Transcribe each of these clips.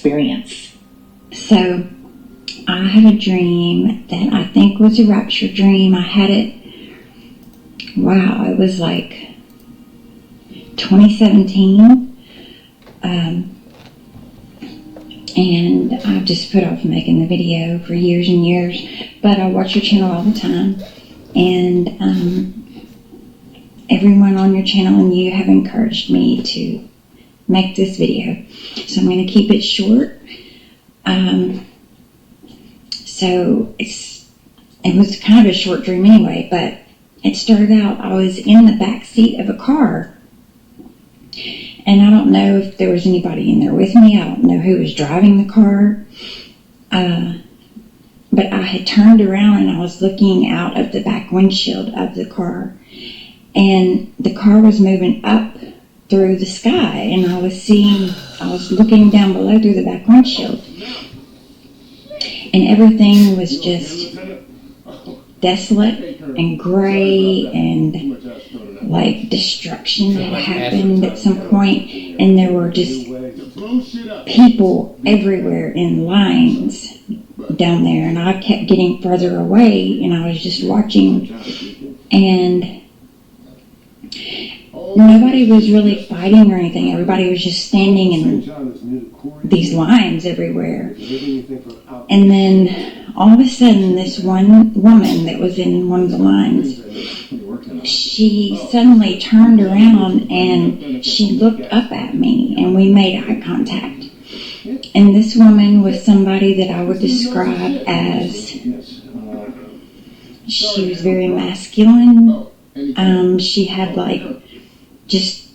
experience. So I had a dream that I think was a rapture dream. I had it, wow, it was like 2017. And I've just put off making the video for years and years, but I watch your channel all the time, and everyone on your channel and you have encouraged me to make this video, so I'm going to keep it short. So it was kind of a short dream anyway, but it started out, I was in the back seat of a car. And I don't know if there was anybody in there with me. I don't know who was driving the car. But I had turned around and I was looking out of the back windshield of the car. And the car was moving up through the sky. And I was looking down below through the back windshield. And everything was just desolate and gray, and like destruction had happened at some point, and there were just people everywhere in lines down there, and I kept getting further away, and I was just watching, and nobody was really fighting or anything. Everybody was just standing in these lines everywhere. And then all of a sudden, this one woman that was in one of the lines, she suddenly turned around and she looked up at me, and we made eye contact. And this woman was somebody that I would describe as, she was very masculine. She had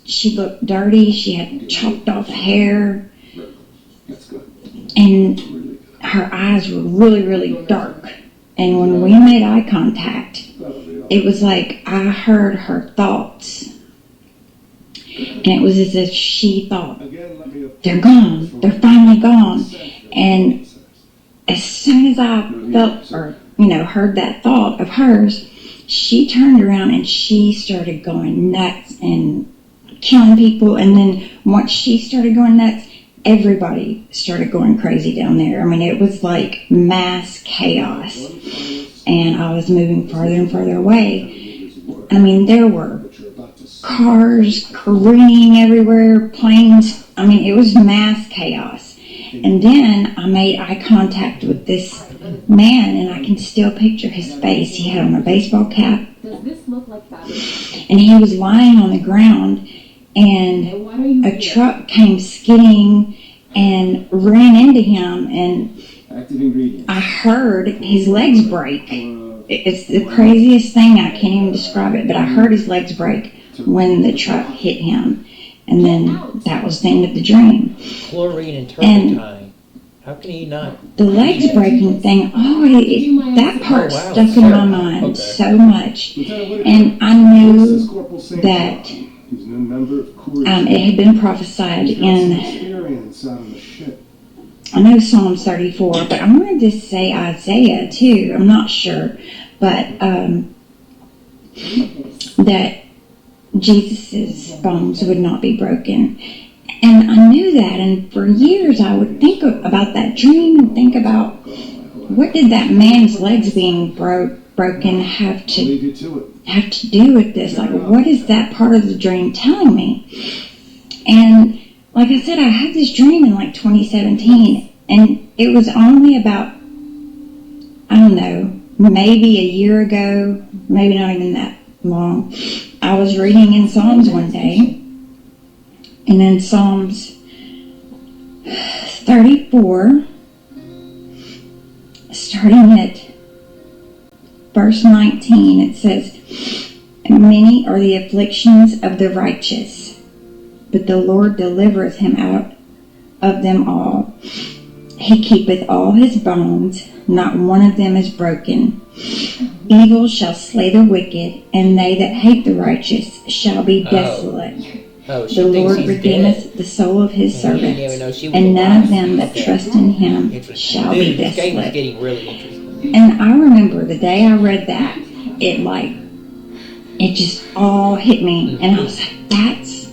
she looked dirty. She had chopped off hair, and her eyes were really, really dark. And when we made eye contact, it was like I heard her thoughts. And it was as if she thought, they're gone, they're finally gone. And as soon as I felt or, heard that thought of hers, she turned around and she started going nuts and killing people. And then once she started going nuts, everybody started going crazy down there. I mean, it was like mass chaos. And I was moving farther and farther away. I mean, there were cars careening everywhere, planes. I mean, it was mass chaos. And then I made eye contact with this man, and I can still picture his face. He had on a baseball cap. Does this look like that? And he was lying on the ground, and a truck came skidding and ran into him, and I heard his legs break. It's the craziest thing. I can't even describe it, but I heard his legs break when the truck hit him. And then that was the end of the dream. Chlorine and turpentine. How can he not? The legs breaking thing, that part stuck in my mind so much. And I knew that it had been prophesied in, I know Psalms 34, but I'm going to just say Isaiah too. I'm not sure. But that Jesus' bones would not be broken. And I knew that, and for years I would think about that dream and think about, what did that man's legs being broken have to do with this? Like, what is that part of the dream telling me? And like I said, I had this dream in like 2017, and it was only about, I don't know, maybe a year ago, maybe not even that long. I was reading in Psalms one day, and in Psalms 34, starting at verse 19, it says, "Many are the afflictions of the righteous, but the Lord delivereth him out of them all. He keepeth all his bones, not one of them is broken. Evil shall slay the wicked, and they that hate the righteous shall be desolate. The Lord redeemeth the soul of his servants, and none of them that trust in him shall be desolate." And I remember the day I read that, it just all hit me, and I was like, that's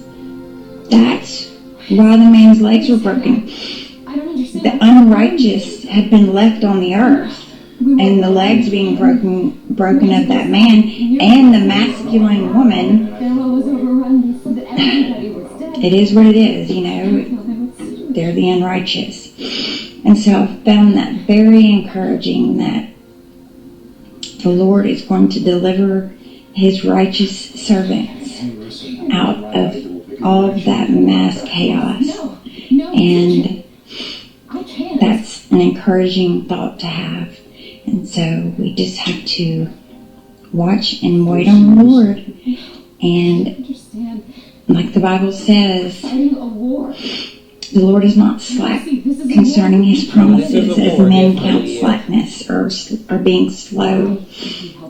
why the man's legs were broken. righteous had been left on the earth, and the legs being broken of that man and the masculine woman. It is what it is, you know. They're the unrighteous. And so I found that very encouraging, that the Lord is going to deliver his righteous servants out of all of that mass chaos. And that's an encouraging thought to have. And so we just have to watch and wait on the Lord. And like the Bible says, the Lord is not slack concerning his promises, as men count slackness or being slow.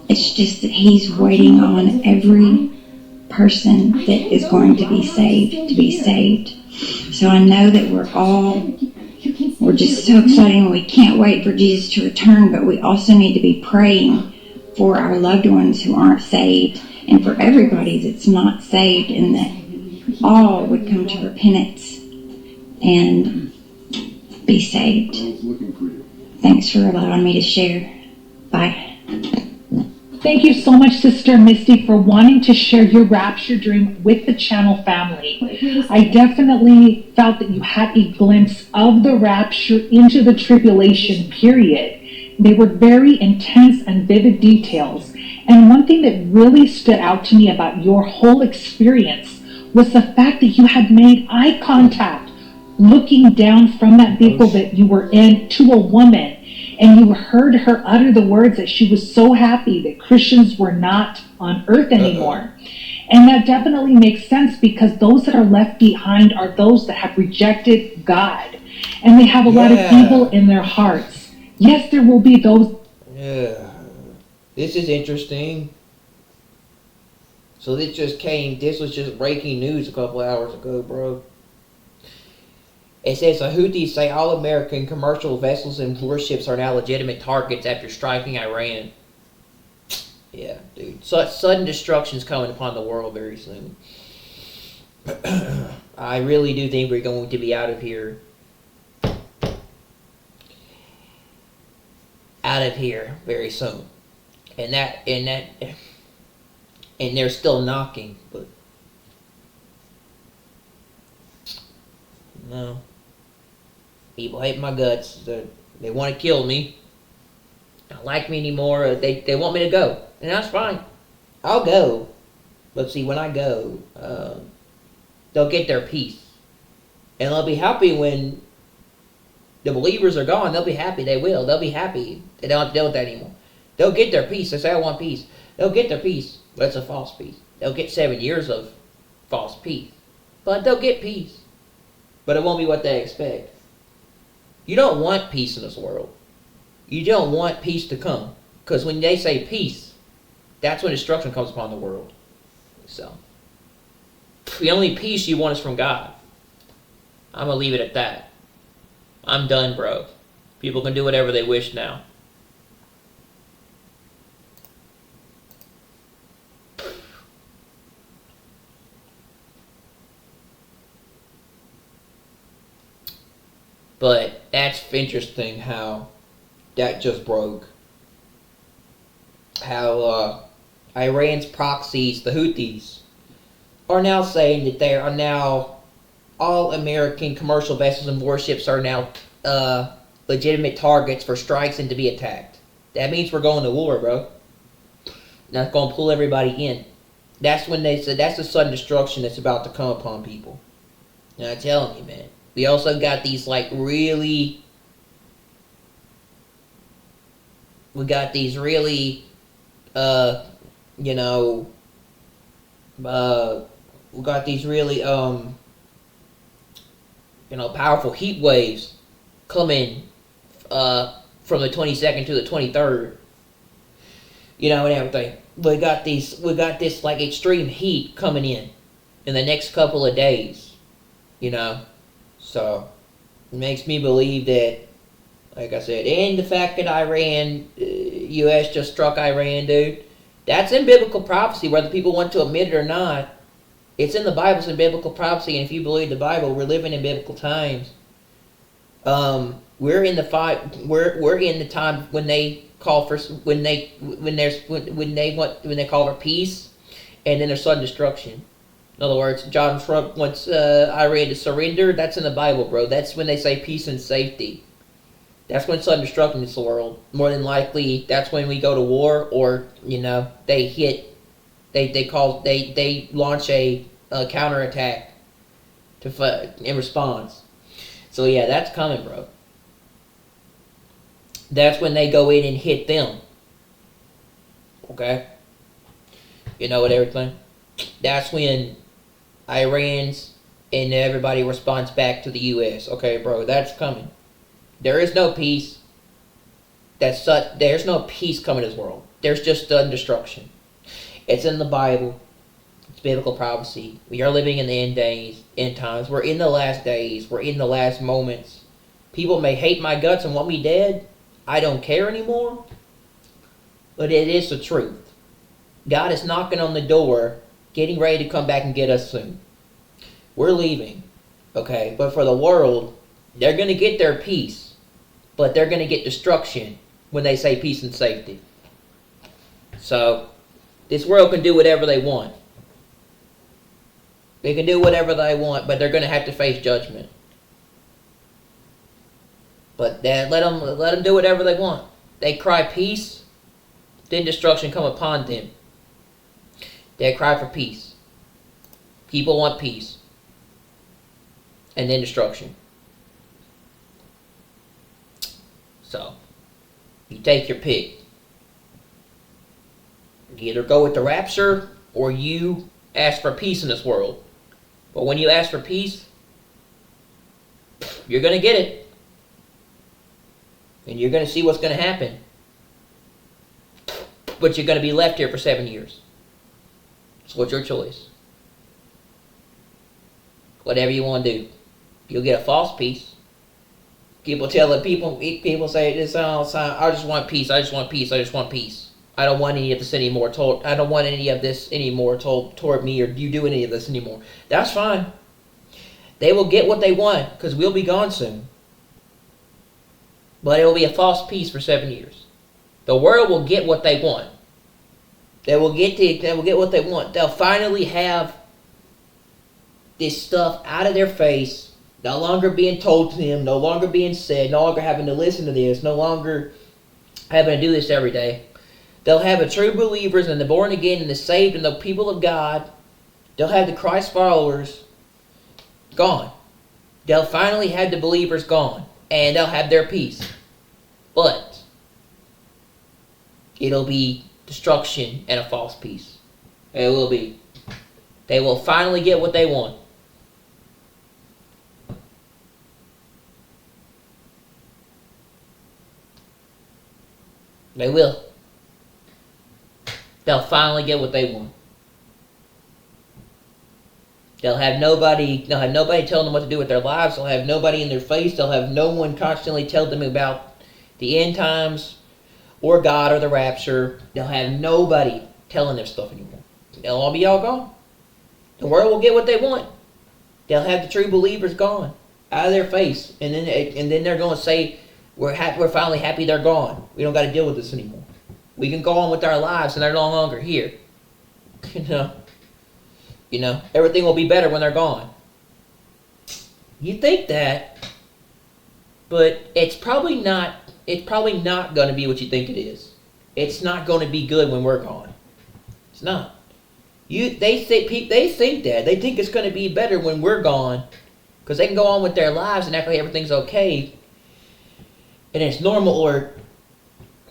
It's just that he's waiting on every person that is going to be saved. So I know that we're just so excited and we can't wait for Jesus to return, but we also need to be praying for our loved ones who aren't saved, and for everybody that's not saved, and that all would come to repentance and be saved. Thanks for allowing me to share. Bye. Thank you so much, Sister Misty, for wanting to share your rapture dream with the channel family. I definitely felt that you had a glimpse of the rapture into the tribulation period. They were very intense and vivid details. And one thing that really stood out to me about your whole experience was the fact that you had made eye contact looking down from that vehicle that you were in to a woman. And you heard her utter the words that she was so happy that Christians were not on earth anymore. And that definitely makes sense, because those that are left behind are those that have rejected God. And they have a lot of evil in their hearts. Yes, there will be those. Yeah. This is interesting. So this was just breaking news a couple hours ago, bro. It says the Houthis say all American commercial vessels and warships are now legitimate targets after striking Iran. Yeah, dude. Sudden destruction is coming upon the world very soon. I really do think we're going to be out of here. Out of here very soon. And they're still knocking, but no. People hate my guts. They want to kill me. They don't like me anymore. They want me to go. And that's fine. I'll go. But see, when I go, they'll get their peace. And they'll be happy when the believers are gone. They'll be happy. They will. They'll be happy. They don't have to deal with that anymore. They'll get their peace. They say, I want peace. They'll get their peace. But it's a false peace. They'll get 7 years of false peace. But they'll get peace. But it won't be what they expect. You don't want peace in this world. You don't want peace to come. Because when they say peace, that's when destruction comes upon the world. So, the only peace you want is from God. I'm going to leave it at that. I'm done, bro. People can do whatever they wish now. But that's interesting how that just broke. How Iran's proxies, the Houthis, are now saying that they are now all American commercial vessels and warships are now legitimate targets for strikes and to be attacked. That means we're going to war, bro. That's going to pull everybody in. That's when they said that's the sudden destruction that's about to come upon people. And I'm telling you, man. We also got these really we got these really powerful heat waves coming from the 22nd to the 23rd, and everything. We got this like extreme heat coming in the next couple of days, so it makes me believe that, like I said, and the fact that U.S. just struck Iran, dude, that's in biblical prophecy, whether people want to admit it or not. It's in the Bible, it's in biblical prophecy, and if you believe the Bible, we're living in biblical times. We're in the we're in the time when they call for when they call for peace, and then there's sudden destruction. In other words, John Trump wants Iran to surrender. That's in the Bible, bro. That's when they say peace and safety. That's when sudden destruction is the world. More than likely, that's when we go to war, or they launch a counterattack in response. So yeah, that's coming, bro. That's when they go in and hit them. Okay? With everything. That's when Iran's and everybody responds back to the U.S. Okay, bro, that's coming. There is no peace. There's no peace coming to this world. There's just destruction. It's in the Bible. It's biblical prophecy. We are living in the end times. We're in the last days. We're in the last moments. People may hate my guts and want me dead. I don't care anymore. But it is the truth. God is knocking on the door, getting ready to come back and get us soon. We're leaving. Okay? But for the world, they're going to get their peace. But they're going to get destruction when they say peace and safety. So, this world can do whatever they want. They can do whatever they want, but they're going to have to face judgment. But let them do whatever they want. They cry peace, then destruction come upon them. They cry for peace. People want peace. And then destruction. So, you take your pick. You either go with the rapture, or you ask for peace in this world. But when you ask for peace, you're going to get it. And you're going to see what's going to happen. But you're going to be left here for 7 years. So it's your choice. Whatever you want to do. You'll get a false peace. People say this all the time, I just want peace, I just want peace, I just want peace. I don't want any of this anymore told toward me, or you do any of this anymore. That's fine. They will get what they want, because we'll be gone soon. But it will be a false peace for 7 years. The world will get what they want. They will get what they want. They'll finally have this stuff out of their face, no longer being told to them, no longer being said, no longer having to listen to this, no longer having to do this every day. They'll have the true believers and the born again and the saved and the people of God. They'll have the Christ followers gone. They'll finally have the believers gone. And they'll have their peace. But it'll be destruction and a false peace. It will be. They will finally get what they want. They will. They'll finally get what they want. They'll have nobody telling them what to do with their lives. They'll have nobody in their face. They'll have no one constantly telling them about the end times or God or the rapture. They'll have nobody telling them stuff anymore. They'll all be gone. The world will get what they want. They'll have the true believers gone out of their face, and then they're going to say, "We're finally happy they're gone. We don't got to deal with this anymore. We can go on with our lives, and they're no longer here." Everything will be better when they're gone. You think that, but it's probably not. It's probably not going to be what you think it is. It's not going to be good when we're gone. It's not. They think that. They think it's going to be better when we're gone, because they can go on with their lives and act like everything's okay, and it's normal, or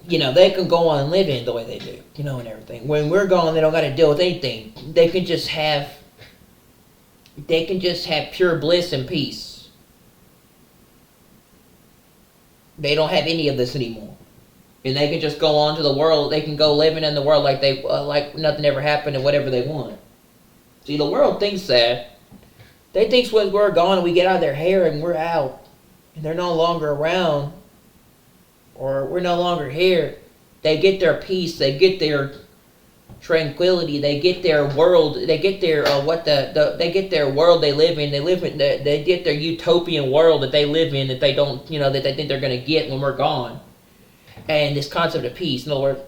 they can go on living the way they do, and everything. When we're gone, they don't got to deal with anything. They can just have pure bliss and peace. They don't have any of this anymore. And they can just go on to the world. They can go living in the world like like nothing ever happened and whatever they want. See, the world thinks that. They think when we're gone and we get out of their hair and we're out, and they're no longer around, or we're no longer here, they get their peace, they get their tranquility. They get their world. They get their they get their world they live in. They get their utopian world that they live in, that they don't, that they think they're going to get when we're gone. And this concept of peace. In other words,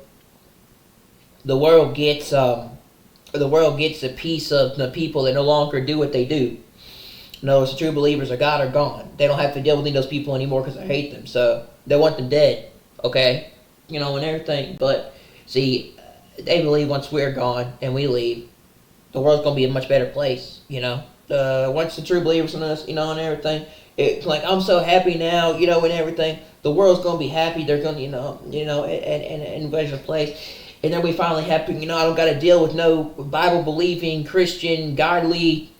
the world gets a piece of the people that no longer do what they do. In other words, the true believers of God are gone. They don't have to deal with those people anymore because they hate them. So they want them dead. Okay, and everything. But see, they believe once we're gone and we leave, the world's gonna be a much better place. Once the true believers in us, and everything, it's like, I'm so happy now, and everything. The world's gonna be happy. They're gonna, and a better place. And then we finally happen, I don't got to deal with no Bible-believing, Christian, godly,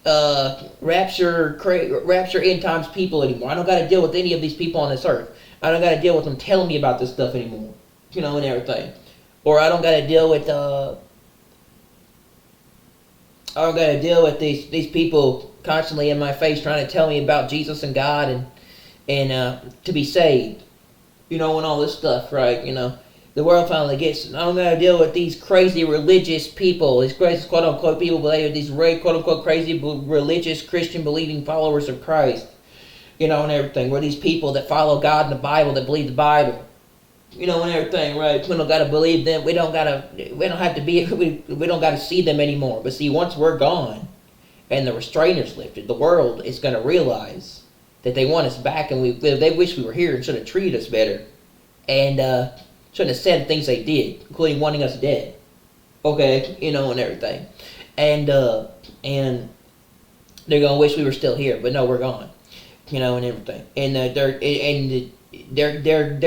rapture end times people anymore. I don't got to deal with any of these people on this earth. I don't got to deal with them telling me about this stuff anymore, and everything. Or I don't got to deal with these people constantly in my face trying to tell me about Jesus and God and to be saved, and all this stuff, right? The world finally gets. I don't gotta deal with these crazy religious people, these crazy quote unquote people, but they are these quote unquote crazy religious Christian believing followers of Christ, and everything. We're these people that follow God and the Bible, that believe the Bible, and everything, right? We don't gotta believe them. We don't have to be. We don't gotta see them anymore. But see, once we're gone, and the restrainer's lifted, the world is gonna realize that they want us back, and they wish we were here and should have treated us better, and shouldn't have said things they did, including wanting us dead. Okay, and everything. And they're gonna wish we were still here, but no, we're gone. And everything. And they're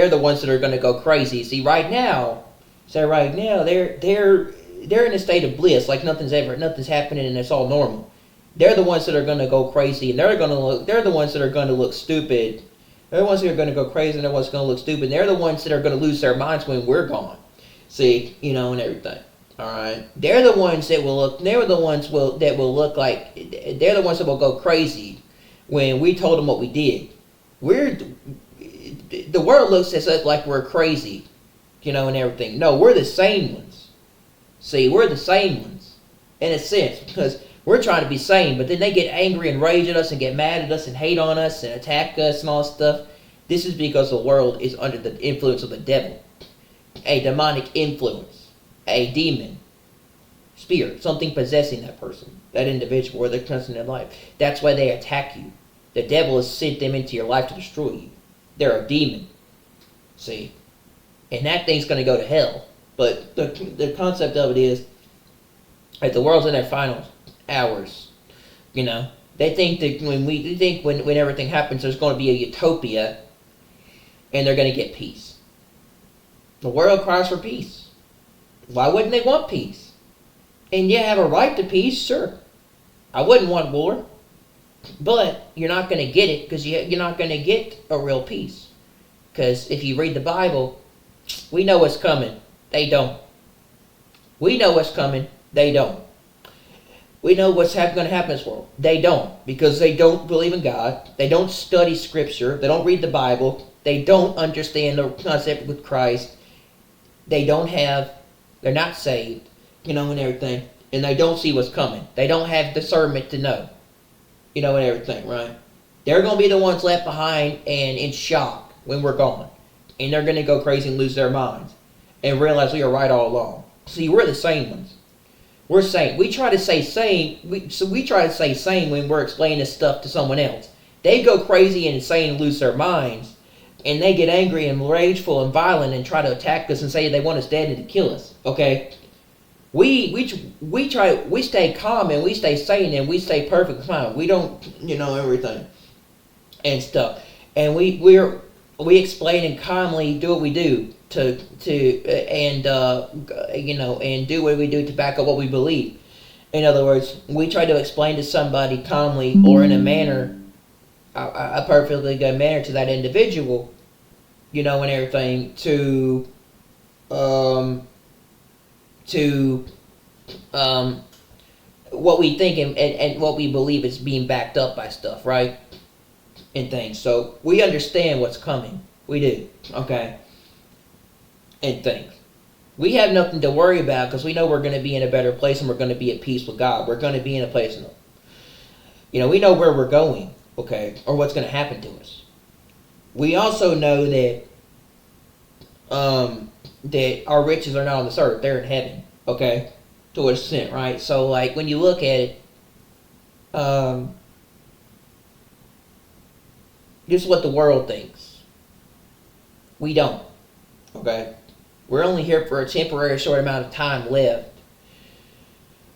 the ones that are gonna go crazy. See, right now, they're in a state of bliss, like nothing's happening and it's all normal. They're the ones that are gonna go crazy, and they're the ones that are gonna look stupid. They're the ones that are going to go crazy, and they're the ones going to look stupid. They're the ones that are going to lose their minds when we're gone. See, and everything. All right. They're the ones that will look. They're the ones that will look like. They're the ones that will go crazy when we told them what we did. The world looks at us like we're crazy, and everything. No, we're the sane ones. See, we're the sane ones in a sense, because we're trying to be sane, but then they get angry and rage at us and get mad at us and hate on us and attack us and all that stuff. This is because the world is under the influence of the devil. A demonic influence. A demon. Spirit. Something possessing that person. That individual or the person in their life. That's why they attack you. The devil has sent them into your life to destroy you. They're a demon. See? And that thing's going to go to hell. But the concept of it is that the world's in their final hours. They think that when everything happens, there's going to be a utopia, and they're going to get peace. The world cries for peace. Why wouldn't they want peace? And you have a right to peace, sure. I wouldn't want war, but you're not going to get it, because you're not going to get a real peace. Because if you read the Bible, we know what's coming. They don't. We know what's coming. They don't. We know what's going to happen in this world. They don't, because they don't believe in God. They don't study Scripture. They don't read the Bible. They don't understand the concept with Christ. They're not saved, and everything. And they don't see what's coming. They don't have discernment to know, and everything, right? They're going to be the ones left behind and in shock when we're gone. And they're going to go crazy and lose their minds and realize we were right all along. See, we're the same ones. We're sane. We try to say sane. We try to say sane when we're explaining this stuff to someone else. They go crazy and insane and lose their minds, and they get angry and rageful and violent and try to attack us and say they want us dead and to kill us. Okay, we stay calm and we stay sane and we stay perfect fine. We don't, everything and stuff, and we explain and calmly do what we do and do what we do to back up what we believe. In other words, we try to explain to somebody calmly or in a manner, a perfectly good manner to that individual, and everything to what we think and what we believe is being backed up by stuff, right? And things. So we understand what's coming. We do. Okay. And things. We have nothing to worry about because we know we're going to be in a better place and we're going to be at peace with God. We're going to be in a place, we know where we're going, okay, or what's going to happen to us. We also know that our riches are not on this earth; they're in heaven, okay, to an extent, right? So, like when you look at it, this is what the world thinks. We don't, okay. We're only here for a temporary short amount of time left.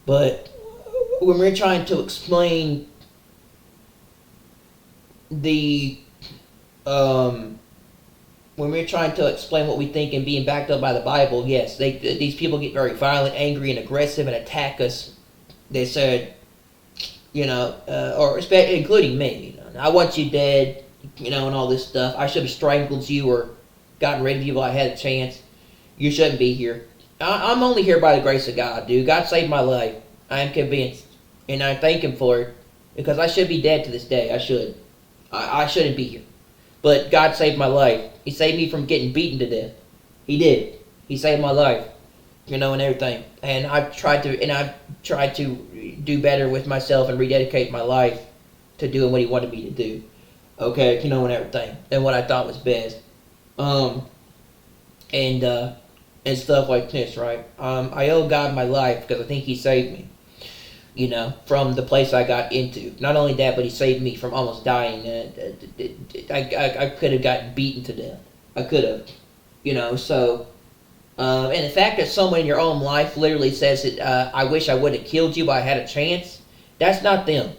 But when we're trying to explain when we're trying to explain what we think and being backed up by the Bible, yes, these people get very violent, angry, and aggressive and attack us. They said, including me, I want you dead, and all this stuff. I should have strangled you or gotten rid of you while I had a chance. You shouldn't be here. I'm only here by the grace of God, dude. God saved my life. I am convinced. And I thank Him for it. Because I should be dead to this day. I should. I shouldn't be here. But God saved my life. He saved me from getting beaten to death. He did. He saved my life. And everything. And I've tried to do better with myself and rededicate my life to doing what He wanted me to do. Okay? And everything. And what I thought was best. And stuff like this, right? I owe God my life because I think He saved me, from the place I got into. Not only that, but He saved me from almost dying. I could have gotten beaten to death. I could have, so. And the fact that someone in your own life literally says that, I wish I would have killed you, but I had a chance, that's not them.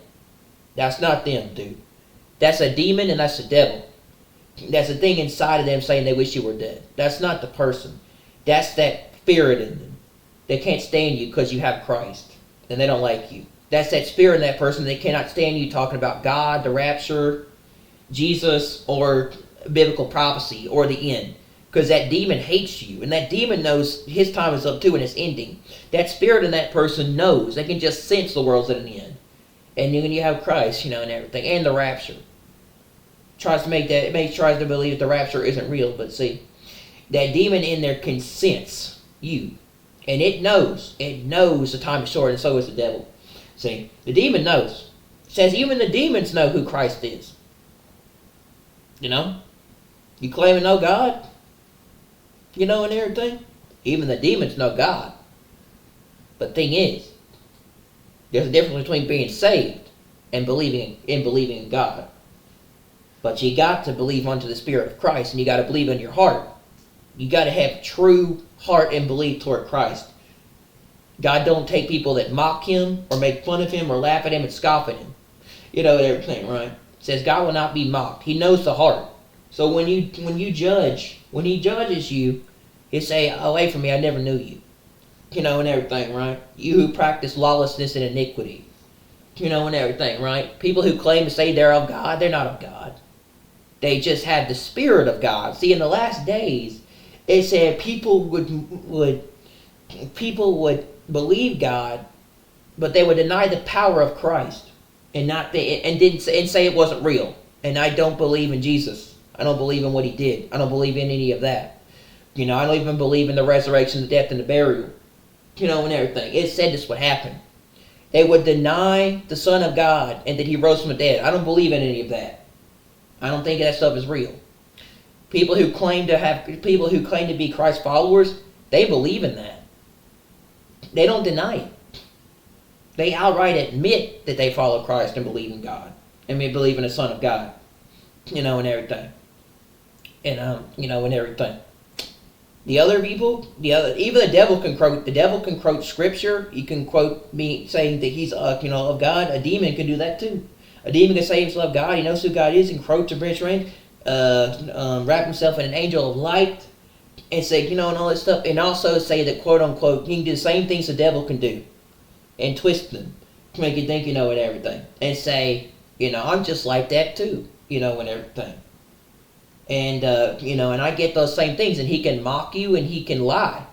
That's not them, dude. That's a demon and that's the devil. That's a thing inside of them saying they wish you were dead. That's not the person. That's that spirit in them. They can't stand you because you have Christ. And they don't like you. That's that spirit in that person. They cannot stand you talking about God, the rapture, Jesus, or biblical prophecy, or the end. Because that demon hates you. And that demon knows his time is up too and it's ending. That spirit in that person knows. They can just sense the world's at an end. And when you have Christ, and everything. And the rapture. Tries to believe that the rapture isn't real. But see, that demon in there can sense you. And it knows the time is short, and so is the devil. See, the demon knows. It says even the demons know who Christ is. You claim to know God, and everything. Even the demons know God. But thing is, there's a difference between being saved and believing in God. But you got to believe unto the Spirit of Christ, and you got to believe in your heart. You got to have true heart and belief toward Christ. God don't take people that mock Him or make fun of Him or laugh at Him and scoff at Him. And everything, right? It says God will not be mocked. He knows the heart. So when He judges you, He'll say, away from me, I never knew you. And everything, right? You who practice lawlessness and iniquity. And everything, right? People who claim to say they're of God, they're not of God. They just have the Spirit of God. See, in the last days, it said people would believe God, but they would deny the power of Christ and say it wasn't real. And I don't believe in Jesus. I don't believe in what He did. I don't believe in any of that. I don't even believe in the resurrection, the death, and the burial. And everything. It said this would happen. They would deny the Son of God and that He rose from the dead. I don't believe in any of that. I don't think that stuff is real. People who claim to be Christ followers, they believe in that. They don't deny it. They outright admit that they follow Christ and believe in God. And they believe in the Son of God. And everything. And and everything. The other people, even the devil can quote scripture. He can quote me saying that he's of God. A demon can do that too. A demon can say himself God. He knows who God is and quote to British range, wrap himself in an angel of light, and say and all this stuff, and also say that quote unquote he can do the same things the devil can do, and twist them to make you think and everything, and say I'm just like that too, and everything. And, and I get those same things, and he can mock you, and he can lie.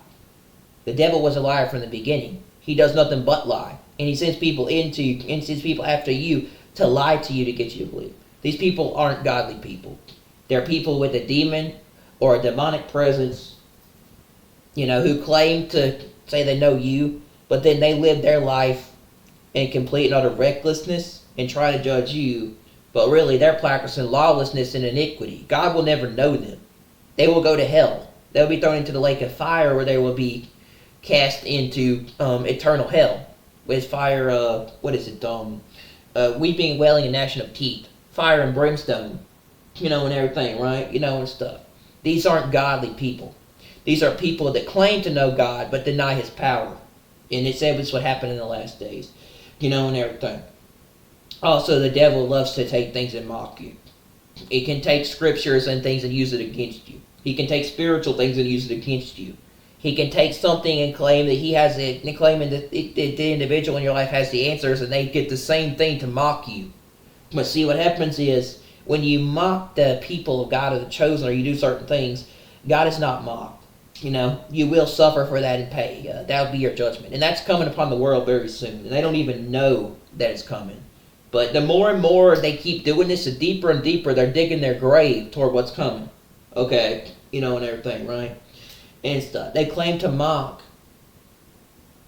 The devil was a liar from the beginning. He does nothing but lie. And he sends people after you to lie to you to get you to believe. These people aren't godly people. They're people with a demon or a demonic presence who claim to say they know you, but then they live their life in complete and utter recklessness and try to judge you, but really they're practicing lawlessness and iniquity. God will never know them. They will go to hell. They'll be thrown into the lake of fire, where they will be cast into eternal hell with fire. Weeping and wailing and gnashing of teeth, fire and brimstone, and everything, right? And stuff. These aren't godly people. These are people that claim to know God but deny His power. And it said it's what happened in the last days, and everything. Also, the devil loves to take things and mock you. He can take scriptures and things and use it against you. He can take spiritual things and use it against you. He can take something and claim that he has it, and claiming that the individual in your life has the answers, and they get the same thing to mock you. But see, what happens is, when you mock the people of God or the chosen, or you do certain things, God is not mocked. You will suffer for that and pay. That will be your judgment. And that's coming upon the world very soon. And they don't even know that it's coming. But the more and more they keep doing this, the deeper and deeper they're digging their grave toward what's coming. Okay? And everything, right? And stuff. They claim to mock.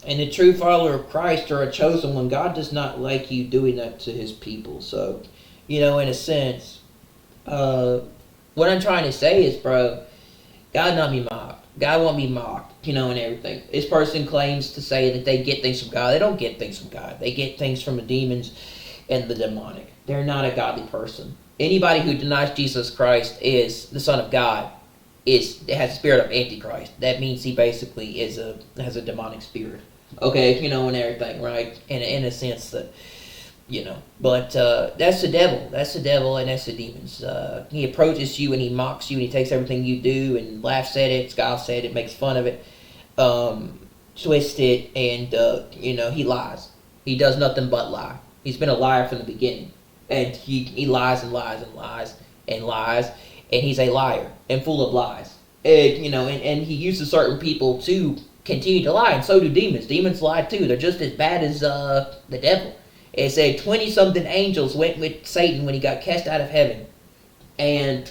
And the true follower of Christ or a chosen one, God does not like you doing that to His people. So, in a sense, what I'm trying to say is, bro, God not be mocked. God won't be mocked, and everything. This person claims to say that they get things from God. They don't get things from God. They get things from the demons and the demonic. They're not a godly person. Anybody who denies Jesus Christ is the Son of God. Has the spirit of Antichrist. That means he basically has a demonic spirit. Okay, and everything, right? In a sense that, But that's the devil. That's the devil, and that's the demons. He approaches you and he mocks you, and he takes everything you do and laughs at it, scoffs at it, makes fun of it, twists it, and he lies. He does nothing but lie. He's been a liar from the beginning, and he lies and lies and lies and lies, and he's a liar and full of lies. And he uses certain people to continue to lie, and so do demons. Demons lie too. They're just as bad as the devil. It said 20-something angels went with Satan when he got cast out of heaven, and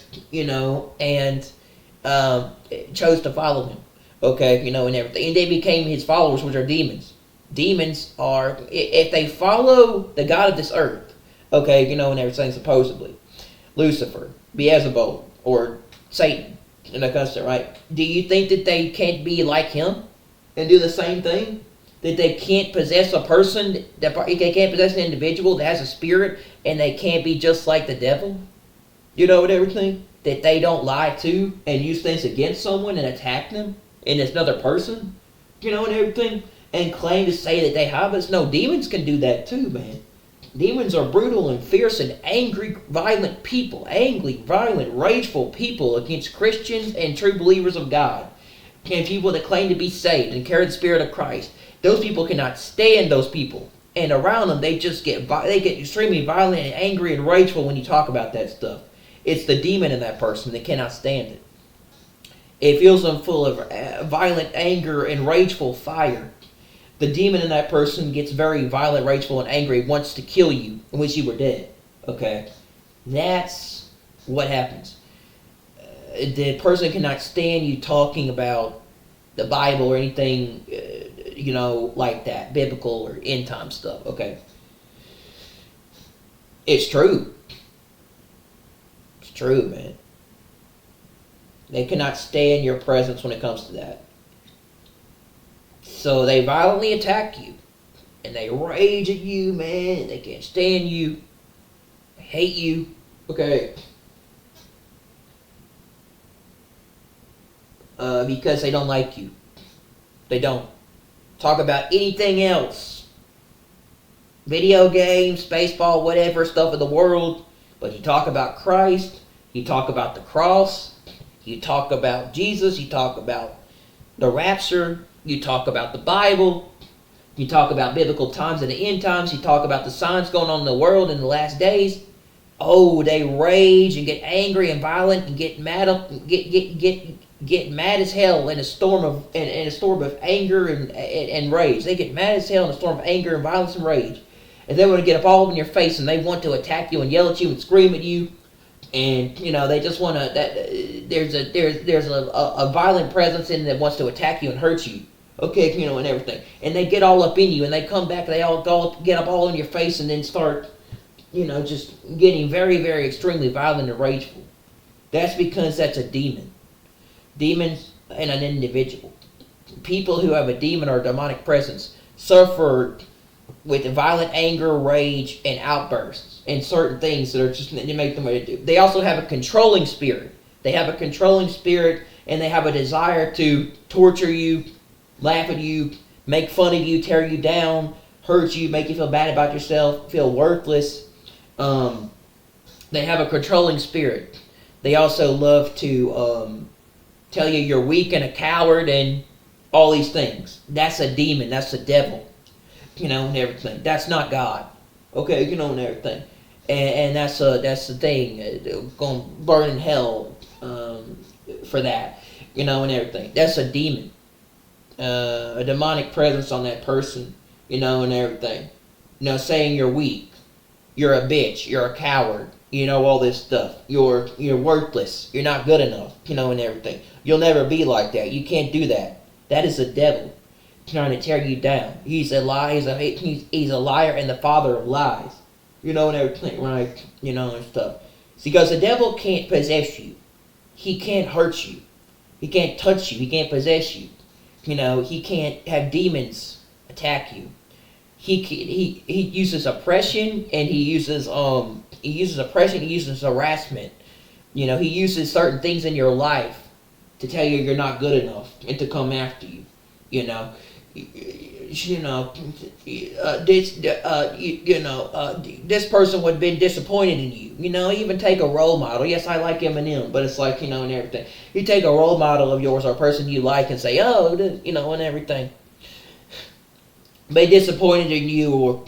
chose to follow him. Okay, and everything, and they became his followers, which are demons. Demons are, if they follow the god of this earth, okay, and everything, supposedly Lucifer, Beelzebub, or Satan, in the constant, right? Do you think that they can't be like him and do the same thing? That they can't possess a person, that they can't possess an individual that has a spirit, and they can't be just like the devil? And everything? That they don't lie to and use things against someone and attack them and it's another person? And everything? And claim to say that they have us? No, demons can do that too, man. Demons are brutal and fierce and angry, violent people. Angry, violent, rageful people against Christians and true believers of God. And people that claim to be saved and carry the Spirit of Christ. Those people cannot stand those people. And around them, they just get extremely violent and angry and rageful when you talk about that stuff. It's the demon in that person that cannot stand it. It fills them full of violent anger and rageful fire. The demon in that person gets very violent, rageful, and angry, wants to kill you and wish you were dead. Okay? That's what happens. The person cannot stand you talking about the Bible or anything, like that, biblical or end time stuff. Okay? It's true. It's true, man. They cannot stand your presence when it comes to that. So they violently attack you. And they rage at you, man. They can't stand you. They hate you. Okay. Because they don't like you. They don't. Talk about anything else. Video games, baseball, whatever stuff in the world. But you talk about Christ. You talk about the cross. You talk about Jesus. You talk about the rapture. You talk about the Bible. You talk about biblical times and the end times. You talk about the signs going on in the world in the last days. Oh, they rage and get angry and violent and get mad up, get mad as hell in a storm of anger and rage. They get mad as hell in a storm of anger and violence and rage. And they want to get up all in your face and they want to attack you and yell at you and scream at you. and they just want to. That there's a violent presence in that wants to attack you and hurt you. Okay, and everything, and they get all up in you, and they come back, they all get up all in your face, and then start, just getting very, very extremely violent and rageful. That's because that's a demon. Demons and an individual. People who have a demon or demonic presence suffer with violent anger, rage, and outbursts, and certain things that are just they make them what to do. They also have a controlling spirit. They have a controlling spirit, and they have a desire to torture you, laugh at you, make fun of you, tear you down, hurt you, make you feel bad about yourself, feel worthless. They have a controlling spirit. They also love to tell you you're weak and a coward and all these things. That's a demon. That's the devil. And everything. That's not God. Okay, and everything. And that's the thing. Going to burn in hell for that. And everything. That's a demon. A demonic presence on that person. And everything. Saying you're weak. You're a bitch. You're a coward. All this stuff. You're worthless. You're not good enough. And everything. You'll never be like that. You can't do that. That is the devil trying to tear you down. He's a lie. He's a liar and the father of lies. And everything, right? And stuff. Because the devil can't possess you. He can't hurt you. He can't touch you. He can't possess you. He can't have demons attack you. He uses oppression, and he uses oppression. He uses harassment. He uses certain things in your life to tell you you're not good enough and to come after you. This person would have been disappointed in you. Even take a role model. Yes, I like Eminem, but it's like, and everything. You take a role model of yours or a person you like and say, oh, and everything. They disappointed in you, or,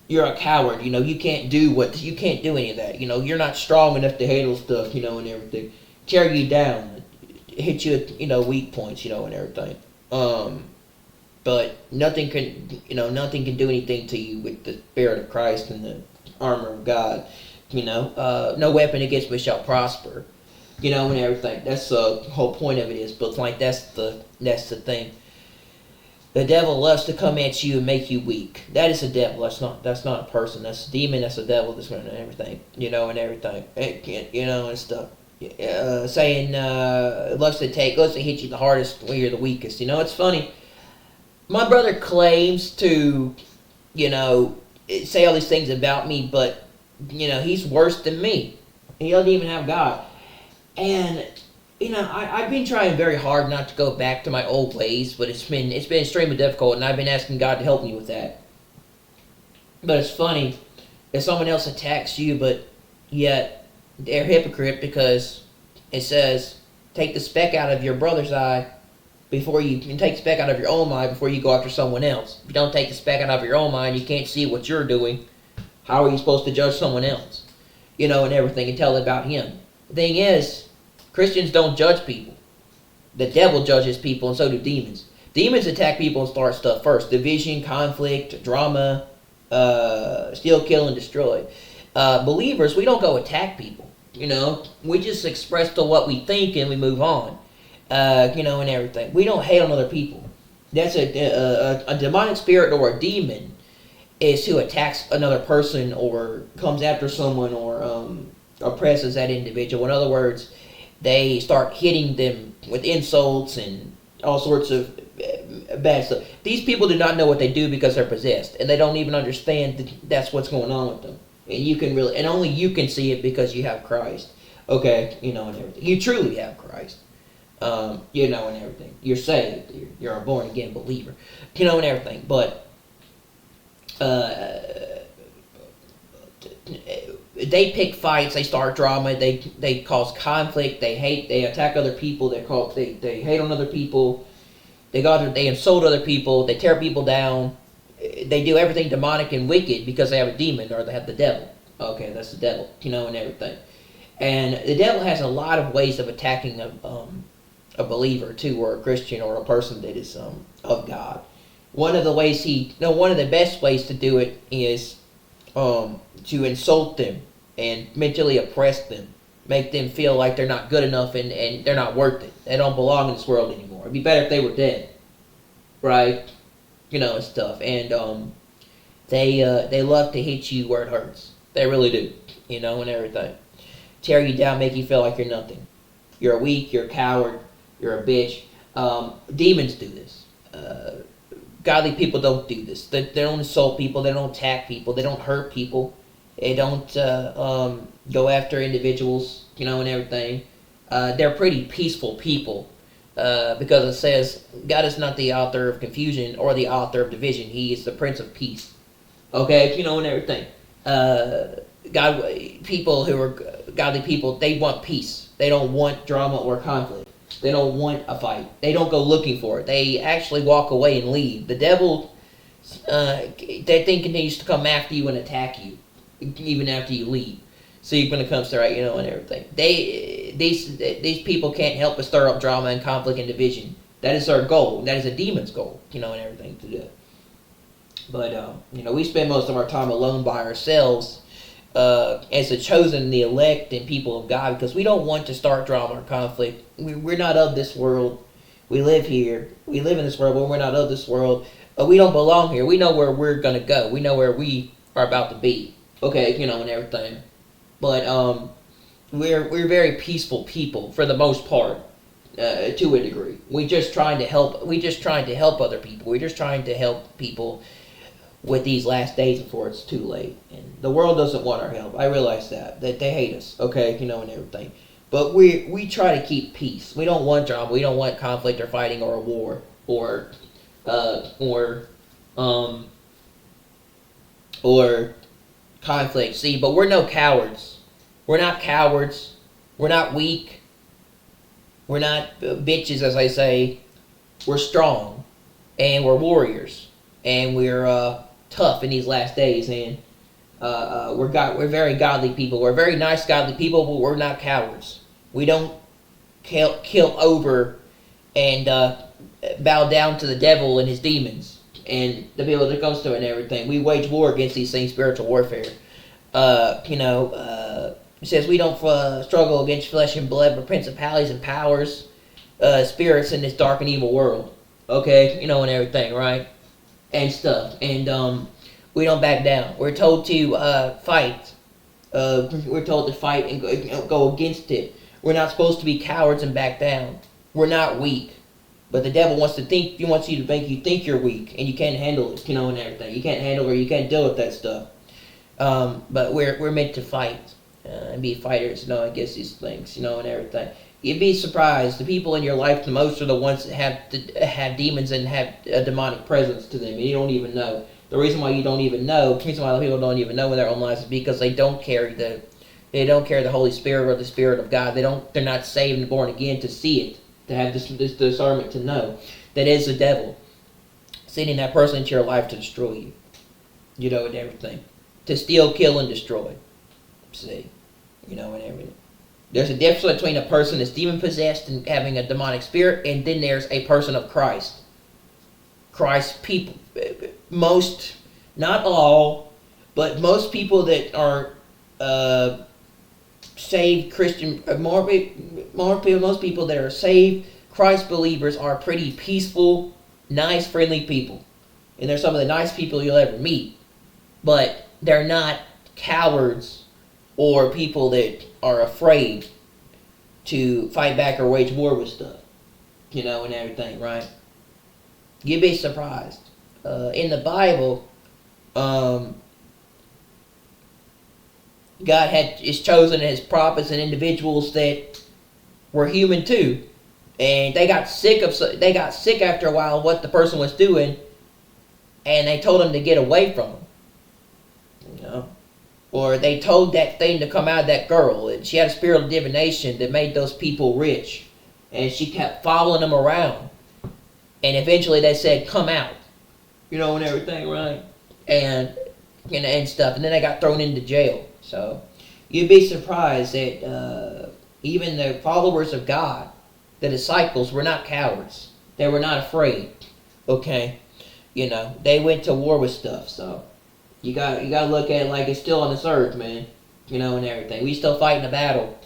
you're a coward. You can't do any of that. You're not strong enough to handle stuff, and everything. Tear you down, hit you at, weak points, and everything. But nothing can do anything to you with the Spirit of Christ and the armor of God. No weapon against me shall prosper. And everything. That's the whole point of it is. But like that's the thing. The devil loves to come at you and make you weak. That is the devil. That's not a person. That's a demon. That's the devil. That's everything. And everything. And stuff. Saying loves to hit you the hardest when you're the weakest. It's funny. My brother claims to, say all these things about me, but he's worse than me. He doesn't even have God. And I've been trying very hard not to go back to my old ways, but it's been extremely difficult, and I've been asking God to help me with that. But it's funny if someone else attacks you, but yet they're a hypocrite, because it says, take the speck out of your brother's eye before you can take the speck out of your own eye before you go after someone else. If you don't take the speck out of your own mind, you can't see what you're doing. How are you supposed to judge someone else? And everything, and tell about him. The thing is, Christians don't judge people. The devil judges people, and so do demons. Demons attack people and start stuff first. Division, conflict, drama, steal, kill, and destroy. Believers, we don't go attack people. We just express to what we think and we move on. And everything. We don't hate on other people. That's a demonic spirit or a demon is who attacks another person or comes after someone or oppresses that individual. In other words, they start hitting them with insults and all sorts of bad stuff. These people do not know what they do because they're possessed, and they don't even understand that's what's going on with them. And only you can see it because you have Christ. Okay, and everything. You truly have Christ. And everything. You're saved. You're a born again believer. And everything. But they pick fights. They start drama. They cause conflict. They hate. They attack other people. They hate on other people. They insult other people. They tear people down. They do everything demonic and wicked because they have a demon or they have the devil. Okay, that's the devil. And everything. And the devil has a lot of ways of attacking a believer too, or a Christian, or a person that is of God. One of the best ways to do it is to insult them, and mentally oppress them, make them feel like they're not good enough and they're not worth it. They don't belong in this world anymore. It'd be better if they were dead, right? And stuff. And they love to hit you where it hurts. They really do, and everything. Tear you down, make you feel like you're nothing. You're weak, you're a coward, you're a bitch. Demons do this. Godly people don't do this. They don't insult people. They don't attack people. They don't hurt people. They don't go after individuals, and everything. They're pretty peaceful people because it says God is not the author of confusion or the author of division. He is the Prince of Peace. Okay, and everything. People who are godly people, they want peace. They don't want drama or conflict. They don't want a fight. They don't go looking for it. They actually walk away and leave. The devil, that thing continues to come after you and attack you, even after you leave. So you're going to come start, and everything. These people can't help but stir up drama and conflict and division. That is their goal. That is a demon's goal, and everything to do. But, we spend most of our time alone by ourselves as the chosen, the elect, and people of God, because we don't want to start drama or conflict. We're not of this world. We live here. We live in this world, but we're not of this world. But we don't belong here. We know where we're going to go. We know where we are about to be. Okay, and everything. But we're very peaceful people for the most part, to a degree. We're just trying to help other people. We're just trying to help people with these last days before it's too late. And the world doesn't want our help. I realize that they hate us, okay, and everything. But we try to keep peace. We don't want drama. We don't want conflict or fighting or a war or conflict. See, but we're no cowards. We're not cowards. We're not weak. We're not bitches, as I say. We're strong, and we're warriors, and we're tough in these last days. And we're very godly people. We're very nice godly people, but we're not cowards. We don't kill over and bow down to the devil and his demons and the people that comes to it and everything. We wage war against these things, spiritual warfare. It says we don't struggle against flesh and blood, but principalities and powers, spirits in this dark and evil world. Okay, and everything, right? And stuff. And we don't back down. We're told to fight. We're told to fight and go against it. We're not supposed to be cowards and back down. We're not weak. But the devil wants you to think you think you're weak and you can't handle it, and everything. You can't handle it, or you can't deal with that stuff. But we're meant to fight and be fighters, against these things, and everything. You'd be surprised. The people in your life, the most, are the ones that have demons and have a demonic presence to them, and you don't even know. The reason why people don't even know in their own lives is because they don't carry the Holy Spirit or the Spirit of God. They're not saved and born again to see it, to have this discernment to know that is the devil sending that person into your life to destroy you, and everything, to steal, kill, and destroy. See, and everything. There's a difference between a person that's demon possessed and having a demonic spirit, and then there's a person of Christ. Christ people, most, not all, but most people that are saved Christian, most people that are saved Christ believers are pretty peaceful, nice, friendly people. And they're some of the nice people you'll ever meet. But they're not cowards or people that are afraid to fight back or wage war with stuff, and everything, right? You'd be surprised. In the Bible, God is chosen as prophets and individuals that were human too, and they got sick after a while of what the person was doing, and they told them to get away from them, or they told that thing to come out of that girl, and she had a spirit of divination that made those people rich, and she kept following them around, and eventually they said, "Come out," and everything, right? And stuff, and then they got thrown into jail. So you'd be surprised that even the followers of God, the disciples, were not cowards. They were not afraid. Okay, they went to war with stuff. So you got to look at it like it's still on this earth, man. and everything. We still fighting a battle.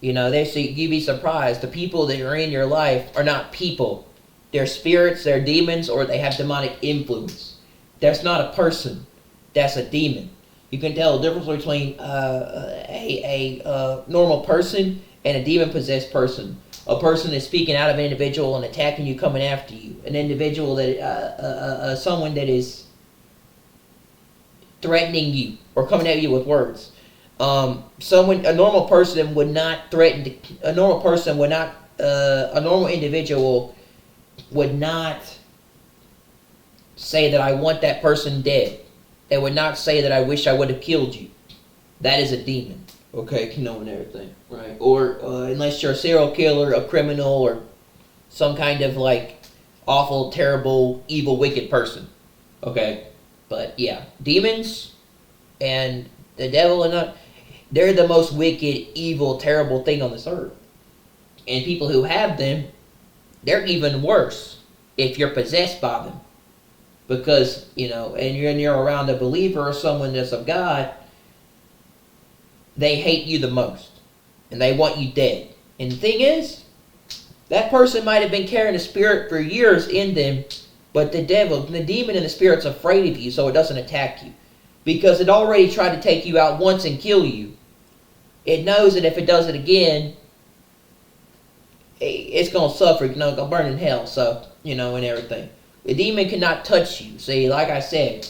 You'd be surprised. The people that are in your life are not people. They're spirits, they're demons, or they have demonic influence. That's not a person. That's a demon. You can tell the difference between a normal person and a demon-possessed person. A person is speaking out of an individual and attacking you, coming after you. An individual that, someone that is threatening you or coming at you with words. A normal person would not threaten. A normal person would not. A normal individual would not say that I want that person dead. They would not say that I wish I would have killed you. That is a demon. Okay, and everything, right? Or unless you're a serial killer, a criminal, or some kind of like awful, terrible, evil, wicked person. Okay, but yeah, demons and the devil they're the most wicked, evil, terrible thing on this earth. And people who have them, they're even worse if you're possessed by them. Because, and you're around a believer or someone that's of God, they hate you the most. And they want you dead. And the thing is, that person might have been carrying a spirit for years in them, but the demon and the spirit's afraid of you, so it doesn't attack you. Because it already tried to take you out once and kill you. It knows that if it does it again, it's going to suffer, going to burn in hell, so, and everything. The demon cannot touch you. See, like I said,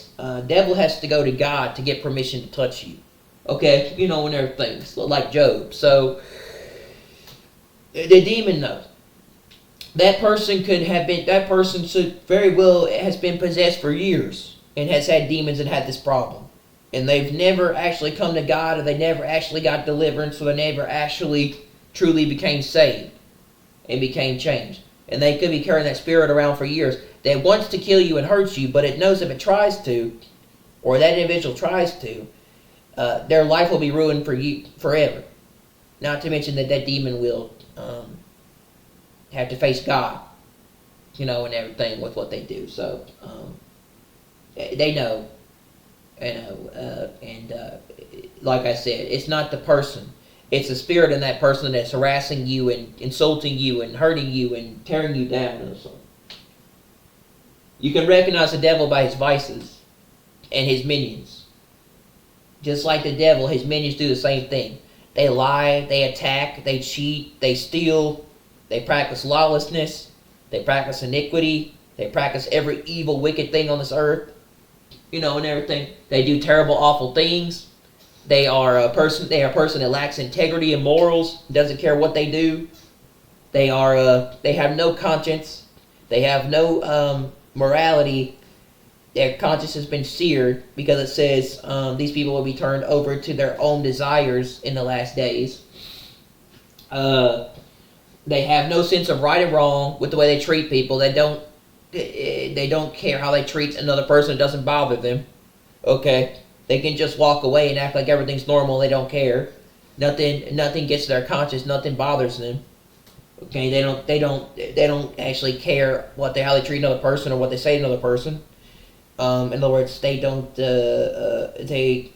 devil has to go to God to get permission to touch you. Okay, and everything. So, like Job. So, the demon knows. That person very well has been possessed for years and has had demons and had this problem. And they've never actually come to God, or they never actually got deliverance, or they never actually truly became saved and became changed. And they could be carrying that spirit around for years that wants to kill you and hurt you, but it knows if it tries to, or that individual tries to, their life will be ruined for you forever. Not to mention that demon will have to face God, and everything with what they do. So they know, and like I said, it's not the person. It's the spirit in that person that's harassing you and insulting you and hurting you and tearing you down. You can recognize the devil by his vices and his minions. Just like the devil, his minions do the same thing. They lie, they attack, they cheat, they steal, they practice lawlessness, they practice iniquity, they practice every evil, wicked thing on this earth, and everything. They do terrible, awful things. They are a person that lacks integrity and morals, doesn't care what they do. They have no conscience. They have no morality. Their conscience has been seared because it says these people will be turned over to their own desires in the last days. They have no sense of right and wrong with the way they treat people. They don't care how they treat another person. It doesn't bother them. Okay, they can just walk away and act like everything's normal. They don't care. Nothing gets their conscience. Nothing bothers them. Okay, they don't actually care how they treat another person or what they say to another person. In other words, they don't. They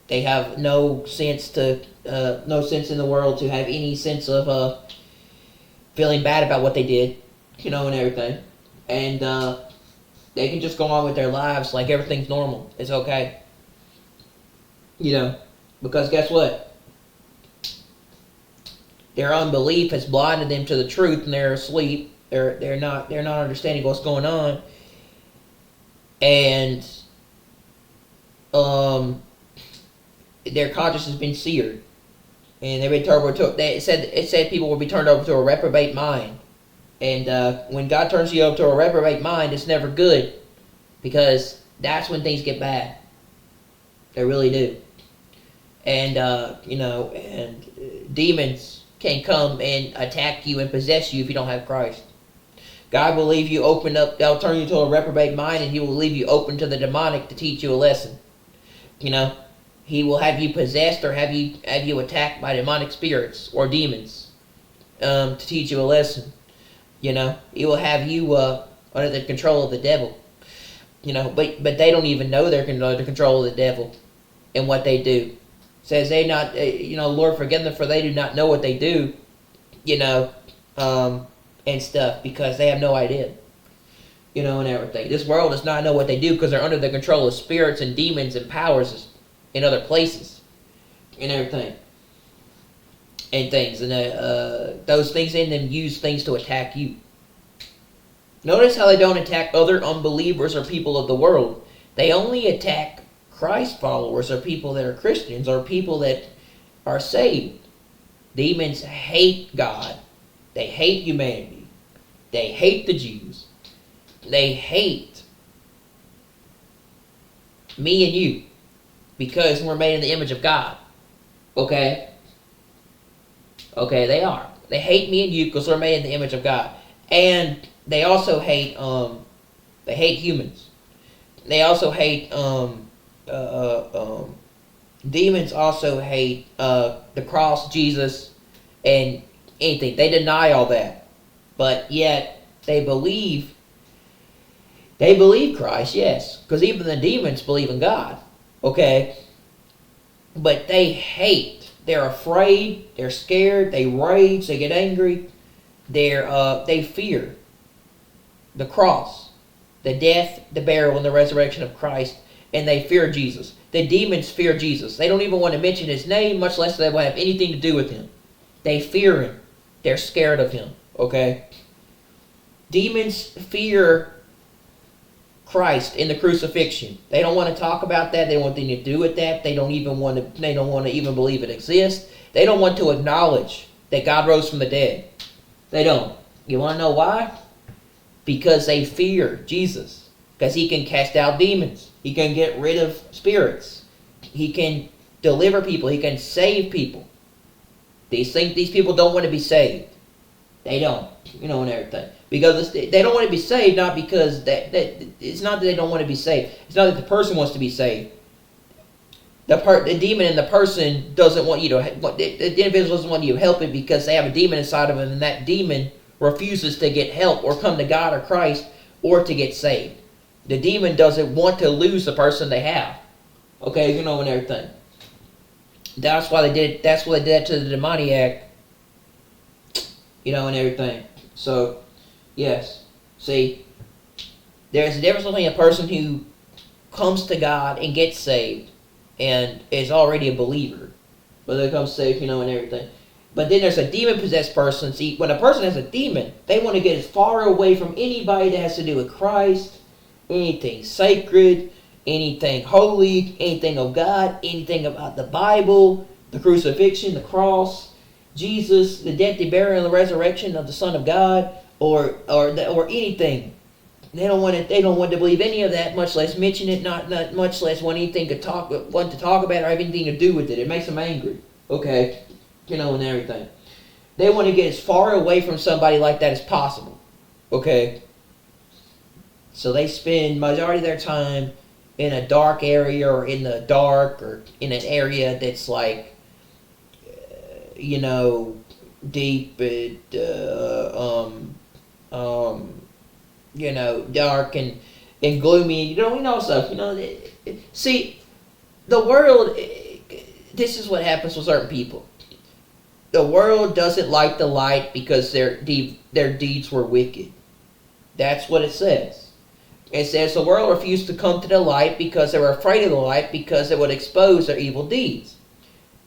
have no sense in the world to have any sense of feeling bad about what they did, and everything, and they can just go on with their lives like everything's normal. It's okay, because guess what? Their unbelief has blinded them to the truth, and they're asleep. They're not understanding what's going on. And their conscience has been seared, and they've been turned over to. It said people will be turned over to a reprobate mind, and when God turns you over to a reprobate mind, it's never good, because that's when things get bad. They really do, and and demons can come and attack you and possess you if you don't have Christ. God will leave you open up. They'll turn you to a reprobate mind, and He will leave you open to the demonic to teach you a lesson. He will have you possessed or have you attacked by demonic spirits or demons to teach you a lesson. He will have you under the control of the devil. But they don't even know they're under the control of the devil and what they do. says they not, Lord, forgive them for they do not know what they do, and stuff, because they have no idea, and everything. This world does not know what they do because they're under the control of spirits and demons and powers in other places and everything and things. And those things in them use things to attack you. Notice how they don't attack other unbelievers or people of the world. They only attack Christ followers or people that are Christians or people that are saved. Demons hate God. They hate humanity. They hate the Jews. They hate me and you because we're made in the image of God. Okay? Okay, they are. They hate me and you because we're made in the image of God. And they also hate humans. They also hate demons also hate the cross, Jesus, and anything. They deny all that. But yet they believe Christ, yes. Because even the demons believe in God. Okay? But they hate. They're afraid. They're scared. They rage. They get angry. They fear the cross, the death, the burial, and the resurrection of Christ. And they fear Jesus. The demons fear Jesus. They don't even want to mention his name, much less they will have anything to do with him. They fear him. They're scared of him. Okay? Demons fear Christ in the crucifixion. They don't want to talk about that. They don't want anything to do with that. They don't want to even believe it exists. They don't want to acknowledge that God rose from the dead. They don't. You want to know why? Because they fear Jesus. Because he can cast out demons. He can get rid of spirits. He can deliver people. He can save people. These people don't want to be saved. They don't. And everything. Because they don't want to be saved, not because it's not that they don't want to be saved. It's not that the person wants to be saved. The demon in the person doesn't want you to. The individual doesn't want you to help it because they have a demon inside of them, and that demon refuses to get help or come to God or Christ or to get saved. The demon doesn't want to lose the person they have. Okay, and everything. That's why they did. That's why they did that to the demoniac. And everything. So, yes. See, there's a difference between a person who comes to God and gets saved and is already a believer, but they come saved, and everything. But then there's a demon-possessed person. See, when a person has a demon, they want to get as far away from anybody that has to do with Christ, anything sacred, anything holy, anything of God, anything about the Bible, the crucifixion, the cross, Jesus, the death, the burial, and the resurrection of the Son of God, or anything. They don't want to believe any of that, much less mention it, not much less want to talk about it or have anything to do with it. It makes them angry. Okay, and everything. They want to get as far away from somebody like that as possible. Okay. So they spend majority of their time in a dark area or in the dark or in an area that's like, deep, dark and gloomy, stuff, See, the world, this is what happens with certain people. The world doesn't like the light because their deeds were wicked. That's what it says. It says the world refused to come to the light because they were afraid of the light because it would expose their evil deeds.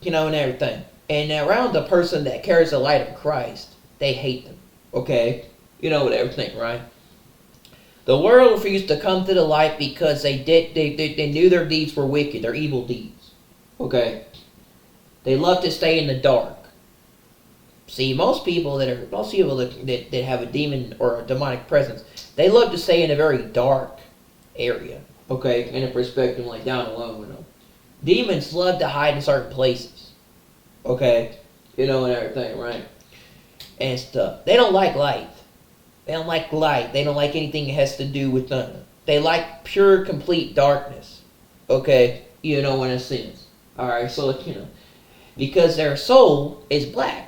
And everything. And around the person that carries the light of Christ, they hate them. Okay? Everything, right? The world refused to come to the light because they knew their deeds were wicked, their evil deeds. Okay? They love to stay in the dark. See, most people that have a demon or a demonic presence, they love to stay in a very dark area. Okay? In a perspective like down alone. Demons love to hide in certain places. Okay? And everything, right? And stuff. They don't like light. They don't like light. They don't like anything that has to do with nothing. They like pure, complete darkness. Okay? In a sense. Alright, so, because their soul is black.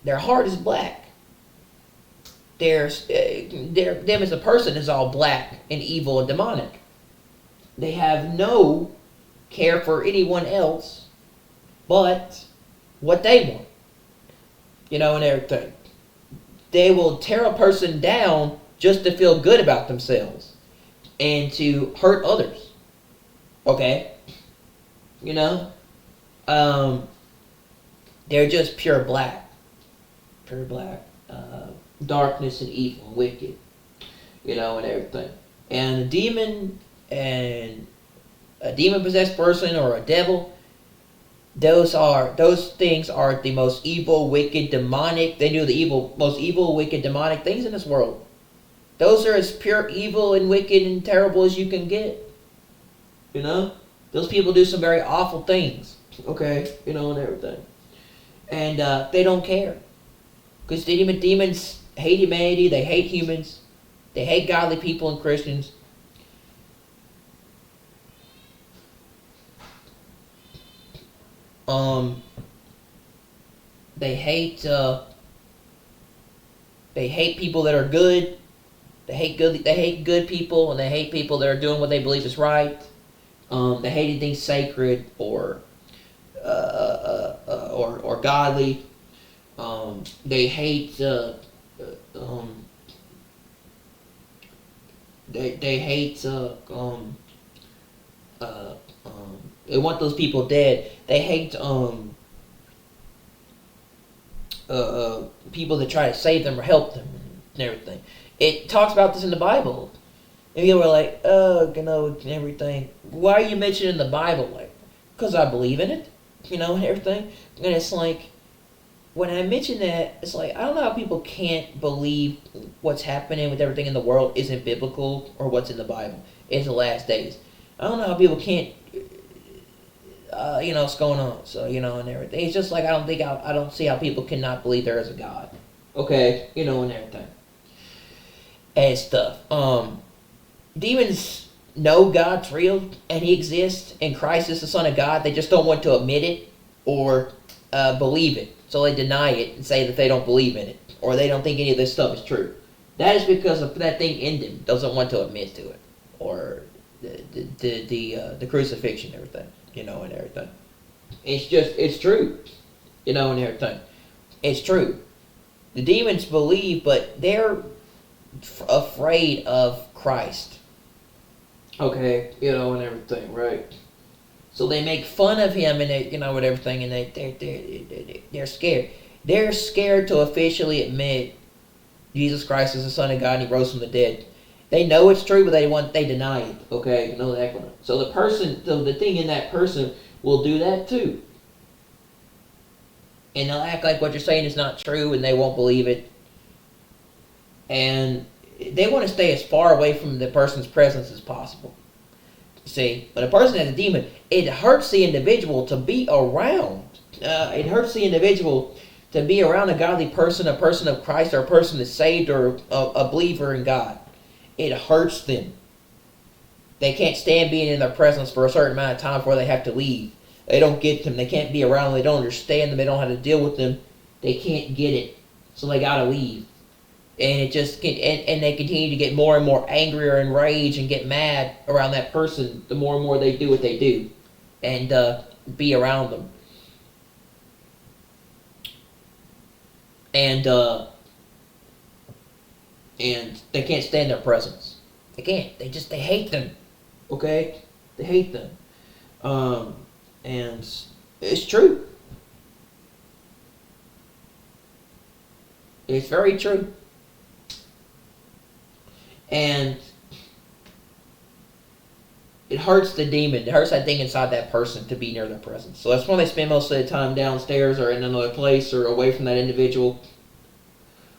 Their heart is black. Them as a person is all black and evil and demonic. They have no care for anyone else but what they want, and everything. They will tear a person down just to feel good about themselves and to hurt others. Okay? You know? They're just pure black. Pure black. Darkness and evil and wicked. And everything. And a demon possessed person or a devil, those things are the most evil, wicked, demonic. They do the most evil, wicked, demonic things in this world. Those are as pure evil and wicked and terrible as you can get. Those people do some very awful things. Okay, and everything. And they don't care. Because demons hate humanity, they hate humans, they hate godly people and Christians. They hate people that are good. They hate good people, and they hate people that are doing what they believe is right. They hate anything sacred or godly. They hate they hate they want those people dead. They hate people that try to save them or help them and everything. It talks about this in the Bible. And people are like, and everything. Why are you mentioning the Bible? Like, because I believe in it, and everything. And it's like, when I mention that, it's like, I don't know how people can't believe what's happening with everything in the world isn't biblical or what's in the Bible. It's the last days. I don't know how people can't, what's going on. So, and everything. It's just like, I don't see how people cannot believe there is a God. Okay, and everything. And stuff. Demons know God's real and He exists and Christ is the Son of God. They just don't want to admit it or believe it. So they deny it and say that they don't believe in it or they don't think any of this stuff is true. That is because of that thing in them doesn't want to admit to it or the crucifixion and everything, and everything. It's true, and everything. It's true. The demons believe, but they're afraid of Christ. Okay, and everything, right? So they make fun of him and they, with everything, and they're scared. They're scared to officially admit Jesus Christ is the Son of God and He rose from the dead. They know it's true, but they deny it. Okay, that kind of. So the thing in that person will do that too, and they'll act like what you're saying is not true, and they won't believe it, and they want to stay as far away from the person's presence as possible. See, when a person has a demon, it hurts the individual to be around. It hurts the individual to be around a godly person, a person of Christ, or a person that's saved, or a believer in God. It hurts them. They can't stand being in their presence for a certain amount of time before they have to leave. They don't get them. They can't be around them. They don't understand them. They don't know how to deal with them. They can't get it. So they gotta leave. And it just and they continue to get more and more angrier and rage and get mad around that person the more and more they do what they do and be around them. And they can't stand their presence. They can't. They hate them. Okay? They hate them. And it's true. It's very true. And it hurts the demon. It hurts that thing inside that person to be near their presence. So that's why they spend most of the time downstairs or in another place or away from that individual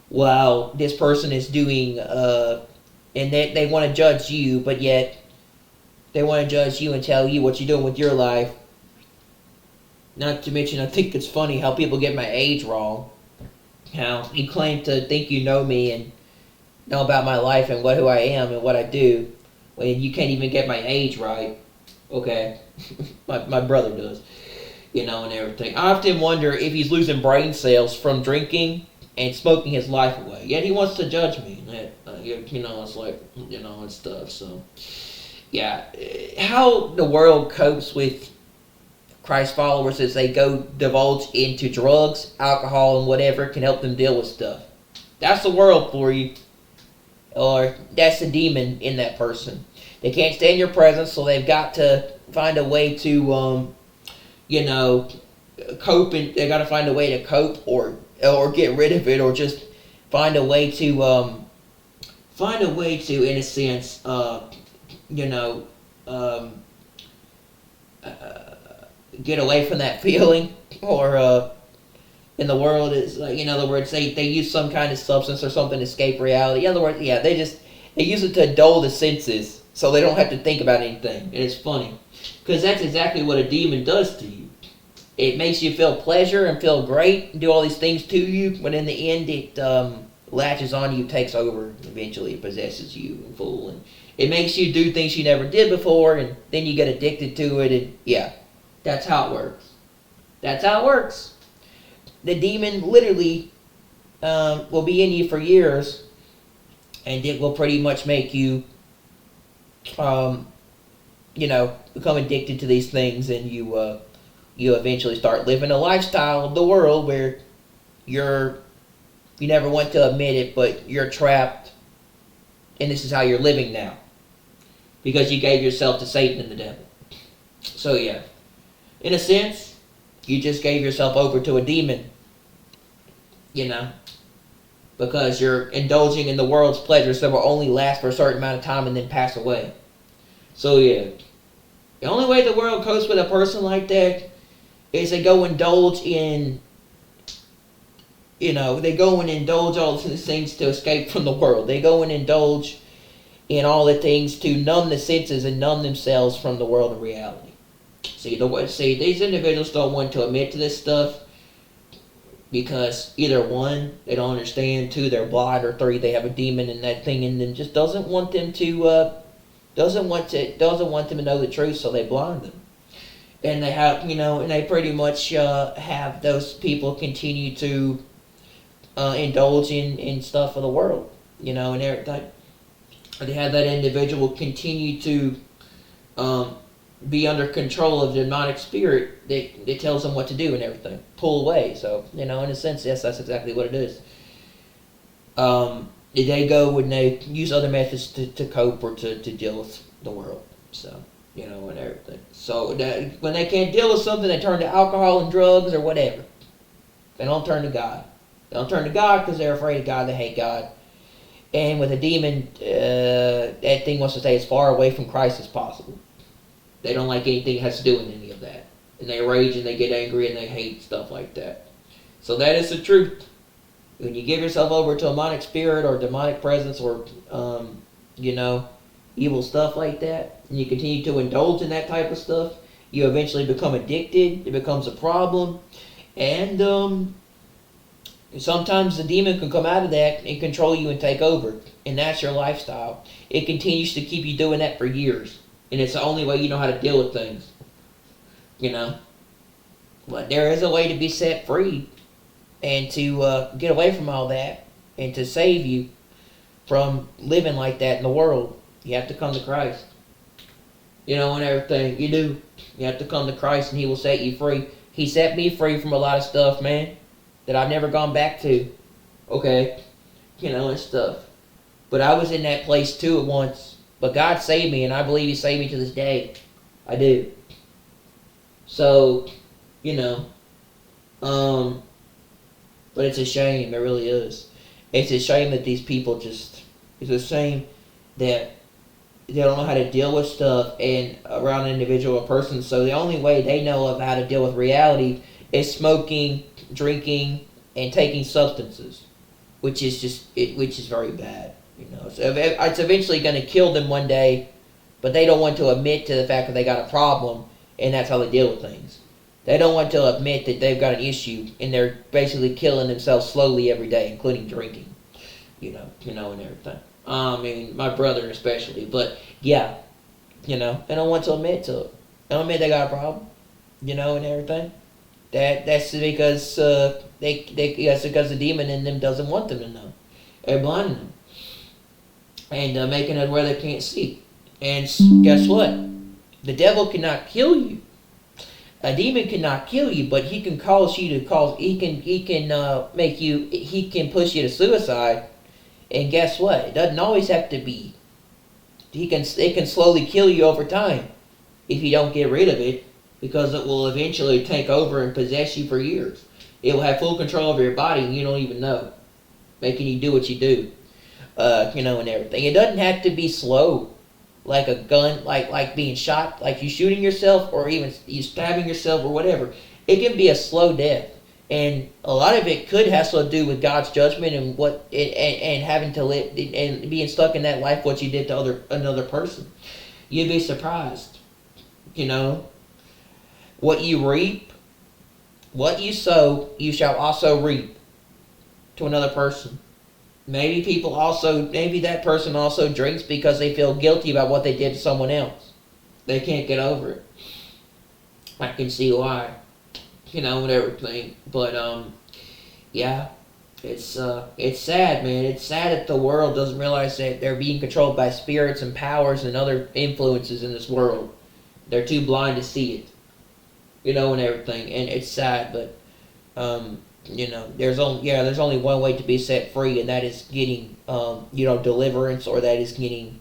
while this person is doing, and they want to judge you, but yet they want to judge you and tell you what you're doing with your life. Not to mention, I think it's funny how people get my age wrong. How you claim to think you know me and know about my life and who I am and what I do, when you can't even get my age right. Okay, my brother does, and everything. I often wonder if he's losing brain cells from drinking and smoking his life away. Yet he wants to judge me. It's like, and stuff. So, yeah, how the world copes with Christ followers is they go divulge into drugs, alcohol, and whatever can help them deal with stuff. That's the world for you. Or that's the demon in that person. They can't stand your presence, so they've got to find a way to, cope. And they got to find a way to cope, or get rid of it, or just find a way to, in a sense, get away from that feeling, or in the world is like, in other words, they use some kind of substance or something to escape reality. In other words, yeah, they use it to dull the senses so they don't have to think about anything. And it's funny because that's exactly what a demon does to you. It makes you feel pleasure and feel great and do all these things to you, but in the end it latches on you, takes over, eventually it possesses you in full, and it makes you do things you never did before, and then you get addicted to it, and yeah, that's how it works. That's how it works. The demon literally will be in you for years, and it will pretty much make you, become addicted to these things, and you eventually start living a lifestyle of the world where you never want to admit it, but you're trapped, and this is how you're living now, because you gave yourself to Satan and the devil. So yeah, in a sense, you just gave yourself over to a demon, because you're indulging in the world's pleasures that will only last for a certain amount of time and then pass away. So yeah, the only way the world copes with a person like that is they go indulge in, they go and indulge all these things to escape from the world. They go and indulge in all the things to numb the senses and numb themselves from the world of reality. See, these individuals don't want to admit to this stuff because either one, they don't understand, two, they're blind, or three, they have a demon in that thing in them, just doesn't want them to know the truth, so they blind them. And they have, and they pretty much have those people continue to indulge in stuff of the world, and they have that individual continue to be under control of the demonic spirit that tells them what to do and everything. Pull away. So, in a sense, yes, that's exactly what it is. They go and they use other methods to cope or to deal with the world. So, and everything. So, that, when they can't deal with something, they turn to alcohol and drugs or whatever. They don't turn to God. They don't turn to God because they're afraid of God. They hate God. And with a demon, that thing wants to stay as far away from Christ as possible. They don't like anything that has to do with any of that. And they rage and they get angry and they hate stuff like that. So that is the truth. When you give yourself over to a demonic spirit or demonic presence or, evil stuff like that, and you continue to indulge in that type of stuff, you eventually become addicted. It becomes a problem. And sometimes the demon can come out of that and control you and take over. And that's your lifestyle. It continues to keep you doing that for years. And it's the only way you know how to deal with things. But there is a way to be set free and to get away from all that and to save you from living like that in the world. You have to come to Christ. And everything. You do. You have to come to Christ and He will set you free. He set me free from a lot of stuff, man, that I've never gone back to. Okay? And stuff. But I was in that place too at once. But God saved me, and I believe He saved me to this day. I do. So, but it's a shame. It really is. It's a shame that these people it's a shame that they don't know how to deal with stuff and around an individual person. So the only way they know of how to deal with reality is smoking, drinking, and taking substances, which is very bad. So it's eventually going to kill them one day, but they don't want to admit to the fact that they got a problem, and that's how they deal with things. They don't want to admit that they've got an issue, and they're basically killing themselves slowly every day, including drinking, and everything. My brother especially, but yeah, they don't want to admit to it. They don't admit they got a problem, and everything. That's because that's because the demon in them doesn't want them to know. They're blinding them. And making it where they can't see. And guess what? The devil cannot kill you. A demon cannot kill you, but he can cause you to cause. He can make you. He can push you to suicide. And guess what? It doesn't always have to be. It can slowly kill you over time if you don't get rid of it, because it will eventually take over and possess you for years. It will have full control over your body, and you don't even know, making you do what you do. And everything. It doesn't have to be slow, like a gun, like being shot, like you shooting yourself, or even you stabbing yourself or whatever. It can be a slow death, and a lot of it could have to do with God's judgment and and having to live and being stuck in that life, what you did to another person. You'd be surprised, what you reap, what you sow, you shall also reap to another person. Maybe that person also drinks because they feel guilty about what they did to someone else. They can't get over it. I can see why, and everything. But yeah, it's sad, man. It's sad that the world doesn't realize that they're being controlled by spirits and powers and other influences in this world. They're too blind to see it, and everything. And it's sad, but there's only one way to be set free, and that is getting deliverance, or that is getting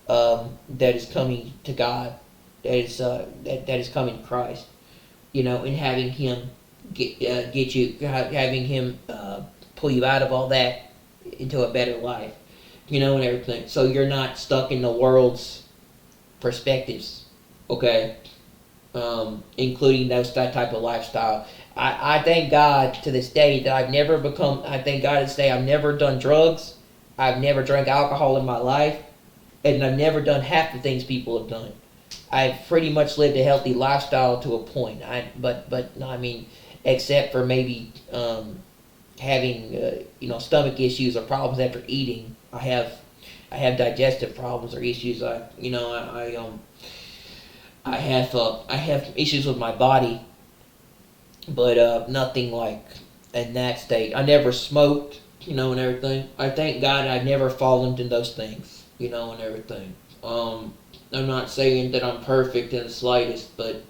that is coming to God, that is coming to Christ, and having Him get you, having Him pull you out of all that into a better life, and everything. So you're not stuck in the world's perspectives, okay, including that type of lifestyle. I thank God to this day that I thank God to this day I've never done drugs, I've never drank alcohol in my life, and I've never done half the things people have done. I've pretty much lived a healthy lifestyle to a point. Except for maybe having stomach issues or problems after eating. I have digestive problems or issues. I have issues with my body. But nothing like in that state. I never smoked, and everything. I thank God I've never fallen into those things, and everything. I'm not saying that I'm perfect in the slightest, but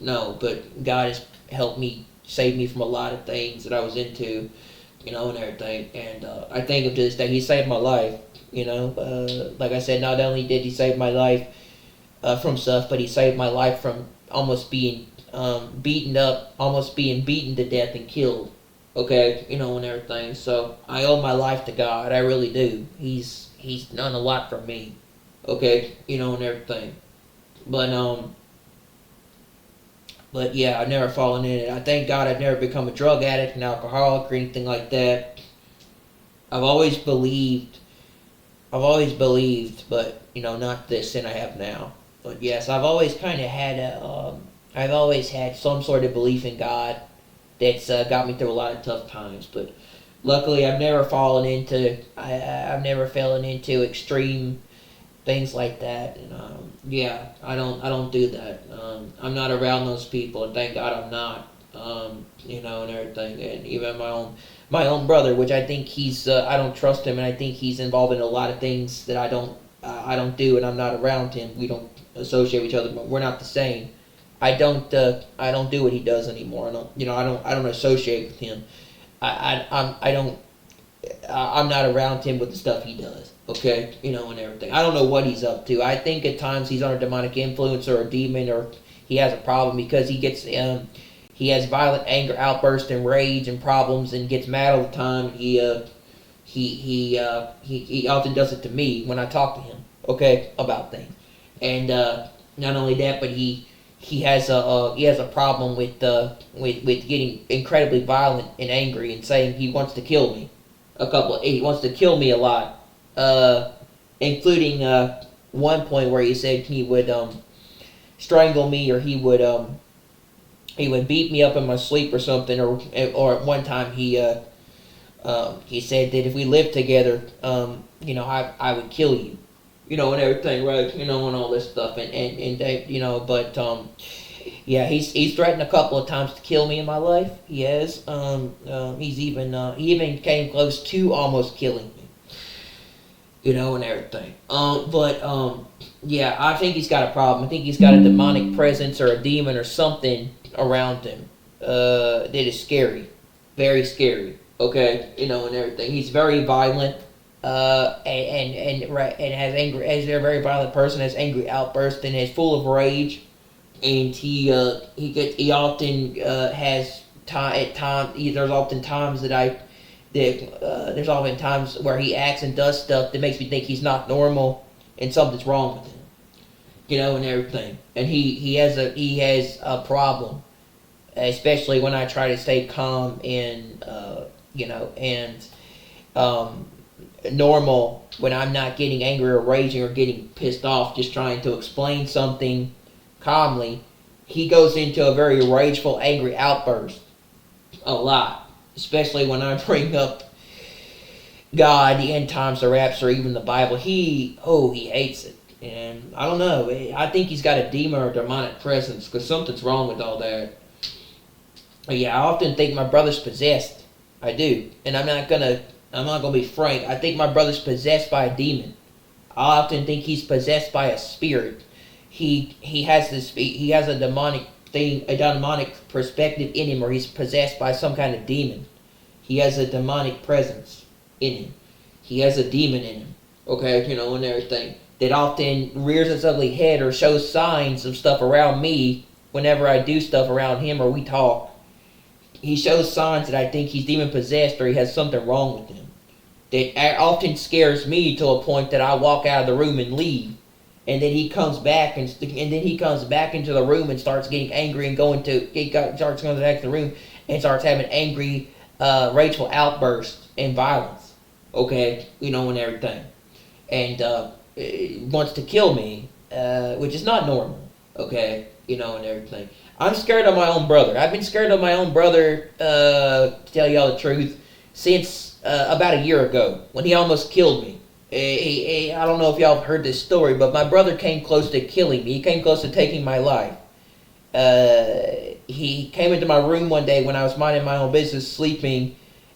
God has helped me, saved me from a lot of things that I was into, and everything. And I thank Him to this day. He saved my life, like I said, not only did He save my life from stuff, but He saved my life from almost being beaten up, almost being beaten to death and killed, okay, and everything. So I owe my life to God, I really do. He's done a lot for me, okay, and everything. But yeah, I've never fallen in it. I thank God I've never become a drug addict, an alcoholic, or anything like that. I've always believed, but not this sin I have now. But yes, I've always kind of had I've always had some sort of belief in God that's got me through a lot of tough times. But luckily, I've never fallen into extreme things like that. And I don't do that. I'm not around those people, and thank God I'm not. And everything, and even my own brother, which I think he's I don't trust him, and I think he's involved in a lot of things that I don't do, and I'm not around him. We don't associate with each other, but we're not the same. I don't do what he does anymore. I don't associate with him. I'm not around him with the stuff he does. Okay, and everything. I don't know what he's up to. I think at times he's under demonic influence or a demon, or he has a problem because he has violent anger outbursts and rage and problems and gets mad all the time. He often does it to me when I talk to him. Okay, about things, and not only that, but he has a problem with getting incredibly violent and angry and saying he wants to kill me. He wants to kill me a lot, including one point where he said he would strangle me, or he would beat me up in my sleep or something, or at one time he said that if we lived together, I would kill you. And everything, right? And all this stuff, and they, but yeah, he's threatened a couple of times to kill me in my life. He has. He even came close to almost killing me. and everything. Yeah, I think he's got a problem. I think he's got a demonic presence or a demon or something around him that is scary, very scary. Okay, and everything. He's very violent, and has anger. As a very violent person, has angry outbursts and is full of rage. And he often has time at times. There's often times there's often times where he acts and does stuff that makes me think he's not normal and something's wrong with him, and everything. And he has a problem, especially when I try to stay calm and um, normal when I'm not getting angry or raging or getting pissed off, just trying to explain something calmly. He goes into a very rageful, angry outburst a lot, especially when I bring up God, the end times, the rapture, even the Bible. He hates it. And I don't know. I think he's got a demon or demonic presence because something's wrong with all that. Yeah, I often think my brother's possessed. I do. And I'm not gonna be frank. I think my brother's possessed by a demon. I often think he's possessed by a spirit. He has a demonic thing, a demonic perspective in him, or he's possessed by some kind of demon. He has a demonic presence in him. He has a demon in him. Okay, and everything. That often rears its ugly head or shows signs of stuff around me whenever I do stuff around him or we talk. He shows signs that I think he's demon possessed or he has something wrong with him. That often scares me to a point that I walk out of the room and leave. And then he comes back and then he comes back into the room and starts getting angry and starts going back to the room and starts having angry, rageful outbursts and violence. Okay, and everything, and wants to kill me, which is not normal. Okay, and everything. I'm scared of my own brother. I've been scared of my own brother, to tell y'all the truth, since about a year ago when he almost killed me. I don't know if y'all have heard this story, but my brother came close to killing me. He came close to taking my life. He came into my room one day when I was minding my own business, sleeping,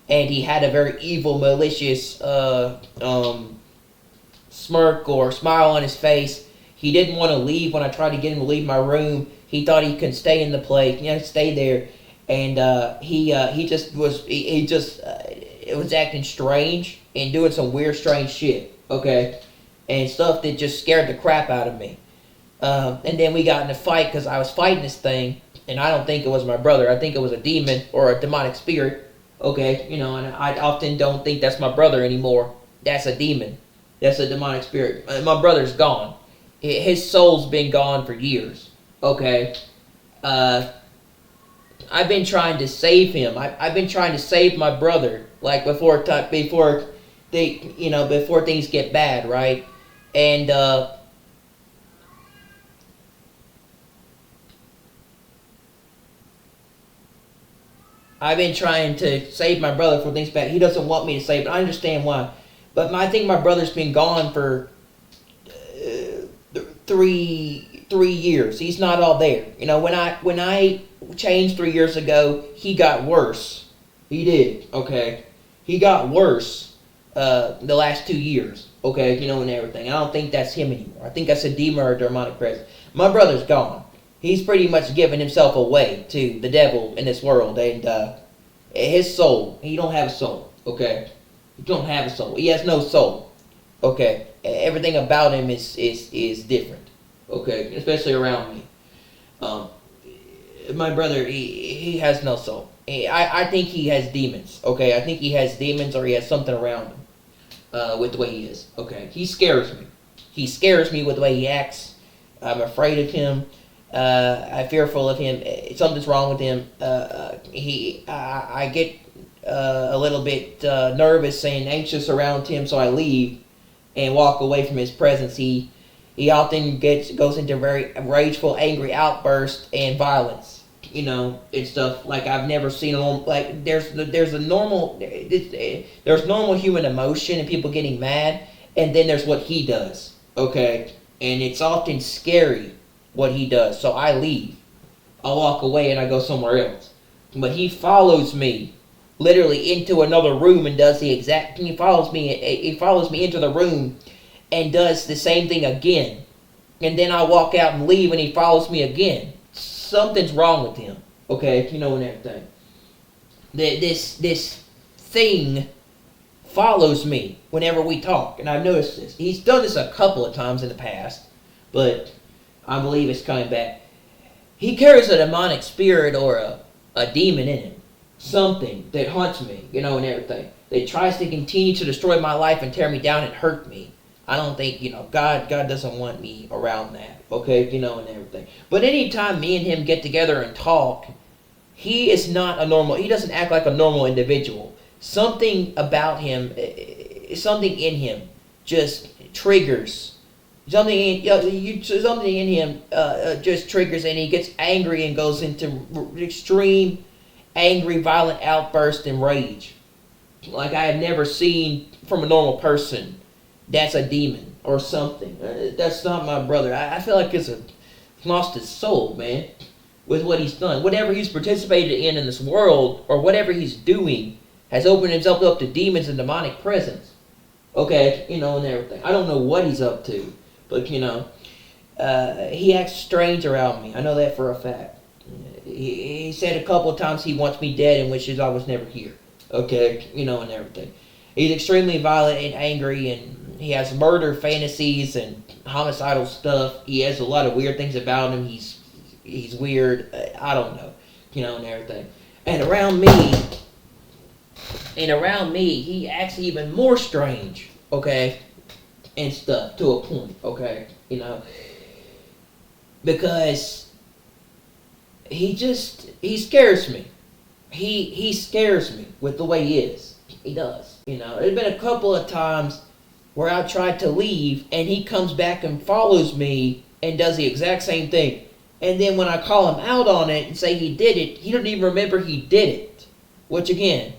and he had a very evil, malicious smirk or smile on his face. He didn't want to leave when I tried to get him to leave my room. He thought he could stay in the place, stay there, and he was acting strange and doing some weird, strange shit, okay, and stuff that just scared the crap out of me. And then we got in a fight because I was fighting this thing, and I don't think it was my brother. I think it was a demon or a demonic spirit, okay, and I often don't think that's my brother anymore. That's a demon. That's a demonic spirit. My brother's gone. His soul's been gone for years, okay. I've been trying to save him. I've been trying to save my brother, like before things get bad, right? And I've been trying to save my brother before things bad. He doesn't want me to save, but I understand why. But I think my brother's been gone for 3 years. He's not all there. When I changed 3 years ago, he got worse. He did. Okay, he got worse the last 2 years. Okay, and everything. I don't think that's him anymore. I think that's a demon or a demonic presence. My brother's gone. He's pretty much given himself away to the devil in this world, and his soul. He don't have a soul. Okay, he don't have a soul. He has no soul. Okay, everything about him is different. Okay, especially around me. My brother, he has no soul. I think he has demons. Okay, I think he has demons or he has something around him with the way he is. Okay, he scares me. He scares me with the way he acts. I'm afraid of him. I'm fearful of him. Something's wrong with him. I get a little bit nervous and anxious around him, so I leave and walk away from his presence. He often goes into very rageful, angry outbursts and violence. And stuff like I've never seen like there's normal human emotion and people getting mad, and then there's what he does. Okay, and it's often scary what he does. So I leave. I walk away and I go somewhere else. But he follows me literally into another room and does the exact. He follows me. He follows me into the room and does the same thing again. And then I walk out and leave, and he follows me again. Something's wrong with him. Okay, you know, and everything. This thing follows me whenever we talk, and I've noticed this. He's done this a couple of times in the past, but I believe it's coming back. He carries a demonic spirit or a demon in him. Something that haunts me, you know, and everything. That tries to continue to destroy my life and tear me down and hurt me. I don't think, you know, God doesn't want me around that, okay, you know, and everything. But anytime me and him get together and talk, he is not a normal, he doesn't act like a normal individual. Something about him, something in him just triggers. Something in him just triggers, and he gets angry and goes into extreme, angry, violent outburst and rage. Like I have never seen from a normal person. That's a demon or something. That's not my brother. I feel like he's lost his soul, man, with what he's done. Whatever he's participated in this world, or whatever he's doing, has opened himself up to demons and demonic presence. Okay, you know, and everything. I don't know what he's up to, but, you know, he acts strange around me. I know that for a fact. He said a couple of times he wants me dead and wishes I was never here. Okay, you know, and everything. He's extremely violent and angry, and he has murder fantasies and homicidal stuff. He has a lot of weird things about him. He's weird. I don't know, you know, and everything. And around me, he acts even more strange, okay, and stuff to a point, okay, you know, because he scares me. He scares me with the way he is. He does, you know. There's been a couple of times where I tried to leave, and he comes back and follows me and does the exact same thing. And then when I call him out on it and say he did it, he doesn't even remember he did it. Which again,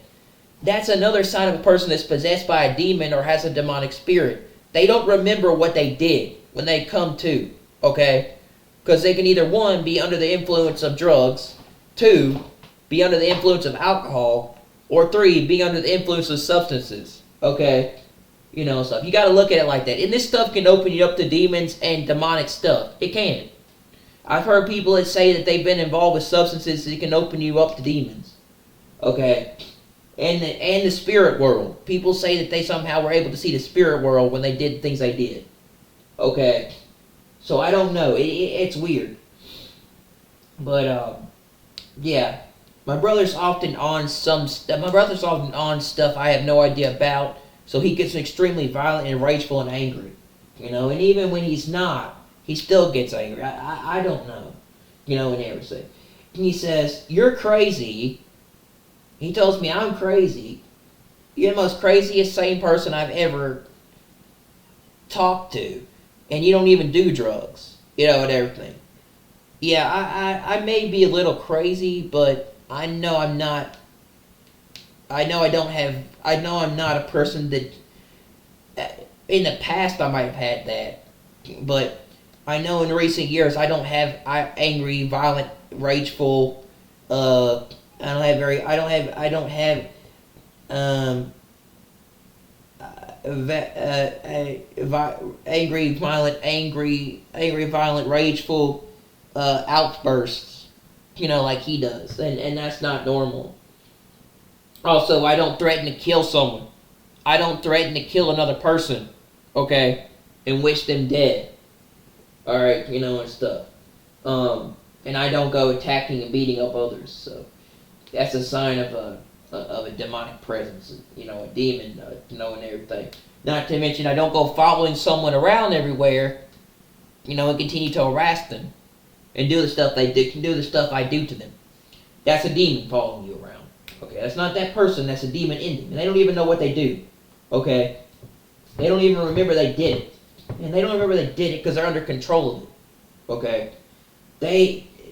that's another sign of a person that's possessed by a demon or has a demonic spirit. They don't remember what they did when they come to, okay? Because they can either, one, be under the influence of drugs, two, be under the influence of alcohol, or three, be under the influence of substances, okay? You know, stuff. You got to look at it like that. And this stuff can open you up to demons and demonic stuff. It can. I've heard people that say that they've been involved with substances that can open you up to demons, okay? And the spirit world. People say that they somehow were able to see the spirit world when they did things they did, okay? So I don't know. It's weird. But, yeah. My brother's often on stuff I have no idea about. So he gets extremely violent and rageful and angry. You know, and even when he's not, he still gets angry. I don't know. You know, and everything. And he says, "You're crazy." He tells me I'm crazy. You're the most craziest sane person I've ever talked to. And you don't even do drugs. You know, and everything. Yeah, I may be a little crazy, but I know I'm not. I know I'm not a person that. In the past, I might have had that, but I know in recent years I don't have angry, violent, rageful. Angry, violent, rageful outbursts. You know, like he does, and that's not normal. Also, I don't threaten to kill someone. I don't threaten to kill another person, okay, and wish them dead. Alright, you know, and stuff. And I don't go attacking and beating up others, so that's a sign of a demonic presence, you know, a demon, you know, and everything. Not to mention, I don't go following someone around everywhere, you know, and continue to harass them and do the stuff they do the stuff I do to them. That's a demon following you around. Okay, that's not that person, that's a demon in them. And they don't even know what they do. Okay? They don't even remember they did it. And they don't remember they did it because they're under control of it. Okay?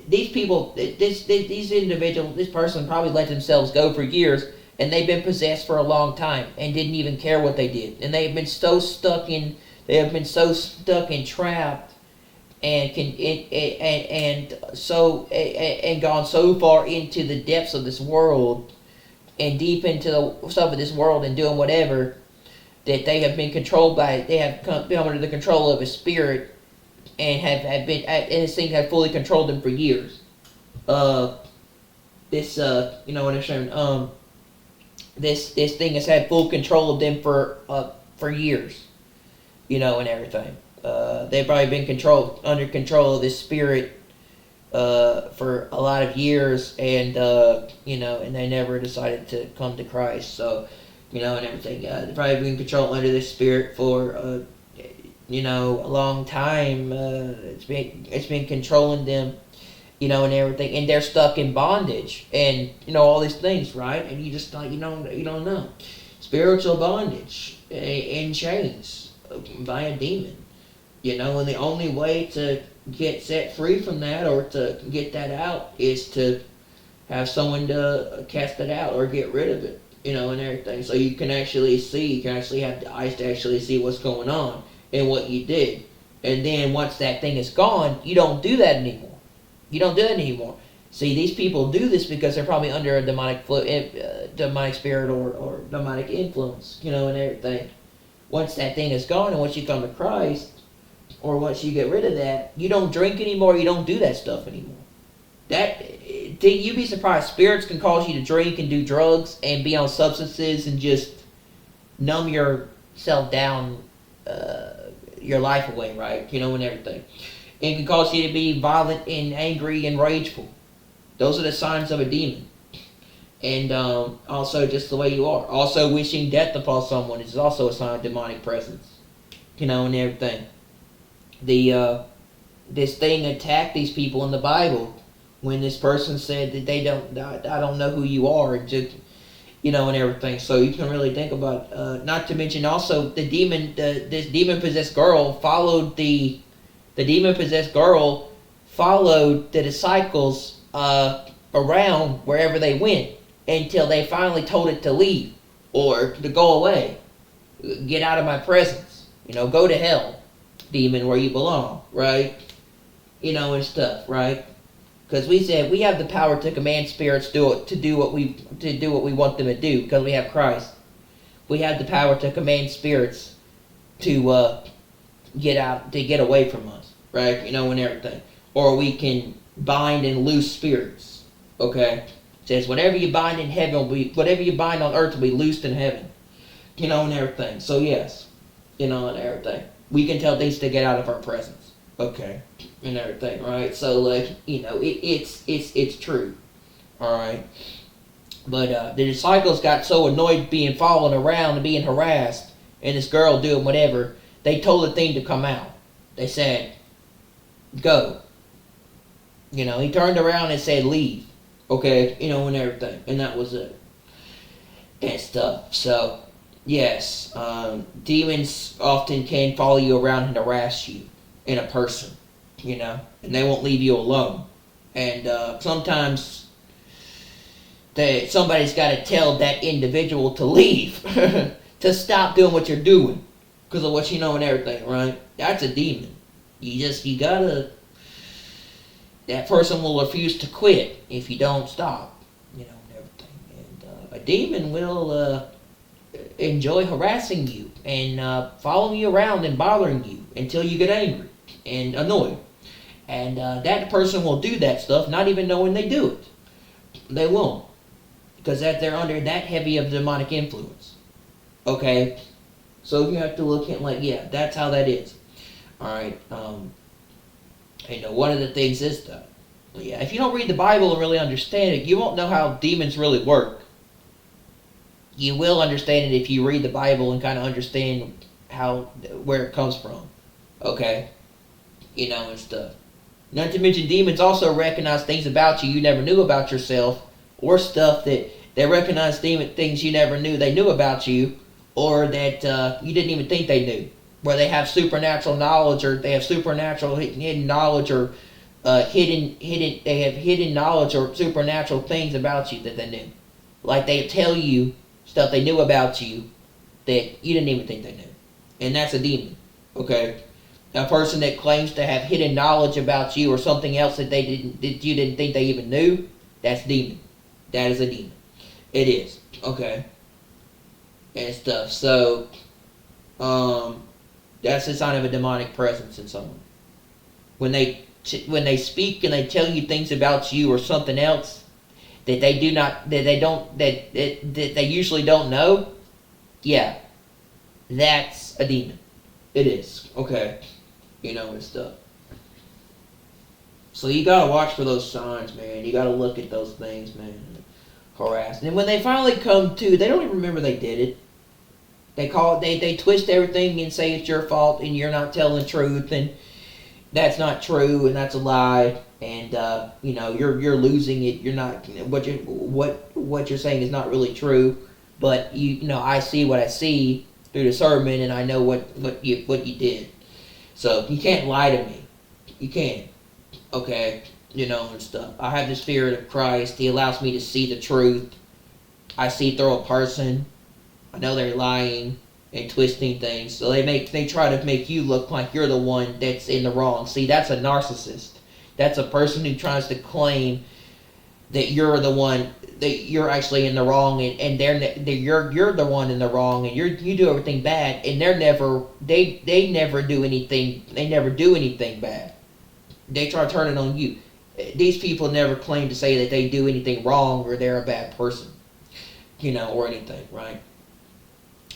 These people, these individuals, this person probably let themselves go for years, and they've been possessed for a long time and didn't even care what they did. And they have been so stuck and trapped and gone so far into the depths of this world and deep into the stuff of this world and doing whatever, that they have been controlled by, they have been under the control of a spirit, and have been, and this thing have fully controlled them for years. This you know what I'm saying? This thing has had full control of them for years, you know, and everything. They've probably been under control of this spirit for a lot of years, and you know, and they never decided to come to Christ. So, you know, and everything. They've probably been controlled under this spirit for you know, a long time. It's been controlling them, you know, and everything, and they're stuck in bondage, and you know, all these things, right? And you just you don't know, spiritual bondage in chains by a demon, you know, and the only way to get set free from that, or to get that out, is to have someone to cast it out or get rid of it, you know, and everything. So you can actually see, you can actually have the eyes to actually see what's going on and what you did. And then once that thing is gone, you don't do that anymore. You don't do it anymore. See, these people do this because they're probably under a demonic spirit or demonic influence, you know, and everything. Once that thing is gone, and once you come to Christ, or once you get rid of that, you don't drink anymore. You don't do that stuff anymore. You'd be surprised. Spirits can cause you to drink and do drugs and be on substances and just numb yourself down, your life away, right? You know, and everything. It can cause you to be violent and angry and rageful. Those are the signs of a demon. And also just the way you are. Also wishing death upon someone is also a sign of demonic presence. You know, and everything. This thing attacked these people in the Bible when this person said that I don't know who you are, and just, you know, and everything. So you can really think about, not to mention also this demon-possessed girl followed the demon-possessed girl followed the disciples around wherever they went until they finally told it to leave, or to go away. Get out of my presence. You know, go to hell, demon, where you belong, right? You know, and stuff, right? Because we said we have the power to command spirits to do what we want them to do, because we have Christ. We have the power to command spirits to get away from us, right? You know, and everything. Or we can bind and loose spirits. Okay? It says whatever you bind in heaven whatever you bind on earth will be loosed in heaven. You know, and everything. So yes, you know, and everything. We can tell things to get out of our presence. Okay, and everything, right? So, like, you know, it's true, all right. But the disciples got so annoyed being followed around and being harassed, and this girl doing whatever. They told the thing to come out. They said, "Go." You know, he turned around and said, "Leave." Okay, you know, and everything, and that was it, and stuff. So, yes, demons often can follow you around and harass you. In a person, you know, and they won't leave you alone. And sometimes somebody's got to tell that individual to leave, to stop doing what you're doing, because of what you know and everything, right? That's a demon. You gotta. That person will refuse to quit if you don't stop, you know, and everything. And a demon will enjoy harassing you and following you around and bothering you until you get angry and annoyed. And that person will do that stuff not even knowing they do it. They won't. Because they're under that heavy of demonic influence. Okay? So you have to look at, like, yeah, that's how that is. Alright? And one of the things is that, yeah, if you don't read the Bible and really understand it, you won't know how demons really work. You will understand it if you read the Bible and kind of understand where it comes from. Okay? You know, and stuff. Not to mention, demons also recognize things about you never knew about yourself, or stuff that they recognize things you never knew they knew about you, or that you didn't even think they knew. Where they have supernatural knowledge, or they have supernatural hidden knowledge, or they have hidden knowledge or supernatural things about you that they knew. Like they tell you stuff they knew about you that you didn't even think they knew. And that's a demon. Okay? A person that claims to have hidden knowledge about you or something else that you didn't think they even knew, that's demon. That is a demon. It is. Okay. And stuff. So, that's a sign of a demonic presence in someone. When they speak and they tell you things about you or something else that they do not, that they don't, that they usually don't know, yeah, that's a demon. It is. Okay. And stuff. So you gotta watch for those signs, man. You gotta look at those things, man. Harass. And when they finally come to, they don't even remember they did it. They twist everything and say it's your fault and you're not telling the truth and that's not true and that's a lie and you're losing it. You're not what you're saying is not really true, but I see what I see through the sermon and I know what you did. So you can't lie to me. You can't. Okay, and stuff. I have the Spirit of Christ. He allows me to see the truth. I see through a person. I know they're lying and twisting things. So they try to make you look like you're the one that's in the wrong. See, that's a narcissist. That's a person who tries to claim that you're the one, that you're actually in the wrong, and you're the one in the wrong, and you do everything bad, and they never do anything. They never do anything bad. They try to turn it on you. These people never claim to say that they do anything wrong or they're a bad person, or anything, right?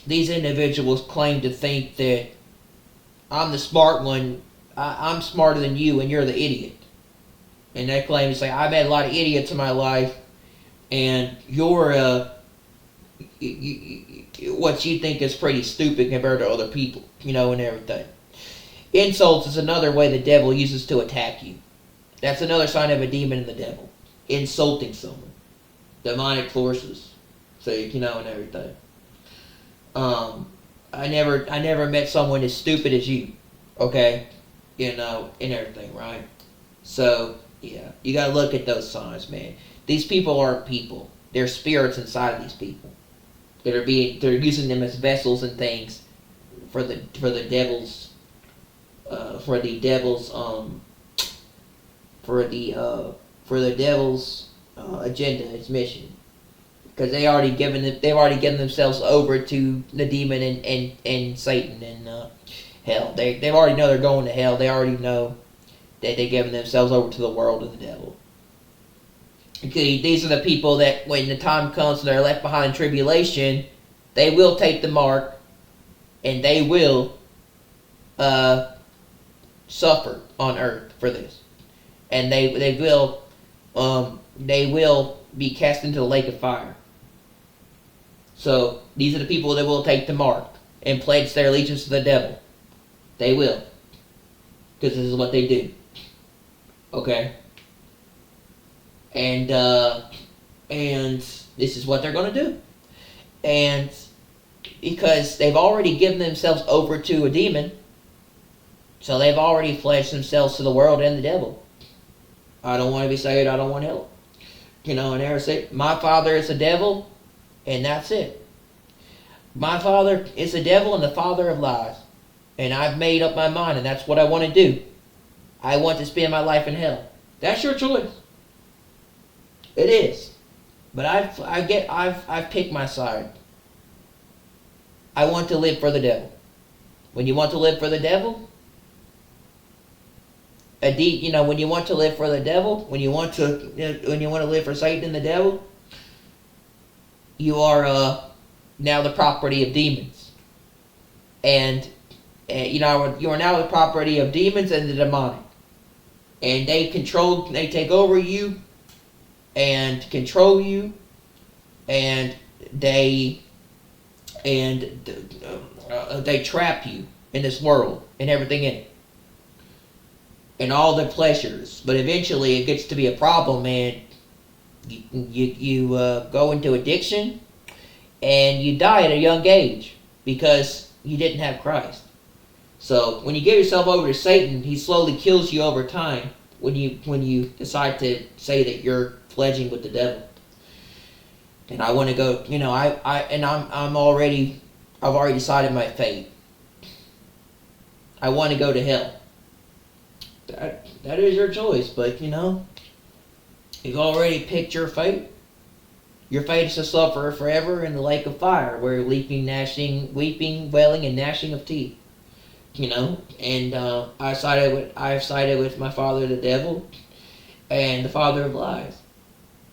These individuals claim to think that I'm the smart one, I'm smarter than you, and you're the idiot. And they claim to say, I've had a lot of idiots in my life, and you're what you think is pretty stupid compared to other people, and everything. Insults is another way the devil uses to attack you. That's another sign of a demon in the devil. Insulting someone. Demonic forces. So, and everything. I never met someone as stupid as you. Okay? And everything, right? So, yeah. You gotta look at those signs, man. These people aren't people. They're spirits inside of these people. They're using them as vessels and things for the devil's agenda, its mission, because they've already given themselves over to the demon and Satan and hell. They already know they're going to hell. They already know that they've given themselves over to the world and the devil. Okay, these are the people that when the time comes and they're left behind in tribulation, they will take the mark and they will suffer on earth for this, and they will be cast into the lake of fire. So these are the people that will take the mark and pledge their allegiance to the devil. They will, because this is what they do. Okay, and this is what they're going to do, and because they've already given themselves over to a demon. So they've already pledged themselves to the world and the devil. I don't want to be saved. I don't want help. And they say, my father is the devil, and that's it. My father is the devil and the father of lies. And I've made up my mind, and that's what I want to do. I want to spend my life in hell. That's your choice. It is. But I've picked my side. I want to live for the devil. When you want to live for the devil, when you want to live for the devil, when you want to live for Satan and the devil, you are now the property of demons, and you are now the property of demons and the demonic, and they take over you, and control you, and they trap you in this world and everything in it. And all the pleasures, but eventually it gets to be a problem, and you go into addiction, and you die at a young age because you didn't have Christ. So when you give yourself over to Satan, he slowly kills you over time. When you decide to say that you're pledging with the devil, and I want to go, I've already decided my fate. I want to go to hell. That is your choice, but you've already picked your fate. Your fate is to suffer forever in the lake of fire, where weeping, wailing, and gnashing of teeth. And I've sided with my father, the devil, and the father of lies.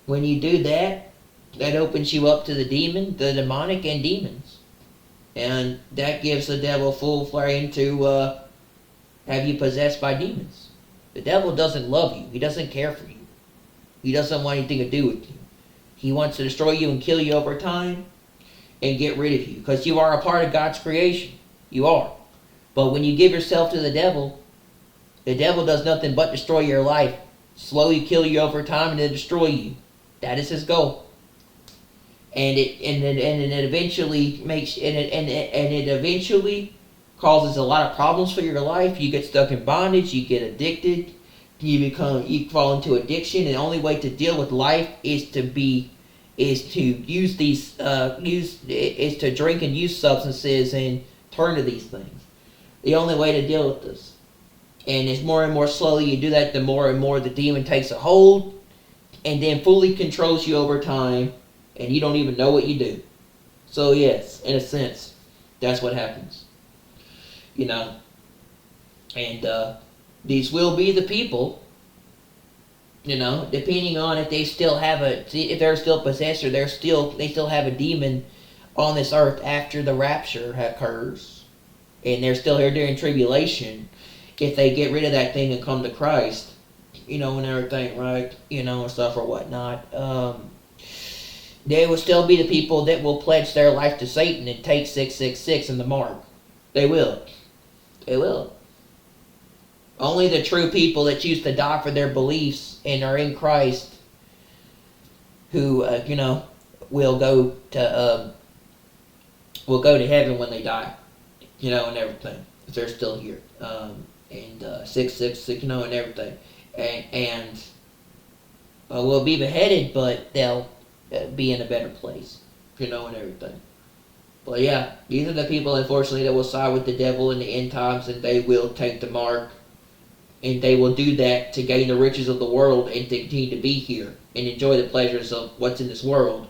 When you do that, that opens you up to the demonic, and demons, and that gives the devil full reign to have you possessed by demons. The devil doesn't love you. He doesn't care for you. He doesn't want anything to do with you. He wants to destroy you and kill you over time and get rid of you, because you are a part of God's creation. You are. But when you give yourself to the devil does nothing but destroy your life, slowly kill you over time, and then destroy you. That is his goal. And it eventually causes a lot of problems for your life. You get stuck in bondage. You get addicted. You fall into addiction. And the only way to deal with life is to drink and use substances and turn to these things. The only way to deal with this. And as more and more slowly you do that, the more and more the demon takes a hold and then fully controls you over time, and you don't even know what you do. So yes, in a sense, that's what happens. And these will be the people, depending on if if they're still possessed, or they still have a demon on this earth after the rapture occurs, and they're still here during tribulation. If they get rid of that thing and come to Christ, and everything, right, and stuff or whatnot, they will still be the people that will pledge their life to Satan and take 666 in the mark. They will. Only the true people that choose to die for their beliefs and are in Christ, who will go to heaven when they die, and everything, if they're still here, and 666, and everything, and will be beheaded, but they'll be in a better place, and everything. But yeah, these are the people, unfortunately, that will side with the devil in the end times, and they will take the mark, and they will do that to gain the riches of the world and to continue to be here and enjoy the pleasures of what's in this world.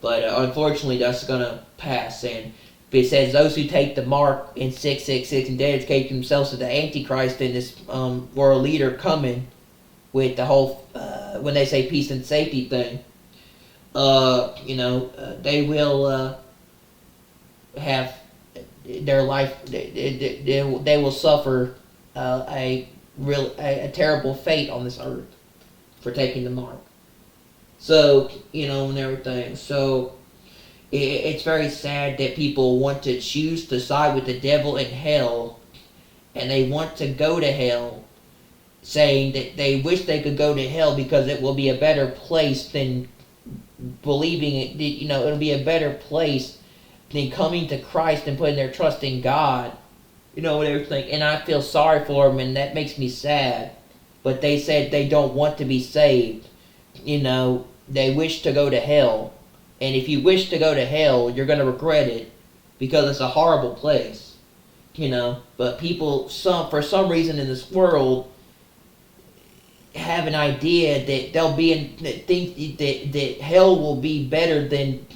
But unfortunately, that's going to pass. And it says those who take the mark in 666 and dedicate themselves to the Antichrist and this world leader coming with the whole, when they say peace and safety thing, they will have their life, they will suffer a terrible fate on this earth for taking the mark. So, and everything. So, it's very sad that people want to choose to side with the devil in hell, and they want to go to hell, saying that they wish they could go to hell because it will be a better place than believing it. It'll be a better place than coming to Christ and putting their trust in God. And everything. And I feel sorry for them, and that makes me sad. But they said they don't want to be saved. They wish to go to hell. And if you wish to go to hell, you're going to regret it, because it's a horrible place. But people, for some reason in this world, have an idea that think that hell will be better than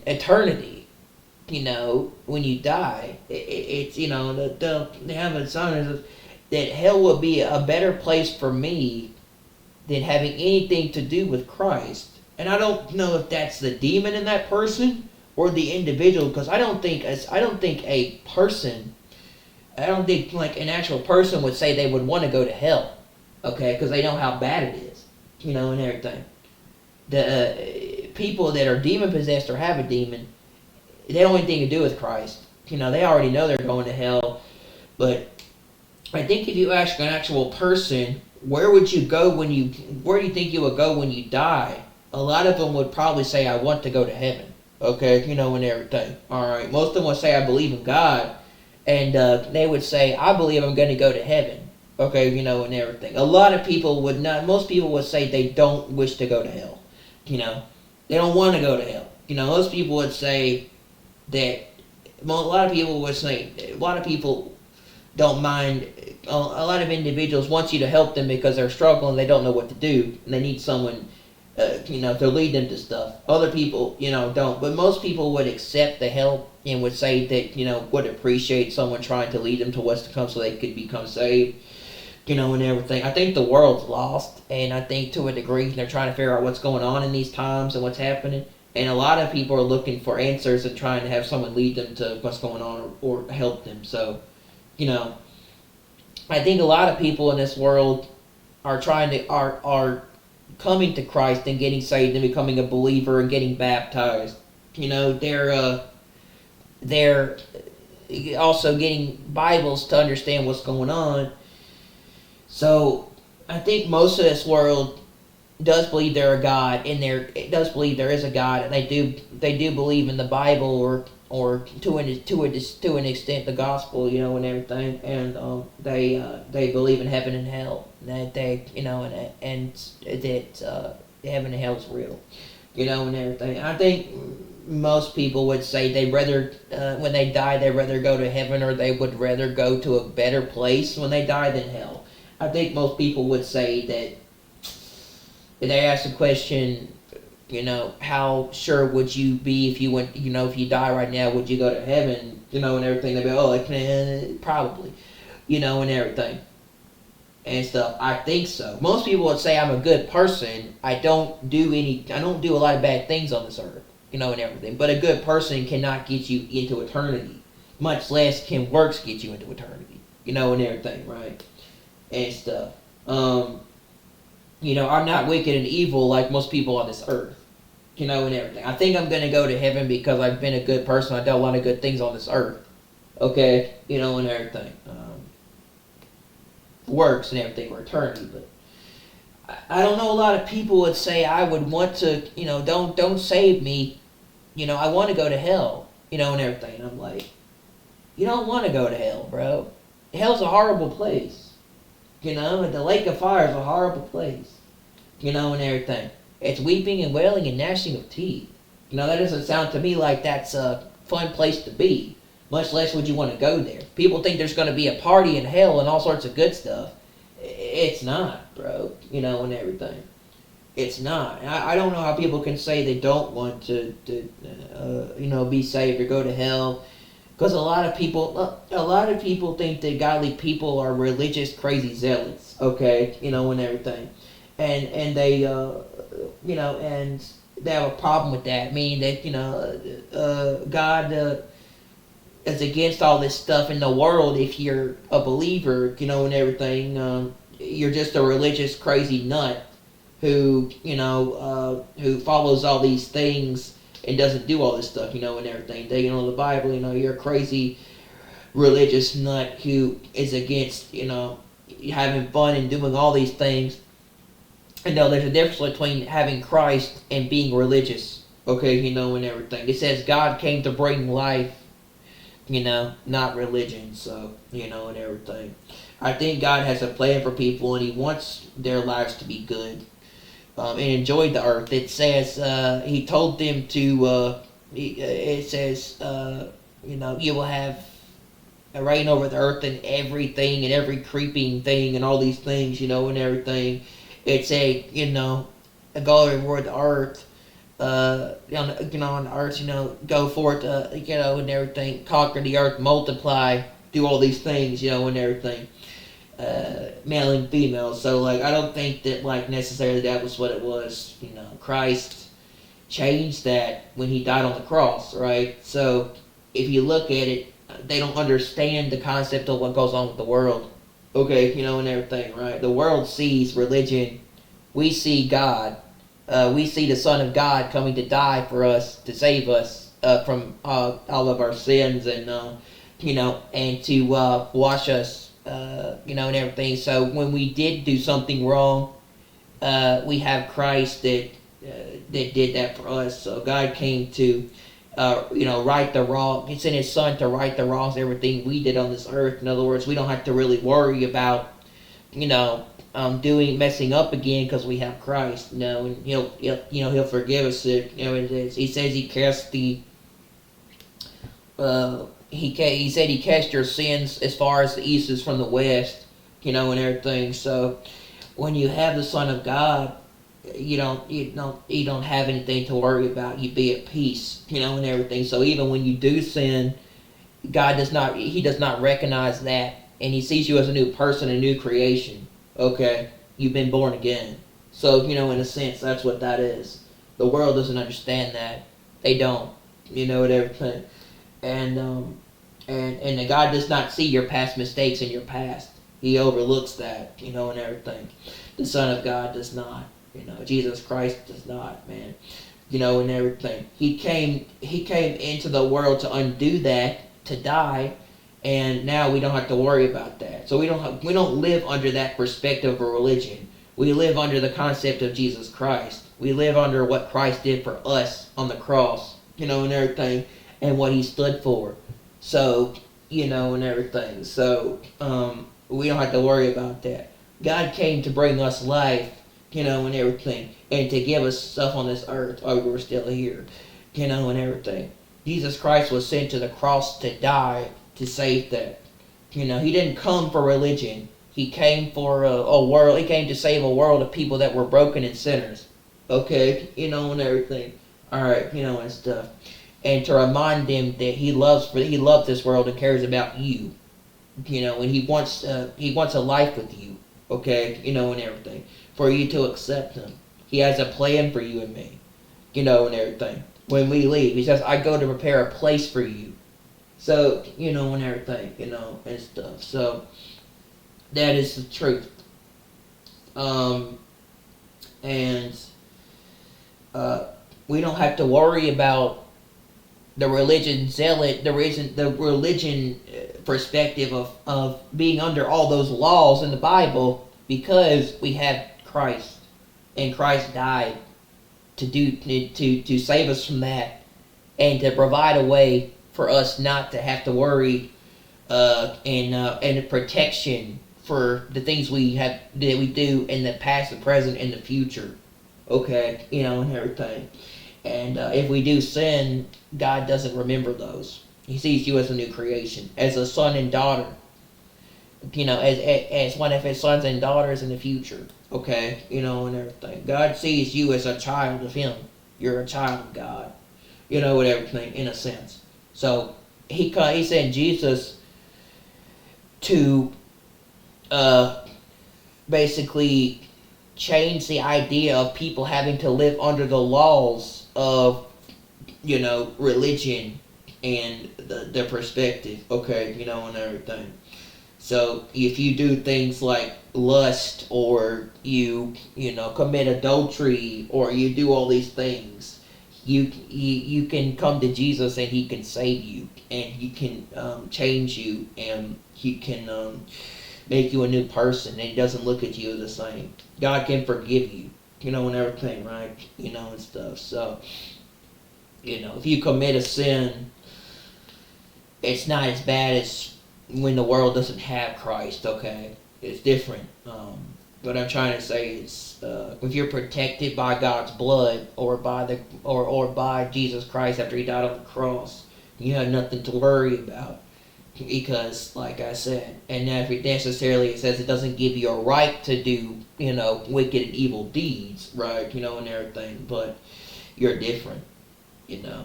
eternity. When you die, it's they have a song that hell will be a better place for me than having anything to do with Christ. And I don't know if that's the demon in that person or the individual, because I don't think like an actual person would say they would want to go to hell, okay, because they know how bad it is, and everything. The people that are demon possessed or have a demon, they don't have anything to do with Christ. They already know they're going to hell. But I think if you ask an actual person, where do you think you would go when you die? A lot of them would probably say, I want to go to heaven. Okay, and everything. Alright, most of them would say, I believe in God. And they would say, I believe I'm going to go to heaven. Okay, and everything. A lot of people would not, most people would say they don't wish to go to hell. They don't want to go to hell. Most people would say that, a lot of people don't mind. A lot of individuals want you to help them because they're struggling, they don't know what to do, and they need someone, to lead them to stuff. Other people, don't. But most people would accept the help and would say that, would appreciate someone trying to lead them to what's to come so they could become saved, and everything. I think the world's lost, and I think to a degree they're trying to figure out what's going on in these times and what's happening. And a lot of people are looking for answers and trying to have someone lead them to what's going on or help them. So, I think a lot of people in this world are are coming to Christ and getting saved and becoming a believer and getting baptized. They're also getting Bibles to understand what's going on. So I think most of this world does believe there a God, and it does believe there is a God, and they do believe in the Bible or to an extent the gospel, and everything, and they believe in heaven and hell, that they and that heaven and hell is real, and everything. I think most people would say they'd rather when they die they'd rather go to heaven, or they would rather go to a better place when they die than hell. I think most people would say that. If they ask the question, how sure would you be if you went, if you die right now, would you go to heaven, and everything? They'd be, probably, and everything and stuff. I think so. Most people would say I'm a good person. I don't do a lot of bad things on this earth, and everything. But a good person cannot get you into eternity, much less can works get you into eternity, and everything, right? And stuff. I'm not wicked and evil like most people on this earth, and everything. I think I'm going to go to heaven because I've been a good person. I've done a lot of good things on this earth, okay, and everything. Works and everything for eternity, but I don't know, a lot of people would say I would want to, don't save me, I want to go to hell, and everything. And I'm like, you don't want to go to hell, bro. Hell's a horrible place. The lake of fire is a horrible place, and everything. It's weeping and wailing and gnashing of teeth. That doesn't sound to me like that's a fun place to be. Much less would you want to go there. People think there's going to be a party in hell and all sorts of good stuff. It's not, bro, and everything. It's not. I don't know how people can say they don't want to be saved or go to hell. Because a lot of people think that godly people are religious, crazy zealots, okay, and everything, and they, and they have a problem with that, meaning that God is against all this stuff in the world. If you're a believer, and everything, you're just a religious, crazy nut who follows all these things and doesn't do all this stuff, and everything. The Bible, you're a crazy religious nut who is against, having fun and doing all these things. And there's a difference between having Christ and being religious, okay, and everything. It says God came to bring life, not religion, so, and everything. I think God has a plan for people, and He wants their lives to be good. And enjoyed the earth. It says He told them to. It says you will have a reign over the earth and everything and every creeping thing and all these things, and everything. It's go reward the earth. On the earth, go forth, and everything. Conquer the earth, multiply, do all these things, and everything. Male and female. So I don't think that necessarily that was what it was. Christ changed that when He died on the cross, right? So if you look at it, they don't understand the concept of what goes on with the world, okay, and everything, right? The world sees religion. We see God. We see the Son of God coming to die for us, to save us from all of our sins, and and to wash us. And everything. So when we did do something wrong, we have Christ that did that for us. So God came to, right the wrong. He sent His Son to right the wrongs, everything we did on this earth. In other words, we don't have to really worry about, messing up again because we have Christ. And He'll forgive us. He says He cast the he said he cast your sins as far as the east is from the west, and everything. So when you have the Son of God, you don't have anything to worry about. You be at peace, and everything. So even when you do sin, God does not recognize that, and He sees you as a new person, a new creation. Okay, you've been born again. So in a sense, that's what that is. The world doesn't understand that. They don't, and everything. And God does not see your past mistakes in your past. He overlooks that, and everything. The Son of God does not. Jesus Christ does not, man. And everything. He came into the world to undo that, to die, and now we don't have to worry about that. So we don't live under that perspective of religion. We live under the concept of Jesus Christ. We live under what Christ did for us on the cross, and everything, and what He stood for. So, and everything. So, we don't have to worry about that. God came to bring us life, and everything, and to give us stuff on this earth while we're still here, and everything. Jesus Christ was sent to the cross to die to save that. He didn't come for religion. He came for a world. He came to save a world of people that were broken and sinners. Okay, and everything. All right, and stuff. And to remind them that He loves this world and cares about you. And He wants a life with you. Okay, and everything, for you to accept Him. He has a plan for you and me. And everything. When we leave, He says, "I go to prepare a place for you." So, and everything, and stuff. So that is the truth. And we don't have to worry about the religion zealot, the religion perspective of being under all those laws in the Bible, because we have Christ, and Christ died to save us from that, and to provide a way for us not to have to worry, and protection for the things that we do in the past, the present, and the future. Okay, and everything. And if we do sin, God doesn't remember those. He sees you as a new creation, as a son and daughter. As one of His sons and daughters in the future. Okay, and everything. God sees you as a child of Him. You're a child of God. And everything, in a sense. So He sent Jesus to basically change the idea of people having to live under the laws of religion and the perspective. Okay, and everything. So if you do things like lust, or you commit adultery, or you do all these things, you can come to Jesus, and He can save you, and He can change you, and He can make you a new person, and He doesn't look at you the same. God can forgive you, and everything, right? And stuff. So, if you commit a sin, it's not as bad as when the world doesn't have Christ. Okay, it's different. What I'm trying to say is, if you're protected by God's blood, or by Jesus Christ after He died on the cross, you have nothing to worry about. Because, like I said, and necessarily it says it doesn't give you a right to do, wicked and evil deeds, right? And everything, but you're different,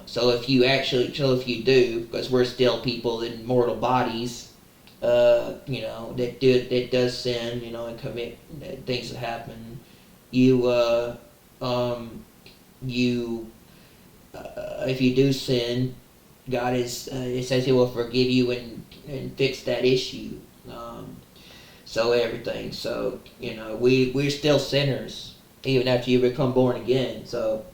So if you do, because we're still people in mortal bodies, that does sin, and commit things that happen, if you do sin, God is, it says He will forgive you and fix that issue. So everything. So, we're still sinners, even after you become born again. So,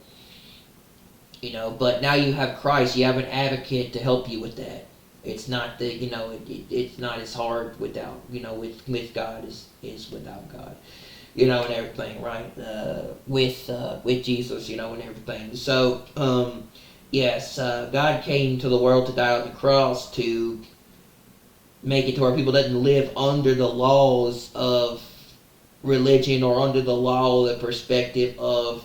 but now you have Christ, you have an advocate to help you with that. It's not that, it's not as hard without, with God is without God. And everything, right? With Jesus, and everything. So, yes, God came to the world to die on the cross to make it to where people didn't live under the laws of religion, or under the law, the perspective of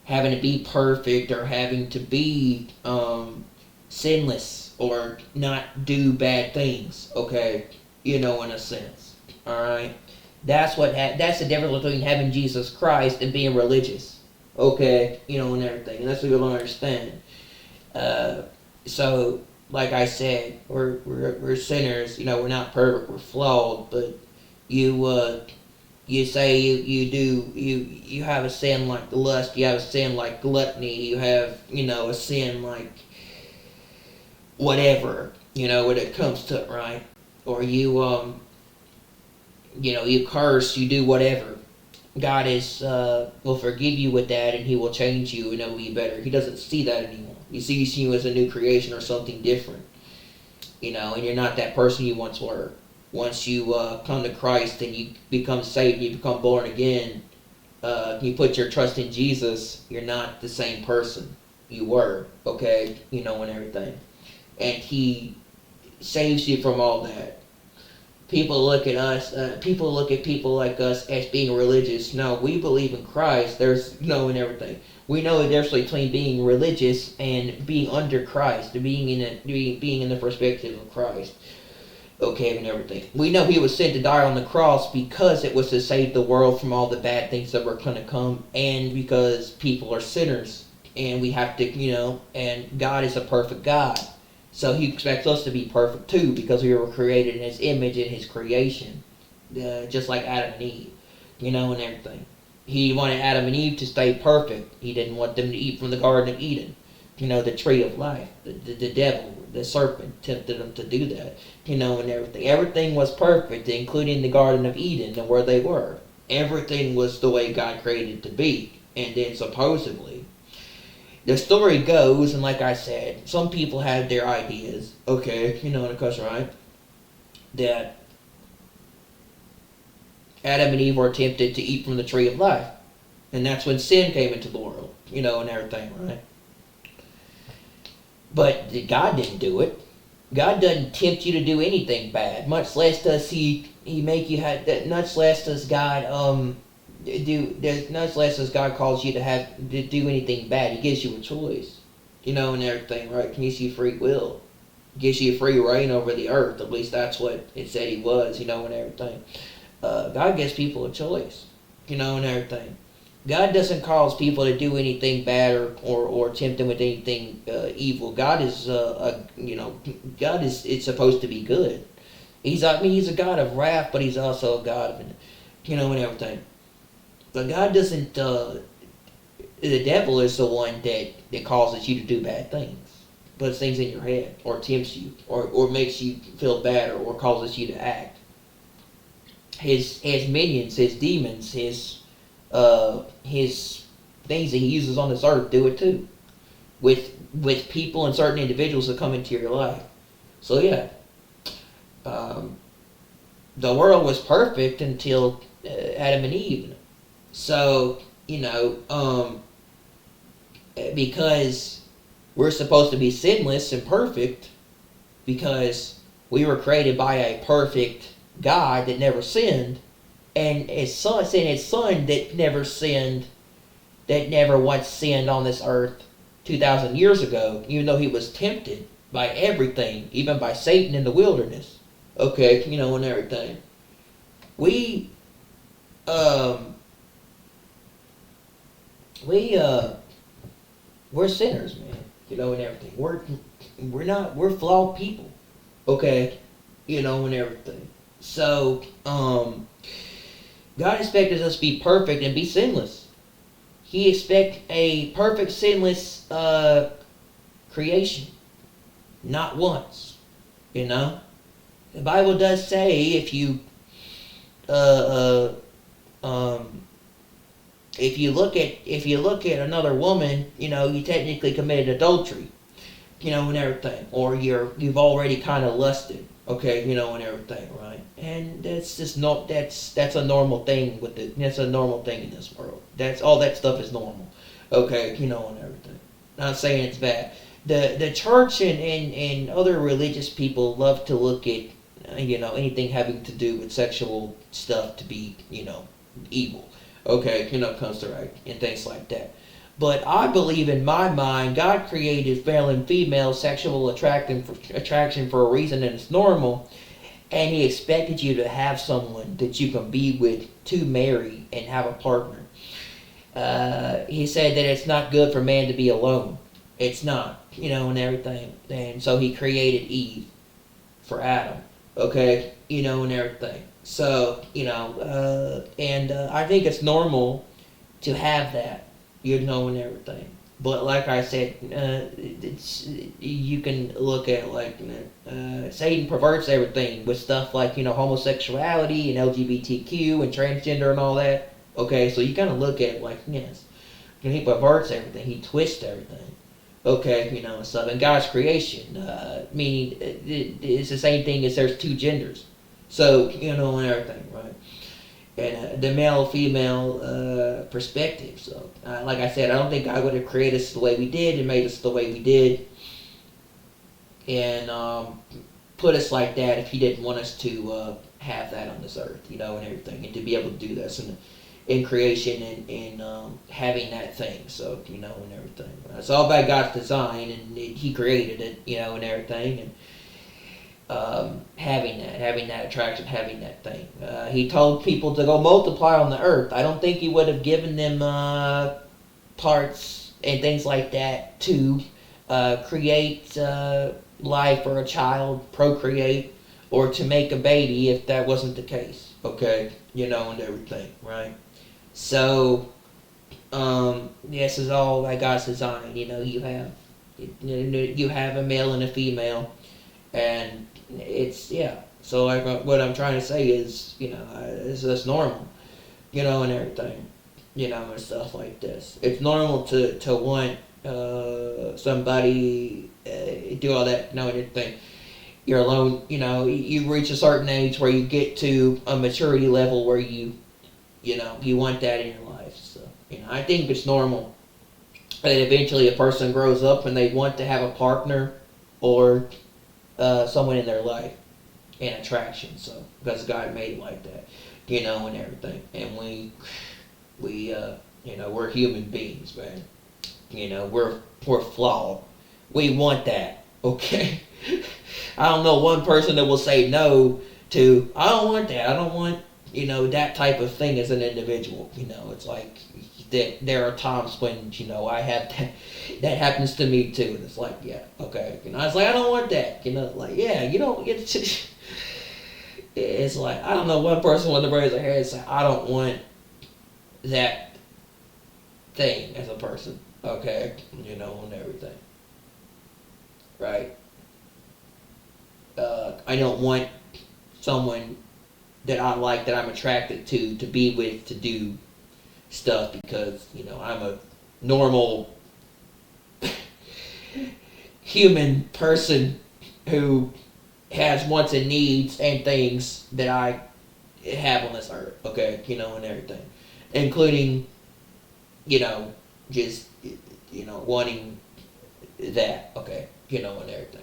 having to be perfect, or having to be, sinless or not do bad things. Okay, in a sense. All right, that's the difference between having Jesus Christ and being religious. Okay, and everything, and that's what you don't understand. Uh, so, like I said, we're sinners. We're not perfect. We're flawed. But you say you have a sin like lust. You have a sin like gluttony. You have a sin like whatever. When it comes to it, right? Or you curse. You do whatever. God will forgive you with that, and He will change you, and it will be better. He doesn't see that anymore. He sees you as a new creation or something different, and you're not that person you once were. Once you come to Christ and you become saved, you become born again, you put your trust in Jesus, you're not the same person you were, okay, and everything. And He saves you from all that. People look at us, people look at people like us as being religious. No, we believe in Christ. There's no and everything. We know the difference between being religious and being under Christ, being in the perspective of Christ. Okay, and everything. We know He was sent to die on the cross because it was to save the world from all the bad things that were going to come, and because people are sinners, and we have to, and God is a perfect God. So He expects us to be perfect too, because we were created in His image and His creation, just like Adam and Eve, and everything. He wanted Adam and Eve to stay perfect. He didn't want them to eat from the Garden of Eden, the tree of life. The devil, the serpent, tempted them to do that, and everything. Everything was perfect, including the Garden of Eden and where they were. Everything was the way God created it to be, and then supposedly. The story goes, and like I said, some people have their ideas, okay, of course, right, that Adam and Eve were tempted to eat from the tree of life. And that's when sin came into the world, and everything, right? But God didn't do it. God doesn't tempt you to do anything bad, much less does He make you have that. Much less does God much less does God calls you to do anything bad. He gives you a choice, and everything, right? He gives you free will, He gives you free reign over the earth. At least that's what it said He was, and everything. God gives people a choice, and everything. God doesn't cause people to do anything bad or tempt them with anything evil. God is, God is. It's supposed to be good. He's a God of wrath, but He's also a God of, and everything. But God doesn't. The devil is the one that causes you to do bad things, puts things in your head, or tempts you, or makes you feel bad, or causes you to act. His minions, His demons, His things that He uses on this earth do it too, with people and certain individuals that come into your life. So yeah, the world was perfect until Adam and Eve. So because we're supposed to be sinless and perfect, because we were created by a perfect God that never sinned, and His Son that never sinned, that never once sinned on this earth 2,000 years ago, even though He was tempted by everything, even by Satan in the wilderness. Okay, and everything. We're sinners, man, and everything. We're flawed people. Okay, and everything. So, God expected us to be perfect and be sinless. He expects a perfect, sinless creation. Not once. The Bible does say if you if you look at another woman, you technically committed adultery, and everything, or you've already kind of lusted, okay, and everything, right? And that's just not that's a normal thing that's a normal thing in this world. That's all that stuff is normal, okay, and everything. Not saying it's bad. The church and other religious people love to look at anything having to do with sexual stuff to be evil. Okay, comes to right and things like that. But I believe in my mind, God created male and female sexual attraction for a reason, and it's normal. And He expected you to have someone that you can be with, to marry and have a partner. He said that it's not good for man to be alone. It's not, and everything. And so He created Eve for Adam, okay, and everything. So, and I think it's normal to have that, and everything. But like I said, you can look at like Satan perverts everything with stuff like homosexuality and LGBTQ and transgender and all that. Okay, so you kind of look at it like yes, he perverts everything, he twists everything. Okay, and stuff. And God's creation, meaning it's the same thing as there's two genders. So and everything, right? And the male-female perspective. So, like I said, I don't think God would have created us the way we did and made us the way we did, and put us like that if He didn't want us to have that on this earth, and everything, and to be able to do this in creation and having that thing. So, and everything. It's all about God's design, and He created it, and everything, and having that attraction, having that thing. He told people to go multiply on the earth. I don't think He would have given them parts and things like that to create life or a child, procreate, or to make a baby if that wasn't the case. Okay, and everything, right? So, this is all like God's design. You have a male and a female, and it's so like what I'm trying to say is it's just normal, and everything, and stuff like this. It's normal to want somebody do all that, and everything. You're alone, you reach a certain age where you get to a maturity level where you want that in your life. So I think it's normal that eventually a person grows up and they want to have a partner or someone in their life and attraction. So because God made it like that, and everything. And we we're human beings, man. We're flawed. We want that, okay? I don't know one person that will say no to, I don't want that. I don't want, that type of thing as an individual. It's like that there are times when, I have that happens to me too. And it's like, yeah, okay. I was like, I don't want that. Like, yeah, you don't get to, it's like, I don't know, one person wanted to raise their hand and say, I don't want that thing as a person. Okay. And everything. Right? I don't want someone that I like, that I'm attracted to be with, to do stuff because, I'm a normal human person who has wants and needs and things that I have on this earth, okay, and everything. Including, just, wanting that, okay, and everything.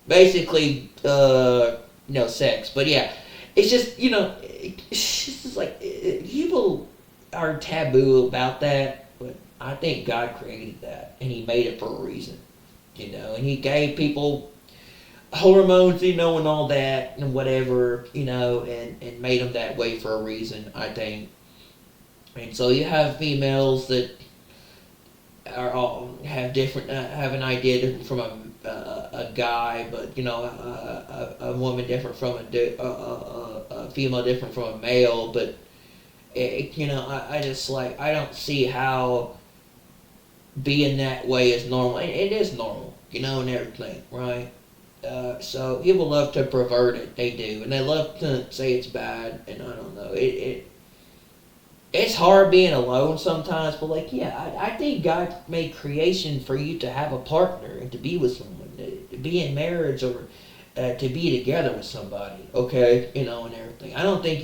Basically, sex. But yeah, it's just, it's just like, people are taboo about that, but I think God created that, and He made it for a reason, and He gave people hormones, and all that, and whatever, and made them that way for a reason, I think. And so you have females that are all have different, have an idea different from a guy, but a woman different from a female different from a male, but I just like, I don't see how being that way is normal. It is normal, and everything, right? So people love to pervert it, they do, and they love to say it's bad, and I don't know, it's hard being alone sometimes, but like, yeah, I think God made creation for you to have a partner and to be with someone, to be in marriage, or to be together with somebody, okay, and everything. I don't think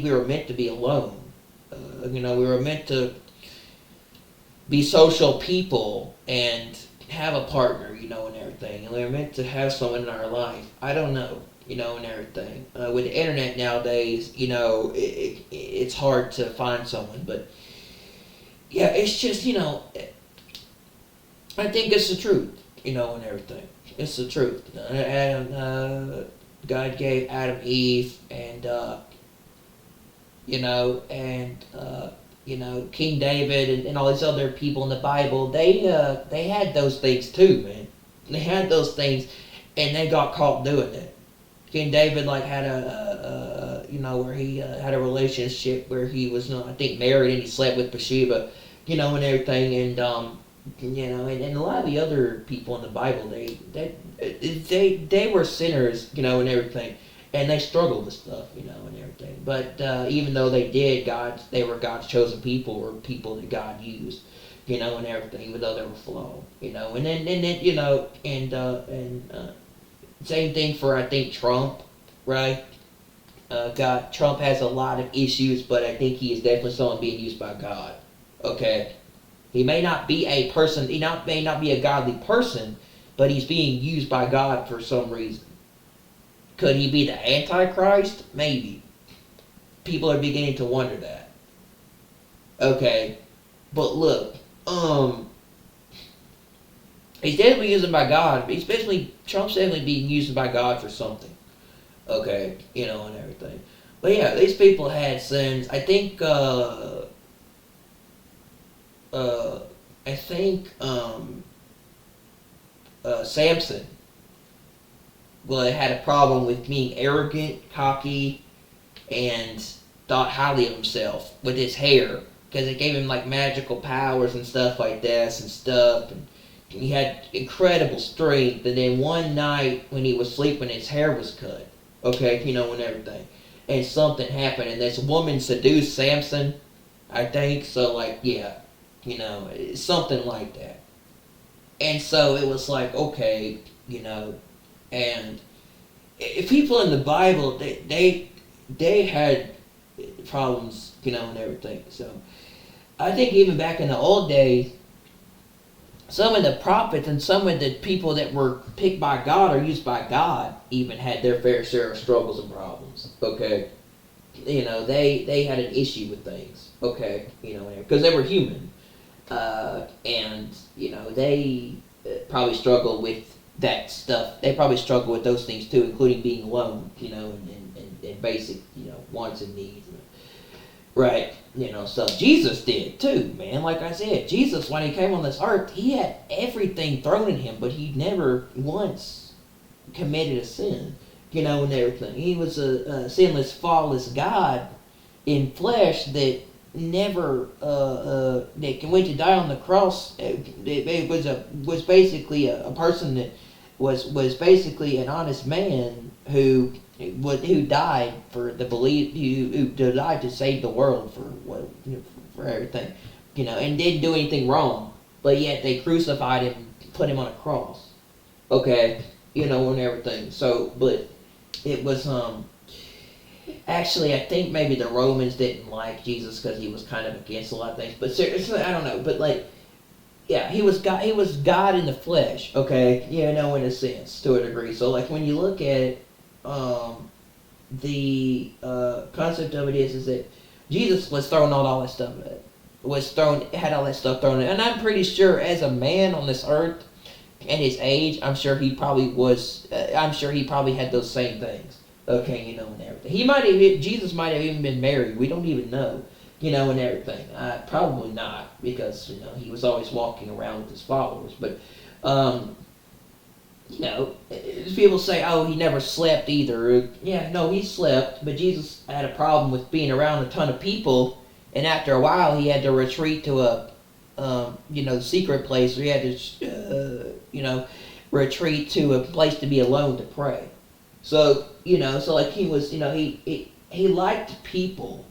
we were meant to be alone. We were meant to be social people and have a partner, and everything, and we were meant to have someone in our life. I don't know. And everything. With the internet nowadays, it's hard to find someone, but yeah, it's just, I think it's the truth, and everything. It's the truth. And God gave Adam Eve, and and King David, and all these other people in the Bible. They had those things too, man. They had those things, and they got caught doing it. King David like had where he had a relationship where he was I think married, and he slept with Bathsheba, and everything, and a lot of the other people in the Bible, they were sinners, and everything, and they struggled with stuff, and everything. But even though they were God's chosen people, or people that God used, and everything, even though they were flawed, and same thing for, I think, Trump, right? Trump has a lot of issues, but I think he is definitely someone being used by God. Okay, he may not be a person, may not be a godly person, but he's being used by God for some reason. Could he be the Antichrist? Maybe. People are beginning to wonder that. Okay, but look, he's definitely used by God. Especially Trump's definitely being used by God for something. Okay, and everything. But yeah, these people had sins. I think. I think Samson, well, had a problem with being arrogant, cocky, and thought highly of himself with his hair, because it gave him like magical powers and stuff like this and stuff. And he had incredible strength. And then one night when he was sleeping, his hair was cut. Okay, and everything. And something happened, and this woman seduced Samson, I think. So, like, yeah, something like that. And so it was like, okay, and if people in the Bible, they had problems, and everything. So I think even back in the old days, some of the prophets and some of the people that were picked by God or used by God even had their fair share of struggles and problems. Okay, they had an issue with things. Okay, because they were human, and they probably struggle with that stuff. They probably struggle with those things too, including being alone. And basic wants and needs. Right, so Jesus did too, man. Like I said, Jesus, when he came on this earth, he had everything thrown at him, but he never once committed a sin, and everything. He was a sinless, flawless God in flesh that never that went to die on the cross. It was basically a person that was basically an honest man who died for the belief, who died to save the world for everything, and didn't do anything wrong, but yet they crucified him, put him on a cross. Okay, and everything. So, but it was actually, I think maybe the Romans didn't like Jesus because he was kind of against a lot of things. But seriously, I don't know. But like, yeah, he was God. He was God in the flesh. Okay, in a sense, to a degree. So like when you look at it, the concept of it is that Jesus was throwing out all that stuff. Had all that stuff thrown in, and I'm pretty sure as a man on this earth, at his age, I'm sure he probably was. I'm sure he probably had those same things. Okay, and everything. Jesus might have even been married. We don't even know, and everything. Probably not, because he was always walking around with his followers. But people say, oh, he never slept either. Yeah, no, he slept, but Jesus had a problem with being around a ton of people, and after a while, he had to retreat to a secret place. Where he had to, retreat to a place to be alone to pray. So, so like he was, he liked people,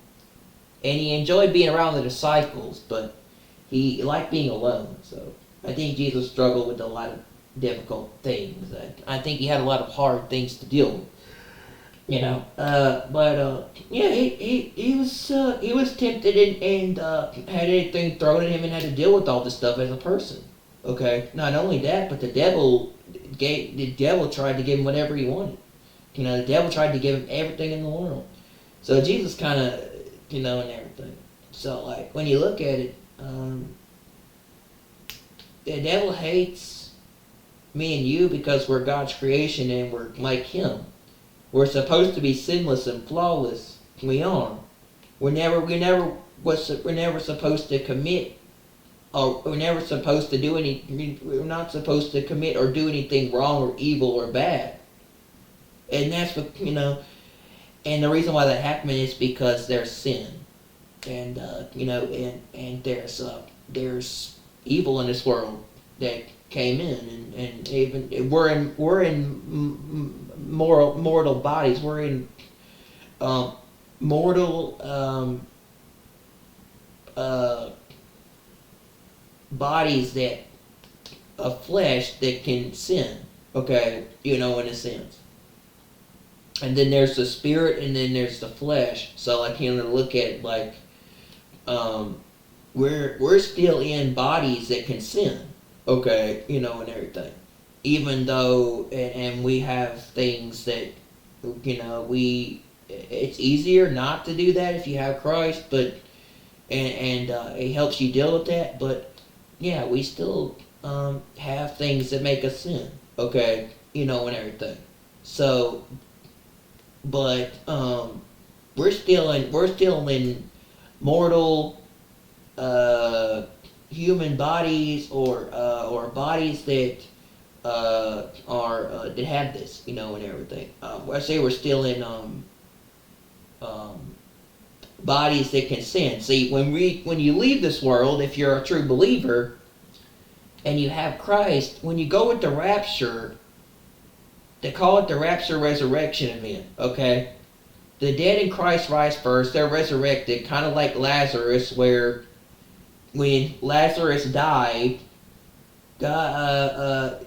and he enjoyed being around the disciples, but he liked being alone. So I think Jesus struggled with a lot of difficult things. I think he had a lot of hard things to deal with. Yeah, he was tempted and had anything thrown at him and had to deal with all this stuff as a person. Okay, not only that, but the devil tried to give him whatever he wanted. The devil tried to give him everything in the world. So Jesus kind of, and everything. So like when you look at it, um, the devil hates me and you because we're God's creation and we're like Him. We're supposed to be sinless and flawless. We are. We're never supposed to commit. Or we're never supposed to do any. We're not supposed to commit or do anything wrong or evil or bad. And that's what And the reason why that happened is because there's sin, and and there's evil in this world that came in, and even we're in mortal bodies. We're in mortal bodies that of flesh that can sin. Okay, in a sense. And then there's the spirit, and then there's the flesh. So like look at it like we're still in bodies that can sin. Okay, and everything. Even though and we have things that it's easier not to do that if you have Christ, but and it helps you deal with that. But yeah, we still have things that make us sin. Okay, and everything. So, but we're still in mortal human bodies or bodies that are that have this, and everything. I say we're still in bodies that can sin. See, when you leave this world, if you're a true believer and you have Christ, when you go with the rapture, they call it the rapture resurrection event. Okay, the dead in Christ rise first. They're resurrected, kind of like Lazarus, where when Lazarus died, God,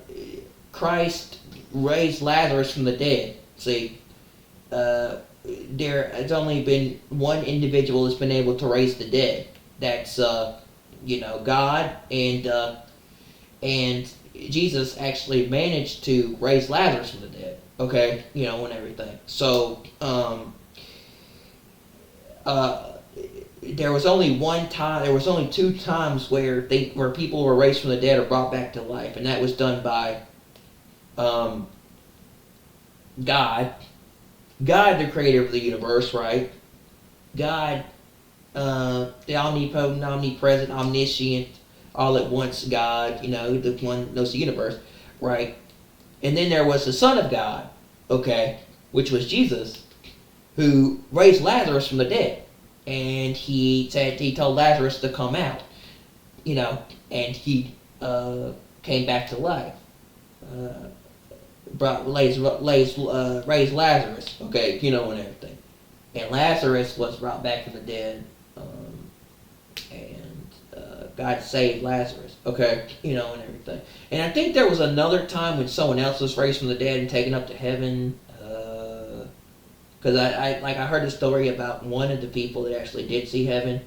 Christ raised Lazarus from the dead. See, there has only been one individual that's been able to raise the dead. That's God, and Jesus actually managed to raise Lazarus from the dead. Okay, and everything. So there was only one time. There was only two times where people were raised from the dead or brought back to life, and that was done by God. God, the creator of the universe, right? God, the omnipotent, omnipresent, omniscient, all at once God, the one that knows the universe, right? And then there was the Son of God, okay, which was Jesus, who raised Lazarus from the dead. And he told Lazarus to come out, and he came back to life. Raised Lazarus, okay, and everything. And Lazarus was brought back from the dead, and God saved Lazarus, okay, and everything. And I think there was another time when someone else was raised from the dead and taken up to heaven, because I heard the story about one of the people that actually did see heaven,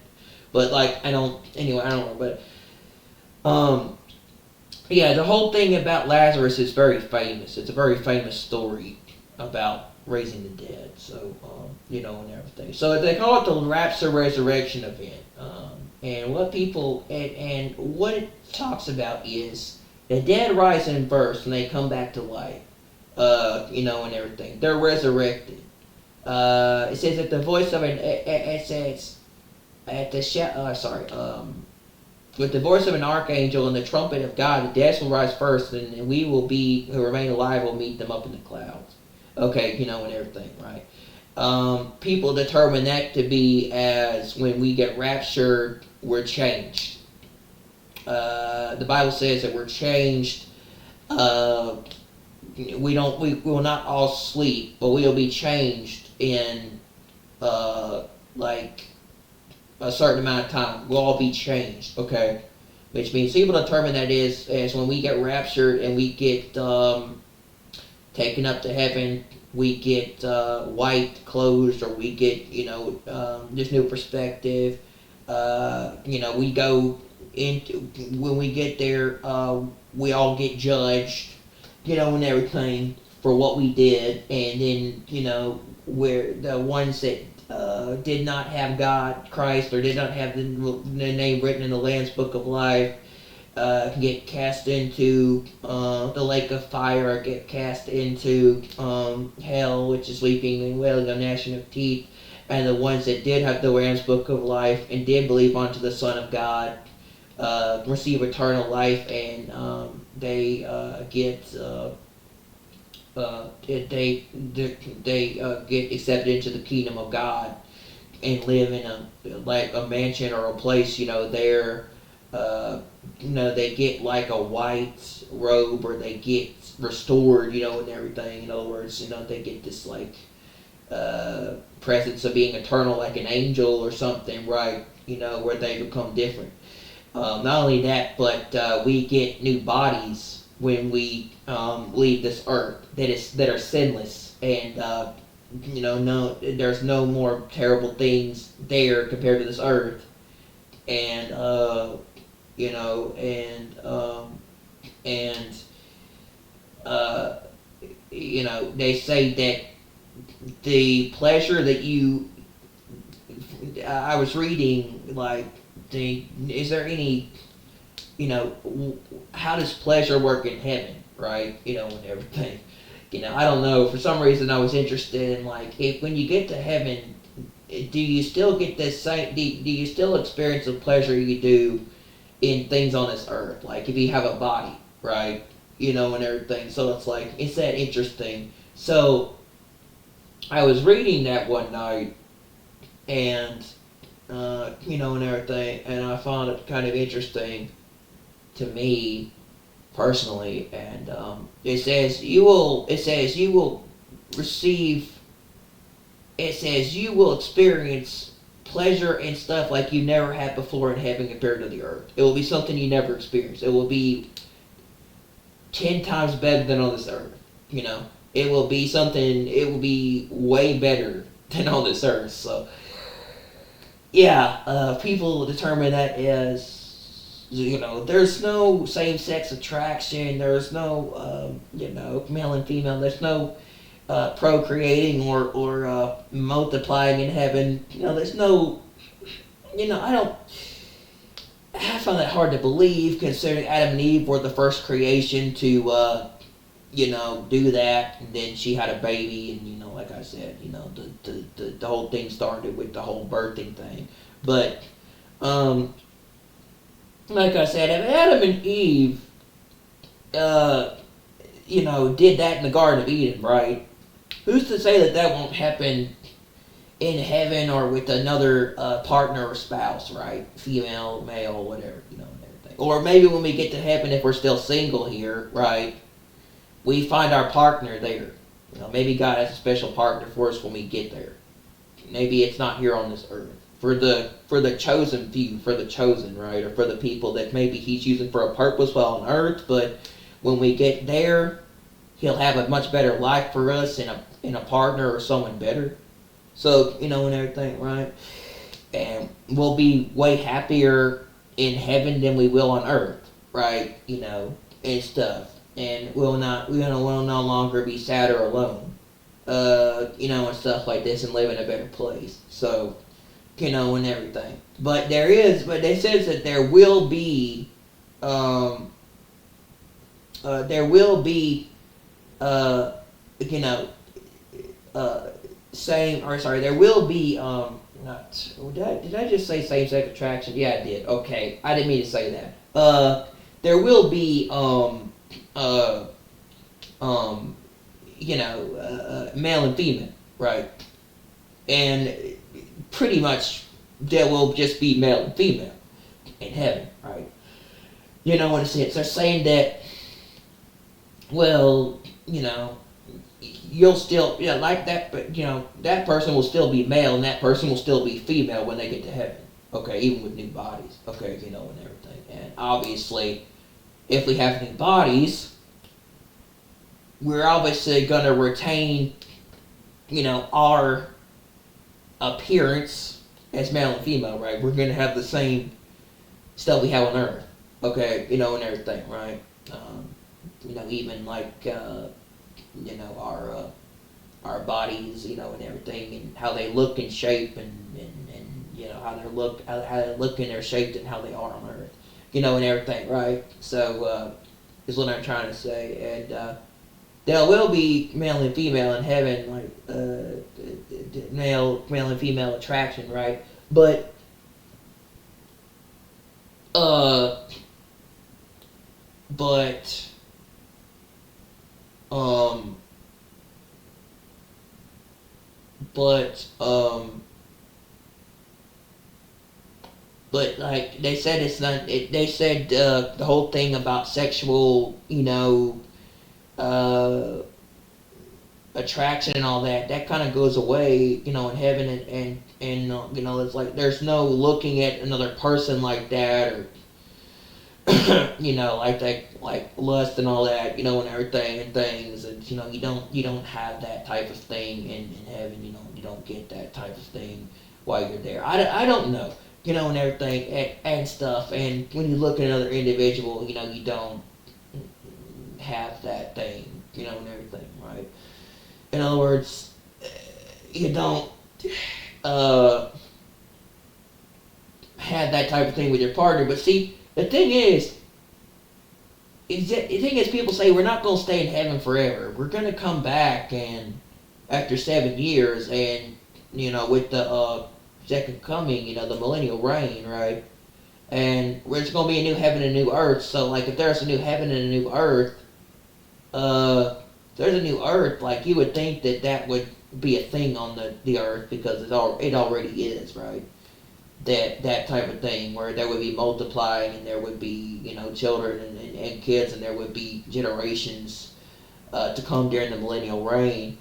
but I don't know, but yeah, the whole thing about Lazarus is very famous. It's a very famous story about raising the dead. So, and everything. So they call it the rapture resurrection event. And what what it talks about is the dead rising first and they come back to life. And everything. They're resurrected. It says at the voice of it says at the with the voice of an archangel and the trumpet of God, the dead will rise first, and we will be, who remain alive, will meet them up in the clouds. Okay, and everything, right? People determine that to be as when we get raptured, we're changed. The Bible says that we're changed. We will not all sleep, but we'll be changed in a certain amount of time. We'll all be changed, okay? Which means people determine that is as when we get raptured and we get taken up to heaven, we get white clothes, or we get this new perspective. We go into, when we get there, we all get judged, and everything for what we did, and then we're the ones that did not have God, Christ, or did not have the name written in the Lamb's Book of Life, get cast into the lake of fire, or get cast into hell, which is weeping and wailing and gnashing of teeth. And the ones that did have the Lamb's Book of Life and did believe onto the Son of God receive eternal life, and they get get accepted into the kingdom of God and live in a mansion or a place, there. They get like a white robe, or they get restored, and everything. In other words, they get this like presence of being eternal, like an angel or something, right? Where they become different. Not only that, but we get new bodies when we leave this earth that are sinless, and no, there's no more terrible things there compared to this earth, and and they say that the pleasure that you, I was reading, like, is there any, how does pleasure work in heaven, right? And everything. I don't know. For some reason, I was interested in, like, if when you get to heaven, do you still get this same? Do you still experience the pleasure you do in things on this earth? Like, if you have a body, right? And everything. So it's like, it's that interesting. So I was reading that one night, and and everything, and I found it kind of interesting to me personally. And it says you will receive. It says you will experience pleasure and stuff like you never had before in heaven compared to the earth. It will be something you never experienced. It will be 10 times better than on this earth. It will be something. It will be way better than on this earth. So. Yeah, people determine that as, there's no same-sex attraction, there's no, male and female, there's no procreating or multiplying in heaven. There's no, I find that hard to believe, considering Adam and Eve were the first creation to, do that, and then she had a baby, and like I said, the whole thing started with the whole birthing thing. But like I said, if Adam and Eve did that in the Garden of Eden, right? Who's to say that won't happen in heaven or with another partner or spouse, right? Female, male, whatever, and everything. Or maybe when we get to heaven, if we're still single here, right? We find our partner there. Maybe God has a special partner for us when we get there. Maybe it's not here on this earth. For the chosen few, for the chosen, right? Or for the people that maybe He's using for a purpose while on earth, but when we get there, He'll have a much better life for us and a partner or someone better. So, and everything, right? And we'll be way happier in heaven than we will on earth, right? And stuff. And we'll no longer be sad or alone, and stuff like this, and live in a better place. So, and everything. But they says that there will be, there will be, did I just say same-sex attraction? Yeah, I did. Okay, I didn't mean to say that. There will be, male and female, right? And pretty much there will just be male and female in heaven, right? What it says. They're saying that, well, you'll still, like that, but, that person will still be male and that person will still be female when they get to heaven. Okay, even with new bodies. Okay, and everything. And obviously, if we have new bodies, we're obviously going to retain, our appearance as male and female, right? We're going to have the same stuff we have on Earth, okay, and everything, right? Even like, our bodies, and everything, and how they look and shape, and how they look and they're shaped and how they are on Earth, and everything, right? So is what I'm trying to say, and there will be male and female in heaven, like male and female attraction, right? But uh, but um, but but like they said, it's not. They said the whole thing about sexual, uh, attraction and all that kind of goes away, in heaven, and it's like there's no looking at another person like that, or like that, like lust and all that, and everything and things, and you don't have that type of thing in heaven. You don't get that type of thing while you're there. I don't know, and everything, and stuff. And when you look at another individual, you don't have that thing, and everything, right? In other words, you don't uh, have that type of thing with your partner. But see, the thing is people say we're not going to stay in heaven forever. We're going to come back, and after 7 years, and with the second coming, the millennial reign, right? And there's going to be a new heaven and a new earth. So, like, if there's a new heaven and a new earth, there's a new earth, like you would think that would be a thing on the earth, because it already is, right? That type of thing, where there would be multiplying, and there would be children and kids, and there would be generations to come during the millennial reign,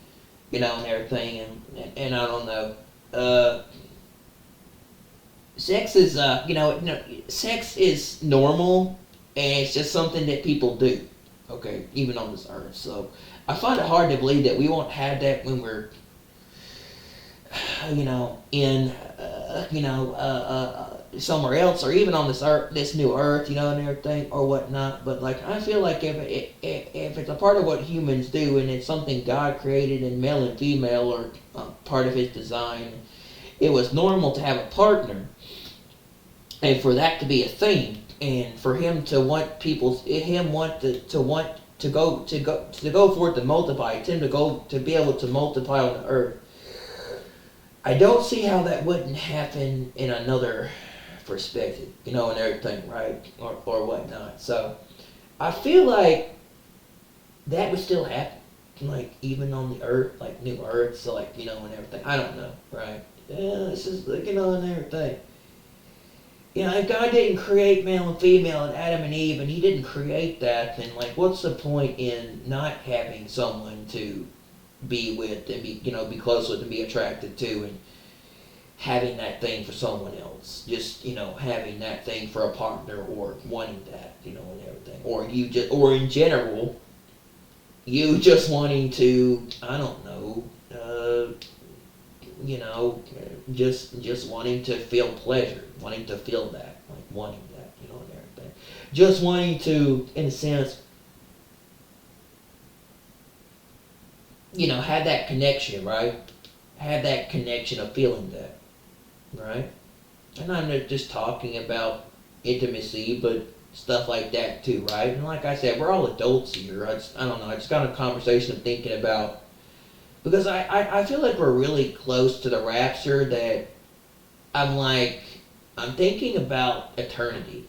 and everything, and I don't know. Sex is sex is normal, and it's just something that people do. Okay, even on this earth. So I find it hard to believe that we won't have that when we're, in, somewhere else, or even on this earth, this new earth, and everything, or whatnot. But like, I feel like if it's a part of what humans do, and it's something God created, and male and female are part of His design, it was normal to have a partner, and for that to be a thing. And for him to want to go forth to multiply, him to be able to multiply on the earth. I don't see how that wouldn't happen in another perspective, and everything, right, or whatnot. So I feel like that would still happen, like even on the earth, like new earth, so like and everything. I don't know, right? Yeah, it's just like and everything. If God didn't create male and female and Adam and Eve, and He didn't create that, then like, what's the point in not having someone to be with and be close with and be attracted to, and having that thing for someone else? Just having that thing for a partner, or wanting that, and everything, or in general, you just wanting to, I don't know, just wanting to feel pleasure, wanting to feel that, like wanting that, and everything. Just wanting to, in a sense, have that connection, right? Have that connection of feeling that, right? And I'm not just talking about intimacy, but stuff like that too, right? And like I said, we're all adults here. I don't know, I just got a conversation of thinking about, because I feel like we're really close to the rapture, that I'm thinking about eternity,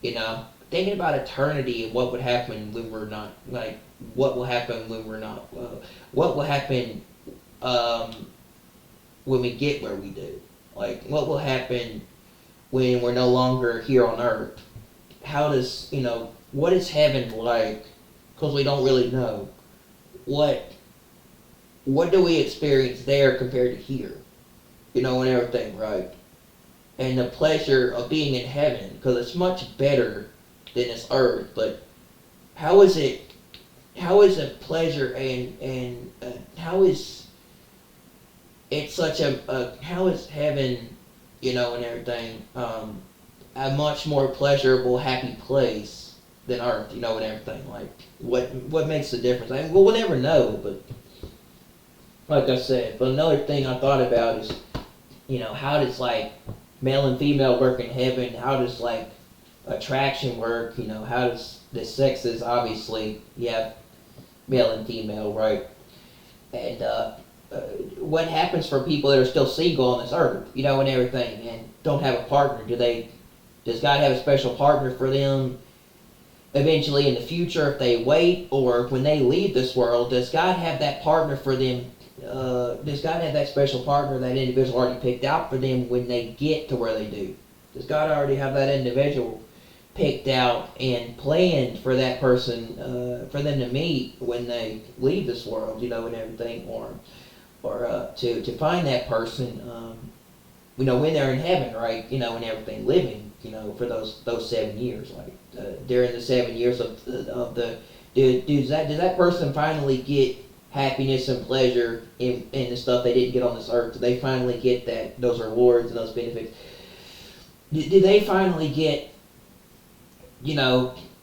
thinking about eternity, and what would happen when we're not, like, what will happen when we're not, what will happen when we get where we do, like, what will happen when we're no longer here on earth. How does, what is heaven like? Because we don't really know. What do we experience there compared to here? And everything, right? And the pleasure of being in heaven, because it's much better than this earth. But how is it pleasure, and how is it such how is heaven, and everything, a much more pleasurable, happy place than earth, and everything? Like, what makes the difference? We'll never know, but like I said, but another thing I thought about is, how does like male and female work in heaven? How does like attraction work? How does the sexes, obviously you have male and female, right? And what happens for people that are still single on this earth, and everything, and don't have a partner? Does God have a special partner for them eventually in the future if they wait, or when they leave this world? Does God have that partner for them? Does God have that special partner, that individual already picked out for them when they get to where they do? Does God already have that individual picked out and planned for that person, for them to meet when they leave this world, and everything, or to find that person, when they're in heaven, right, and everything, living, for those 7 years, like during the 7 years of the does that person finally get happiness and pleasure in the stuff they didn't get on this earth? Do they finally get those rewards and those benefits? Do they finally get,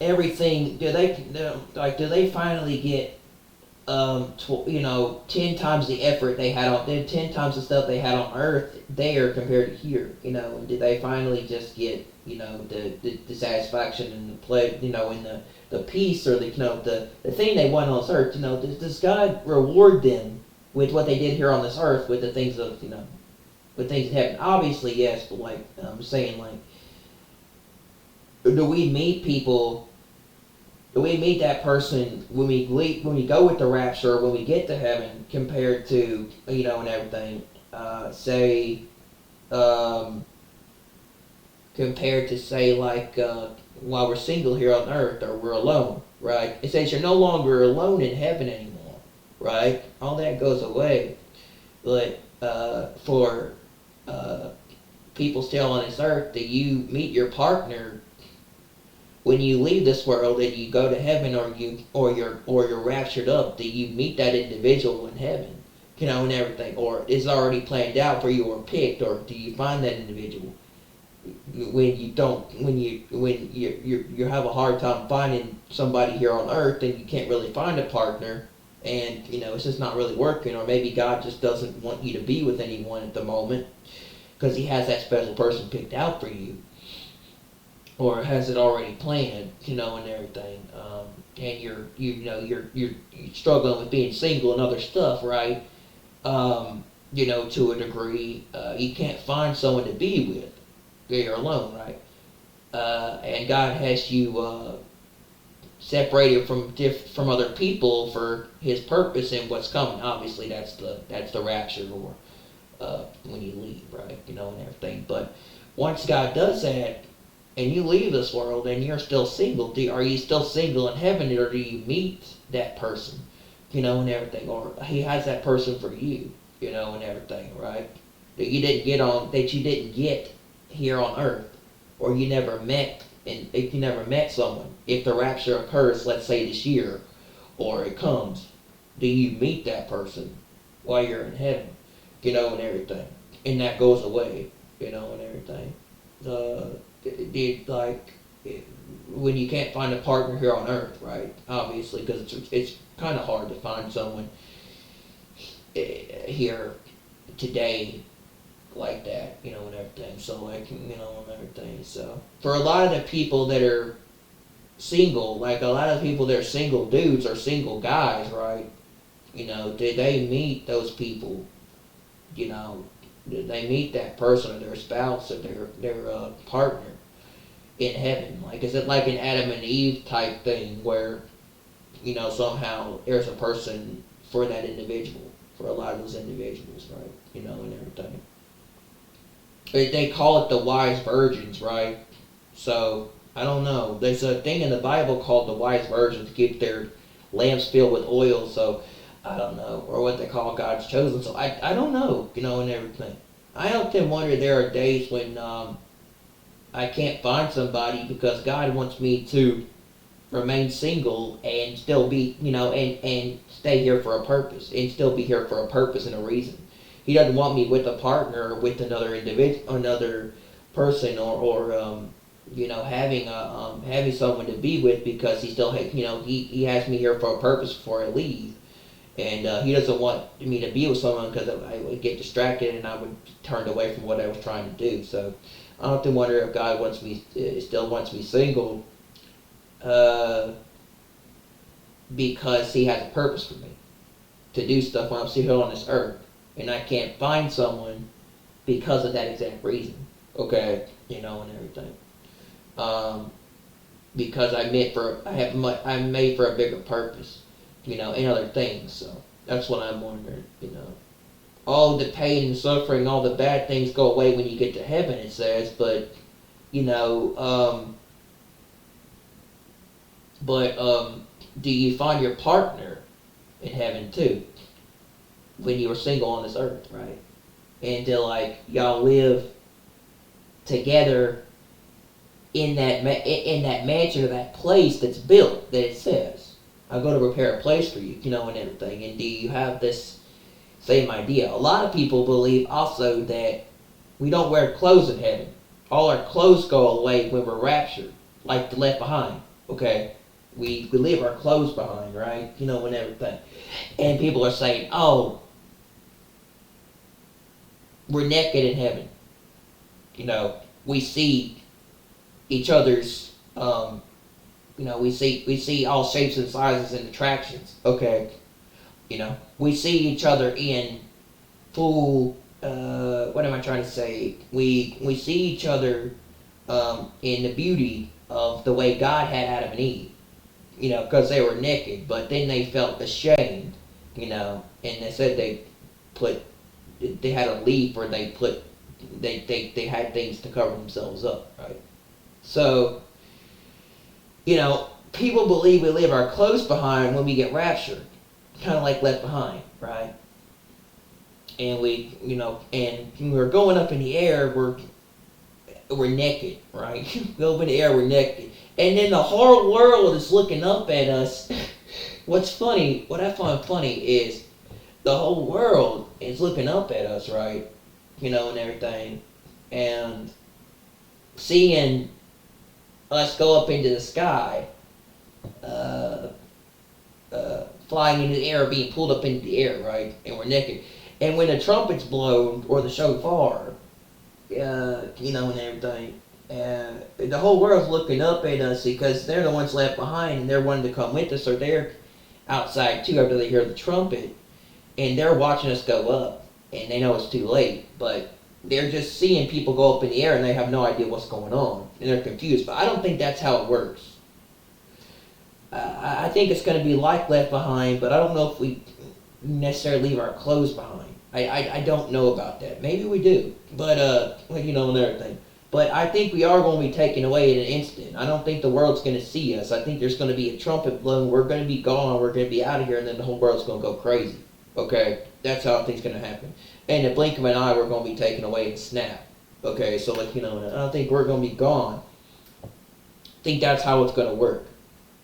everything? Do they finally get 10 times the effort they had 10 times the stuff they had on earth there compared to here? And did they finally just get, the satisfaction and the play, and the peace, or the thing they want on this earth? Does God reward them with what they did here on this earth with the things of, with things in heaven? Obviously, yes, but like I'm saying, like, do we meet people? Do we meet that person when we go with the rapture, when we get to heaven, compared to, and everything? Say, compared to, say, like, while we're single here on earth, or we're alone, right? It says you're no longer alone in heaven anymore, right? All that goes away. But for people still on this earth, do you meet your partner when you leave this world and you go to heaven, or you're raptured up? Do you meet that individual in heaven, and everything, or is it already planned out for you or picked, or do you find that individual when you have a hard time finding somebody here on earth, and you can't really find a partner, and it's just not really working, or maybe God just doesn't want you to be with anyone at the moment because He has that special person picked out for you, or has it already planned, and everything, and you're struggling with being single and other stuff, right? To a degree, you can't find someone to be with. You're alone, right? And God has you separated from other people for His purpose and what's coming. Obviously, that's the rapture, or when you leave, right? And everything. But once God does that, and you leave this world and you're still single, are you still single in heaven, or do you meet that person, and everything, or He has that person for you, and everything, right? That you didn't get here on earth, or you never met, and if you never met someone, if the rapture occurs, let's say this year, or it comes, do you meet that person while you're in heaven, and everything, and that goes away, and everything. When you can't find a partner here on earth, right? Obviously, because it's kind of hard to find someone here today like that, and everything. So, like, and everything. So, for a lot of the people that are single, like a lot of people that are single dudes or single guys, right? Did they meet those people? Did they meet that person, or their spouse, or their partner in heaven? Like, is it like an Adam and Eve type thing where, somehow there's a person for that individual, for a lot of those individuals, right? And everything. They call it the wise virgins, right? So, I don't know. There's a thing in the Bible called the wise virgins, keep their lamps filled with oil, so I don't know. Or what they call God's chosen. So, I don't know, and everything. I often wonder, there are days when I can't find somebody because God wants me to remain single and still be, and stay here for a purpose, and still be here for a purpose and a reason. He doesn't want me with a partner, or with another individual, another person, or having someone to be with, because he still, he has me here for a purpose before I leave, And he doesn't want me to be with someone because I would get distracted and I would turn away from what I was trying to do. So I often wonder if God wants me, still wants me single, uh, because He has a purpose for me to do stuff when I'm still here on this earth, and I can't find someone because of that exact reason. Okay, and everything. Um, because I'm made for a bigger purpose, and other things. So that's what I'm wondering. All the pain and suffering, all the bad things go away when you get to heaven. It says, but you know, do you find your partner in heaven too? When you were single on this earth, right? And to y'all live together in that mansion or that place that's built, that it says, "I'll go to prepare a place for you," and everything. And do you have this same idea? A lot of people believe also that we don't wear clothes in heaven. All our clothes go away when we're raptured, like the left behind. Okay, we leave our clothes behind, right? And everything. And people are saying, "Oh, we're naked in heaven." We see each other's, we see all shapes and sizes and attractions. Okay, we see each other in full. What am I trying to say? We see each other in the beauty of the way God had Adam and Eve. Because they were naked, but then they felt ashamed. And they said they had a leaf where they had things to cover themselves up, right? So, people believe we leave our clothes behind when we get raptured, kind of like left behind, right? And and when we're going up in the air, we're naked, right? Go up in the air, we're naked, and then the whole world is looking up at us. What I find funny is the whole world is looking up at us, right? And everything, and seeing us go up into the sky, flying into the air, being pulled up into the air, right? And we're naked. And when the trumpet's blown, or the shofar, and everything, the whole world's looking up at us because they're the ones left behind, and they're wanting to come with us, or they're outside too after they hear the trumpet, and they're watching us go up, and they know it's too late, but they're just seeing people go up in the air, and they have no idea what's going on, and they're confused. But I don't think that's how it works. I think it's going to be like Left Behind, but I don't know if we necessarily leave our clothes behind. I don't know about that. Maybe we do, but and everything. But I think we are going to be taken away in an instant. I don't think the world's going to see us. I think there's going to be a trumpet blown. We're going to be gone. We're going to be out of here, and then the whole world's going to go crazy. Okay, that's how I think it's going to happen. And in the blink of an eye, we're going to be taken away and snap. Okay, so I don't think we're going to be gone. I think that's how it's going to work.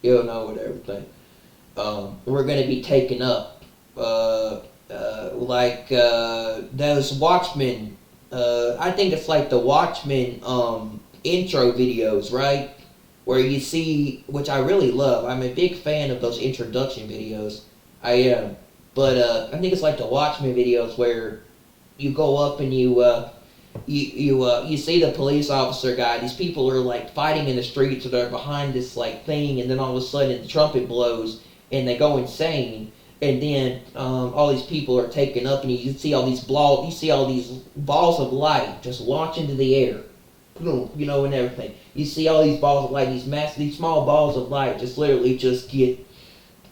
With everything. We're going to be taken up. Those Watchmen. I think it's like the Watchmen intro videos, right? Where you see, which I really love. I'm a big fan of those introduction videos. I am. But I think it's like the Watchmen videos where you go up and you see the police officer guy. These people are fighting in the streets, or they're behind this thing, and then all of a sudden the trumpet blows and they go insane, and then all these people are taken up, and you see all these balls of light just launch into the air, and everything. You see all these balls of light, these small balls of light, just literally just get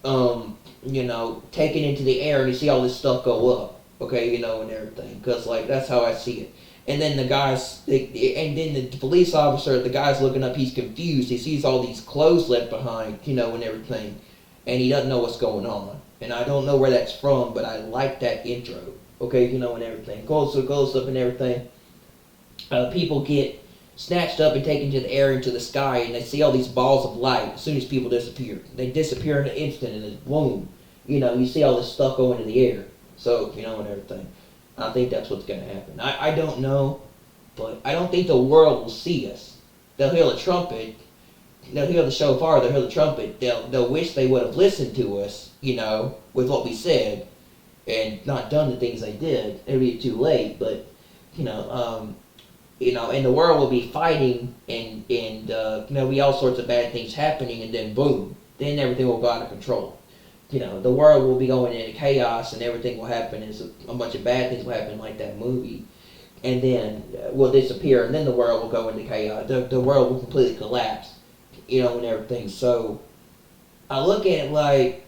taken into the air, and you see all this stuff go up. Okay, and everything, because that's how I see it. And then the police officer, the guy's looking up, he's confused. He sees all these clothes left behind, and everything, and he doesn't know what's going on. And I don't know where that's from, but I like that intro. Okay, and everything. Goes up and everything. People get snatched up and taken to the air, into the sky, and they see all these balls of light as soon as people disappear. They disappear in an instant, and it's boom. You see all this stuff go into the air. So, and everything. I think that's what's going to happen. I don't know, but I don't think the world will see us. They'll hear the trumpet. They'll hear the shofar. They'll hear the trumpet. They'll wish they would have listened to us. with what we said, and not done the things they did, it'll be too late. But and the world will be fighting, and there'll be all sorts of bad things happening, and then boom, then everything will go out of control. The world will be going into chaos, and everything will happen, and a bunch of bad things will happen, like that movie, and then will disappear, and then the world will go into chaos. The world will completely collapse, and everything. So I look at it like,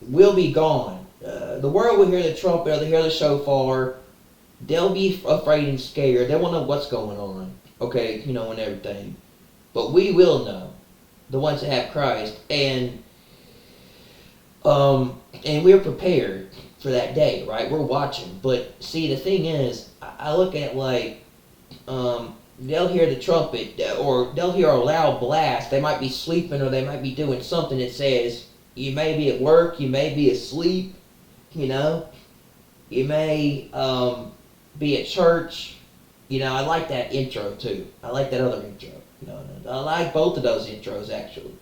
we'll be gone. The world will hear the trumpet, they'll hear the shofar, they'll be afraid and scared, they won't know what's going on, okay, and everything. But we will know, the ones that have Christ, and we're prepared for that day, right? We're watching. But see, the thing is, I look at it like, they'll hear the trumpet, or they'll hear a loud blast. They might be sleeping, or they might be doing something that says, you may be at work, you may be asleep, you may be at church. I like that intro too. I like that other intro. I like both of those intros actually.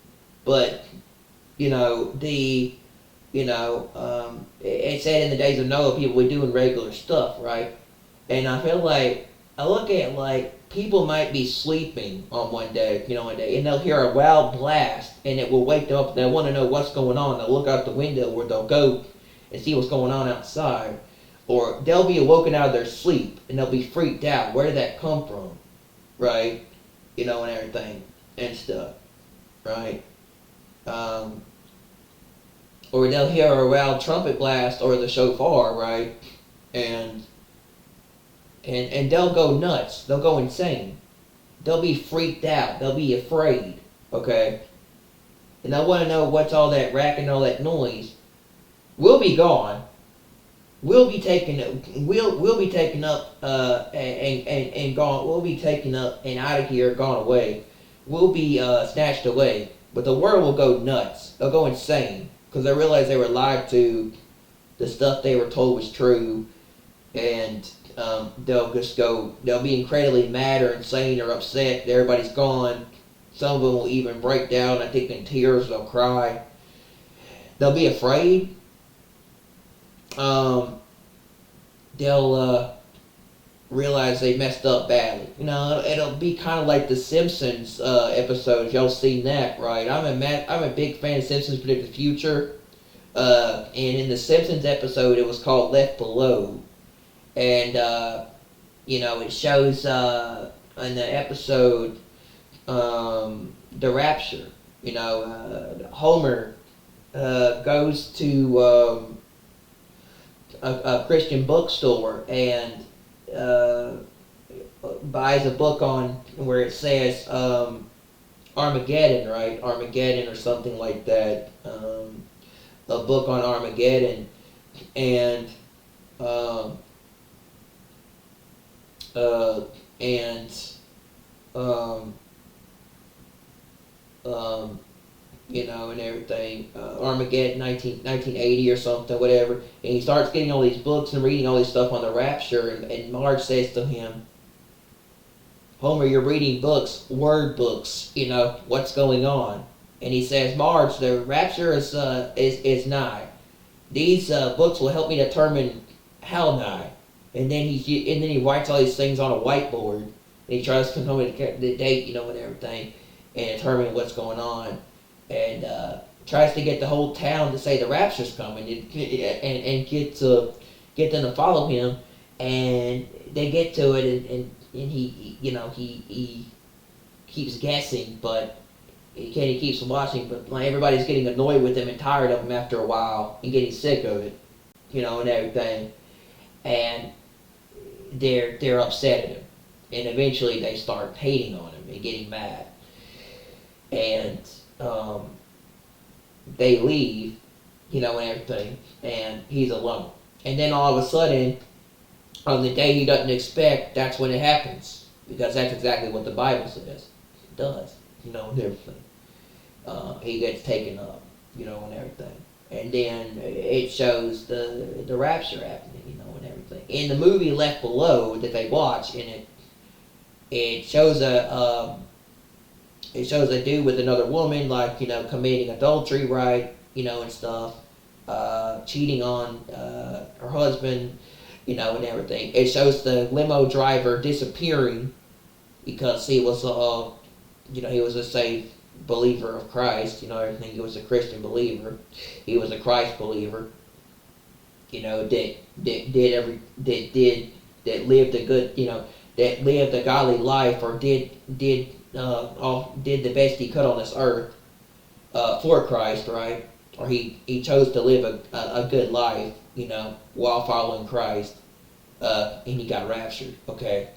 But it said in the days of Noah, people were doing regular stuff, right? And I feel like, I look at it like, people might be sleeping on one day, and they'll hear a loud blast, and it will wake them up. They'll want to know what's going on. They'll look out the window, or they'll go and see what's going on outside. Or they'll be awoken out of their sleep, and they'll be freaked out. Where did that come from? Right? And everything and stuff. Right? Or they'll hear a loud trumpet blast or the shofar, right? And they'll go nuts. They'll go insane. They'll be freaked out. They'll be afraid. Okay? And they'll want to know what's all that racket and all that noise. We'll be gone. We'll be taken up and gone. We'll be taken up and out of here, gone away. We'll be snatched away. But the world will go nuts. They'll go insane because they realize they were lied to. The stuff they were told was true, and they'll be incredibly mad or insane or upset that everybody's gone. Some of them will even break down, I think, in tears. They'll cry. They'll be afraid. They'll realize they messed up badly. It'll be kind of like the Simpsons episodes. Y'all seen that, right? I'm a big fan of Simpsons Predict the Future. And in the Simpsons episode, it was called Left Below. And, it shows in the episode the rapture. Homer goes to a Christian bookstore and buys a book on where it says Armageddon, right? Armageddon or something like that. A book on Armageddon, and and everything, Armageddon 1980 or something, whatever, and he starts getting all these books and reading all this stuff on the rapture, and Marge says to him, Homer, you're reading books, word books, what's going on? And he says, Marge, the rapture is nigh. These books will help me determine how nigh. And then he writes all these things on a whiteboard, and he tries to come up with the date, and everything, and determine what's going on, and tries to get the whole town to say the rapture's coming, and get them to follow him, and they get to it, and he keeps guessing, but he keeps watching, but everybody's getting annoyed with him and tired of him after a while, and getting sick of it, and everything, and they're upset at him, and eventually they start hating on him and getting mad, and they leave, and everything, and he's alone, and then all of a sudden, on the day he doesn't expect, that's when it happens, because that's exactly what the Bible says it does, and everything. He gets taken up, and everything. And then it shows the rapture happening, and everything. In the movie Left Below that they watch, and it shows it shows a dude with another woman, like, committing adultery, right, and stuff, cheating on her husband, and everything. It shows the limo driver disappearing because he was he was a saved believer of Christ, everything. He was a Christian believer. He was a Christ believer. That lived a good, that lived a godly life, or did the best he could on this earth for Christ, right? Or he chose to live a good life, while following Christ, and he got raptured. Okay,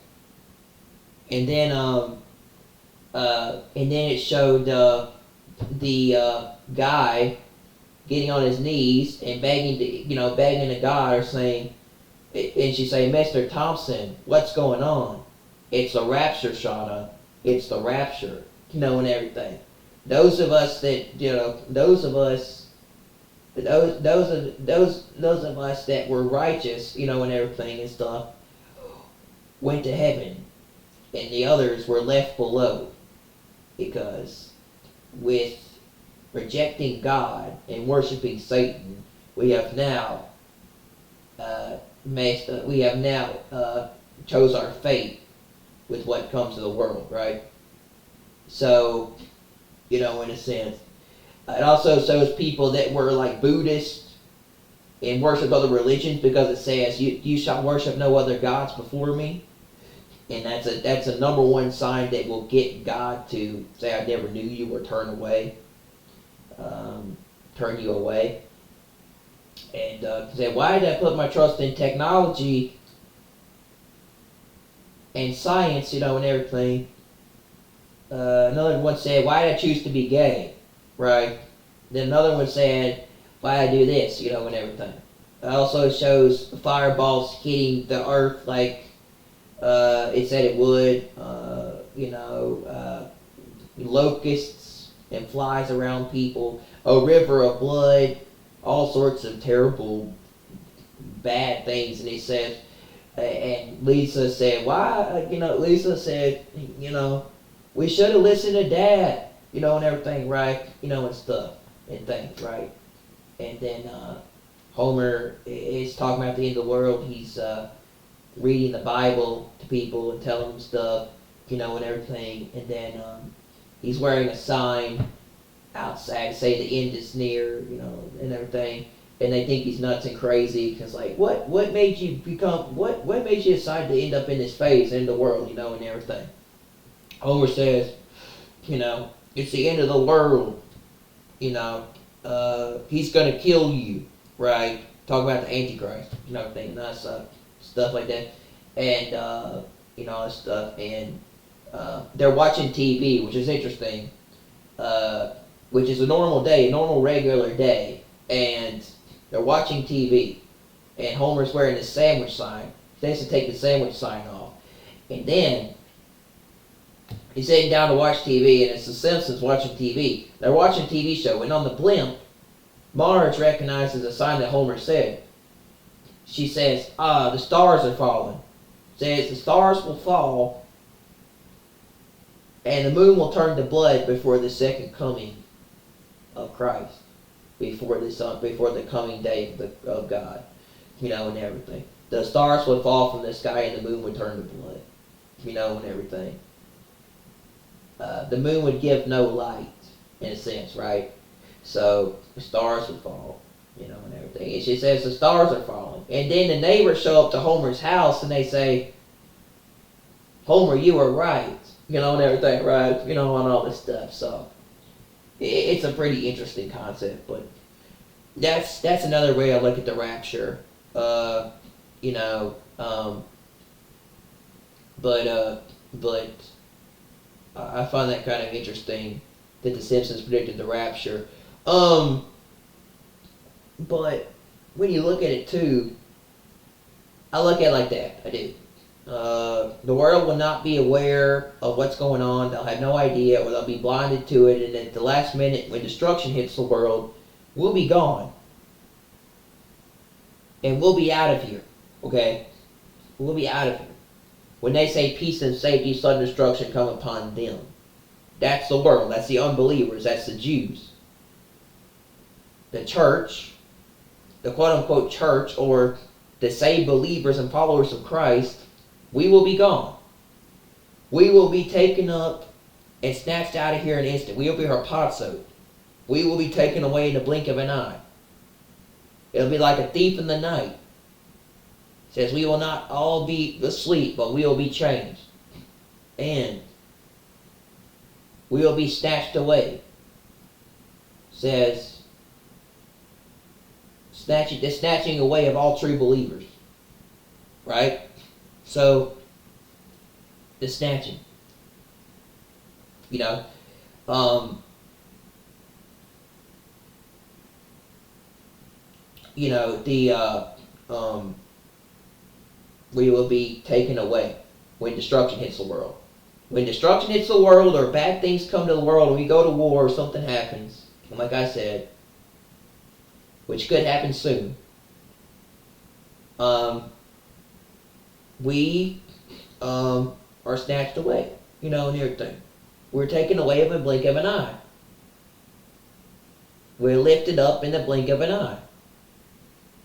and then it showed the guy getting on his knees and begging to God, or saying, and she say, "Mr. Thompson, what's going on? It's a rapture, Shauna. It's the rapture," and everything. Those of us that those of us that were righteous, and everything and stuff, went to heaven, and the others were left below, because with rejecting God and worshiping Satan, we have now chose our fate with what comes to the world, right? So, in a sense, it also shows people that were like Buddhists and worship other religions, because it says you shall worship no other gods before me, and that's a number one sign that will get God to say, "I never knew you," or turn you away. And say, "Why did I put my trust in technology and science, and everything?" Another one said, "Why did I choose to be gay?" Right? Then another one said, "Why did I do this?" And everything. It also shows fireballs hitting the earth like it said it would. Locusts and flies around people, a river of blood, all sorts of terrible, bad things. And he says, and Lisa said, "Why?" Lisa said, "We should have listened to Dad," and everything, right? And stuff and things, right? And then Homer is talking about the end of the world. He's reading the Bible to people and telling them stuff, and everything. And then he's wearing a sign outside to say the end is near, and everything. And they think he's nuts and crazy, because like, what made you decide to end up in this phase in the world, and everything. Homer says, it's the end of the world, he's gonna kill you, right? Talk about the Antichrist, everything, that's stuff like that, and all this stuff, and they're watching TV, which is interesting, which is a normal regular day, and they're watching TV, and Homer's wearing this sandwich sign. He has to take the sandwich sign off, and then he's sitting down to watch TV, and it's the Simpsons watching TV. They're watching a TV show, and on the blimp, Marge recognizes a sign that Homer said. She says, "The stars are falling." Says the stars will fall, and the moon will turn to blood before the second coming of Christ, before the coming day of God, and everything. The stars would fall from the sky, and the moon would turn to blood, and everything. The moon would give no light, in a sense, right? So the stars would fall, and everything. And she says the stars are falling. And then the neighbors show up to Homer's house, and they say, "Homer, you were right," and everything, right? And all this stuff. So it's a pretty interesting concept, but that's another way I look at the rapture. But I find that kind of interesting that the Simpsons predicted the rapture. But when you look at it too, I look at it like that. I do. The world will not be aware of what's going on. They'll have no idea, or they'll be blinded to it. And at the last minute, when destruction hits the world, we'll be gone, and we'll be out of here. Okay, we'll be out of here. When they say peace and safety, sudden destruction come upon them. That's the world. That's the unbelievers. That's the Jews. The church, the quote unquote church, or the saved believers and followers of Christ, we will be gone. We will be taken up and snatched out of here in an instant. We will be harpazoed. We will be taken away in the blink of an eye. It'll be like a thief in the night. It says we will not all be asleep, but we will be changed. And we will be snatched away. It says the snatching away of all true believers. Right? So the snatching. You know, we will be taken away when destruction hits the world. When destruction hits the world, or bad things come to the world, or we go to war, or something happens, and like I said, which could happen soon, we are snatched away, and everything. We're taken away in the blink of an eye. We're lifted up in the blink of an eye.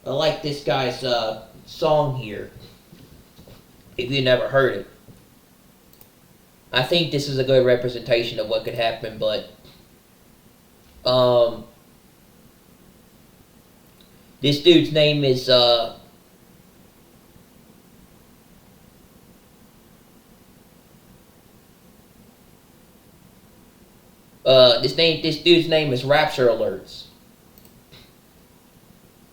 I like this guy's song here. If you never heard it, I think this is a good representation of what could happen. But this dude's name is this dude's name is Rapture Alerts.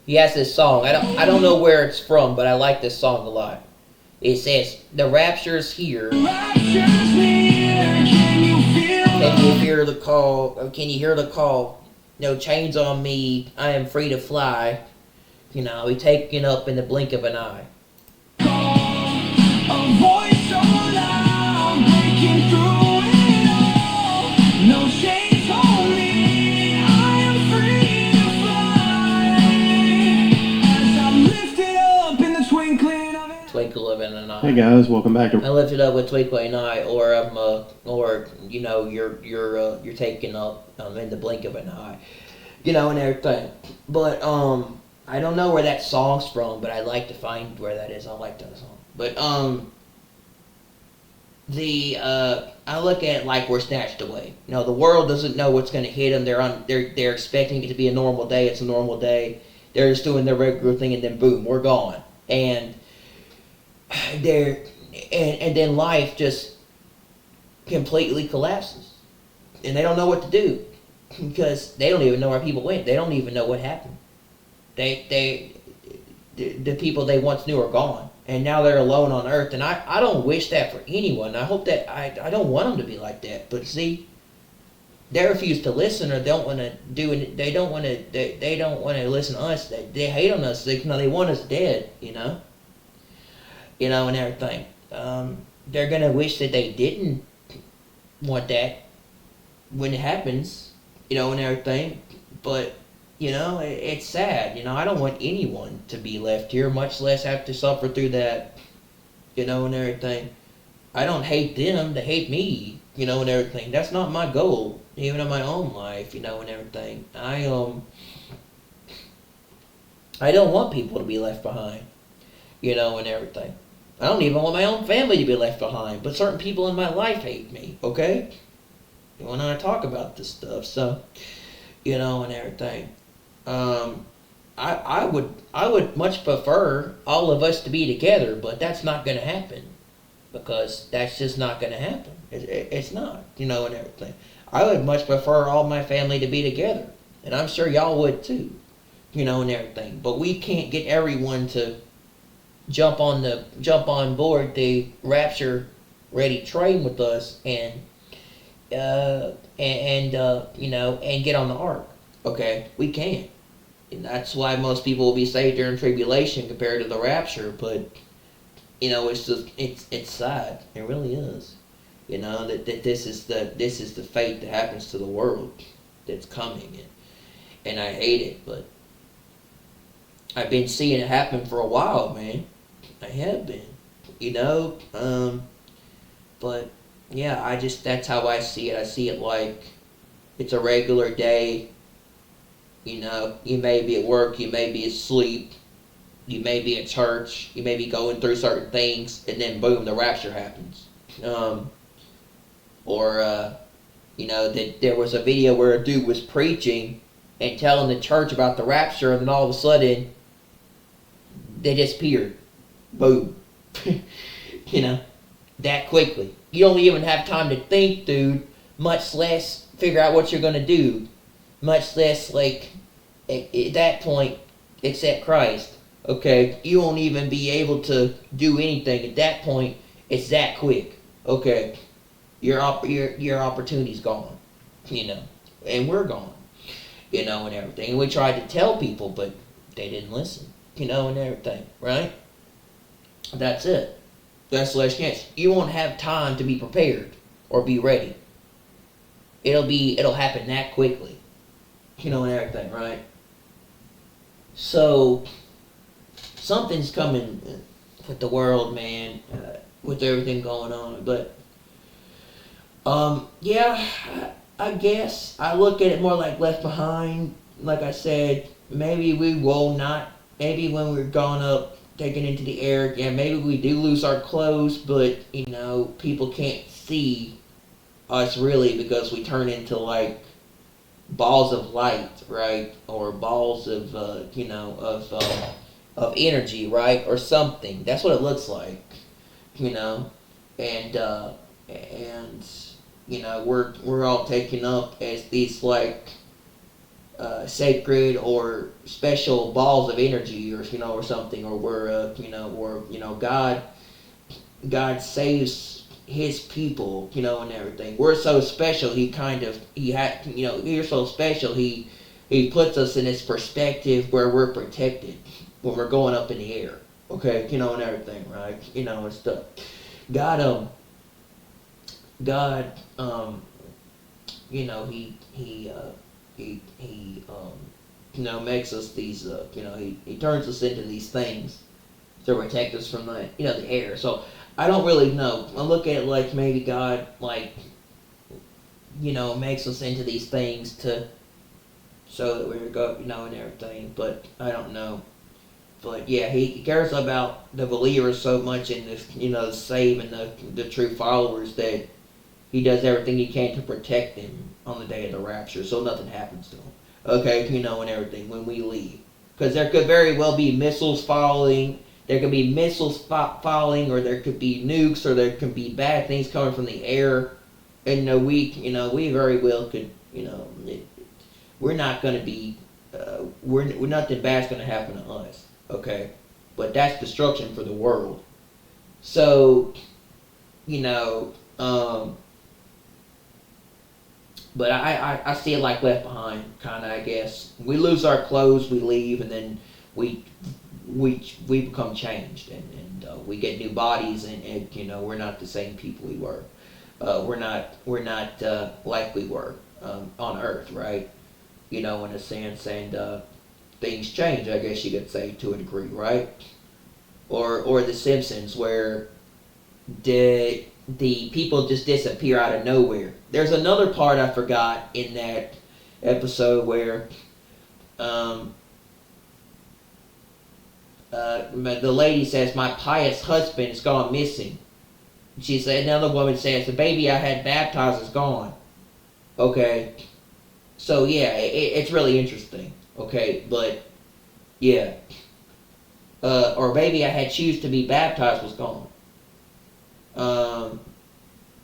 He has this song. I don't know where it's from, but I like this song a lot. It says, "The rapture's here. Can you hear the call? Can you hear the call? No chains on me. I am free to fly. Be taken up in the blink of an eye." A voice so loud, breaking through it all. No chains on me, I am free to fly. As I'm lifted up in the twinkling of an eye. Twinkle of an eye. Hey guys, welcome back to. I lifted up with twinkling eye, or you're taken up in the blink of an eye, and everything. But I don't know where that song's from, but I'd like to find where that is. I like that song. But I look at it like we're snatched away. The world doesn't know what's going to hit them. They're expecting it to be a normal day. It's a normal day. They're just doing their regular thing, and then boom, we're gone. And then life just completely collapses, and they don't know what to do because they don't even know where people went. They don't even know what happened. The people they once knew are gone, and now they're alone on earth. And I don't wish that for anyone. I hope that I don't want them to be like that. But see, they refuse to listen, or don't want to do it. They don't want to listen to us. They hate on us. They want us dead. And everything. They're gonna wish that they didn't want that when it happens. And everything. But it's sad. I don't want anyone to be left here, much less have to suffer through that, and everything. I don't hate them, they hate me, and everything. That's not my goal, even in my own life, and everything. I don't want people to be left behind, and everything. I don't even want my own family to be left behind, but certain people in my life hate me, okay? When I talk about this stuff, so, and everything. I would much prefer all of us to be together, but that's not going to happen, because that's just not going to happen. It's not, and everything. I would much prefer all my family to be together, and I'm sure y'all would too, and everything. But we can't get everyone to jump on board the rapture ready train with us and get on the ark. Okay, we can't. And that's why most people will be saved during tribulation compared to the rapture. But it's just it's sad. It really is. That this is the fate that happens to the world that's coming, and I hate it. But I've been seeing it happen for a while, man. I have been. But yeah, that's how I see it. I see it like it's a regular day. You know, you may be at work, you may be asleep, you may be at church, you may be going through certain things, and then boom, the rapture happens. Um, or you know, that there was a video where a dude was preaching and telling the church about the rapture, and then all of a sudden they disappeared. Boom. You know, that quickly. You don't even have time to think, dude, much less figure out what you're going to do, much less, like, at that point, accept Christ. Okay? You won't even be able to do anything. At that point, it's that quick. Okay? Your opportunity's gone. You know? And we're gone. You know, and everything. And we tried to tell people, but they didn't listen. You know, and everything. Right? That's it. That's the last chance. You won't have time to be prepared or be ready. It'll happen that quickly. You know, and everything, right? So something's coming with the world, man, with everything going on. But yeah, I guess I look at it more like Left Behind. Like I said, maybe we will not. Maybe when we're gone up, taken into the air, yeah, maybe we do lose our clothes, but you know, people can't see us really because we turn into like balls of light, right, or balls of of energy, right, or something. That's what it looks like, you know, and you know, we're all taken up as these like sacred or special balls of energy, or you know, or something, or we're God saves his people, you know, and everything. We're so special. You're so special. He puts us in this perspective where we're protected when we're going up in the air. Okay, you know, and everything, right? You know, and stuff. God, God, you know, you know, makes us these, you know, he turns us into these things to protect us from the, you know, the air. So I don't really know. I look at it like maybe God, like, you know, makes us into these things to so that we're go, you know, and everything. But I don't know. But yeah, he cares about the believers so much in this, you know, saving the true followers that he does everything he can to protect them on the day of the rapture, so nothing happens to them. Okay, you know, and everything when we leave, because there could very well be missiles falling. There could be missiles falling, or there could be nukes, or there could be bad things coming from the air, and we very well could, you know, we're not going to be, we're nothing bad's going to happen to us, okay, but that's destruction for the world. So, you know, but I see it like Left Behind, kind of. I guess we lose our clothes, we leave, and then we we become changed, and we get new bodies, and you know, we're not the same people we were. We're not like we were on Earth, right? You know, in a sense, and things change. I guess you could say to a degree, right? Or The Simpsons, where the people just disappear out of nowhere. There's another part I forgot in that episode where the lady says, "My pious husband has gone missing." She said, another woman says, "The baby I had baptized is gone." Okay, so yeah, it's really interesting. Okay, but yeah, or baby I had choose to be baptized was gone.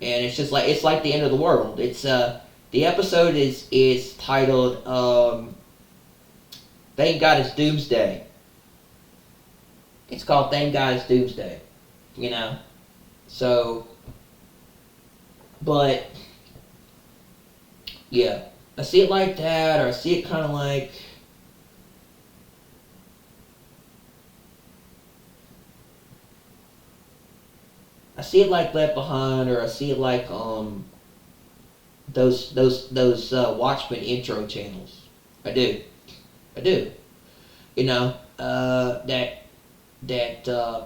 And it's like the end of the world. It's the episode is titled "Thank God It's Doomsday." It's called "Thank God It's Doomsday." You know, so, but yeah, I see it like that, or I see it kind of like. I see it like Left Behind, or I see it like those Watchmen intro channels. I do. You know, that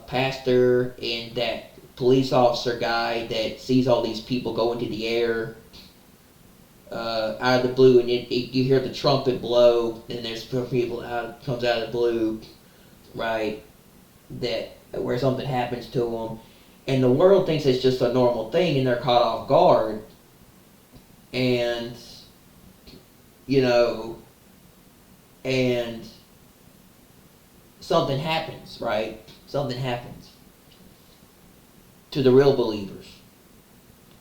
pastor and that police officer guy that sees all these people go into the air out of the blue, and you hear the trumpet blow, and there's people comes out of the blue, right? That where something happens to them, and the world thinks it's just a normal thing, and they're caught off guard, and you know, and something happens, right? Something happens to the real believers.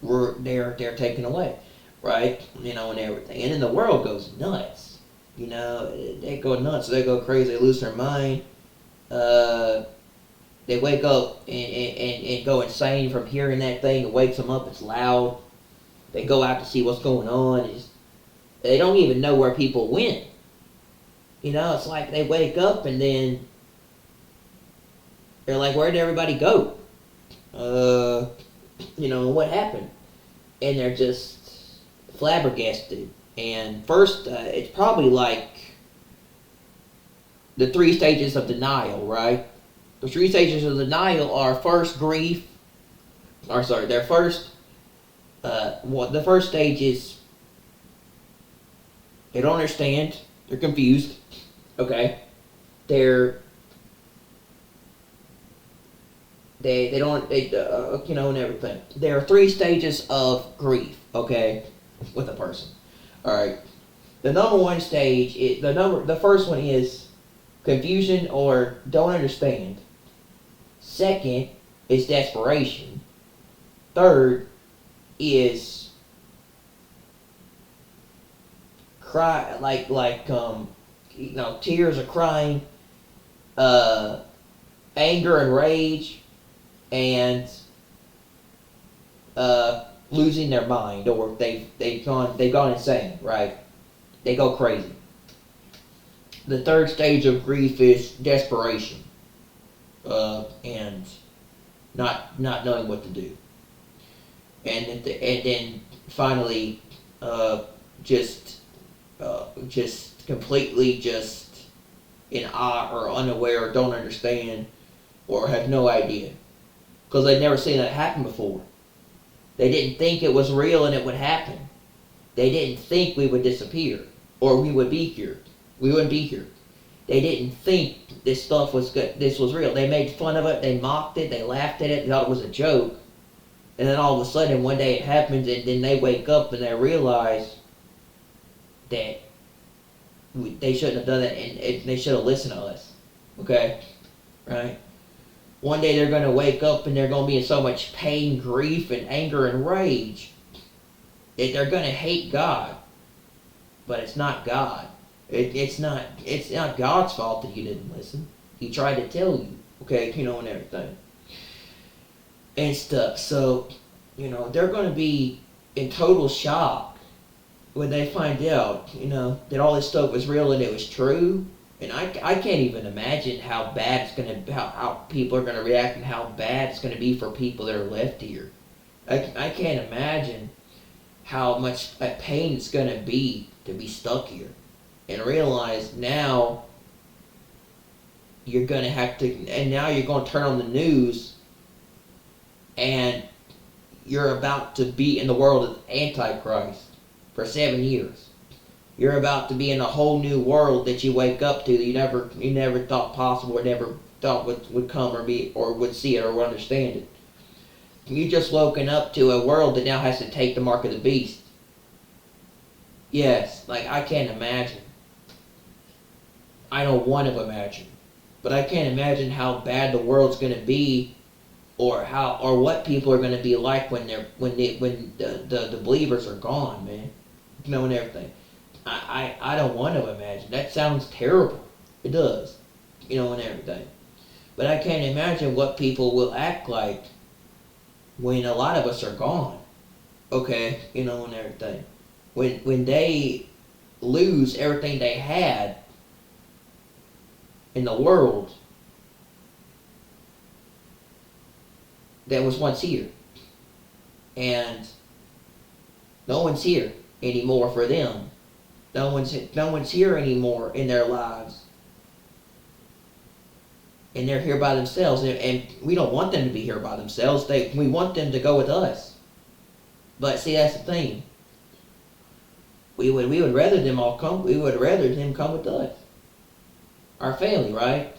They're taken away, right? And everything, and then the world goes nuts. They go nuts. They go crazy. They lose their mind. They wake up and go insane from hearing that thing. It wakes them up. It's loud. They go out to see what's going on. They don't even know where people went. It's like they wake up and then they're like, where'd everybody go? What happened? And they're just flabbergasted. And first, it's probably like the 3 stages of denial, right? The 3 stages of denial are first grief, the first stage is they don't understand, they're confused, okay? They don't, and everything. There are 3 stages of grief, okay, with a person, alright? The number 1 stage, the first one is confusion or don't understand. Second is desperation. Third is cry, tears of crying, anger and rage, and losing their mind, or they've gone insane, right? They go crazy. The third stage of grief is desperation, and not knowing what to do, and then finally, just completely just in awe or unaware or don't understand or have no idea, because they've never seen that happen before. They didn't think it was real and it would happen. They didn't think we would disappear or we would be here. We wouldn't be here. They didn't think this stuff was good. This was real. They made fun of it. They mocked it. They laughed at it. They thought it was a joke. And then all of a sudden, one day it happens, and then they wake up and they realize that they shouldn't have done it, and they should have listened to us. Okay? Right? One day they're going to wake up and they're going to be in so much pain, grief, and anger and rage that they're going to hate God. But it's not God. It's not God's fault that you didn't listen. He tried to tell you, okay, and everything. And stuff. So, they're going to be in total shock when they find out, that all this stuff was real and it was true. And I can't even imagine how bad it's going to, how people are going to react and how bad it's going to be for people that are left here. I can't imagine how much pain it's going to be stuck here. And realize now you're going to have to, and now you're going to turn on the news and you're about to be in the world of Antichrist for 7 years. You're about to be in a whole new world that you wake up to that you never thought possible or never thought would come or be or would see it or would understand it. You just woken up to a world that now has to take the mark of the beast. Yes, I can't imagine. I don't want to imagine, but I can't imagine how bad the world's going to be, or what people are going to be like when the believers are gone, man. And everything. I don't want to imagine. That sounds terrible. It does, and everything. But I can't imagine what people will act like when a lot of us are gone. Okay, and everything. When they lose everything they had in the world that was once here. And no one's here anymore for them. No one's here anymore in their lives and they're here by themselves, and we don't want them to be here by themselves. We want them to go with us. But see, that's the thing. We would rather them all come. We would rather them come with us, our family, right?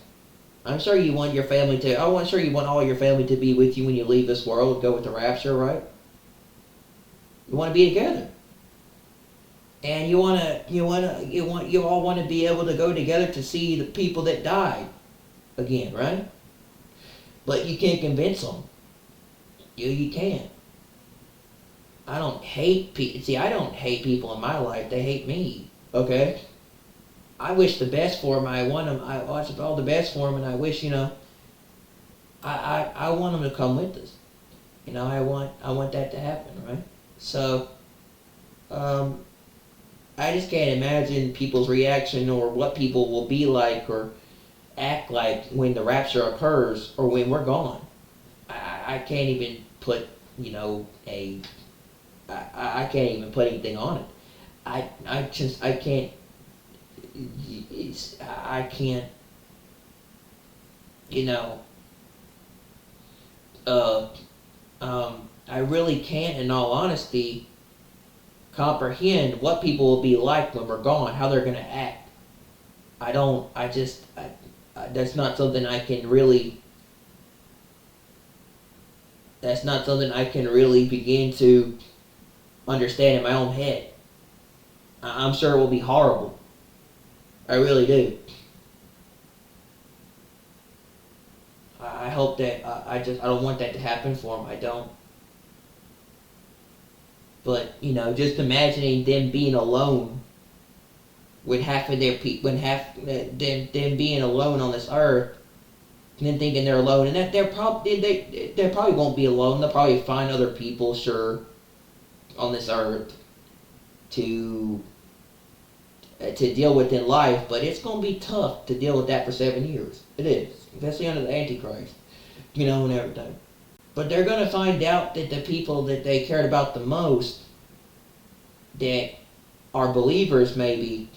I'm sure you want your family to. I'm sure you want all your family to be with you when you leave this world, go with the rapture, right? You want to be together, and you all want to be able to go together to see the people that died again, right? But you can't convince them. You can't. I don't hate people. See, I don't hate people in my life. They hate me. Okay. I wish the best for them. I want them. I watch all the best for them, and I wish, I want them to come with us. I want that to happen, right? So, I just can't imagine people's reaction or what people will be like or act like when the rapture occurs or when we're gone. I can't even put, I can't even put anything on it. I can't. I can't. Uh, I really can't, in all honesty, comprehend what people will be like when we're gone, how they're gonna act. I don't. That's not something I can really. That's not something I can really begin to understand in my own head. I'm sure it will be horrible. I really do. I hope that I don't want that to happen for them. I don't. But just imagining them being alone with half of their people, when half them being alone on this earth, and then thinking they're alone, and that they probably won't be alone. They'll probably find other people, sure, on this earth to deal with in life, but it's going to be tough to deal with that for 7 years. It is, especially under the Antichrist, and everything. But they're going to find out that the people that they cared about the most, that are believers maybe,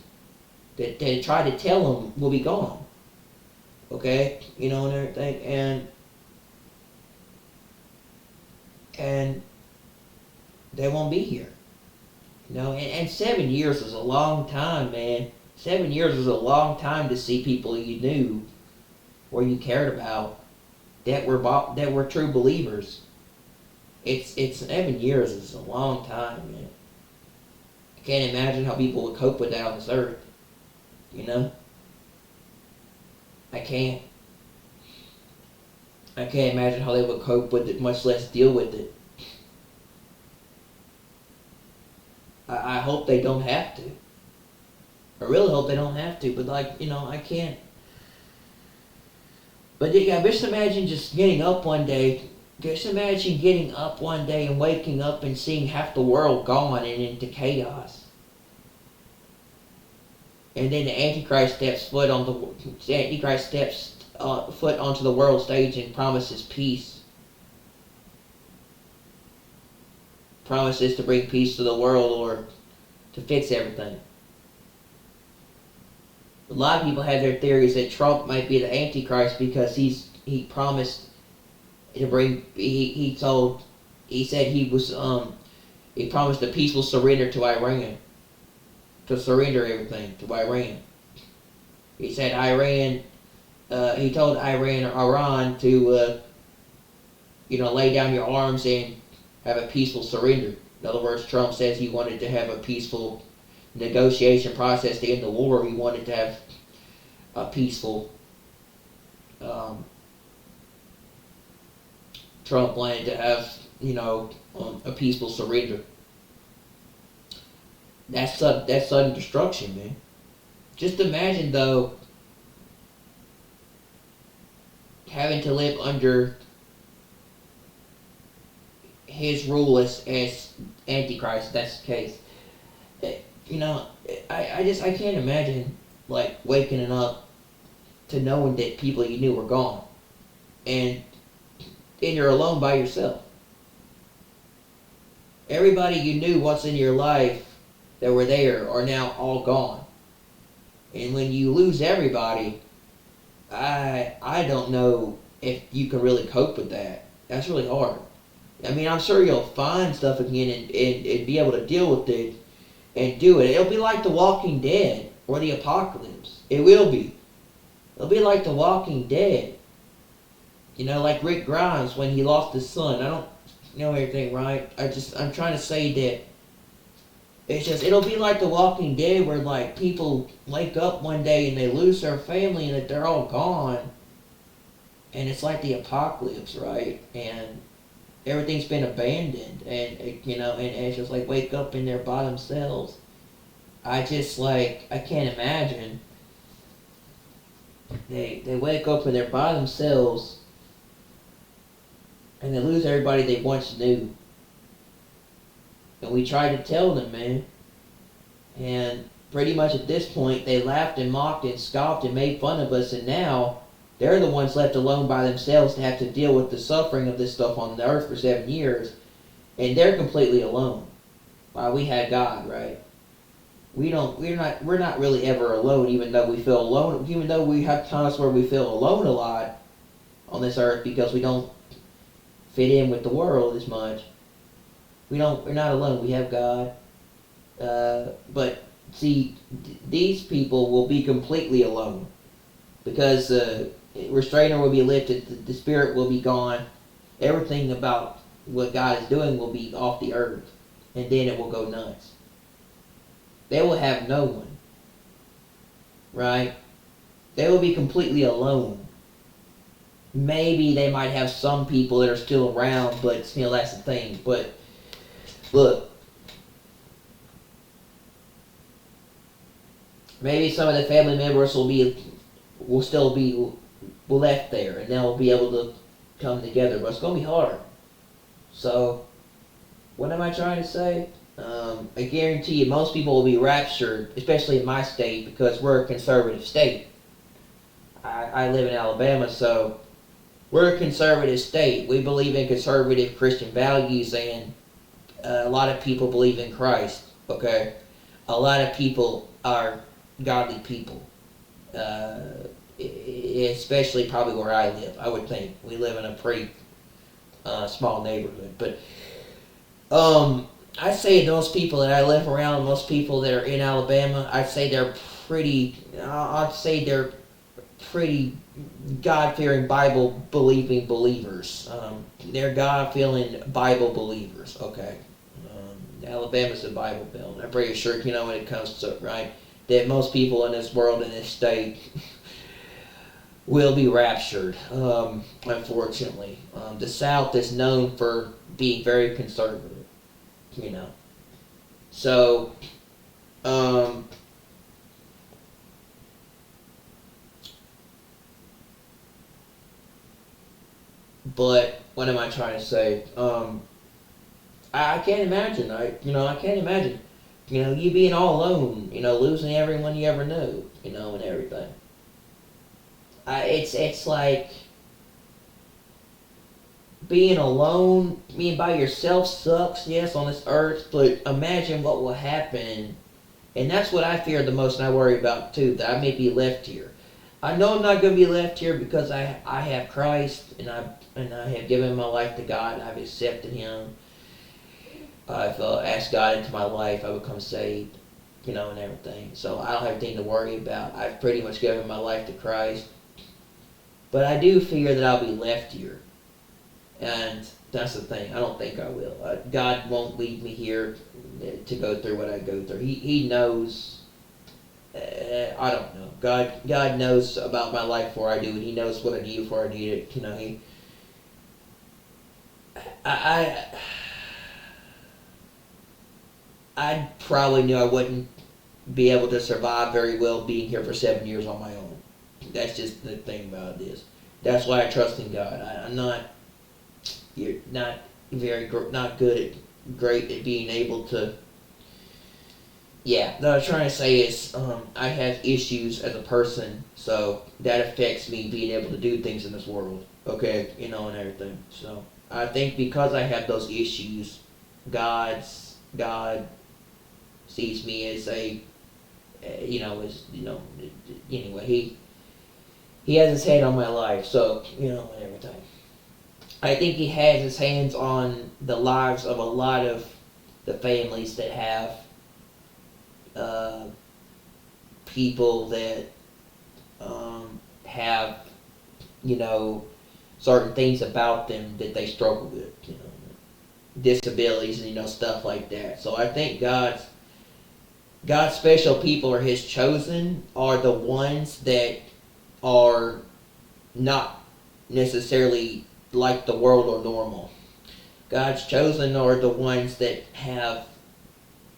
that they try to tell them will be gone. Okay? And everything. And they won't be here. And 7 years is a long time, man. 7 years is a long time to see people you knew or you cared about that were true believers. It's 7 years is a long time, man. I can't imagine how people would cope with that on this earth. I can't. I can't imagine how they would cope with it, much less deal with it. I hope they don't have to. I really hope they don't have to, but I can't. But yeah, just imagine just getting up one day. Just imagine getting up one day and waking up and seeing half the world gone and into chaos. And then the Antichrist steps foot onto the world stage and promises peace. Promises to bring peace to the world or to fix everything. A lot of people have their theories that Trump might be the Antichrist because he promised to bring he said he promised a peaceful surrender to Iran, to surrender everything to Iran. He said he told Iran to lay down your arms and have a peaceful surrender. In other words, Trump says he wanted to have a peaceful negotiation process to end the war. He wanted to have a peaceful. Trump wanted to have a peaceful surrender. That's sudden destruction, man. Just imagine though having to live under his rule as Antichrist, if that's the case. I can't imagine waking up to knowing that people you knew were gone. And you're alone by yourself. Everybody you knew once in your life that were there are now all gone. And when you lose everybody, I don't know if you can really cope with that. That's really hard. I mean, I'm sure you'll find stuff again and be able to deal with it and do it. It'll be like The Walking Dead or the Apocalypse. It will be. It'll be like The Walking Dead. You know, like Rick Grimes when he lost his son. I don't know everything right. I'm trying to say that it's just, it'll be like The Walking Dead where like people wake up one day and they lose their family and that they're all gone. And it's like the apocalypse, right? And everything's been abandoned and you know, and it's just like wake up and they're by themselves. I just like, I can't imagine. They wake up and they're by themselves and they lose everybody they once knew. And we tried to tell them, man. And pretty much at this point, they laughed and mocked and scoffed and made fun of us. And now they're the ones left alone by themselves to have to deal with the suffering of this stuff on the earth for 7 years. And they're completely alone. While we had God, right? We're not really ever alone, even though we feel alone. Even though we have times where we feel alone a lot on this earth because we don't fit in with the world as much. We're not alone. We have God. But see, these people will be completely alone because restrainer will be lifted, the spirit will be gone, everything about what God is doing will be off the earth, and then it will go nuts. They will have no one, right? They will be completely alone. Maybe they might have some people that are still around, but you know, that's the thing. But look, maybe some of the family members will still be left there, and they'll be able to come together. But it's gonna be hard. So, what am I trying to say? I guarantee you, most people will be raptured, especially in my state, because we're a conservative state. I live in Alabama, so we're a conservative state. We believe in conservative Christian values, and a lot of people believe in Christ. Okay, a lot of people are godly people, especially probably where I live. I would think we live in a pretty small neighborhood, but I'd say those people that I live around, most people that are in Alabama, I'd say they're pretty. I'd say they're pretty God-fearing, Bible-believing believers. They're God-feeling Bible believers. Okay, Alabama's a Bible belt. I'm pretty sure you know when it comes to right that most people in this world in this state will be raptured. Unfortunately, the South is known for being very conservative. You know, so but what am I trying to say? I can't imagine. I can't imagine. You know, you being all alone. You know, losing everyone you ever knew. You know, and everything. It's like being alone, being by yourself sucks, yes, on this earth, but imagine what will happen. And that's what I fear the most and I worry about too, that I may be left here. I know I'm not going to be left here because I have Christ and I have given my life to God. I've accepted Him. I've asked God into my life. I become saved, you know, and everything. So I don't have anything to worry about. I've pretty much given my life to Christ. But I do fear that I'll be left here. And that's the thing. I don't think I will. God won't leave me here to go through what I go through. He knows. I don't know. God knows about my life before I do, and He knows what I need before I need it. You know, I probably knew I wouldn't be able to survive very well being here for 7 years on my own. That's just the thing about this. That's why I trust in God. I'm not. You're not not great at being able to. Yeah, what I'm trying to say is I have issues as a person, so that affects me being able to do things in this world. Okay, you know, and everything. So I think because I have those issues, God sees me as a, anyway, he has his hand on my life. So, you know, and everything. I think he has his hands on the lives of a lot of the families that have uh, people that have, you know, certain things about them that they struggle with, you know, disabilities and, you know, stuff like that. So I think God's special people, or his chosen, are the ones that are not necessarily like the world or normal. God's chosen are the ones that have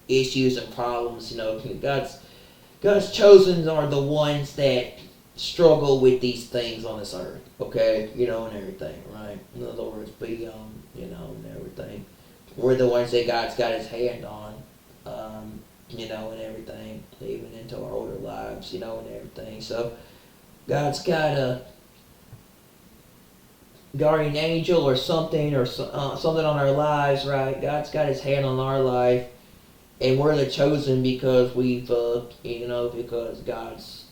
issues and problems. You know, God's chosen are the ones that struggle with these things on this earth. Okay, you know, and everything, right? In other words, you know, and everything. We're the ones that God's got his hand on. You know, and everything, even into our older lives, you know, and everything. So God's got a guardian angel or something, or something on our lives, right? God's got his hand on our life, and we're the chosen because we've, you know, because God has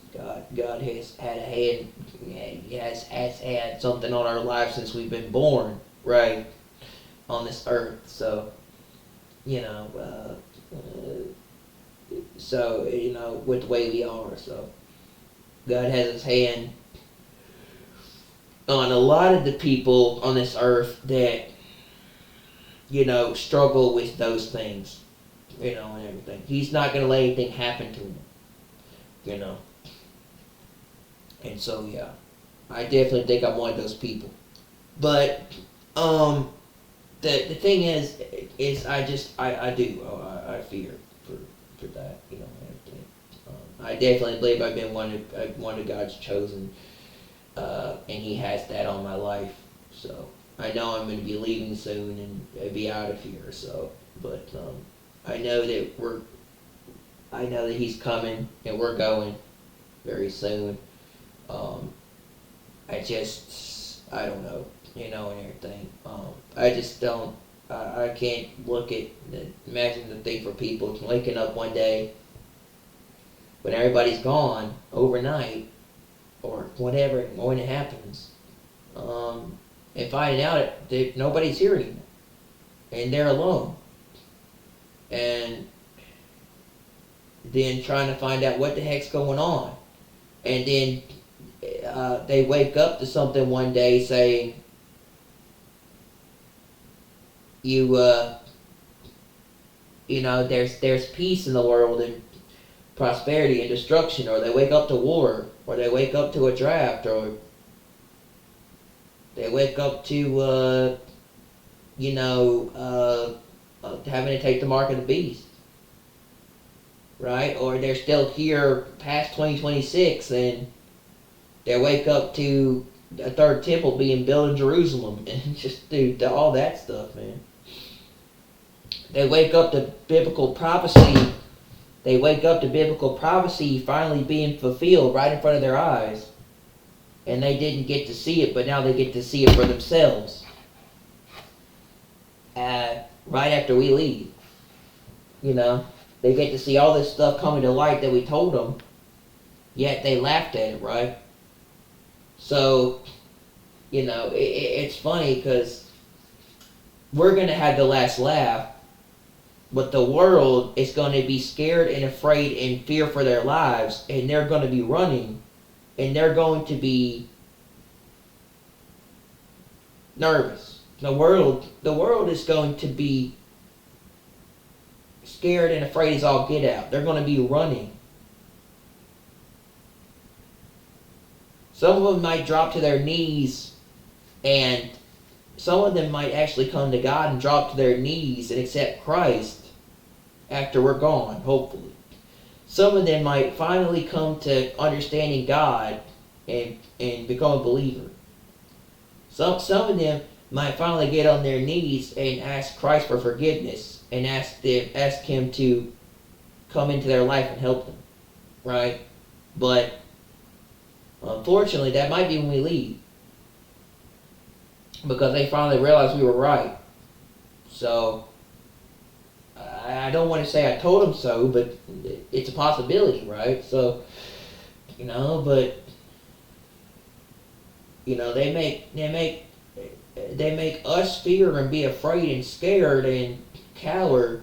had a hand, he has had something on our life since we've been born, right, on this earth. So, you know, so, you know, with the way we are, so God has his hand on a lot of the people on this earth that, you know, struggle with those things, you know, and everything. He's not going to let anything happen to them, you know. And so, yeah, I definitely think I'm one of those people. But, the thing is I fear for that, you know, and everything. I definitely believe I've been one of God's chosen, and he has that on my life. So I know I'm going to be leaving soon and be out of here. So, but I know that he's coming and we're going very soon. I don't know, you know, and everything. I just don't. I can't imagine the thing for people waking up one day when everybody's gone overnight, or whatever, when it happens, and finding out that nobody's here anymore, and they're alone, and then trying to find out what the heck's going on, and then they wake up to something one day saying, you know, there's peace in the world and prosperity and destruction, or they wake up to war, or they wake up to a draft, or they wake up to you know, having to take the mark of the beast, right? Or they're still here past 2026 and they wake up to a third temple being built in Jerusalem, and just dude, all that stuff, man. They wake up to biblical prophecy. They wake up to biblical prophecy finally being fulfilled right in front of their eyes, and they didn't get to see it, but now they get to see it for themselves. Right after we leave, you know, they get to see all this stuff coming to light that we told them, yet they laughed at it, right? So, you know, it's funny because we're going to have the last laugh, but the world is going to be scared and afraid and fear for their lives, and they're going to be running, and they're going to be nervous. The world is going to be scared and afraid as all get out. They're going to be running. Some of them might drop to their knees, and some of them might actually come to God and drop to their knees and accept Christ after we're gone, hopefully. Some of them might finally come to understanding God and become a believer. Some of them might finally get on their knees and ask Christ for forgiveness and ask him to come into their life and help them, right? But unfortunately, that might be when we leave, because they finally realize we were right. So I don't want to say I told them so, but it's a possibility, right? So, you know, but they make us fear and be afraid and scared and cower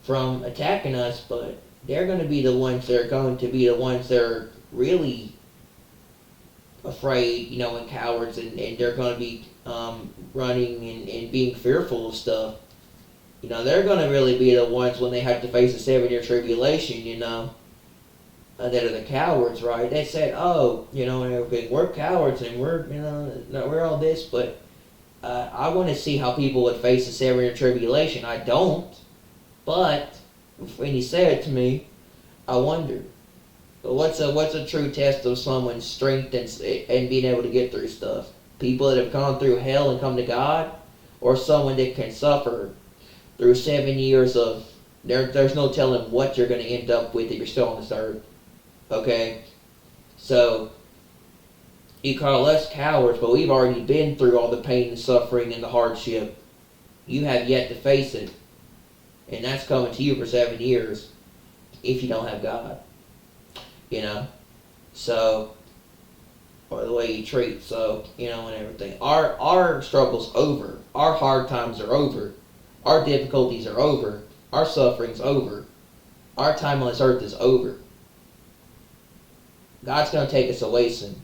from attacking us, but they're going to be the ones that are going to be the ones that are really afraid, and cowards, and they're going to be running and being fearful of stuff. They're going to really be the ones when they have to face a 7-year tribulation, that are the cowards, right? They said, oh, we're cowards and we're all this, but I want to see how people would face a 7-year tribulation. I don't, but when you say it to me, I wonder. But what's a true test of someone's strength and being able to get through stuff? People that have gone through hell and come to God, or someone that can suffer through 7 years of there's no telling what you're going to end up with if you're still on this earth. Okay, so you call us cowards, but we've already been through all the pain and suffering and the hardship. You have yet to face it, and that's coming to you for 7 years if you don't have God. So, or the way you treat, so, and everything. Our struggle's over. Our hard times are over. Our difficulties are over. Our suffering's over. Our time on this earth is over. God's going to take us away soon.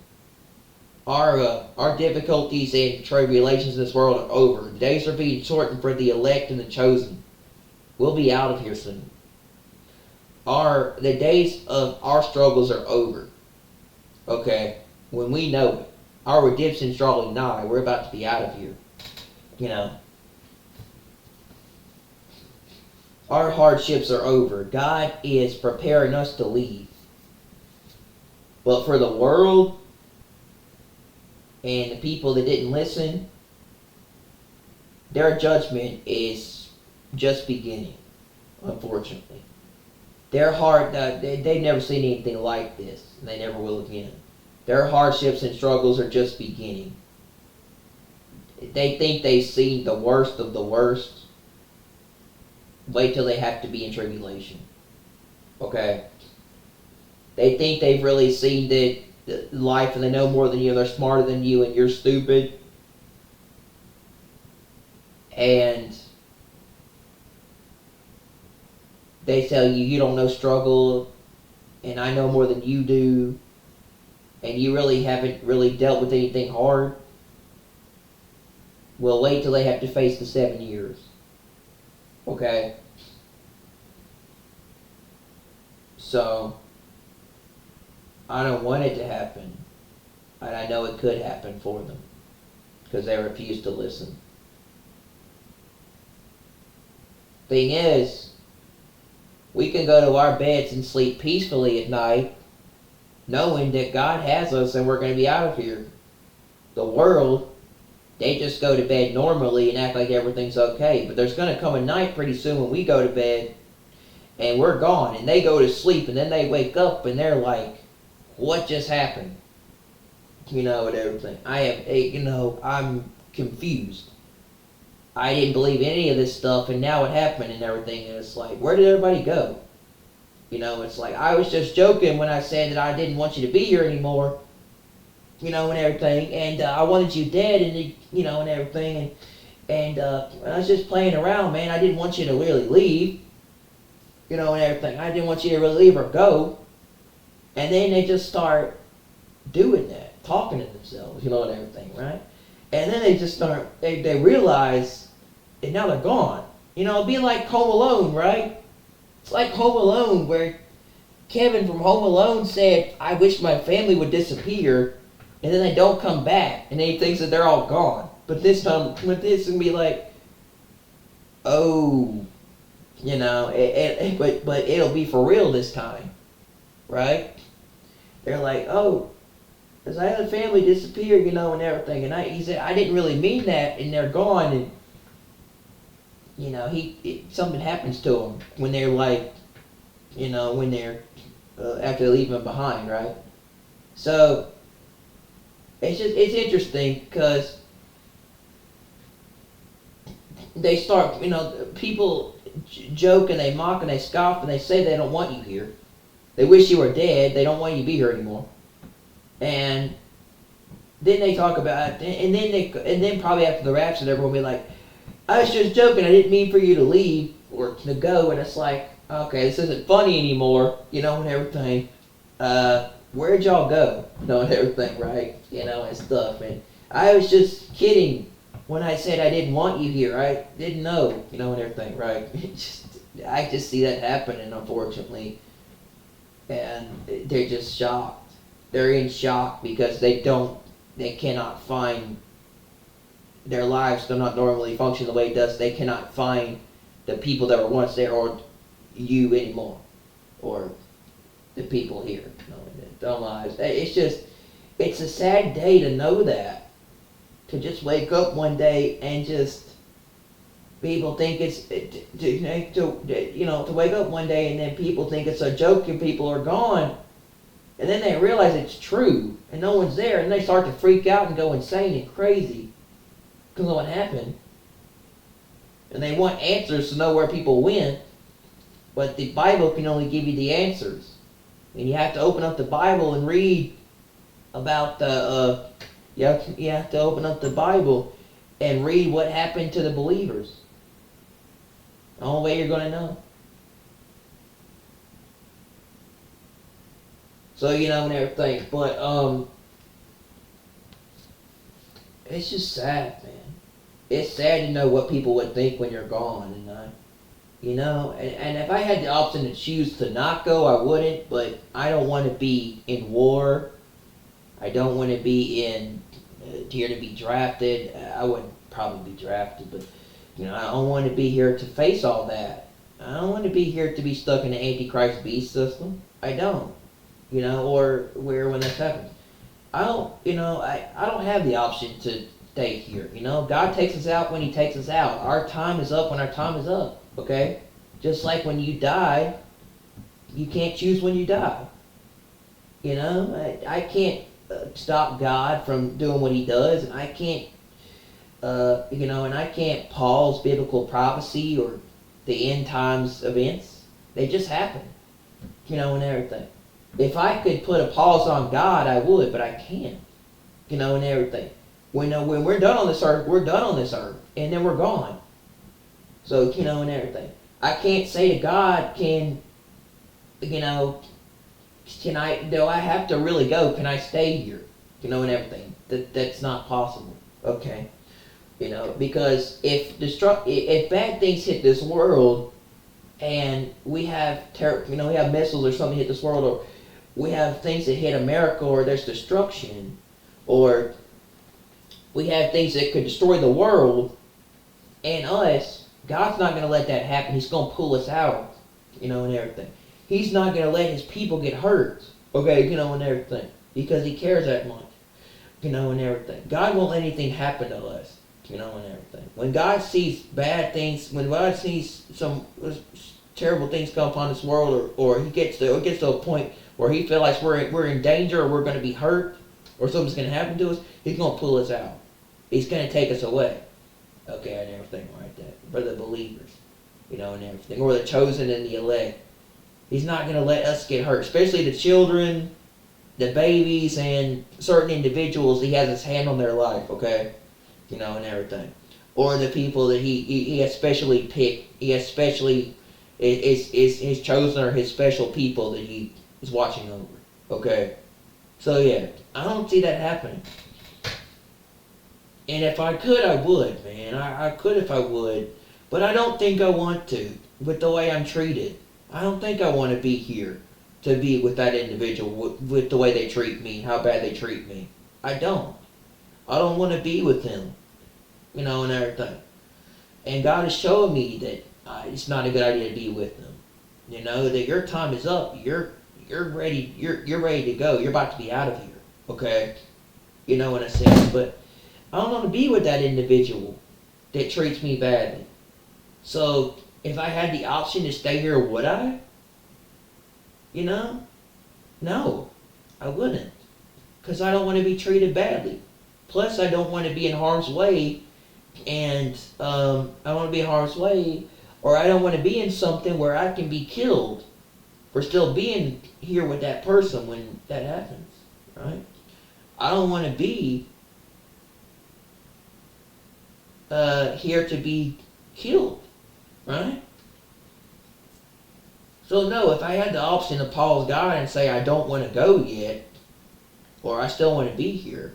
Our difficulties and tribulations in this world are over. The days are being shortened for the elect and the chosen. We'll be out of here soon. The days of our struggles are over. Okay? When we know it. Our redemption's drawing nigh. We're about to be out of here. Our hardships are over. God is preparing us to leave. But for the world and the people that didn't listen, their judgment is just beginning, unfortunately. Their heart, they've never seen anything like this, and they never will again. Their hardships and struggles are just beginning. They think they've seen the worst of the worst. Wait till they have to be in tribulation. Okay? They think they've really seen the life and they know more than you, and they're smarter than you, and you're stupid. And they tell you, you don't know struggle, and I know more than you do, and you really haven't really dealt with anything hard. Well, wait till they have to face the 7 years. Okay? So, I don't want it to happen, and I know it could happen for them, because they refuse to listen. Thing is, we can go to our beds and sleep peacefully at night, knowing that God has us and we're going to be out of here. The world, they just go to bed normally and act like everything's okay, but there's going to come a night pretty soon when we go to bed and we're gone, and they go to sleep, and then they wake up and they're like, what just happened? And everything. I'm confused. I didn't believe any of this stuff, and now it happened and everything, and it's like, where did everybody go? It's like, I was just joking when I said that I didn't want you to be here anymore, and everything, and I wanted you dead, and and everything, and I was just playing around, man. I didn't want you to really leave, and everything. I didn't want you to really leave or go. And then they just start doing that, talking to themselves, and everything, right? And then they just start, they realize, and now they're gone. It'd be like Home Alone, right? It's like Home Alone, where Kevin from Home Alone said, I wish my family would disappear, and then they don't come back, and then he thinks that they're all gone. But this time, with this, it's going to be like, oh, but it'll be for real this time, right? They're like, oh, because I had a family disappear, and everything. And he said, I didn't really mean that, and they're gone. And, something happens to them when they're like, when they're, after they leave them behind, right? So, it's interesting because they start, people joke and they mock and they scoff and they say they don't want you here. They wish you were dead. They don't want you to be here anymore. And then they talk about, and then probably after the rapture, everyone will be like, I was just joking. I didn't mean for you to leave or to go. And it's like, okay, this isn't funny anymore, and everything. Where'd y'all go? And everything, right? And stuff. And I was just kidding when I said I didn't want you here. I didn't know, and everything, right? I just see that happening, unfortunately. And they're just shocked. They're in shock because they cannot find their lives do not normally function the way it does. They cannot find the people that were once there or you anymore, or the people here. Their lives. It's a sad day to know that. To just wake up one day and just people think to wake up one day and then people think it's a joke and people are gone, and then they realize it's true and no one's there, and they start to freak out and go insane and crazy. Because of what happened. And they want answers to know where people went. But the Bible can only give you the answers. And you have to open up the Bible and read about you have to open up the Bible and read what happened to the believers. The only way you're going to know. So, and everything. But, it's just sad, man. It's sad to know what people would think when you're gone, and if I had the option to choose to not go, I wouldn't, but I don't want to be in war. I don't want to be here to be drafted. I wouldn't probably be drafted, but, I don't want to be here to face all that. I don't want to be here to be stuck in the Antichrist beast system. I don't, or where when this happens. I don't have the option to stay here. God takes us out when He takes us out. Our time is up when our time is up. Okay? Just like when you die, you can't choose when you die. I can't stop God from doing what He does, and I can't, and I can't pause biblical prophecy or the end times events. They just happen. And everything. If I could put a pause on God, I would, but I can't. And everything. When we're done on this earth, we're done on this earth, and then we're gone. So, and everything. I can't say to God, do I have to really go? Can I stay here? And everything. That's not possible. Okay? Because if bad things hit this world, and we have we have missiles or something hit this world, or we have things that hit America, or there's destruction, or we have things that could destroy the world and us, God's not going to let that happen. He's going to pull us out, and everything. He's not going to let His people get hurt, okay, and everything, because He cares that much, and everything. God won't let anything happen to us, and everything. When God sees bad things, when God sees some terrible things come upon this world, or it gets to a point where He feels like we're in danger, or we're going to be hurt, or something's going to happen to us, He's going to pull us out. He's going to take us away. Okay, and everything like that. For the believers, and everything. Or the chosen and the elect. He's not going to let us get hurt. Especially the children, the babies, and certain individuals. He has His hand on their life, okay? And everything. Or the people that He has specially picked. He has specially is His chosen or His special people that He is watching over. Okay? So yeah, I don't see that happening. And if I could, I would, man. I could if I would. But I don't think I want to, with the way I'm treated. I don't think I want to be here to be with that individual, with the way they treat me, how bad they treat me. I don't. I don't want to be with them, and everything. And God is showing me that it's not a good idea to be with them. That your time is up. You're ready. You're ready to go. You're about to be out of here. Okay? In a sense, but I don't want to be with that individual that treats me badly. So, if I had the option to stay here, would I? No, I wouldn't. Because I don't want to be treated badly. Plus, I don't want to be in harm's way, and I don't want to be in harm's way, or I don't want to be in something where I can be killed for still being here with that person when that happens, right? I don't want to be here to be killed, right? So no, if I had the option to pause God and say I don't want to go yet, or I still want to be here,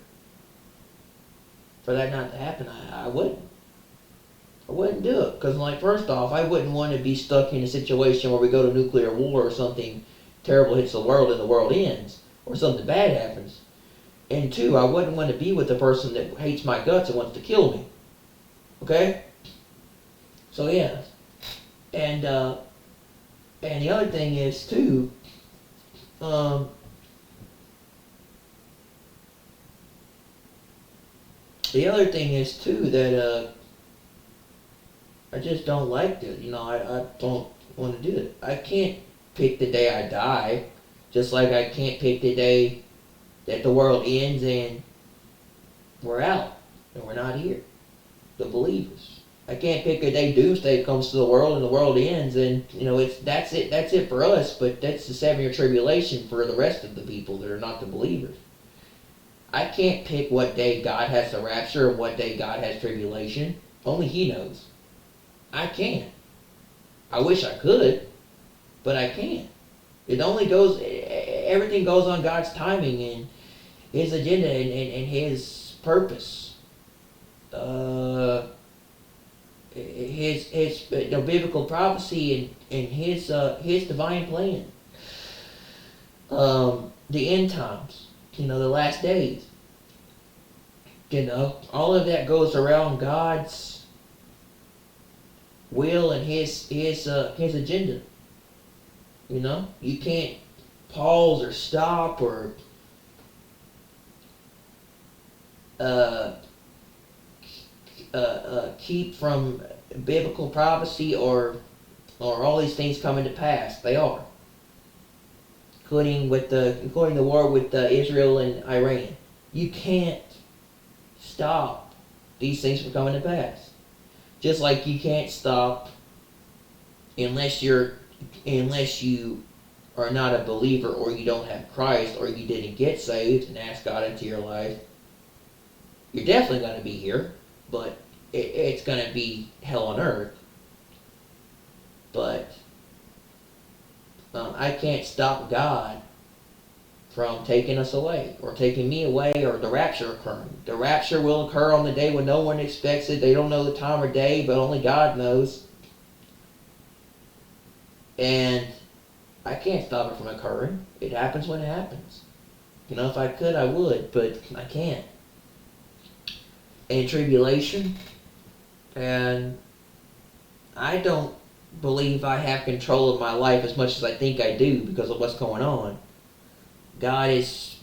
for that not to happen, I wouldn't. I wouldn't do it. Because, like, first off, I wouldn't want to be stuck in a situation where we go to nuclear war or something terrible hits the world and the world ends, or something bad happens. And two, I wouldn't want to be with the person that hates my guts and wants to kill me. Okay? So, yeah. And the other thing is, too, that I just don't like it. You know, I don't want to do it. I can't pick the day I die, just like I can't pick the day that the world ends and we're out and we're not here, the believers. I can't pick a day doomsday comes to the world and the world ends and, you know, that's it for us, but that's the 7-year tribulation for the rest of the people that are not the believers. I can't pick what day God has the rapture and what day God has tribulation. Only He knows. I can't. I wish I could, but I can't. It only goes, everything goes on God's timing and His agenda and His purpose. His biblical prophecy and His divine plan. The end times, you know, the last days. You know, all of that goes around God's will and His agenda. You know, you can't pause or stop or keep from biblical prophecy or all these things coming to pass. They are, including the war with Israel and Iran. You can't stop these things from coming to pass. Just like you can't stop unless you are not a believer or you don't have Christ or you didn't get saved and ask God into your life. You're definitely going to be here, but it's going to be hell on earth. But I can't stop God from taking us away or taking me away or the rapture occurring. The rapture will occur on the day when no one expects it. They don't know the time or day, but only God knows. And I can't stop it from occurring. It happens when it happens. You know, if I could, I would, but I can't. And tribulation, and I don't believe I have control of my life as much as I think I do because of what's going on. God is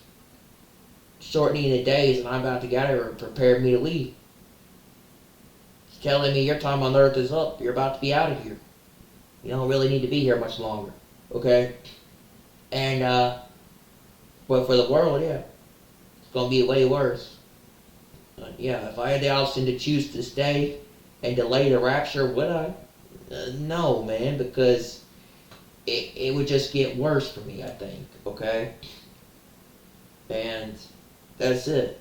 shortening the days and I'm about to get here and prepare me to leave. He's telling me your time on earth is up. You're about to be out of here. You don't really need to be here much longer. Okay? And, but for the world, yeah, it's going to be way worse. Yeah, if I had the option to choose to stay and delay the rapture, would I? No, man, because it would just get worse for me, I think, okay? And that's it.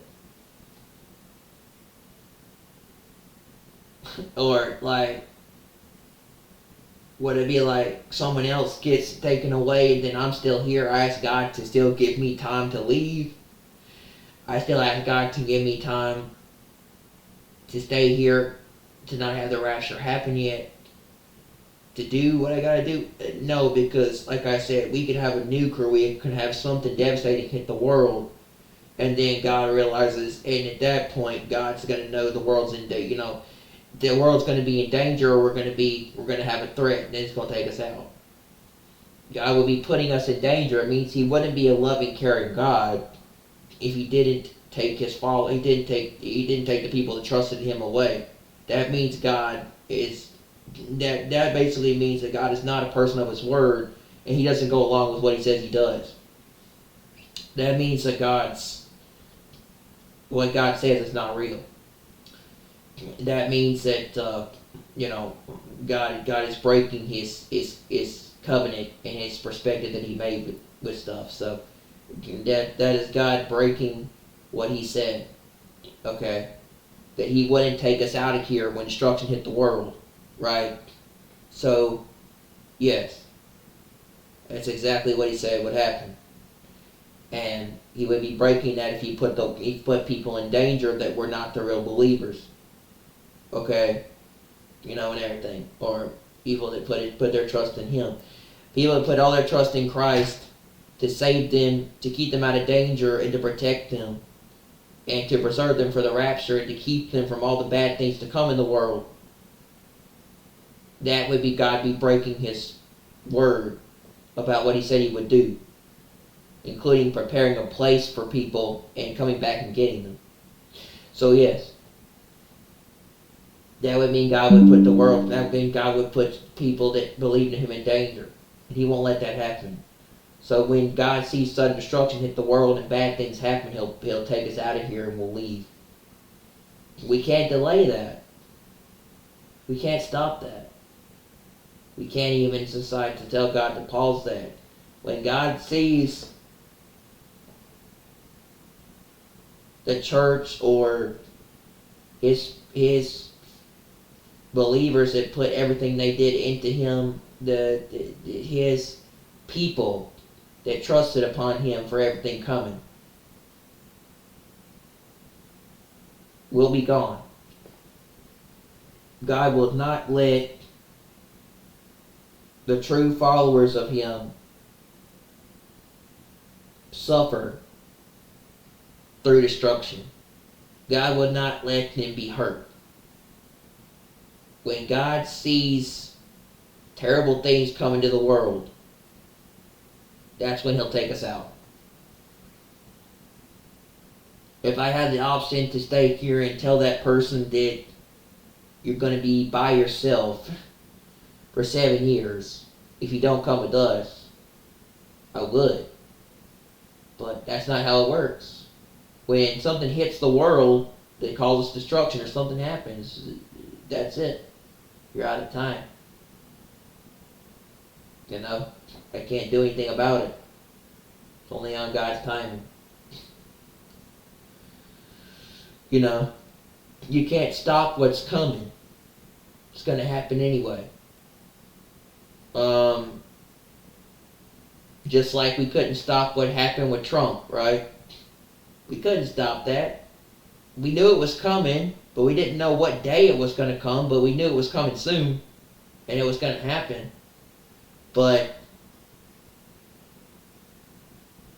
Or, like, would it be like someone else gets taken away and then I'm still here? I ask God to still give me time to leave. I still ask God to give me time to stay here, to not have the rapture happen yet, to do what I gotta do. No, because like I said, we could have a nuke or we could have something devastating hit the world, and then God realizes, and at that point, God's gonna know the world's in danger. You know, the world's gonna be in danger, or we're gonna have a threat, and then it's gonna take us out. God will be putting us in danger. It means He wouldn't be a loving, caring God if He didn't take His fall. He didn't take the people that trusted Him away. That means God is. That basically means that God is not a person of His word, and He doesn't go along with what He says He does. That means that what God says is not real. That means that God is breaking His covenant and His perspective that He made with stuff. So that is God breaking what he said, okay? That he wouldn't take us out of here when destruction hit the world, right? So, yes, that's exactly what he said would happen. And he would be breaking that if he put people in danger that were not the real believers, okay? And everything. Or people that put their trust in him. People that put all their trust in Christ to save them, to keep them out of danger, and to protect them, and to preserve them for the rapture, and to keep them from all the bad things to come in the world. That would be God be breaking his word about what he said he would do, including preparing a place for people and coming back and getting them. So yes, that would mean God would put the world, that would mean God would put people that believe in him in danger. And he won't let that happen. So when God sees sudden destruction hit the world and bad things happen, he'll take us out of here and we'll leave. We can't delay that. We can't stop that. We can't even decide to tell God to pause that. When God sees the church or his believers that put everything they did into him, his people that trusted upon him for everything coming, will be gone. God will not let the true followers of him suffer through destruction. God would not let them be hurt. When God sees terrible things come into the world, that's when he'll take us out. If I had the option to stay here and tell that person that you're going to be by yourself for 7 years if you don't come with us, I would. But that's not how it works. When something hits the world that causes destruction or something happens, that's it. You're out of time. I can't do anything about it. It's only on God's timing. You can't stop what's coming. It's going to happen anyway. Just like we couldn't stop what happened with Trump, right? We couldn't stop that. We knew it was coming, but we didn't know what day it was going to come, but we knew it was coming soon, and it was going to happen. But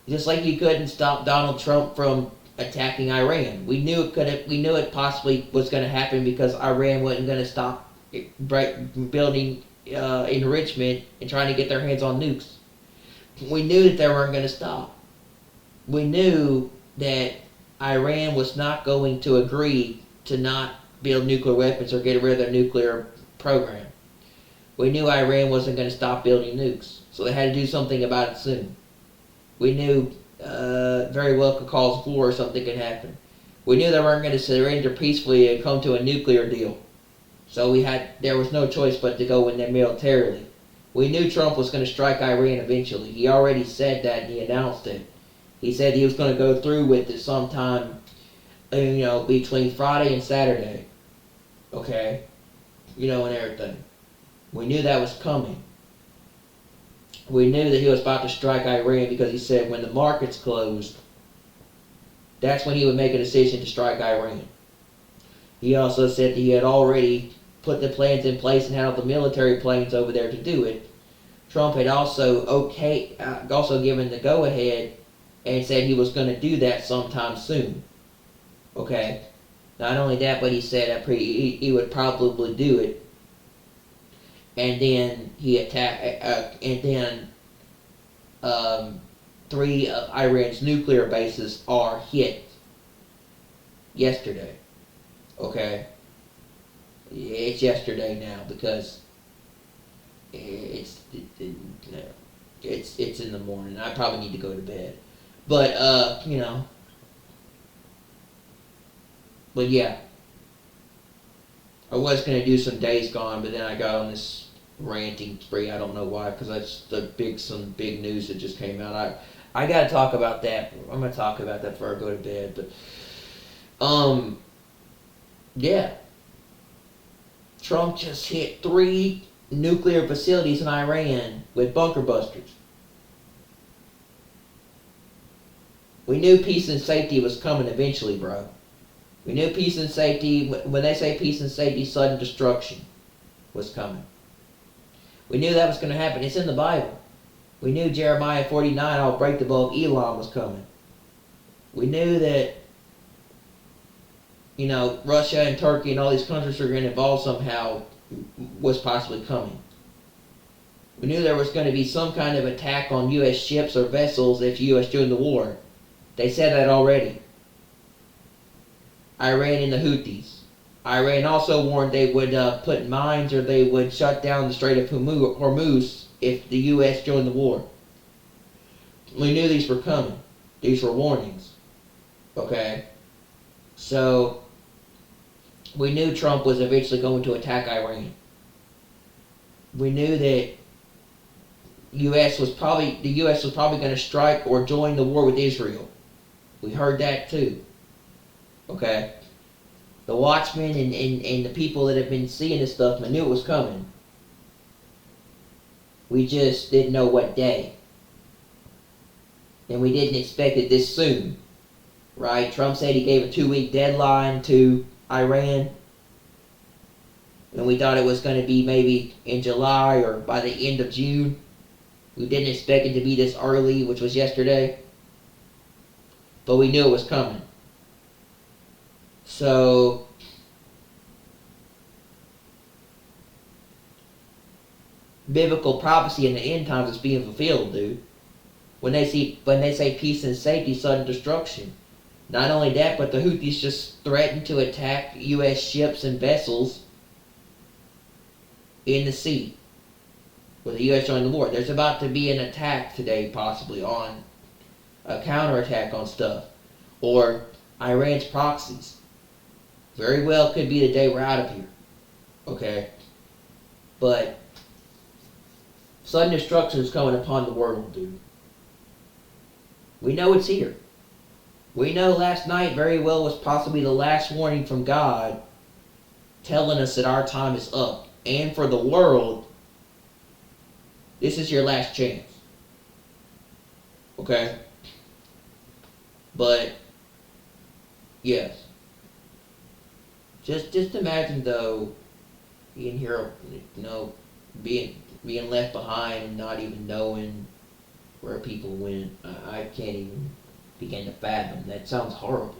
just like you couldn't stop Donald Trump from attacking Iran, we knew it possibly was going to happen because Iran wasn't going to stop building enrichment and trying to get their hands on nukes. We knew that they weren't going to stop. We knew that Iran was not going to agree to not build nuclear weapons or get rid of their nuclear program. We knew Iran wasn't going to stop building nukes, so they had to do something about it soon. We knew very well could cause war or something could happen. We knew they weren't going to surrender peacefully and come to a nuclear deal. So there was no choice but to go in there militarily. We knew Trump was going to strike Iran eventually. He already said that and he announced it. He said he was going to go through with it sometime, between Friday and Saturday. Okay? And everything. We knew that was coming. We knew that he was about to strike Iran because he said when the markets closed, that's when he would make a decision to strike Iran. He also said that he had already put the plans in place and had all the military planes over there to do it. Trump had also given the go-ahead and said he was going to do that sometime soon. Okay? Not only that, but he said he would probably do it. And then he attacked, three of Iran's nuclear bases are hit yesterday. Okay? It's yesterday now because it's in the morning. I probably need to go to bed. But, but yeah. I was going to do some Days Gone, but then I got on this ranting spree. I don't know why, because that's some big news that just came out. I gotta talk about that. I'm gonna talk about that before I go to bed. But yeah, Trump just hit 3 nuclear facilities in Iran with bunker busters. We knew peace and safety was coming eventually, bro. We knew peace and safety. When they say peace and safety, sudden destruction was coming. We knew that was going to happen. It's in the Bible. We knew Jeremiah 49, I'll break the bow of Elam, was coming. We knew that, Russia and Turkey and all these countries were going to involve somehow, was possibly coming. We knew there was going to be some kind of attack on U.S. ships or vessels if U.S. joined the war. They said that already. Iran and the Houthis. Iran also warned they would put mines or they would shut down the Strait of Hormuz if the U.S. joined the war. We knew these were coming. These were warnings. Okay? So, we knew Trump was eventually going to attack Iran. We knew that the U.S. was probably going to strike or join the war with Israel. We heard that too. Okay? The watchmen and the people that have been seeing this stuff knew it was coming. We just didn't know what day. And we didn't expect it this soon. Right? Trump said he gave a 2-week deadline to Iran. And we thought it was going to be maybe in July or by the end of June. We didn't expect it to be this early, which was yesterday. But we knew it was coming. So, biblical prophecy in the end times is being fulfilled, dude. When they say peace and safety, sudden destruction. Not only that, but the Houthis just threatened to attack U.S. ships and vessels in the sea. With the U.S. joining the war. There's about to be an attack today, possibly, on a counterattack on stuff. Or Iran's proxies. Very well could be the day we're out of here. Okay? But sudden destruction is coming upon the world, dude. We know it's here. We know last night very well was possibly the last warning from God telling us that our time is up. And for the world, this is your last chance. Okay? But, yes. Just imagine, though, being here, being left behind and not even knowing where people went. I can't even begin to fathom. That sounds horrible.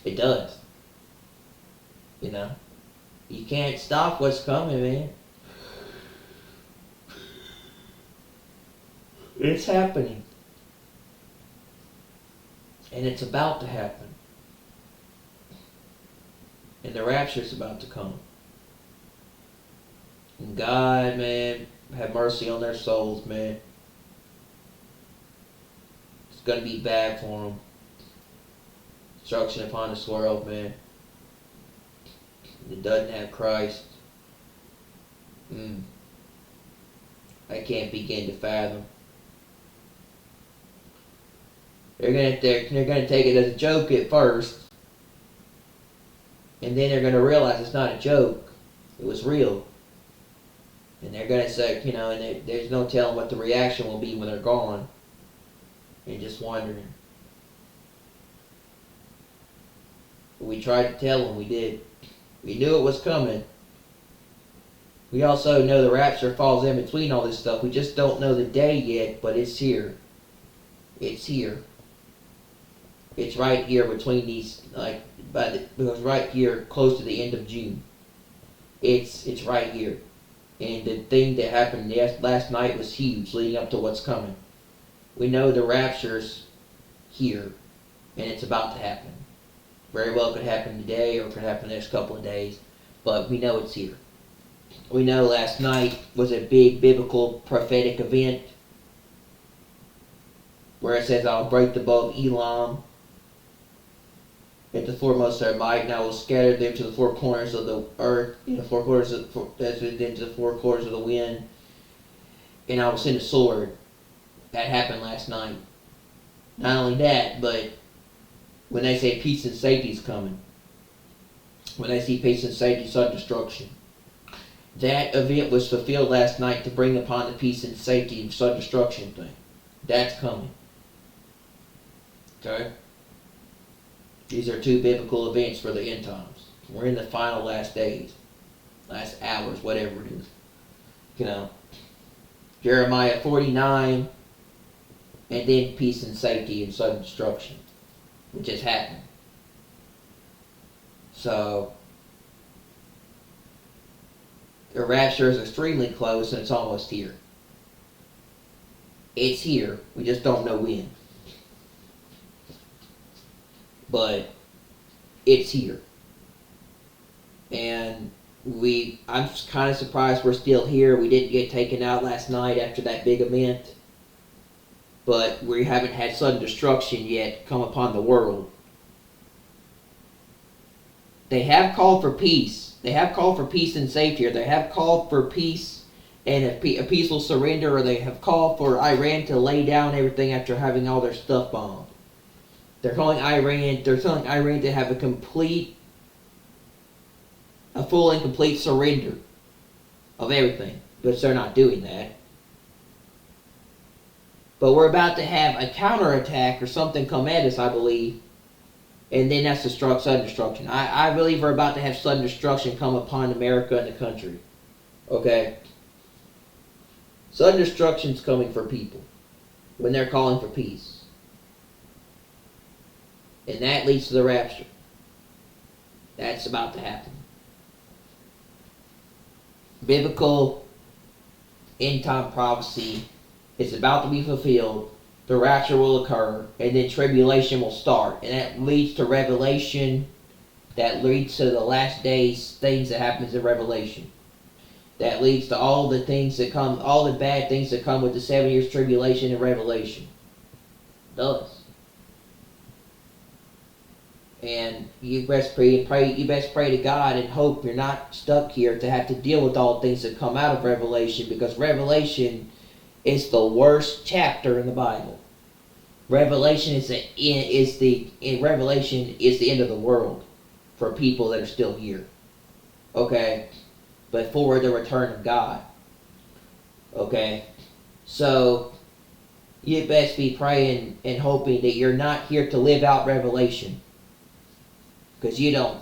It does. You can't stop what's coming, man. It's happening. And it's about to happen. And the rapture's about to come. And God, man, have mercy on their souls, man. It's going to be bad for them. Destruction upon this world, man. It doesn't have Christ. I can't begin to fathom. They're gonna take it as a joke at first, and then they're gonna realize it's not a joke. It was real, and they're gonna say, and there's no telling what the reaction will be when they're gone, and just wondering. But we tried to tell them. We did. We knew it was coming. We also know the rapture falls in between all this stuff. We just don't know the day yet, but it's here. It's here. It's right here between these, because right here, close to the end of June. It's right here. And the thing that happened last night was huge, leading up to what's coming. We know the rapture's here, and it's about to happen. Very well could happen today, or could happen the next couple of days, but we know it's here. We know last night was a big biblical prophetic event, where it says, I'll break the bow of Elam at the foremost of their might, and I will scatter them to the four corners of the earth, into the four corners of the wind, and I will send a sword. That happened last night. Not only that, but when they say peace and safety is coming, when they see peace and safety, sudden destruction, that event was fulfilled last night to bring upon the peace and safety and sudden destruction thing. That's coming. Okay? These are two biblical events for the end times. We're in the final last days, last hours, whatever it is. You know, Jeremiah 49, and then peace and safety and sudden destruction, which has happened. So, the rapture is extremely close and it's almost here. It's here. We just don't know when. But it's here. And I'm just kind of surprised we're still here. We didn't get taken out last night after that big event. But we haven't had sudden destruction yet come upon the world. They have called for peace. They have called for peace and safety. Or they have called for peace and a peaceful surrender. Or they have called for Iran to lay down everything after having all their stuff bombed. They're telling Iran to have a full and complete surrender of everything. But they're not doing that. But we're about to have a counterattack or something come at us, I believe. And then that's sudden destruction. I believe we're about to have sudden destruction come upon America and the country. Okay? Sudden destruction's coming for people when they're calling for peace. And that leads to the rapture. That's about to happen. Biblical end-time prophecy is about to be fulfilled. The rapture will occur, and then tribulation will start. And that leads to Revelation. That leads to the last days, things that happens in Revelation. That leads to all the things that come, all the bad things that come with the 7 years tribulation in Revelation. It does. And you best pray to God and hope you're not stuck here to have to deal with all the things that come out of Revelation, because Revelation is the worst chapter in the Bible. Revelation is the end of the world for people that are still here. Okay? Before the return of God. Okay? So you best be praying and hoping that you're not here to live out Revelation. Because you don't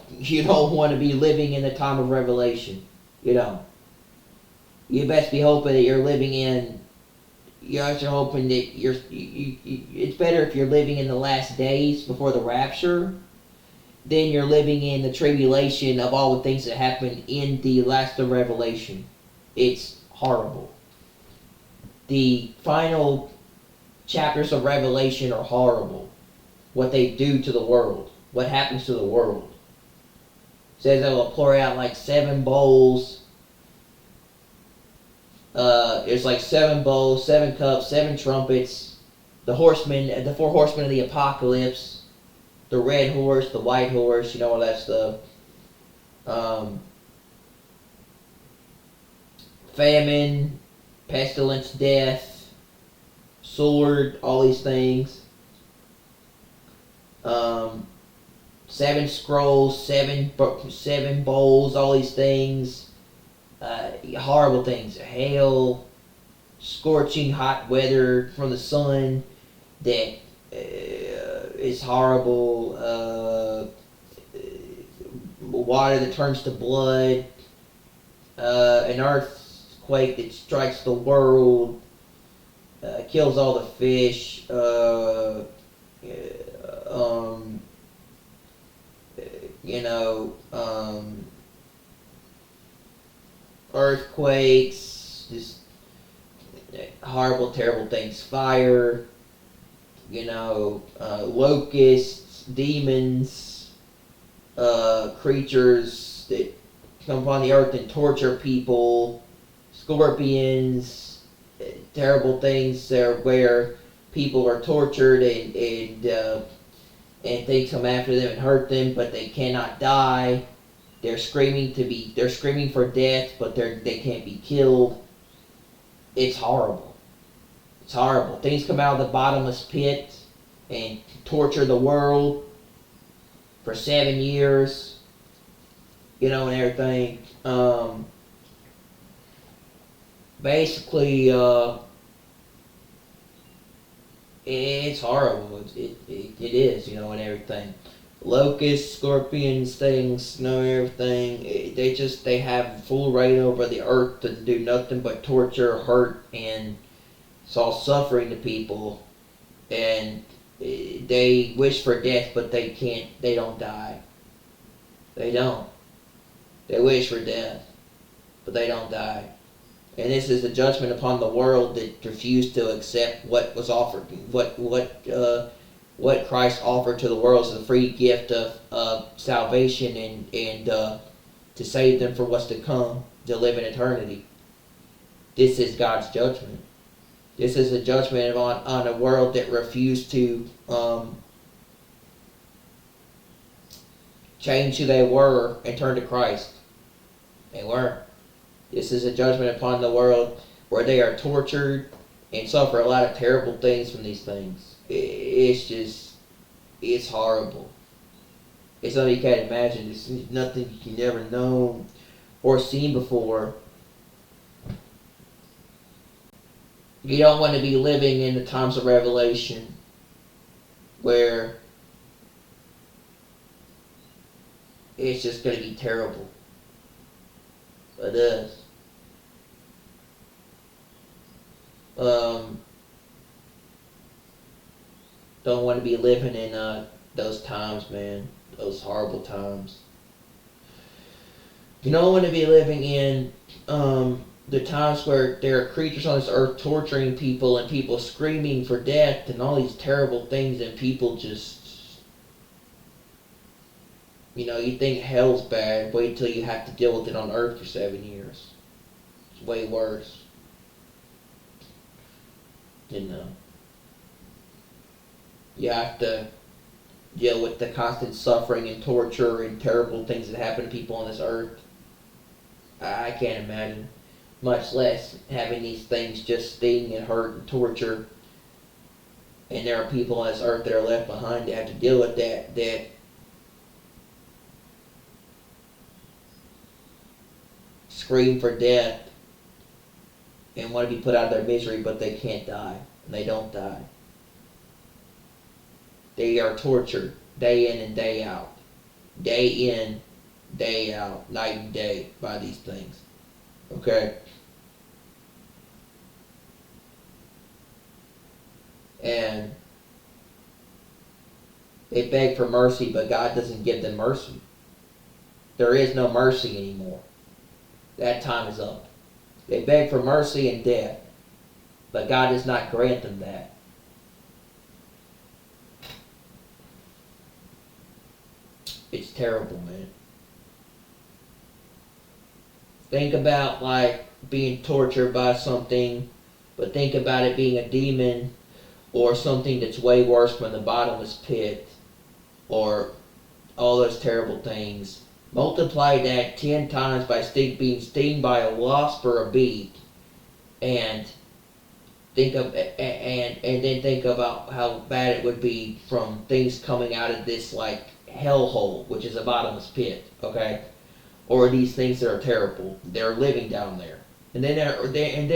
want to be living in the time of Revelation. You don't. You best be hoping that you're living in. You're also hoping that it's better if you're living in the last days before the rapture, than you're living in the tribulation of all the things that happen in the last of Revelation. It's horrible. The final chapters of Revelation are horrible. What they do to the world. What happens to the world. It says they will pour out like 7 bowls. There's like 7 bowls, 7 cups, 7 trumpets. The 4 horsemen of the apocalypse. The red horse, the white horse, you know, all that stuff. Famine, pestilence, death, sword, all these things. 7 scrolls, 7 bowls, all these things. Horrible things. Hail, scorching hot weather from the sun that is horrible. Water that turns to blood. An earthquake that strikes the world. Kills all the fish. Earthquakes, just horrible, terrible things. Fire, locusts, demons, creatures that come upon the earth and torture people, scorpions, terrible things there where people are tortured and things come after them and hurt them, but they cannot die. They're screaming for death, but they can't be killed. It's horrible. It's horrible. Things come out of the bottomless pit. and torture the world for 7 years, and everything. Basically, it's horrible. It is, and everything. Locusts, scorpions, things, everything. They have full reign over the earth to do nothing but torture, hurt, and it's all suffering to people. And they wish for death, but they can't. They don't die. They don't. They wish for death, but they don't die. And this is a judgment upon the world that refused to accept what was offered, what Christ offered to the world as a free gift of salvation and to save them for what's to come, to live in eternity. This is God's judgment. This is a judgment on a world that refused to change who they were and turn to Christ. They weren't. This is a judgment upon the world where they are tortured and suffer a lot of terrible things from these things. It's horrible. It's something you can't imagine. It's nothing you never known or seen before. You don't want to be living in the times of Revelation where it's just going to be terrible. It is. Don't want to be living in those times, man. Those horrible times. You don't want to be living in the times where there are creatures on this earth torturing people and people screaming for death and all these terrible things, and people just, you think hell's bad. Wait till you have to deal with it on earth for 7 years. It's way worse. You have to deal with the constant suffering and torture and terrible things that happen to people on this earth. I can't imagine. Much less having these things just sting and hurt and torture. And there are people on this earth that are left behind that have to deal with that scream for death and want to be put out of their misery, but they can't die. And they don't die. They are tortured day in and day out. Day in, day out, night and day by these things. Okay? And they beg for mercy, but God doesn't give them mercy. There is no mercy anymore. That time is up. They beg for mercy and death, but God does not grant them that. It's terrible, man. Think about being tortured by something, but think about it being a demon or something that's way worse from the bottomless pit or all those terrible things. Multiply that 10 times by being stung by a wasp or a bee, and then think about how bad it would be from things coming out of this hellhole, which is a bottomless pit, okay? Or these things that are terrible. They're living down there, and then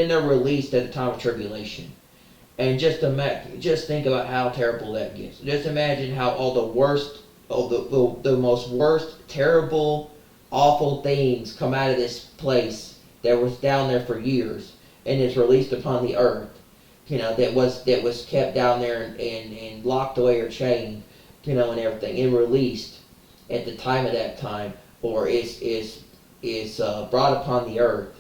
they're released at the time of tribulation. And just think about how terrible that gets. Just imagine how all the worst, the most worst, terrible, awful things come out of this place that was down there for years and is released upon the earth. That was kept down there and locked away or chained, and everything, and released at the time of that time, or is brought upon the earth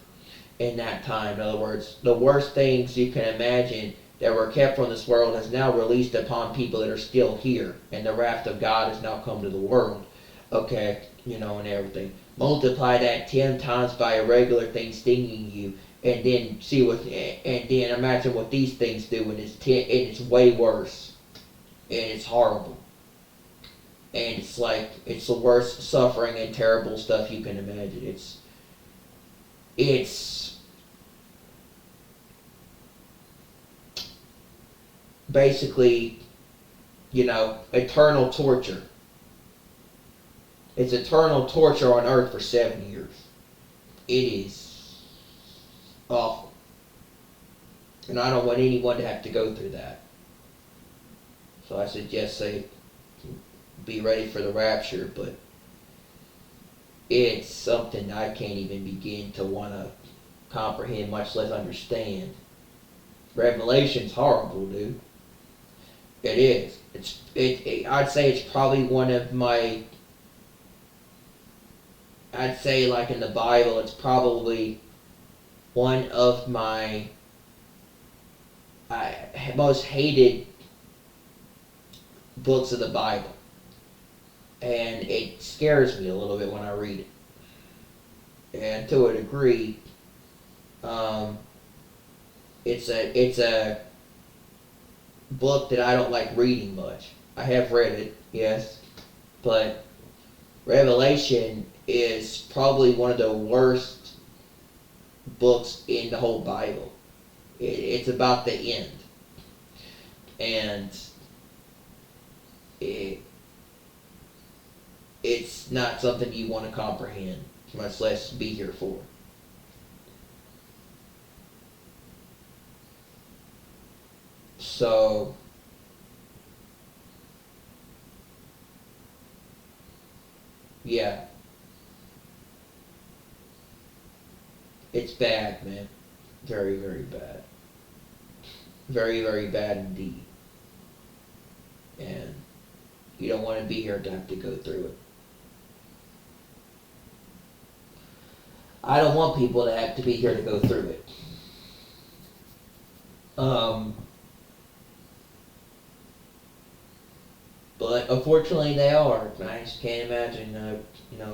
in that time. In other words, the worst things you can imagine that were kept from this world is now released upon people that are still here, and the wrath of God has now come to the world. Okay, and everything. Multiply that 10 times by a regular thing stinging you, and then imagine what these things do, and it's way worse, and it's horrible, and it's the worst suffering and terrible stuff you can imagine. It's basically eternal torture. It's eternal torture on earth for 7 years. It is awful. And I don't want anyone to have to go through that. So I suggest they be ready for the rapture, but it's something I can't even begin to want to comprehend, much less understand. Revelation's horrible, dude. It is. I'd say it's probably one of my. I'd say, like in the Bible, it's probably one of my most hated books of the Bible, and it scares me a little bit when I read it. And to a degree, it's a book that I don't like reading much. I have read it, yes, but Revelation is probably one of the worst books in the whole Bible. It's about the end, and it's not something you want to comprehend, much less be here for. So, yeah. It's bad, man. Very, very bad. Very, very bad indeed. And you don't want to be here to have to go through it. I don't want people to have to be here to go through it. But unfortunately they are. I just can't imagine,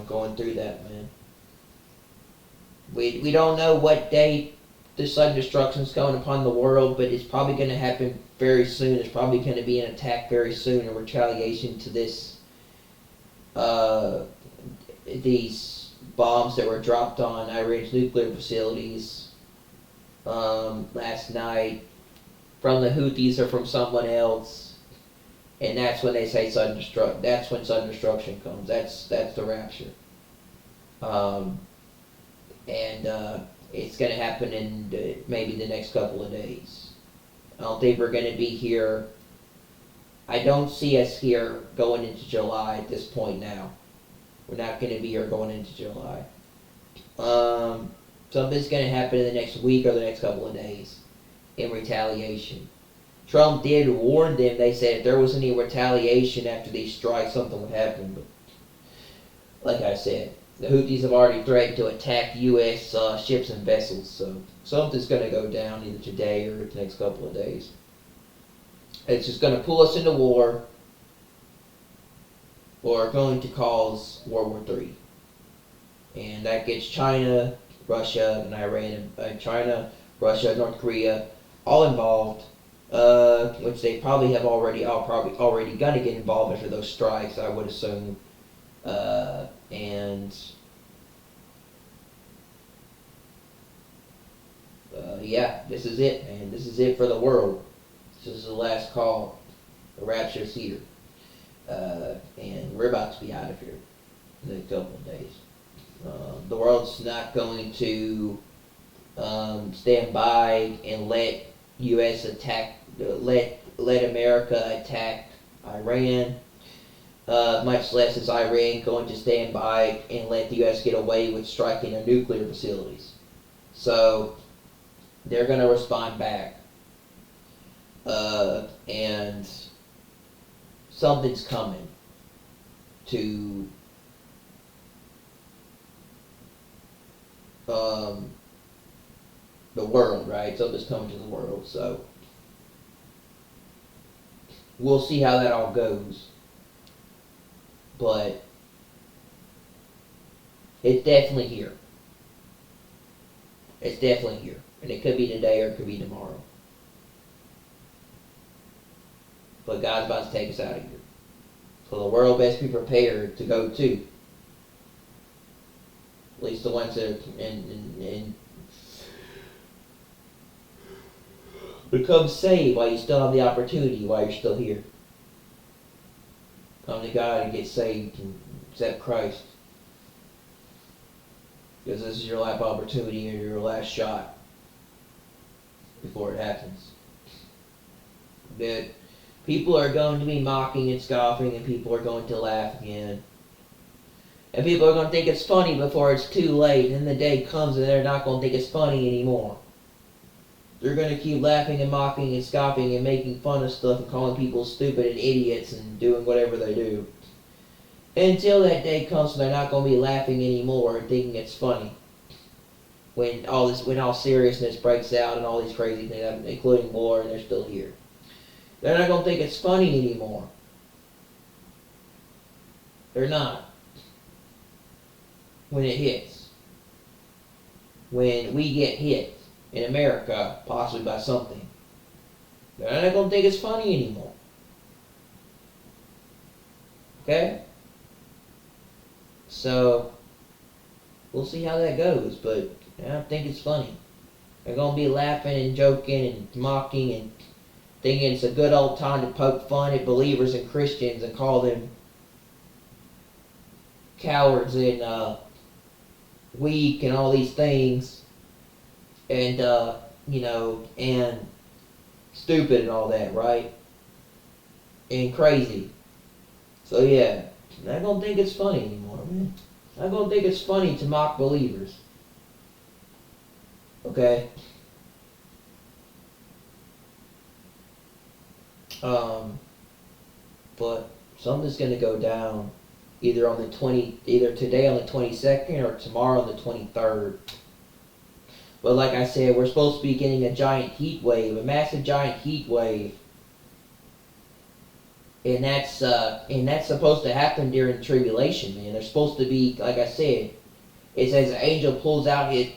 going through that, man. We don't know what day the sudden destruction is coming upon the world, but it's probably going to happen very soon. There's probably going to be an attack very soon in retaliation to this, these bombs that were dropped on Iran's nuclear facilities last night from the Houthis or from someone else. And that's when they say sudden destruction. That's when sudden destruction comes. That's the rapture. And it's going to happen in maybe the next couple of days. I don't think we're going to be here. I don't see us here going into July at this point now. We're not going to be here going into July. Something's going to happen in the next week or the next couple of days in retaliation. Trump did warn them. They said if there was any retaliation after these strikes, something would happen. But like I said, the Houthis have already threatened to attack U.S. Ships and vessels. So something's going to go down either today or the next couple of days. It's just going to pull us into war or going to cause World War III. And that gets China, Russia, and Iran, China, Russia, North Korea, all involved. Which they probably have already going to get involved after those strikes, I would assume. Yeah, this is it, man. This is it for the world. This is the last call. The rapture's here. And we're about to be out of here in a couple of days. The world's not going to stand by and let U.S. attack, let America attack Iran. Much less is Iran going to stand by and let the U.S. get away with striking their nuclear facilities. So they're going to respond back. And something's coming to the world, right? Something's coming to the world. So we'll see how that all goes. But it's definitely here. It's definitely here. And it could be today or it could be tomorrow. But God's about to take us out of here. So the world best be prepared to go to. At least the ones that and become saved while you still have the opportunity, while you're still here. come to God and get saved and accept Christ. Because this is your last opportunity or your last shot before it happens. That people are going to be mocking and scoffing, and people are going to laugh again. And people are going to think it's funny before it's too late, and then the day comes and they're not going to think it's funny anymore. They're going to keep laughing and mocking and scoffing and making fun of stuff and calling people stupid and idiots and doing whatever they do. Until that day comes when they're not going to be laughing anymore and thinking it's funny. When all seriousness breaks out and all these crazy things happen, including war, and they're still here. They're not going to think it's funny anymore. They're not. When it hits. When we get hit in America, possibly by something, they're not going to think it's funny anymore. Okay? So, we'll see how that goes, but I don't think it's funny. They're going to be laughing and joking and mocking and thinking it's a good old time to poke fun at believers and Christians and call them cowards and weak and all these things, and and stupid and all that, right? And crazy. So yeah, I don't think it's funny anymore, man. I don't think it's funny to mock believers. Okay? But something's gonna go down either today on the 22nd or tomorrow on the 23rd. But like I said, we're supposed to be getting a giant heat wave, a massive giant heat wave. And that's supposed to happen during the tribulation, man. There's supposed to be, like I said, it says the angel pulls out his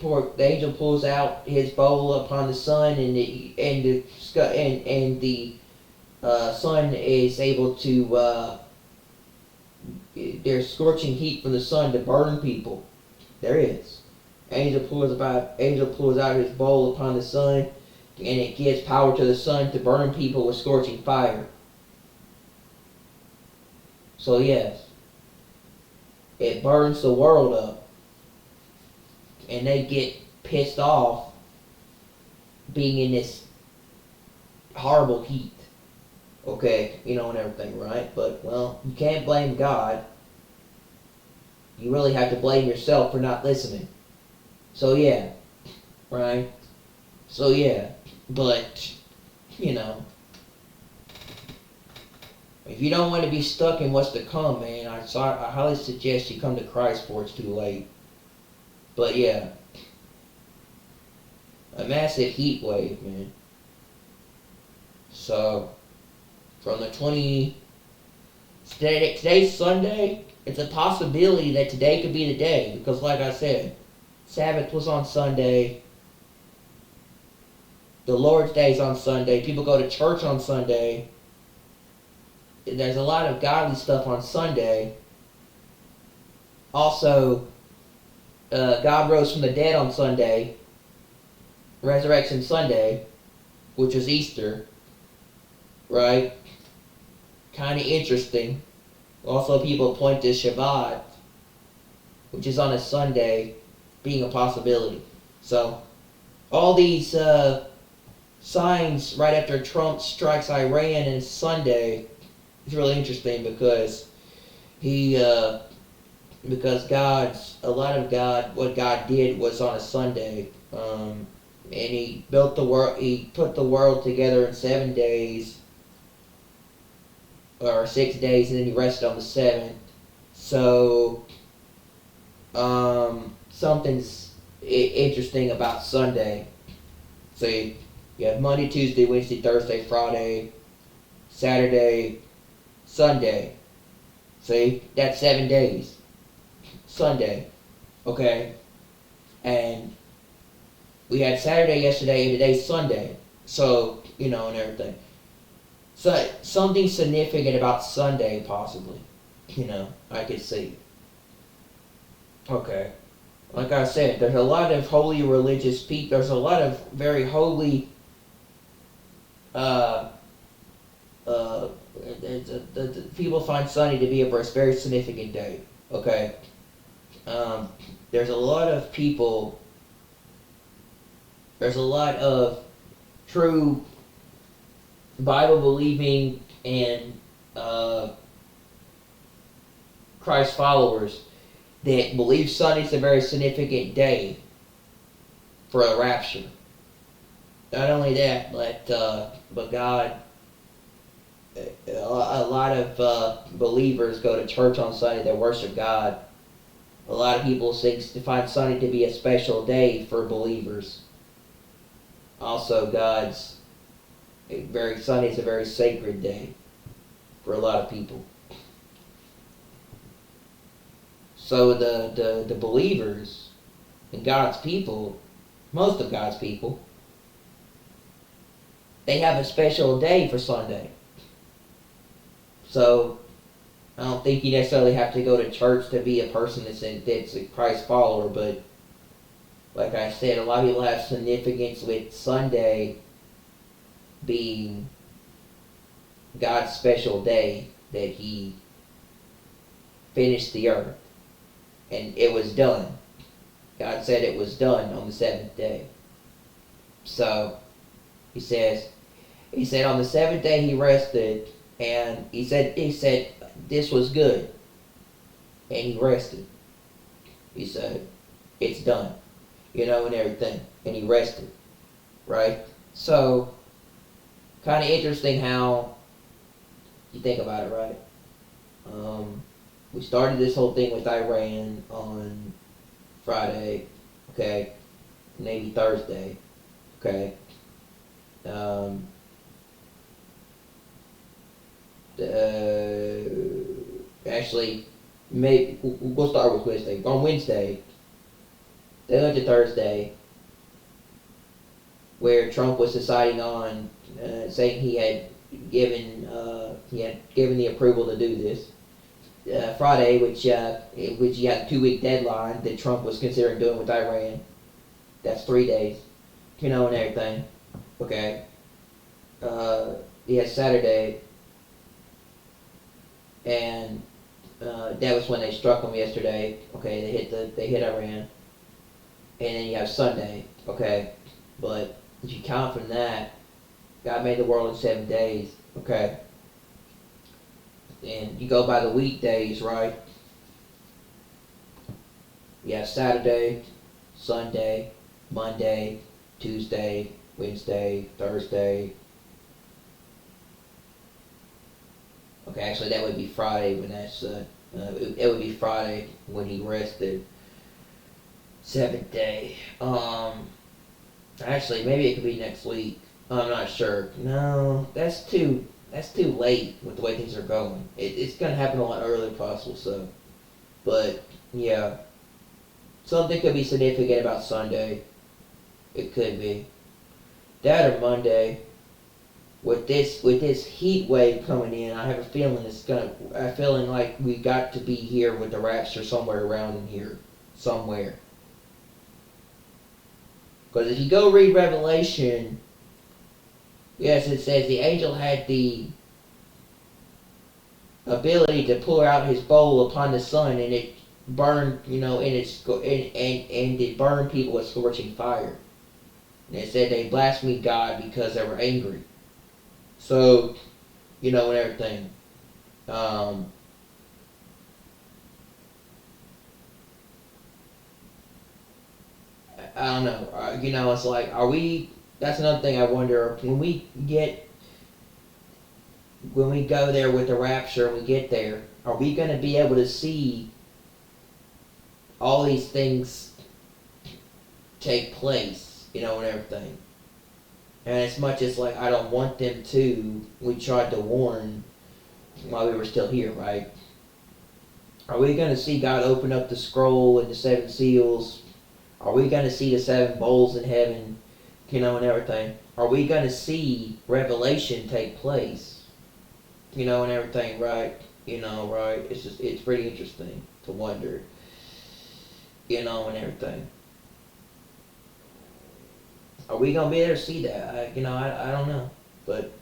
bowl upon the sun, and the sun is able to there's scorching heat from the sun to burn people. There is. Angel pulls out his bowl upon the sun, and it gives power to the sun to burn people with scorching fire. So yes, it burns the world up, and they get pissed off being in this horrible heat. Okay, and everything, right? But, well, you can't blame God. You really have to blame yourself for not listening. So, yeah. Right? So, yeah. But, if you don't want to be stuck in what's to come, man, I highly suggest you come to Christ before it's too late. But, yeah. A massive heat wave, man. So, from the today's Sunday, it's a possibility that today could be the day, because like I said, Sabbath was on Sunday, the Lord's Day is on Sunday, people go to church on Sunday, there's a lot of godly stuff on Sunday. Also, God rose from the dead on Sunday, Resurrection Sunday, which is Easter, right? Kind of interesting. Also, people point to Shabbat, which is on a Sunday, being a possibility. So, all these signs right after Trump strikes Iran and Sunday is really interesting because what God did was on a Sunday, and He built the world. He put the world together in 7 days. Or 6 days, and then he rested on the 7th. So, something's interesting about Sunday. So you have Monday, Tuesday, Wednesday, Thursday, Friday, Saturday, Sunday. See, that's 7 days. Sunday, okay? And we had Saturday yesterday, and today's Sunday. So, and everything. So, something significant about Sunday, possibly. I could see. Okay. Like I said, there's a lot of holy religious people. There's a lot of very holy uh, the people find Sunday to be a very significant day. Okay, um, there's a lot of people. There's a lot of true Bible believing and Christ followers that believe Sunday's a very significant day for the rapture. Not only that, but God, a lot of believers go to church on Sunday. They worship God. A lot of people find Sunday to be a special day for believers. Also, Sunday is a very sacred day for a lot of people. So the believers and God's people, most of God's people, they have a special day for Sunday. So I don't think you necessarily have to go to church to be a person that's a Christ follower, but like I said, a lot of people have significance with Sunday being God's special day that He finished the earth. And it was done. God said it was done on the seventh day. So, He said on the seventh day He rested, and He said this was good. And He rested. He said, it's done. And everything. And He rested. Right? So, kind of interesting how you think about it, right? We started this whole thing with Iran on Friday, okay? Maybe Thursday, okay? Actually, maybe we'll start with Wednesday. On Wednesday, they went to Thursday, where Trump was deciding on saying he had given the approval to do this. Friday, which you had a 2-week deadline that Trump was considering doing with Iran. That's 3 days, and everything. Okay. Saturday, and that was when they struck him yesterday. Okay, they hit Iran, and then you have Sunday. Okay, but if you count from that, God made the world in 7 days. Okay. And you go by the weekdays, right? You have Saturday, Sunday, Monday, Tuesday, Wednesday, Thursday. Okay, actually that would be Friday when it would be Friday when He rested. 7th day. Actually maybe it could be next week. I'm not sure. No, that's too late with the way things are going. It's going to happen a lot earlier than possible, so. But, yeah. Something could be significant about Sunday. It could be. That or Monday. With this heat wave coming in, I have a feeling I'm feeling like we got to be here with the rapture somewhere around in here. Somewhere. Because if you go read Revelation, yes, it says the angel had the ability to pour out his bowl upon the sun, and it burned, and it burned people with scorching fire. And it said they blasphemed God because they were angry. So, and everything. I don't know. It's like, that's another thing I wonder, when we go there with the rapture and we get there, are we going to be able to see all these things take place, and everything? And as much as, like, I don't want them to, we tried to warn while we were still here, right? Are we going to see God open up the scroll and the 7 seals? Are we going to see the 7 bowls in heaven, and everything? Are we going to see Revelation take place, and everything, right? Right? It's pretty interesting to wonder, and everything. Are we going to be able to see that? I don't know. But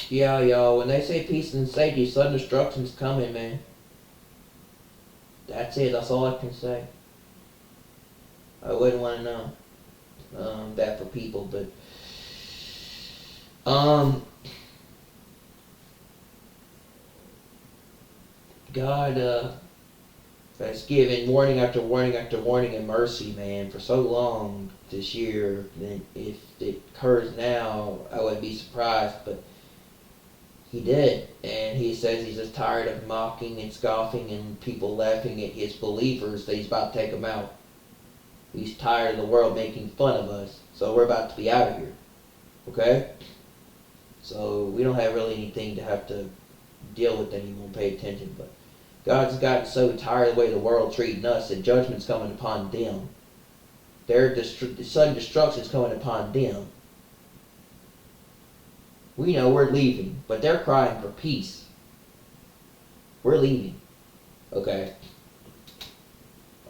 Yeah, y'all, when they say peace and safety, sudden destruction's coming, man. That's it, that's all I can say. I wouldn't want to know that for people, but God has given warning after warning after warning and mercy, man, for so long this year. That if it occurs now, I wouldn't be surprised, but he did. And he says he's just tired of mocking and scoffing and people laughing at his believers that he's about to take them out. He's tired of the world making fun of us. So we're about to be out of here. Okay? So we don't have really anything to have to deal with anymore, pay attention. But God's gotten so tired of the way the world treating us that judgment's coming upon them. Their sudden destruction's coming upon them. We know we're leaving, but they're crying for peace. We're leaving. Okay?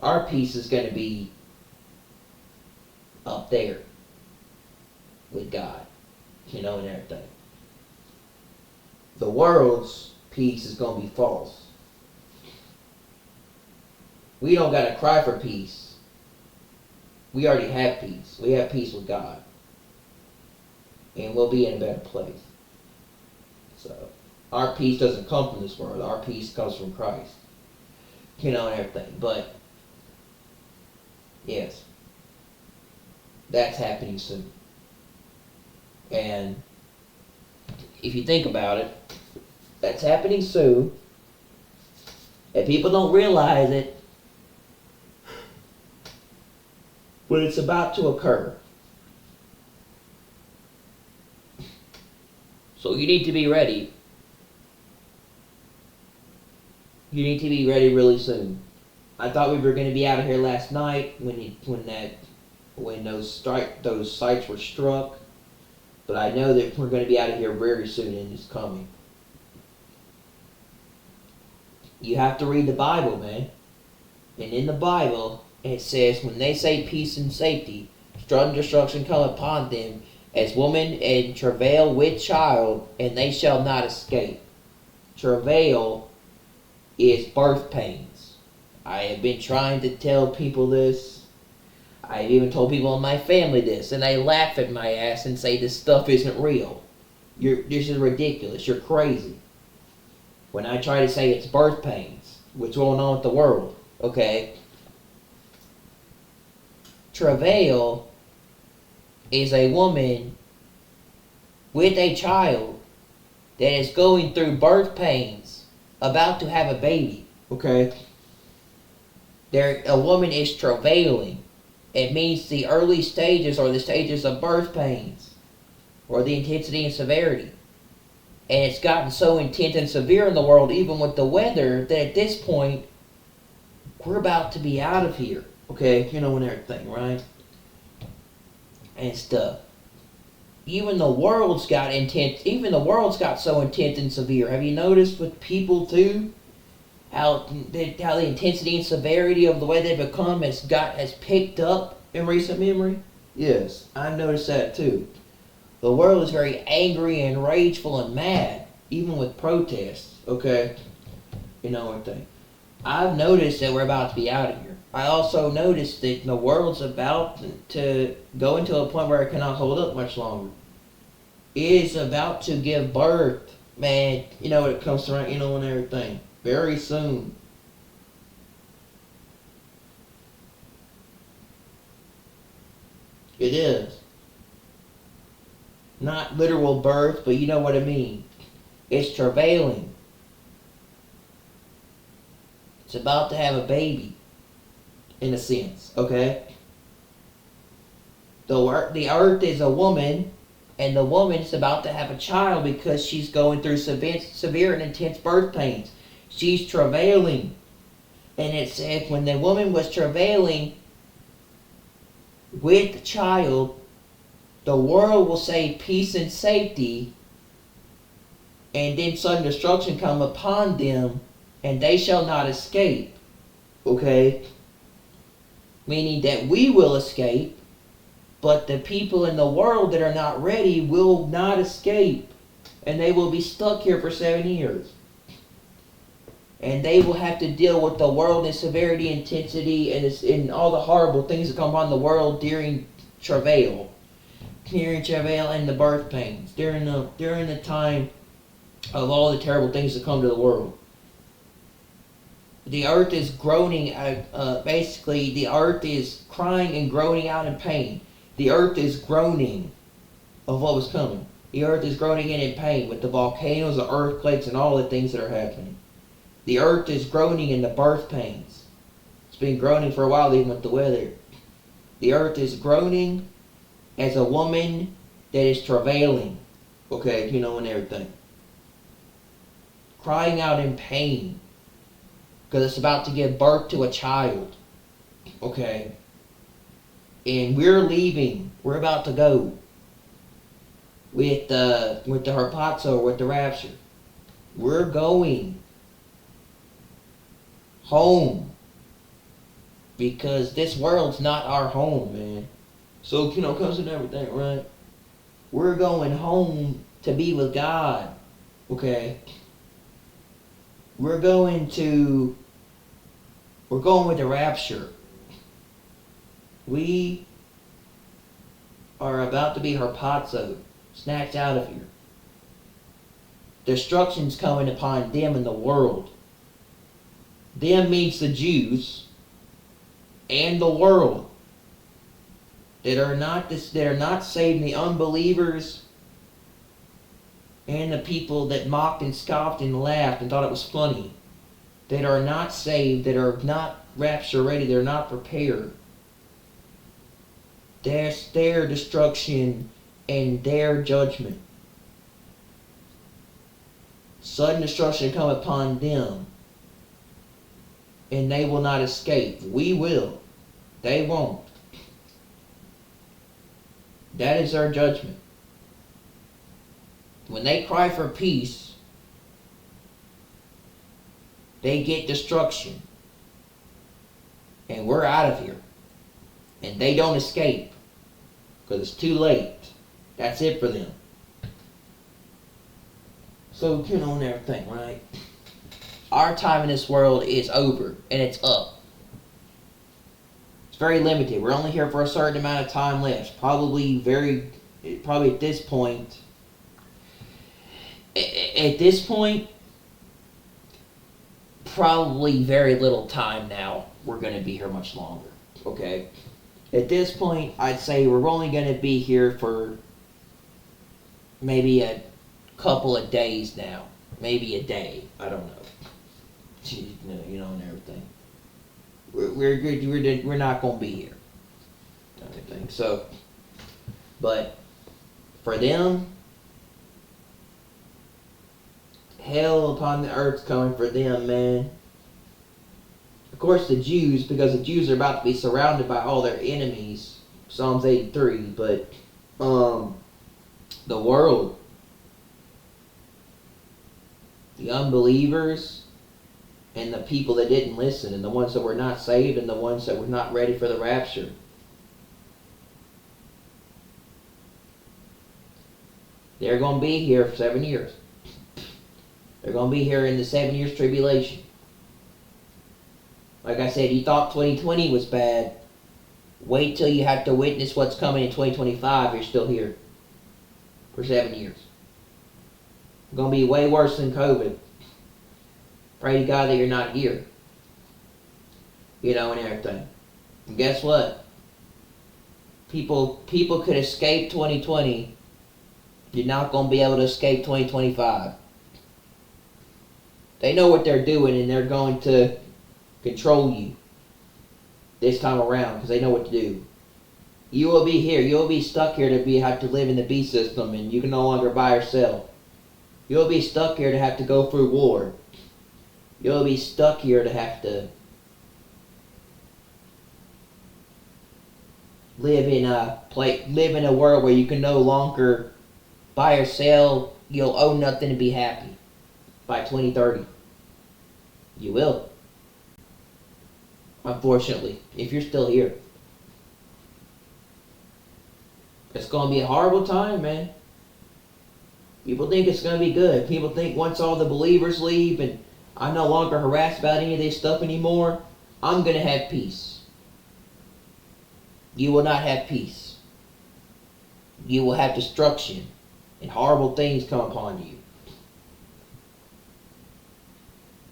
Our peace is going to be up there with God, and everything. The world's peace is going to be false. We don't got to cry for peace. We already have peace. We have peace with God. And we'll be in a better place. So, our peace doesn't come from this world. Our peace comes from Christ. And everything. But, yes. That's happening soon. And if you think about it, that's happening soon. And people don't realize it, but it's about to occur. So you need to be ready. You need to be ready really soon. I thought we were going to be out of here last night when those sites were struck, but I know that we're going to be out of here very soon, and it's coming. You have to read the Bible, man. And in the Bible, it says, when they say peace and safety, sudden destruction come upon them, as woman and travail with child, and they shall not escape. Travail is birth pains. I have been trying to tell people this. I've even told people in my family this, and they laugh at my ass and say this stuff isn't real. This is ridiculous. You're crazy. When I try to say it's birth pains, what's going on with the world, okay? Travail is a woman with a child that is going through birth pains, about to have a baby, okay? A woman is travailing. It means the early stages or the stages of birth pains, or the intensity and severity. And it's gotten so intense and severe in the world, even with the weather, that at this point, we're about to be out of here, okay? And everything, right? And stuff. Even the world's got so intense and severe. Have you noticed with people too? How the intensity and severity of the way they become has picked up in recent memory? Yes, I've noticed that too. The world is very angry and rageful and mad, even with protests, okay? Everything. I've noticed that we're about to be out of here. I also noticed that the world's about to go into a point where it cannot hold up much longer. It is about to give birth, man, when it comes to, and everything. Very soon. It is. Not literal birth, but you know what I mean. It's travailing. It's about to have a baby, in a sense, okay? The earth is a woman, and the woman is about to have a child because she's going through severe and intense birth pains. She's travailing. And it said when the woman was travailing with the child, the world will say peace and safety, and then sudden destruction come upon them, and they shall not escape. Okay? Meaning that we will escape, but the people in the world that are not ready will not escape. and they will be stuck here for 7 years. And they will have to deal with the world and severity, intensity, and all the horrible things that come upon the world during travail. During travail and the birth pains. During the time of all the terrible things that come to the world. The earth is groaning, basically the earth is crying and groaning out in pain. The earth is groaning of what was coming. The earth is groaning in pain with the volcanoes, the earthquakes, and all the things that are happening. The earth is groaning in the birth pains. It's been groaning for a while even with the weather. The earth is groaning as a woman that is travailing. Okay, and everything. Crying out in pain. Because it's about to give birth to a child. Okay. And we're leaving. We're about to go. With the harpazo, with the rapture. We're going home. Because this world's not our home, man. So, comes with everything, right? We're going home to be with God. Okay? We're going with the rapture. We are about to be harpazoed, snatched out of here. Destruction's coming upon them in the world. Them means the Jews and the world that are not saved, and the unbelievers and the people that mocked and scoffed and laughed and thought it was funny, that are not saved, that are not rapture ready, they're not prepared. That's their destruction and their judgment. Sudden destruction come upon them, and they will not escape. We will. They won't. That is our judgment. When they cry for peace, they get destruction. And we're out of here. And they don't escape. Because it's too late. That's it for them. So, and everything, right? Our time in this world is over. And it's up. It's very limited. We're only here for a certain amount of time left. Probably at this point, probably very little time now. We're going to be here much longer. Okay? At this point, I'd say we're only going to be here for maybe a couple of days now. Maybe a day. I don't know. And everything. We're not going to be here. Everything. So, but for them, hell upon the earth's coming for them, man. Of course, the Jews, because the Jews are about to be surrounded by all their enemies. Psalms 83, but the world, the unbelievers, and the people that didn't listen, and the ones that were not saved, and the ones that were not ready for the rapture. They're going to be here for 7 years. They're going to be here in the 7 years tribulation. Like I said, you thought 2020 was bad. Wait till you have to witness what's coming in 2025. You're still here for 7 years. It's going to be way worse than COVID. Pray to God that you're not here. And everything. And guess what? People could escape 2020. You're not going to be able to escape 2025. They know what they're doing, and they're going to control you this time around because they know what to do. You will be here. You will be stuck here to have to live in the beast system, and you can no longer buy or sell. You'll be stuck here to have to go through war. You'll be stuck here to have to live in a world where you can no longer buy or sell. You'll own nothing and be happy by 2030. You will. Unfortunately, if you're still here. It's going to be a horrible time, man. People think it's going to be good. People think once all the believers leave and I'm no longer harassed about any of this stuff anymore, I'm going to have peace. You will not have peace. You will have destruction and horrible things come upon you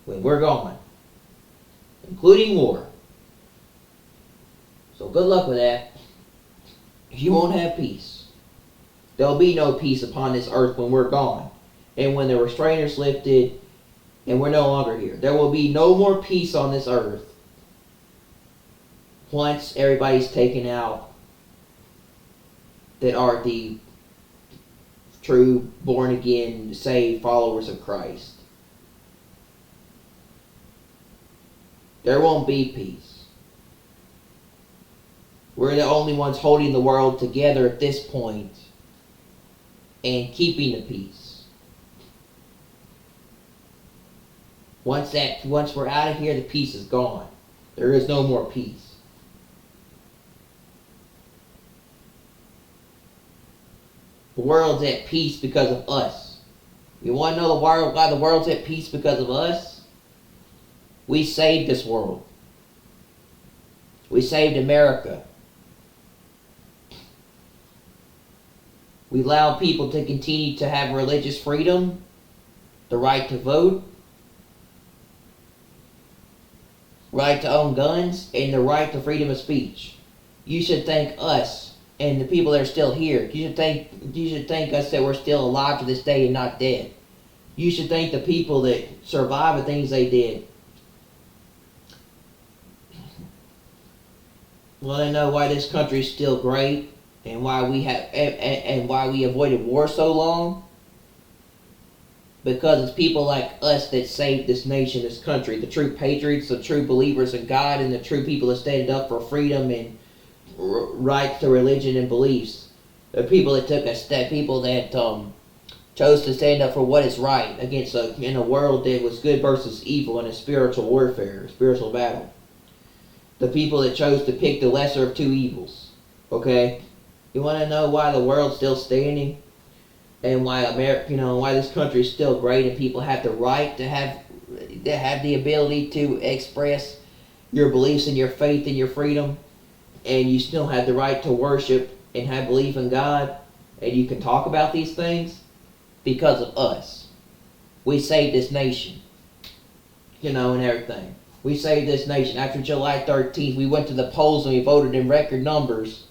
when we're gone, including war. So good luck with that. You won't have peace. There'll be no peace upon this earth when we're gone. And when the restrainers lifted and we're no longer here. There will be no more peace on this earth once everybody's taken out that are the true born again, saved followers of Christ. There won't be peace. We're the only ones holding the world together at this point and keeping the peace. Once we're out of here, the peace is gone. There is no more peace. The world's at peace because of us. You want to know why the world's at peace because of us? We saved this world. We saved America. We allowed people to continue to have religious freedom, the right to vote, right to own guns, and the right to freedom of speech. You should thank us and the people that are still here. You should thank us that we're still alive to this day and not dead. You should thank the people that survived the things they did. Want to know why this country is still great and why we have and why we avoided war so long? Because it's people like us that saved this nation, this country. The true patriots, the true believers in God, and the true people that stand up for freedom and rights to religion and beliefs. The people that took a step, people that chose to stand up for what is right against in a world that was good versus evil in a spiritual warfare, spiritual battle. The people that chose to pick the lesser of two evils. Okay? You want to know why the world's still standing? And why America, why this country is still great and people have the right to have the ability to express your beliefs and your faith and your freedom, and you still have the right to worship and have belief in God, and you can talk about these things? Because of us. We saved this nation, and everything. We saved this nation. After July 13th, we went to the polls and we voted in record numbers,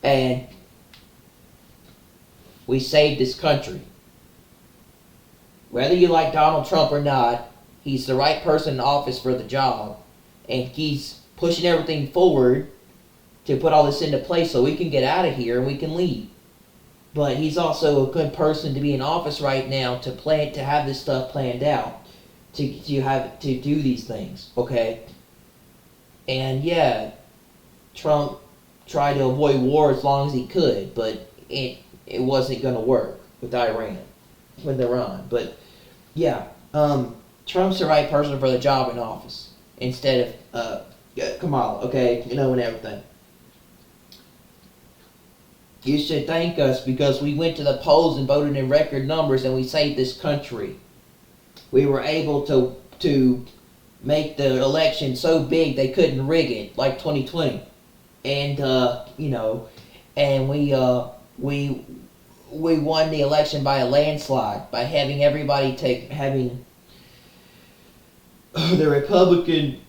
and we saved this country. Whether you like Donald Trump or not, he's the right person in office for the job. And he's pushing everything forward to put all this into place so we can get out of here and we can leave. But he's also a good person to be in office right now to have this stuff planned out. To do these things, okay? And yeah, Trump tried to avoid war as long as he could, but it wasn't going to work with Iran. But yeah, Trump's the right person for the job in office instead of Kamala, okay? And everything. You should thank us because we went to the polls and voted in record numbers and we saved this country. We were able to make the election so big they couldn't rig it like 2020. And and we won the election by a landslide by having everybody having the Republican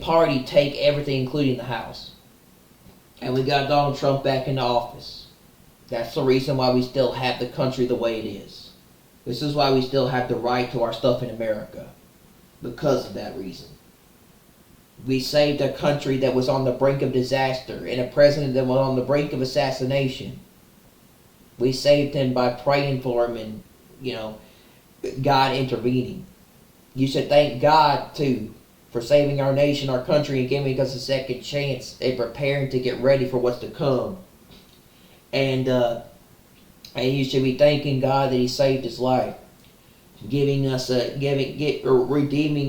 Party take everything, including the House. And we got Donald Trump back into office. That's the reason why we still have the country the way it is. This is why we still have the right to our stuff in America. Because of that reason. We saved a country that was on the brink of disaster and a president that was on the brink of assassination. We saved him by praying for him and, God intervening. You should thank God, too, for saving our nation, our country, and giving us a second chance and preparing to get ready for what's to come. And you should be thanking God that He saved His life, redeeming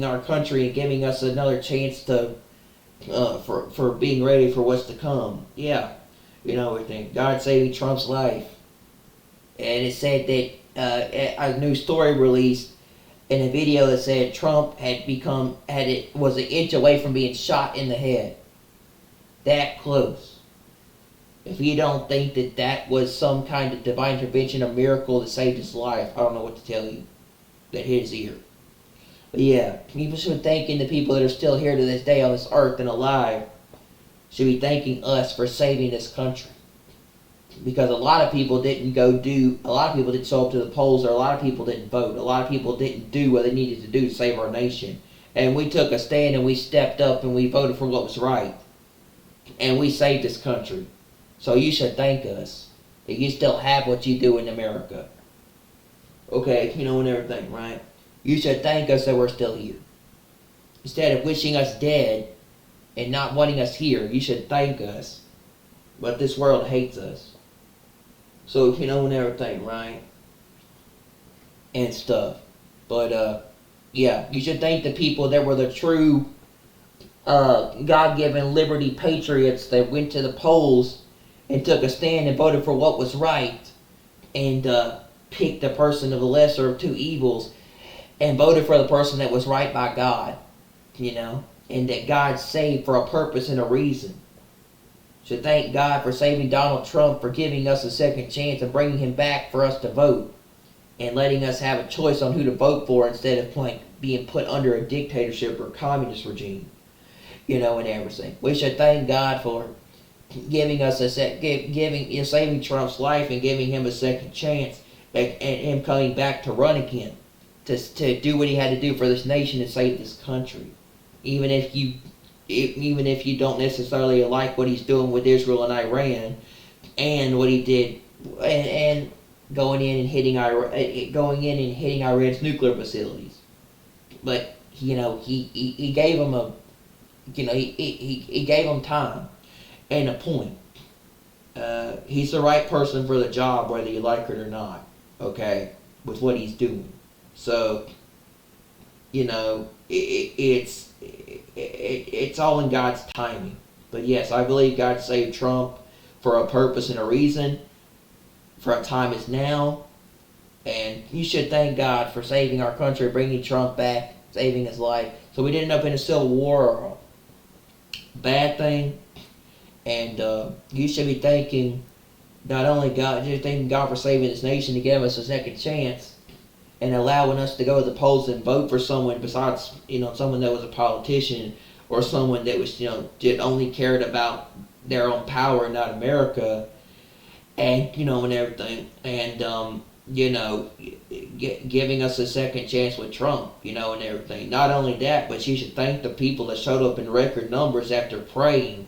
our country and giving us another chance to for being ready for what's to come. Yeah, You know, everything. God saving Trump's life. And it said that a new story released in a video that said Trump was an inch away from being shot in the head. That close. If you don't think that that was some kind of divine intervention or miracle that saved his life, I don't know what to tell you. That hit his ear. But yeah, people should be thanking the people that are still here to this day on this earth and alive. Should be thanking us for saving this country. Because a lot of people didn't a lot of people didn't show up to the polls, or a lot of people didn't vote. A lot of people didn't do what they needed to do to save our nation. And we took a stand and we stepped up and we voted for what was right. And we saved this country. So you should thank us that you still have what you do in America. Okay, you know, and everything, right? You should thank us that we're still here. Instead of wishing us dead and not wanting us here, you should thank us. But this world hates us. So, you know, and everything, right? And stuff. But, yeah, you should thank the people that were the true God-given liberty patriots that went to the polls and took a stand and voted for what was right and picked the person of the lesser of two evils and voted for the person that was right by God, you know, and that God saved for a purpose and a reason. Should thank God for saving Donald Trump, for giving us a second chance and bringing him back for us to vote and letting us have a choice on who to vote for instead of being put under a dictatorship or communist regime, you know, and everything. We should thank God for giving us saving Trump's life and giving him a second chance and him coming back to run again to do what he had to do for this nation and save this country, even if you don't necessarily like what he's doing with Israel and Iran, and what he did, and going in and hitting Iran's nuclear facilities. But you know, he gave them he gave them time and a point. He's the right person for the job, whether you like it or not. Okay, with what he's doing. So, you know, it's all in God's timing. But yes, I believe God saved Trump for a purpose and a reason, for a time is now. And you should thank God for saving our country, bringing Trump back, saving his life, so we didn't end up in a civil war or a bad thing. And you should be thanking not only God, just thanking God for saving this nation to give us a second chance and allowing us to go to the polls and vote for someone besides, you know, someone that was a politician or someone that was, you know, that only cared about their own power and not America, and, you know, and everything. And, you know, giving us a second chance with Trump, you know, and everything. Not only that, but you should thank the people that showed up in record numbers after praying,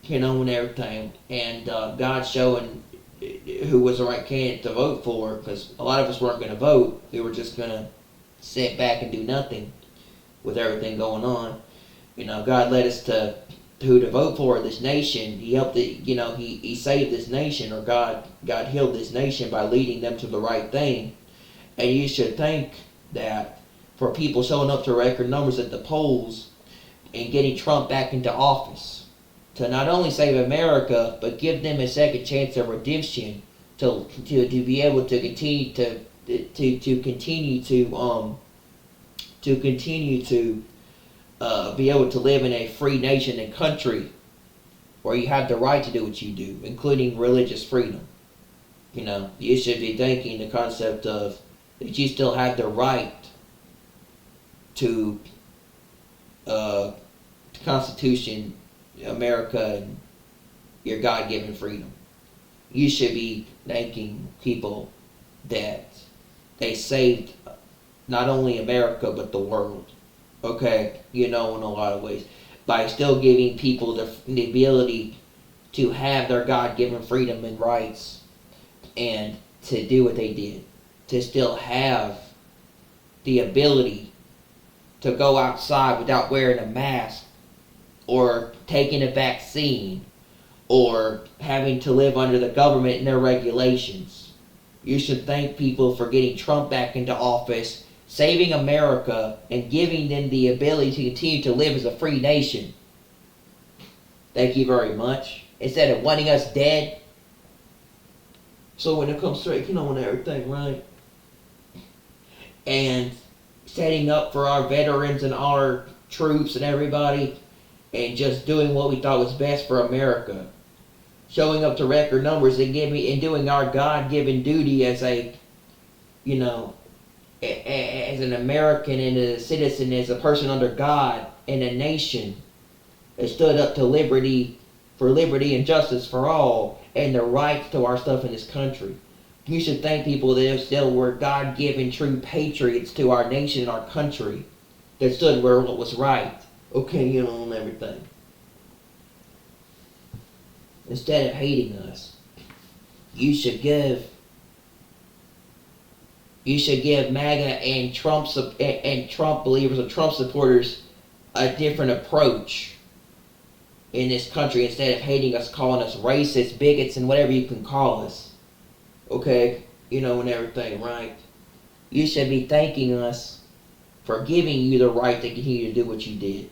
you know, and everything. And God showing who was the right candidate to vote for, because a lot of us weren't going to vote. We were just going to sit back and do nothing with everything going on. You know, God led us to who to vote for in this nation. He helped it, you know, he saved this nation, or God healed this nation by leading them to the right thing. And you should thank that for people showing up to record numbers at the polls and getting Trump back into office, to not only save America, but give them a second chance of redemption, to be able to continue to be able to live in a free nation and country where you have the right to do what you do, including religious freedom. You know, you should be thanking the concept of that you still have the right to the Constitution, America, and your God-given freedom. You should be thanking people that they saved not only America but the world. Okay, you know, in a lot of ways, by still giving people the ability to have their God-given freedom and rights and to do what they did, to still have the ability to go outside without wearing a mask or taking a vaccine or having to live under the government and their regulations. You should thank people for getting Trump back into office, saving America, and giving them the ability to continue to live as a free nation. Thank you very much. instead of wanting us dead. So when it comes straight, and everything, right? And setting up for our veterans and our troops and everybody, and just doing what we thought was best for America. Showing up to record numbers and doing our God-given duty as a, as an American and a citizen, as a person under God and a nation that stood up to liberty and justice for all, and the rights to our stuff in this country. You should thank people that still were God-given true patriots to our nation and our country, that stood where what was right, and everything. Instead of hating us, you should give MAGA and Trump believers and Trump supporters a different approach in this country. Instead of hating us, calling us racists, bigots, and whatever you can call us, and everything, right? You should be thanking us for giving you the right to continue to do what you did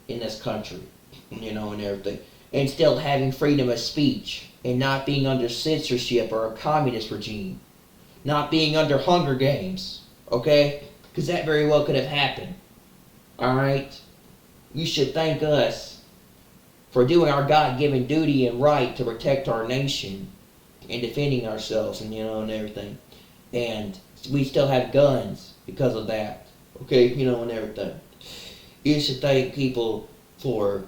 in this country, and everything. And still having freedom of speech and not being under censorship or a communist regime. Not being under Hunger Games, Because that very well could have happened, alright? You should thank us for doing our God-given duty and right to protect our nation and defending ourselves and everything. And we still have guns because of that, and everything. You should thank people for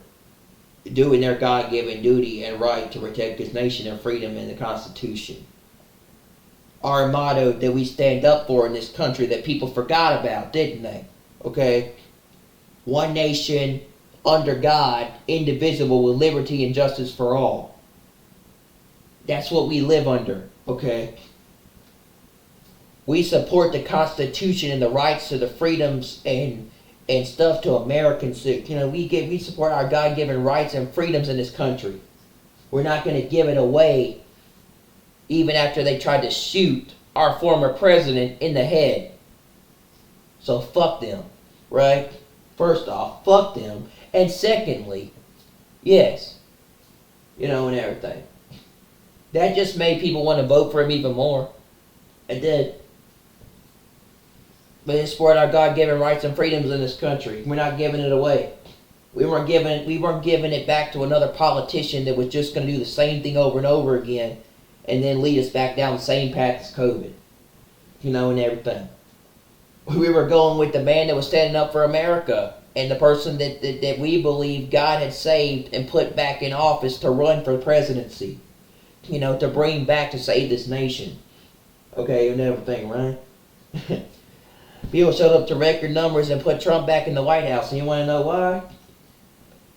doing their God-given duty and right to protect this nation and freedom and the Constitution. Our motto that we stand up for in this country that people forgot about, didn't they? One nation under God, indivisible, with liberty and justice for all. That's what we live under, We support the Constitution and the rights to the freedoms and stuff to Americans. We support our God-given rights and freedoms in this country. We're not going to give it away, even after they tried to shoot our former president in the head. So fuck them, right? First off, fuck them. And secondly, yes, and everything. That just made people want to vote for him even more. It did. But they support our God-given rights and freedoms in this country. We're not giving it away. We weren't giving it back to another politician that was just going to do the same thing over and over again, and then lead us back down the same path as COVID, and everything. We were going with the man that was standing up for America, and the person that we believe God had saved and put back in office to run for presidency, to bring back to save this nation, and everything, right? People showed up to record numbers and put Trump back in the White House, and you want to know why?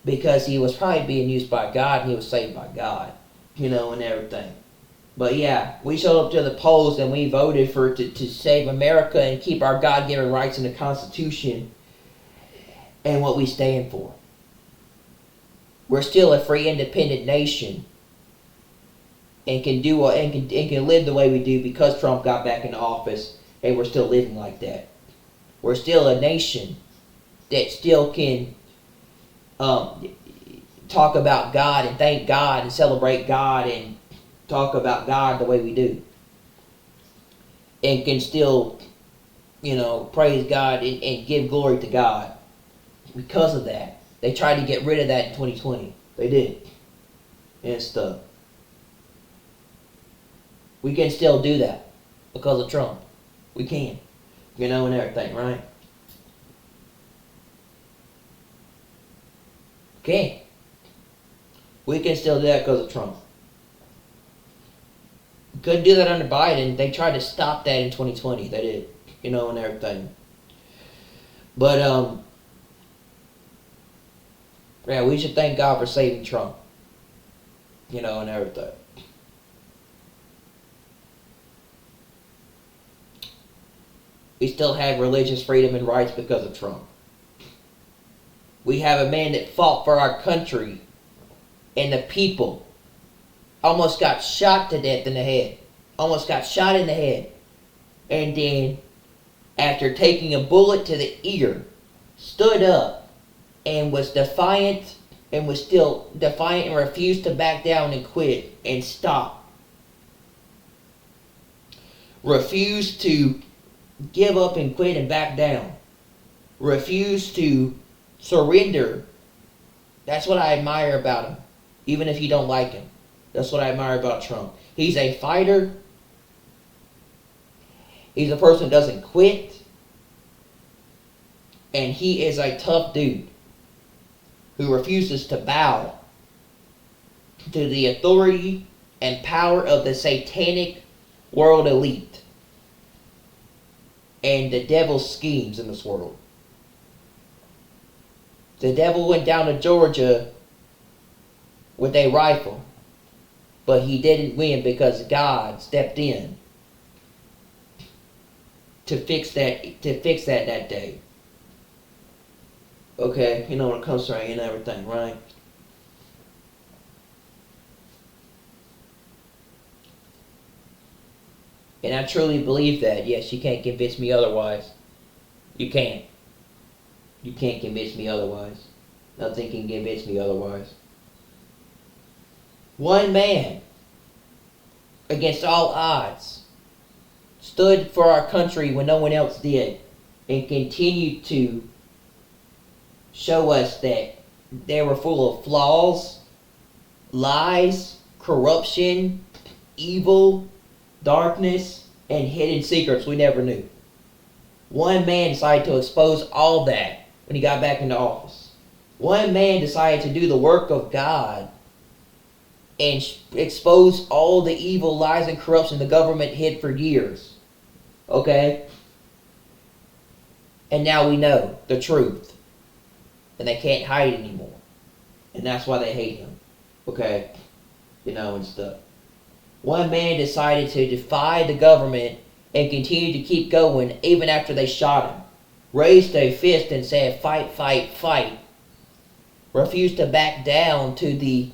Because he was probably being used by God, and he was saved by God, and everything. But yeah, we showed up to the polls and we voted to save America and keep our God-given rights in the Constitution and what we stand for. We're still a free, independent nation and can live the way we do because Trump got back into office, and we're still living like that. We're still a nation that still can talk about God and thank God and celebrate God and talk about God the way we do. And can still, praise God and give glory to God. Because of that. They tried to get rid of that in 2020. They did. And stuff. We can still do that because of Trump. We can. And everything, right? Okay. We can still do that because of Trump. Couldn't do that under Biden. They tried to stop that in 2020. They did. And everything. But, yeah, we should thank God for saving Trump. And everything. We still have religious freedom and rights because of Trump. We have a man that fought for our country and the people. Almost got shot to death in the head. Almost got shot in the head. And then, after taking a bullet to the ear, stood up and was defiant and was still defiant and refused to back down and quit and stop. Refused to give up and quit and back down. Refused to surrender. That's what I admire about him, even if you don't like him. That's what I admire about Trump. He's a fighter. He's a person who doesn't quit. And he is a tough dude who refuses to bow to the authority and power of the satanic world elite and the devil's schemes in this world. The devil went down to Georgia with a rifle, but he didn't win because God stepped in to fix that that day. Okay, you know, when it comes to rain and everything, right? And I truly believe that. Yes, you can't convince me otherwise. You can't. You can't convince me otherwise. Nothing can convince me otherwise. One man, against all odds, stood for our country when no one else did, and continued to show us that they were full of flaws, lies, corruption, evil, darkness, and hidden secrets we never knew. One man decided to expose all that when he got back into office. One man decided to do the work of God and expose all the evil, lies, and corruption the government hid for years. Okay? And now we know the truth. And they can't hide it anymore. And that's why they hate him. Okay? You know, and stuff. One man decided to defy the government and continue to keep going even after they shot him. Raised a fist and said, fight, fight, fight. Refused to back down to the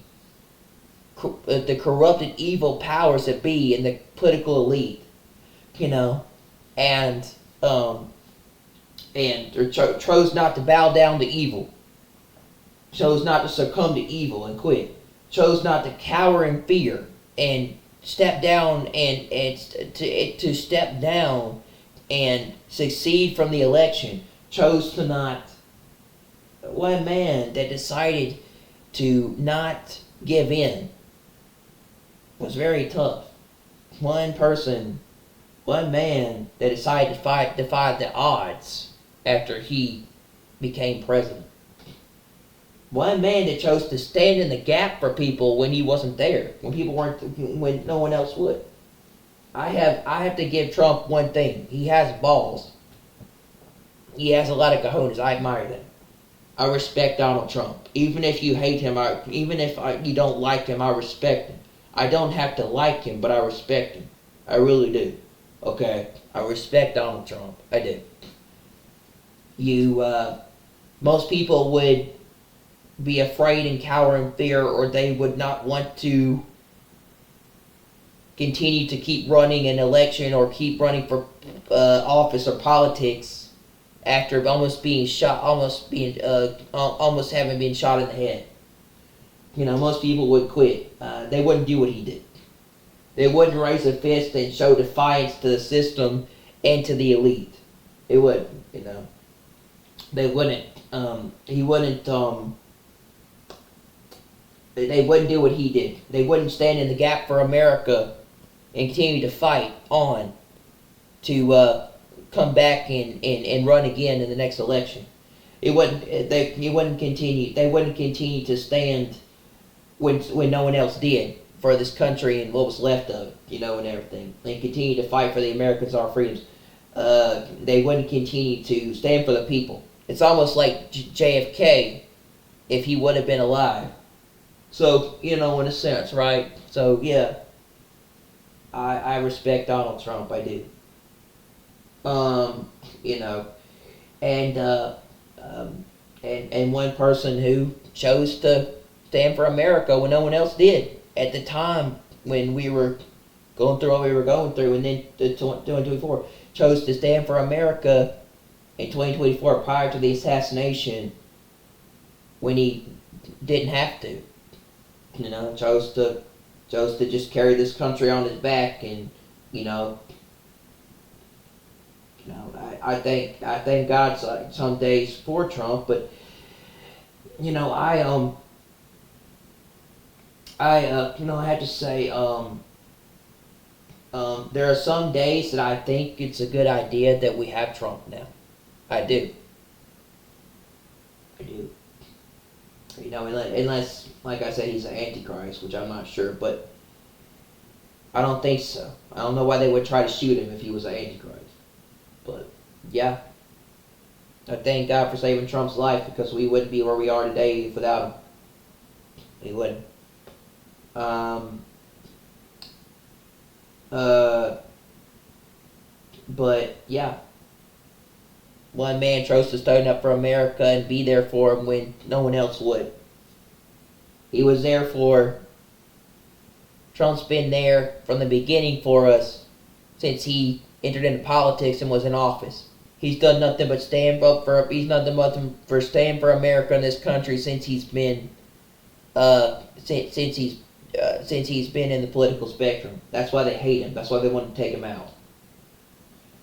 corrupted evil powers that be in the political elite. You know? And chose not to bow down to evil. Chose not to succumb to evil and quit. Chose not to cower in fear and step down and to step down and succeed from the election. Chose to not. One man that decided to not give in was very tough. One man that decided to defy the odds after he became president. One man that chose to stand in the gap for people when he wasn't there, when no one else would. I have to give Trump one thing. He has balls. He has a lot of cojones. I admire that. I respect Donald Trump. Even if you hate him, you don't like him, I respect him. I don't have to like him, but I respect him. I really do. Okay? I respect Donald Trump. I do. Most people would be afraid and cower in fear, or they would not want to continue to keep running an election or keep running for office or politics after almost having been shot in the head. You know, most people would quit. They wouldn't do what he did. They wouldn't raise a fist and show defiance to the system and to the elite. They wouldn't, you know. They wouldn't. He wouldn't. They wouldn't do what he did. They wouldn't stand in the gap for America and continue to fight on to come back and run again in the next election. He wouldn't continue to stand when no one else did for this country and what was left of it, you know, and everything. They continue to fight for the Americans, our freedoms. They wouldn't continue to stand for the people. It's almost like JFK if he would have been alive. So, you know, in a sense, right? So, yeah, I respect Donald Trump. I do. You know, and one person who chose to stand for America when no one else did at the time when we were going through what we were going through, and then 2024 chose to stand for America in 2024 prior to the assassination when he didn't have to. You know, chose to just carry this country on his back, and you know, I thank God some days for Trump, but you know, I have to say, there are some days that I think it's a good idea that we have Trump now. I do. I do. You know, unless, like I said, he's an antichrist, which I'm not sure, but I don't think so. I don't know why they would try to shoot him if he was an antichrist. But yeah, I thank God for saving Trump's life, because we wouldn't be where we are today without him. We wouldn't. But yeah, one man chose to stand up for America and be there for him when no one else would. He was there for. Trump's been there from the beginning for us since he entered into politics and was in office. He's done nothing but stand up for. He's nothing but for stand for America in this country since he's been. Since he's been in the political spectrum. That's why they hate him. That's why they want to take him out.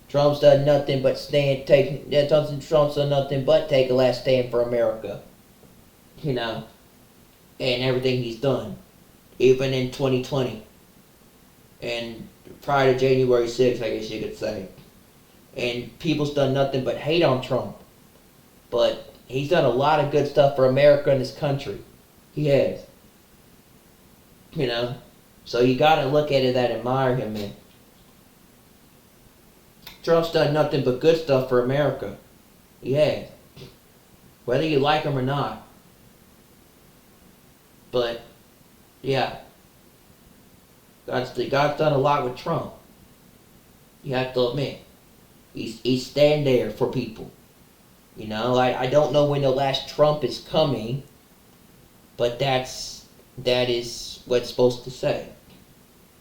Trump's done nothing but Trump's done nothing but take a last stand for America. You know, and everything he's done, even in 2020, and prior to January 6th, I guess you could say. And people's done nothing but hate on Trump, but he's done a lot of good stuff for America and this country. He has. You know, so you gotta look at it and admire him, man. Trump's done nothing but good stuff for America. He has. Whether you like him or not. But, yeah. God's done a lot with Trump. You have to admit. He's stand there for people. You know, I don't know when the last Trump is coming, but that is what it's supposed to say.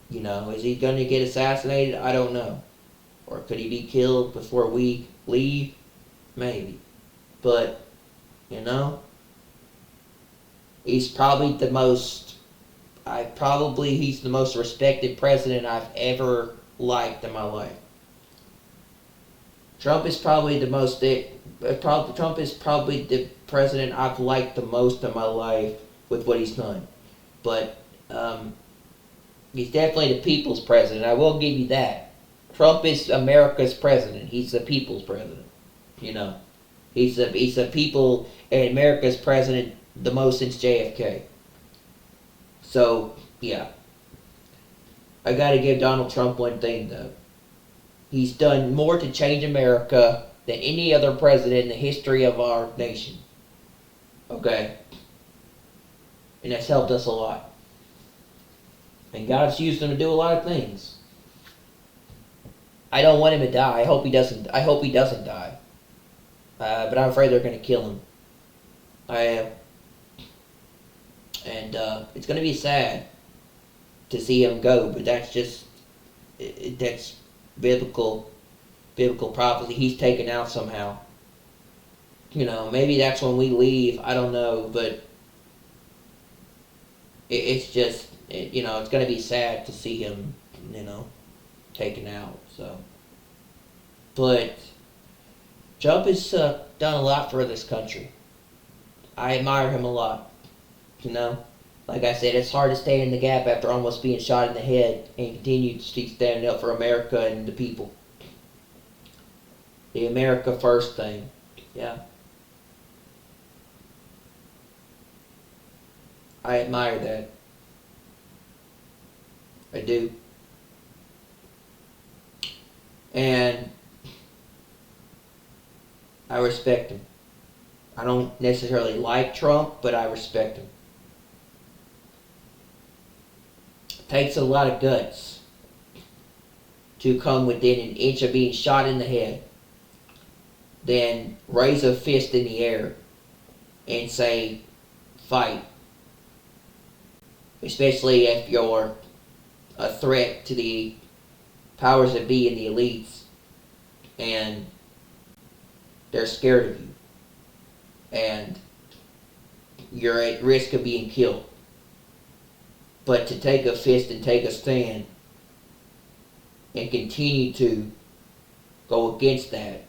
You know, is he going to get assassinated? I don't know. Or could he be killed before we leave? Maybe. But, you know, he's probably the most respected president I've ever liked in my life. Trump is probably the president I've liked the most in my life with what he's done. But he's definitely the people's president. I will give you that. Trump is America's president. He's the people's president. You know, he's the people and America's president the most since JFK. So yeah, I got to give Donald Trump one thing though. He's done more to change America than any other president in the history of our nation. Okay, and that's helped us a lot. And God's used him to do a lot of things. I don't want him to die. I hope he doesn't die. But I'm afraid they're going to kill him. I am. And it's going to be sad to see him go. But that's just that's biblical prophecy. He's taken out somehow. You know, maybe that's when we leave. I don't know, but it's just. You know, it's going to be sad to see him, you know, taken out. So, but Trump has done a lot for this country. I admire him a lot. You know, like I said, it's hard to stand in the gap after almost being shot in the head and continue to keep standing up for America and the people. The America first thing. Yeah. I admire that. I do. And I respect him. I don't necessarily like Trump, but I respect him. It takes a lot of guts to come within an inch of being shot in the head, then raise a fist in the air and say, fight. Especially if you're a threat to the powers that be and the elites, and they're scared of you. And you're at risk of being killed. But to take a fist and take a stand and continue to go against that,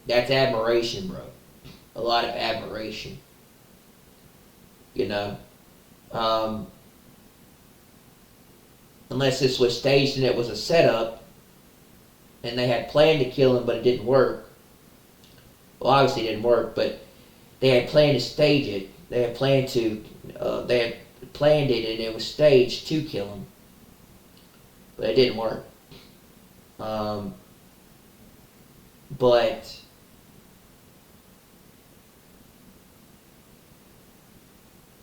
that's admiration, bro. A lot of admiration. You know? Unless this was staged and it was a setup and they had planned to kill him but it didn't work. Well, obviously it didn't work, but they had planned to stage it. They had planned it and it was staged to kill him. But it didn't work. But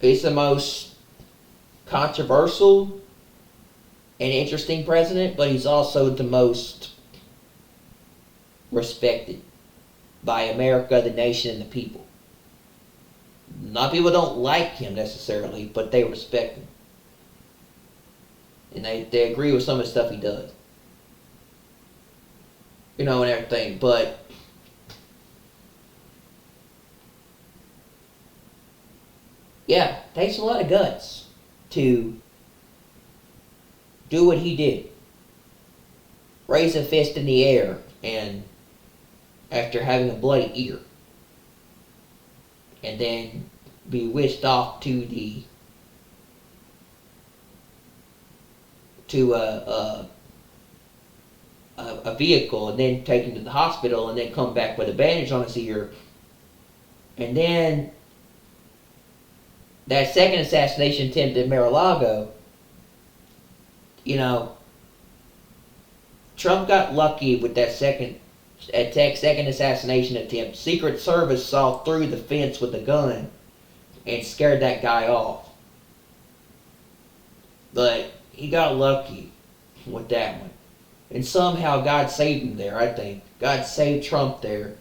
he's the most controversial and interesting president, but he's also the most respected by America, the nation, and the people. A lot of people don't like him necessarily, but they respect him. And they agree with some of the stuff he does. You know, and everything. But yeah, it takes a lot of guts to do what he did. Raise a fist in the air and after having a bloody ear. And then be whisked off to a vehicle and then taken to the hospital and then come back with a bandage on his ear. And then that second assassination attempt at Mar-a-Lago, you know, Trump got lucky with that second assassination attempt. Secret Service saw through the fence with a gun and scared that guy off. But he got lucky with that one. And somehow God saved him there, I think. God saved Trump there.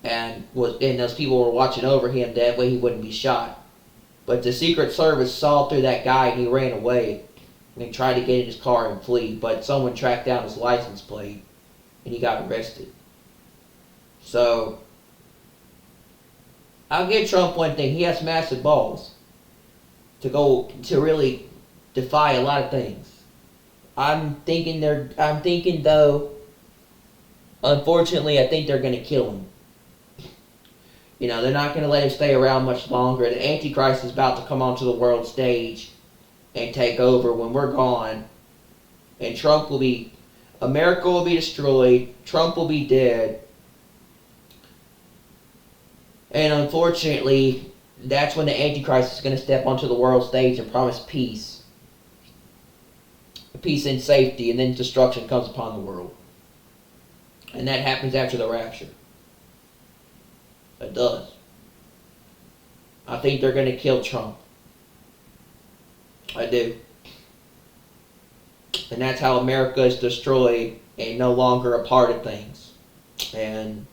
And those people were watching over him, that way he wouldn't be shot. But the Secret Service saw through that guy and he ran away. And he tried to get in his car and flee. But someone tracked down his license plate and he got arrested. So, I'll give Trump one thing. He has massive balls to really defy a lot of things. I'm thinking though, unfortunately, I think they're going to kill him. You know, they're not going to let him stay around much longer. The Antichrist is about to come onto the world stage and take over when we're gone. And America will be destroyed. Trump will be dead. And unfortunately, that's when the Antichrist is going to step onto the world stage and promise peace. Peace and safety, and then destruction comes upon the world. And that happens after the rapture. It does. I think they're going to kill Trump. I do. And that's how America is destroyed and no longer a part of things. And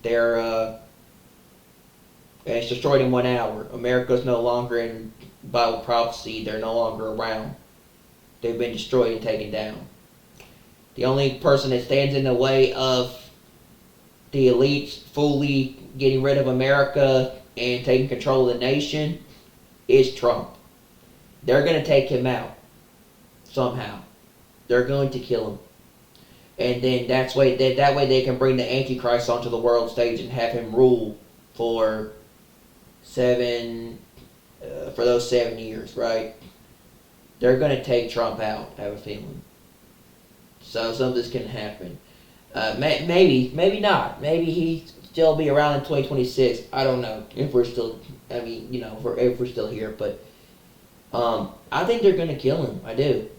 it's destroyed in 1 hour. America's no longer in Bible prophecy. They're no longer around. They've been destroyed and taken down. The only person that stands in the way of the elites fully getting rid of America and taking control of the nation is Trump. They're going to take him out somehow. They're going to kill him. And then that way they can bring the Antichrist onto the world stage and have him rule for those 7 years, right? They're going to take Trump out, I have a feeling. So something's going to happen. Maybe not. Maybe he still be around in 2026. I don't know if we're still. If we're still here. But I think they're going to kill him. I do.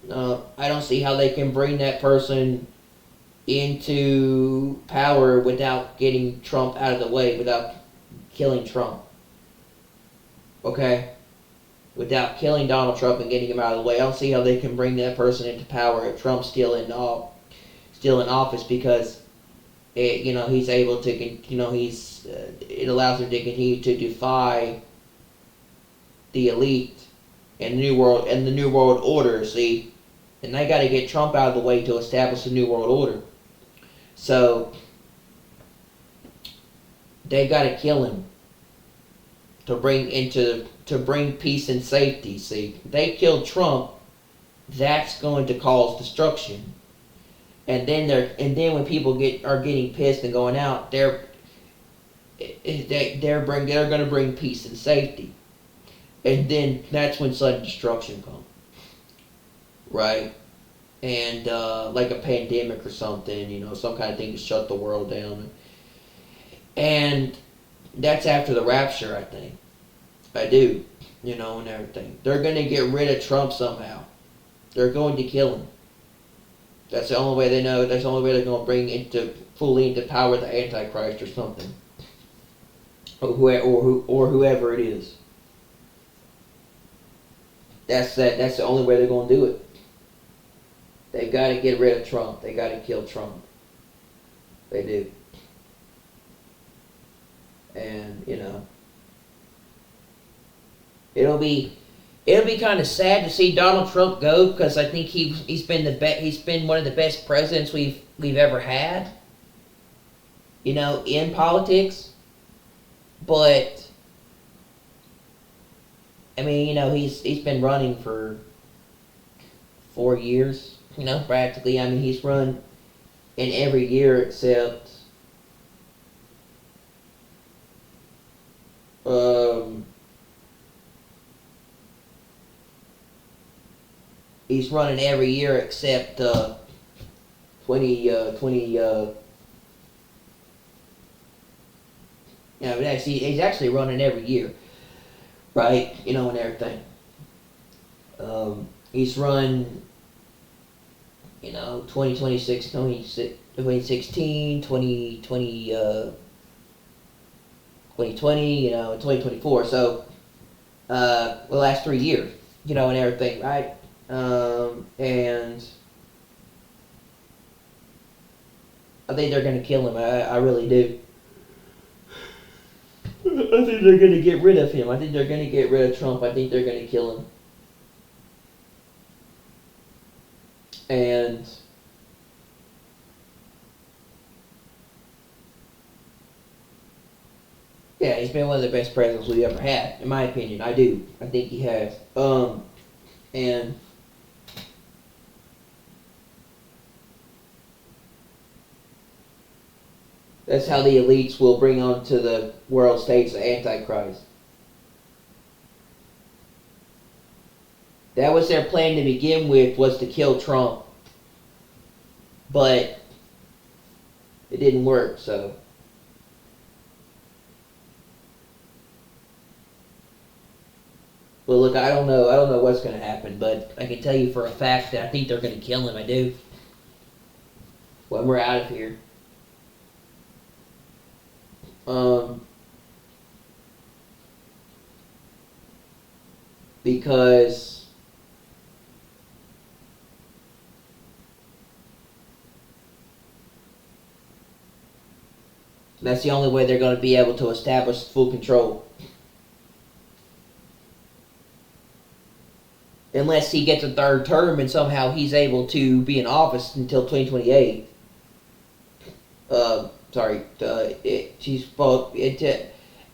I don't see how they can bring that person into power without getting Trump out of the way, without killing Trump. Okay? Without killing Donald Trump and getting him out of the way. I don't see how they can bring that person into power if Trump's still in office, because he's able to, it allows him to continue to defy the elite and the new world order, see? And they got to get Trump out of the way to establish the new world order. So they got to kill him. to bring peace and safety. See, if they kill Trump, that's going to cause destruction. And then when people are getting pissed and going out, they're going to bring peace and safety. And then that's when sudden destruction comes, right? And like a pandemic or something, some kind of thing to shut the world down. And that's after the rapture, I think. I do, and everything. They're going to get rid of Trump somehow. They're going to kill him. That's the only way they know. That's the only way they're going to bring fully into power the Antichrist or something, or whoever it is. That's the only way they're going to do it. They've got to get rid of Trump. They got to kill Trump. They do. And it'll be kind of sad to see Donald Trump go, because I think he's been one of the best presidents we've ever had. In politics, but I mean, he's been running for 4 years, practically. I mean, he's run in every year except he's running every year except 2020. He's actually running every year, right? And everything. He's run, 2016, 2020, 2024. So, the last 3 years, and everything, right? And I think they're going to kill him. I really do. I think they're going to get rid of him. I think they're going to get rid of Trump. I think they're going to kill him. And yeah, he's been one of the best presidents we've ever had, in my opinion. I do. I think he has. And that's how the elites will bring onto the world stage the Antichrist. That was their plan to begin with, was to kill Trump. But it didn't work, so. Well, look, I don't know what's going to happen, but I can tell you for a fact that I think they're going to kill him. I do. When we're out of here. Because that's the only way they're going to be able to establish full control. Unless he gets a third term and somehow he's able to be in office until 2028.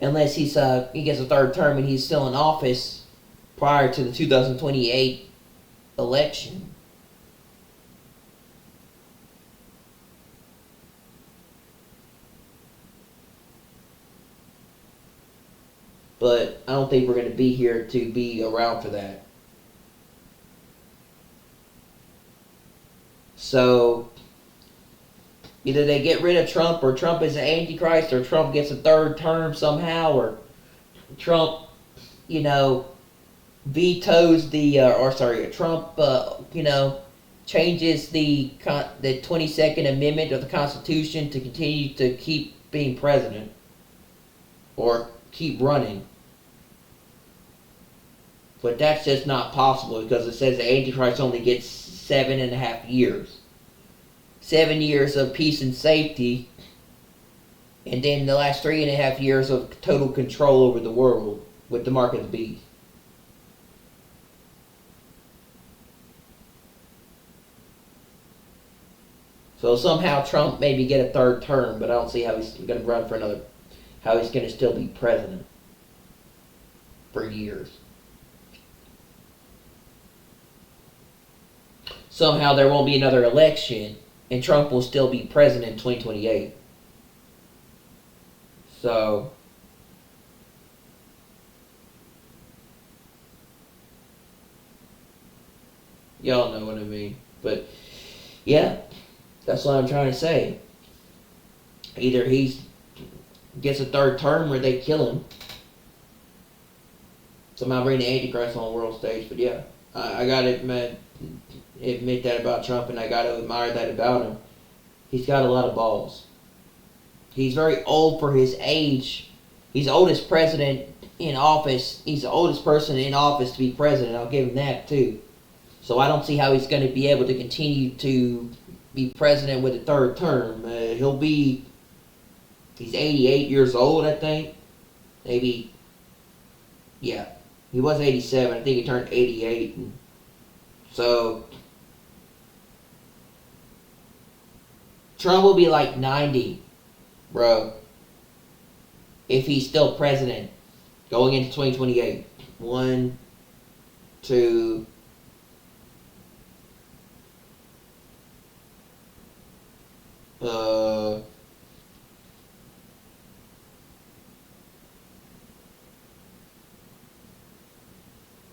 Unless he gets a third term and he's still in office prior to the 2028 election. But I don't think we're going to be here to be around for that. So either they get rid of Trump, or Trump is an antichrist, or Trump gets a third term somehow, or Trump, vetoes Trump, changes the 22nd Amendment of the Constitution to continue to keep being president, or keep running. But that's just not possible, because it says the Antichrist only gets 7.5 years. 7 years of peace and safety, and then the last 3.5 years of total control over the world with the mark of the beast. So somehow Trump maybe get a third term, but I don't see how he's going to run for another, how he's going to still be president. for years. Somehow there won't be another election, and Trump will still be president in 2028. So, y'all know what I mean. But, yeah, that's what I'm trying to say. Either he gets a third term or they kill him. Somehow bring the Antichrist on the world stage. But, yeah, I gotta admit that about Trump, and I gotta admire that about him. He's got a lot of balls. He's very old for his age. He's the oldest president in office. He's the oldest person in office to be president. I'll give him that too. So I don't see how he's going to be able to continue to be president with a third term. He's 88 years old, I think. Maybe, yeah. He was 87. I think he turned 88. So, Trump will be like 90, bro. If he's still president going into 2028. 1, 2,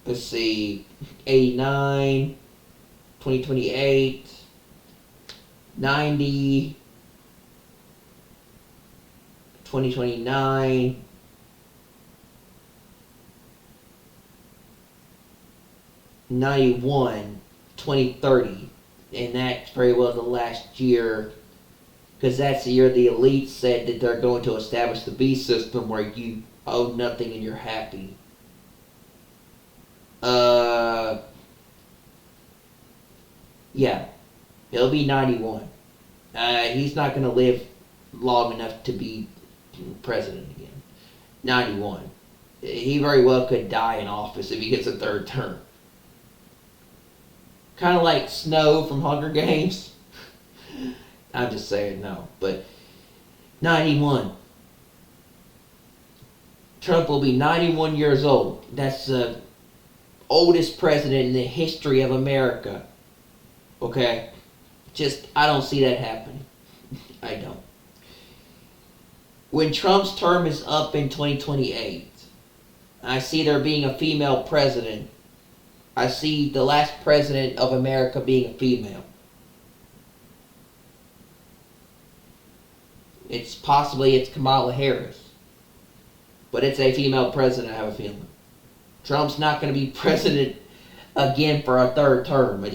let's see, 89, 2028, 90, 2029, 91, 2030, and that's very well the last year, because that's the year the elites said that they're going to establish the B system where you owe nothing and you're happy. Yeah, he'll be 91. He's not going to live long enough to be president again. 91. He very well could die in office if he gets a third term. Kind of like Snow from Hunger Games. I'm just saying no, but 91. Trump will be 91 years old. That's the oldest president in the history of America. Okay? I don't see that happening. I don't. When Trump's term is up in 2028, I see there being a female president. I see the last president of America being a female. It's Kamala Harris. But it's a female president, I have a feeling. Trump's not going to be president again for a third term.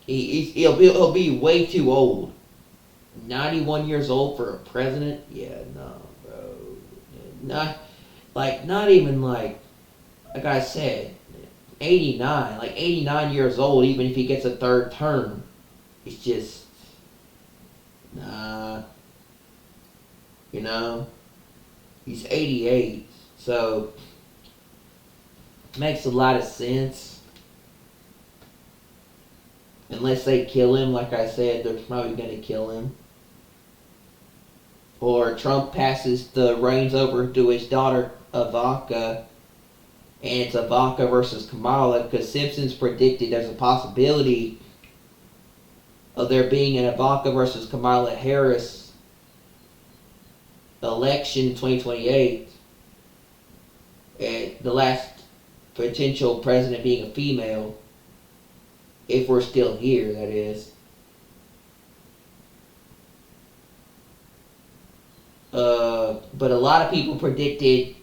He'll be way too old. 91 years old for a president? Yeah, no, bro. Not even like I said, 89. Like 89 years old, even if he gets a third term. It's just, nah. You know? He's 88, so makes a lot of sense. Unless they kill him, like I said, they're probably going to kill him. Or Trump passes the reins over to his daughter, Ivanka, and it's Ivanka versus Kamala, because Simpsons predicted there's a possibility of there being an Ivanka versus Kamala Harris election in 2028, and the last potential president being a female, if we're still here, that is. But a lot of people predicted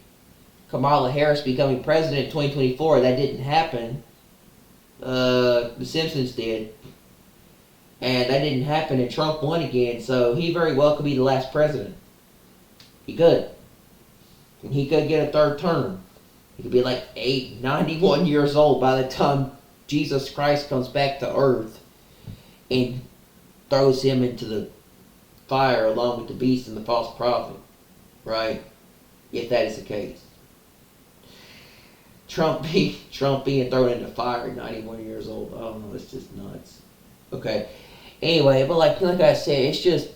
Kamala Harris becoming president in 2024. That didn't happen. The Simpsons did. And that didn't happen, and Trump won again, so he very well could be the last president. He could. And he could get a third term. He could be like 91 years old by the time Jesus Christ comes back to earth and throws him into the fire along with the beast and the false prophet. Right? If that is the case. Trump being thrown into fire at 91 years old. I don't know, it's just nuts. Okay. Anyway, but like I said, it's just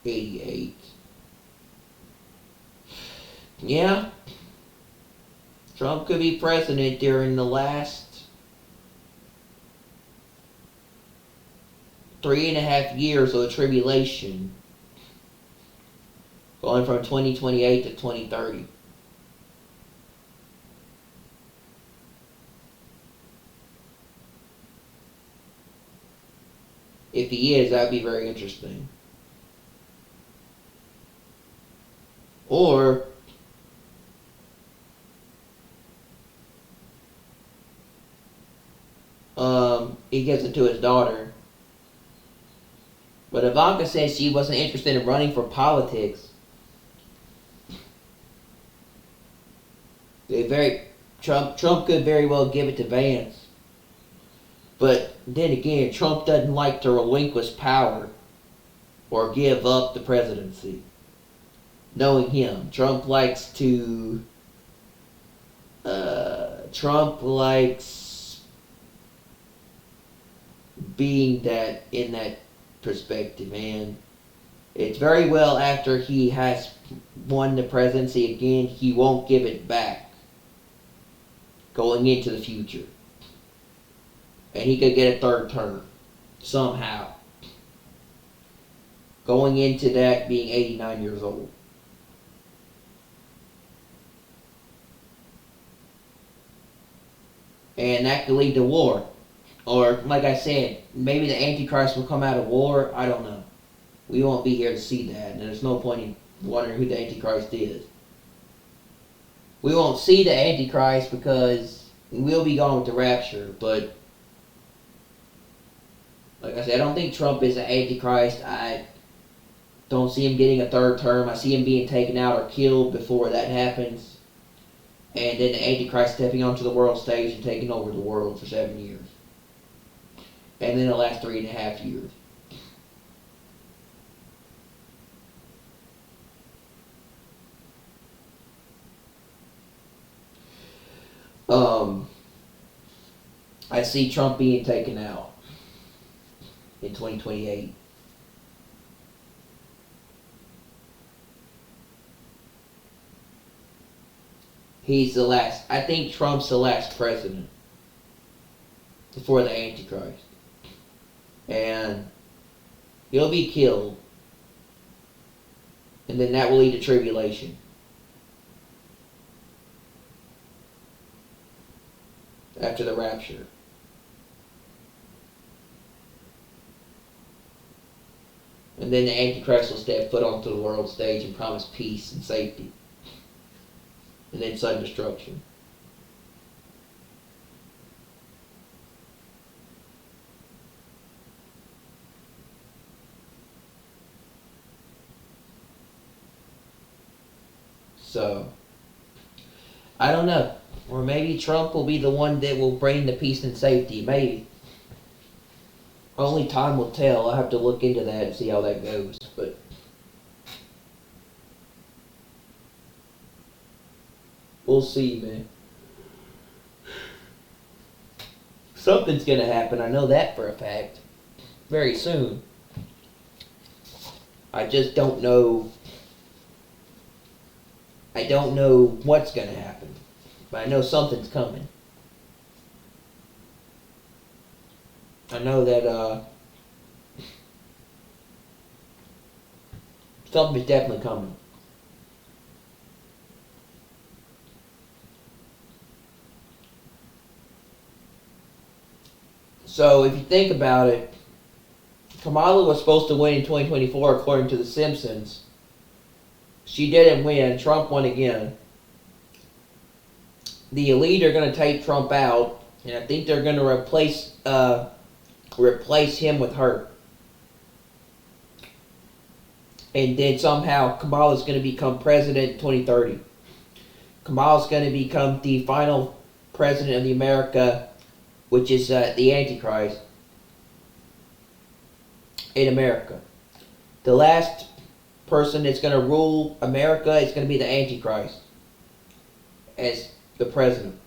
88. Yeah, Trump could be president during the last 3.5 years of the tribulation, going from 2028 to 2030. If he is, that'd be very interesting. Or he gives it to his daughter. But Ivanka says she wasn't interested in running for politics. Trump could very well give it to Vance. But then again, Trump doesn't like to relinquish power or give up the presidency. Knowing him, Trump likes being that in that perspective, and it's very well after he has won the presidency again, he won't give it back going into the future. And he could get a third term somehow. Going into that being 89 years old. And that could lead to war. Or, like I said, maybe the Antichrist will come out of war. I don't know. We won't be here to see that. And there's no point in wondering who the Antichrist is. We won't see the Antichrist because we'll be gone with the rapture. But, like I said, I don't think Trump is an Antichrist. I don't see him getting a third term. I see him being taken out or killed before that happens. And then the Antichrist stepping onto the world stage and taking over the world for 7 years. And then the last 3.5 years. I see Trump being taken out in 2028. He's the last. I think Trump's the last president before the Antichrist. And he'll be killed. And then that will lead to tribulation. After the rapture. And then the Antichrist will step foot onto the world stage and promise peace and safety. And then sudden destruction. So, I don't know. Or maybe Trump will be the one that will bring the peace and safety. Maybe. Only time will tell. I'll have to look into that and see how that goes. But we'll see, man. Something's going to happen. I know that for a fact. Very soon. I just don't know. I don't know what's going to happen. But I know something's coming. I know that something's definitely coming. So if you think about it, Kamala was supposed to win in 2024 according to The Simpsons. She didn't win. Trump won again. The elite are going to take Trump out, and I think they're going to replace him with her. And then somehow Kamala's going to become president in 2030. Kamala's going to become the final president of the America, which is the Antichrist in America. The last person that's going to rule America is going to be the Antichrist as the president.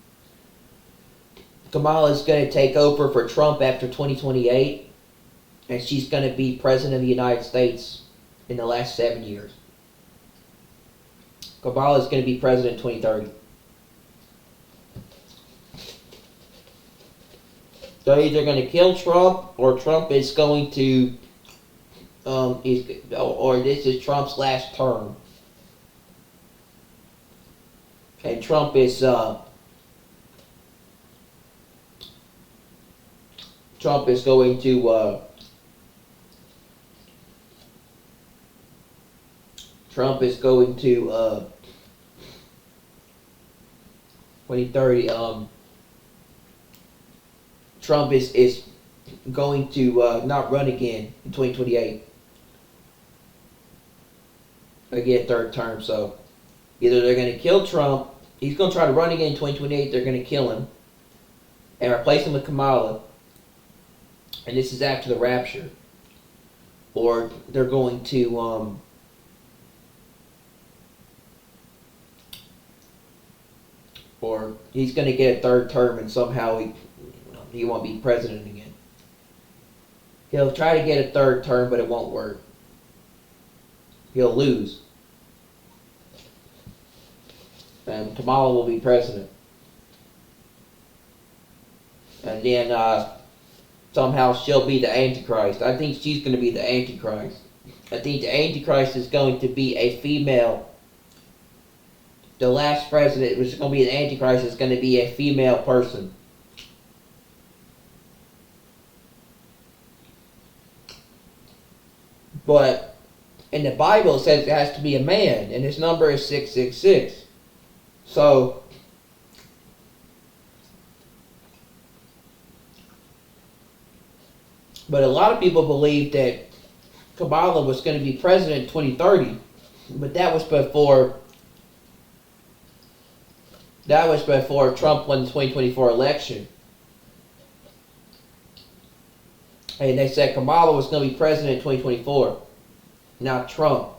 Kamala is going to take over for Trump after 2028, and she's going to be president of the United States in the last 7 years. Kamala is going to be president in 2030. They're either going to kill Trump, or Trump is going to, or this is Trump's last term. And Trump is going to Trump is going to 2030. Trump is going to not run again in 2028. Again, third term. So either they're going to kill Trump, he's going to try to run again in 2028, they're going to kill him and replace him with Kamala. And this is after the rapture. Or they're going to or he's going to get a third term and somehow he won't be president again. He'll try to get a third term, but it won't work. He'll lose. And Kamala will be president. And then somehow she'll be the Antichrist. I think she's going to be the Antichrist. I think the Antichrist is going to be a female. The last president, which is going to be the Antichrist, is going to be a female person. But in the Bible it says it has to be a man, and his number is 666. So but a lot of people believe that Kamala was going to be president in 2030, but that was before Trump won the 2024 election. And they said Kamala was going to be president in 2024, not Trump.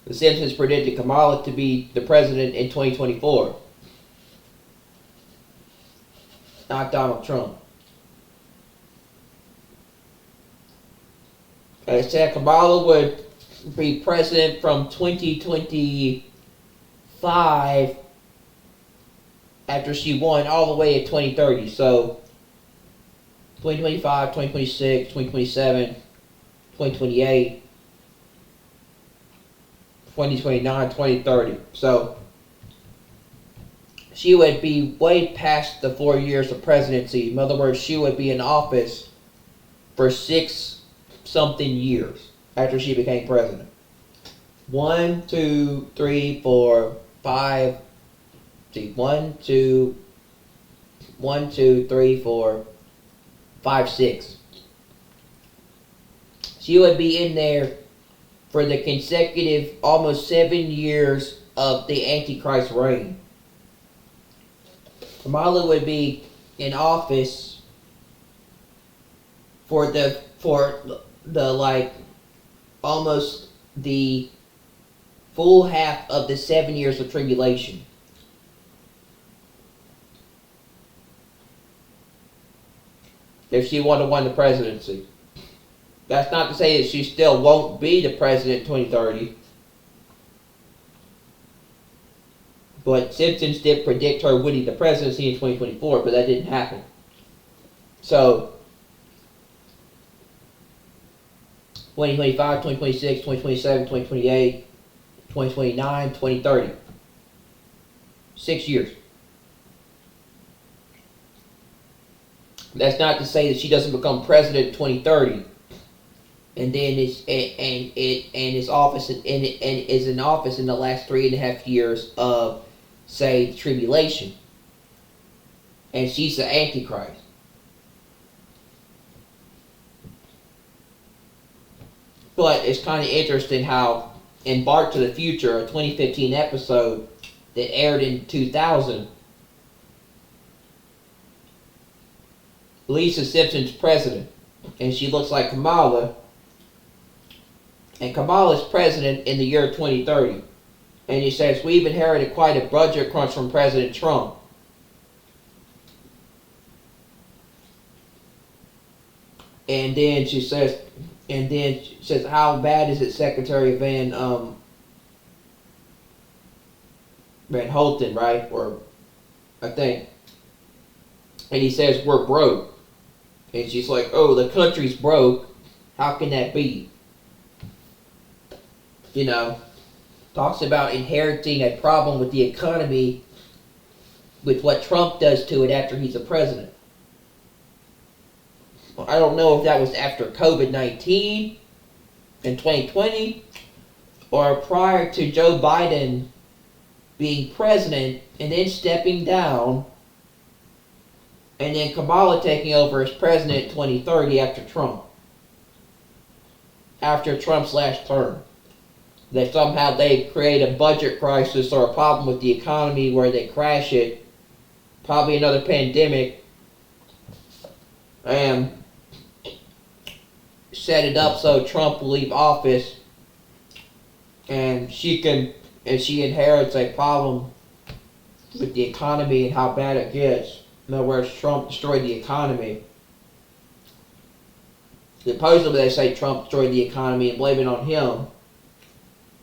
The Simpsons predicted Kamala to be the president in 2024, not Donald Trump. They said Kamala would be president from 2025 after she won all the way at 2030. So 2025, 2026, 2027, 2028, 2029, 2030. So she would be way past the 4 years of presidency. In other words, she would be in office for 6-something years after she became president. 1, 2, 3, 4, 5. See, 1, 2, 3, 4, 5, 6. She would be in there for the consecutive almost 7 years of the Antichrist reign. Kamala would be in office for the like almost the full half of the 7 years of tribulation. If she would have won the presidency. That's not to say that she still won't be the president in 2030. But Simpsons did predict her winning the presidency in 2024, but that didn't happen. So 2025, 2026, 2027, 2028, 2029, 2030. 6 years. That's not to say that she doesn't become president in 2030, and then is office and is in office in the last 3.5 years of, say, tribulation, and she's the Antichrist. But it's kind of interesting how in Bark to the Future, a 2015 episode that aired in 2000, Lisa Simpson's president, and she looks like Kamala, and Kamala's president in the year 2030. And he says, we've inherited quite a budget crunch from President Trump. And then she says, And then she says, how bad is it, Secretary Van Holten, right? Or I think. And he says, we're broke. And she's like, oh, the country's broke. How can that be? You know, talks about inheriting a problem with the economy with what Trump does to it after he's a president. Well, I don't know if that was after COVID-19 in 2020 or prior to Joe Biden being president and then stepping down and then Kamala taking over as president in 2030 after Trump. After Trump's last term. That somehow they create a budget crisis or a problem with the economy where they crash it. Probably another pandemic. And set it up so Trump will leave office. And she inherits a problem with the economy and how bad it gets. In other words, Trump destroyed the economy. Supposedly they say Trump destroyed the economy and blame it on him.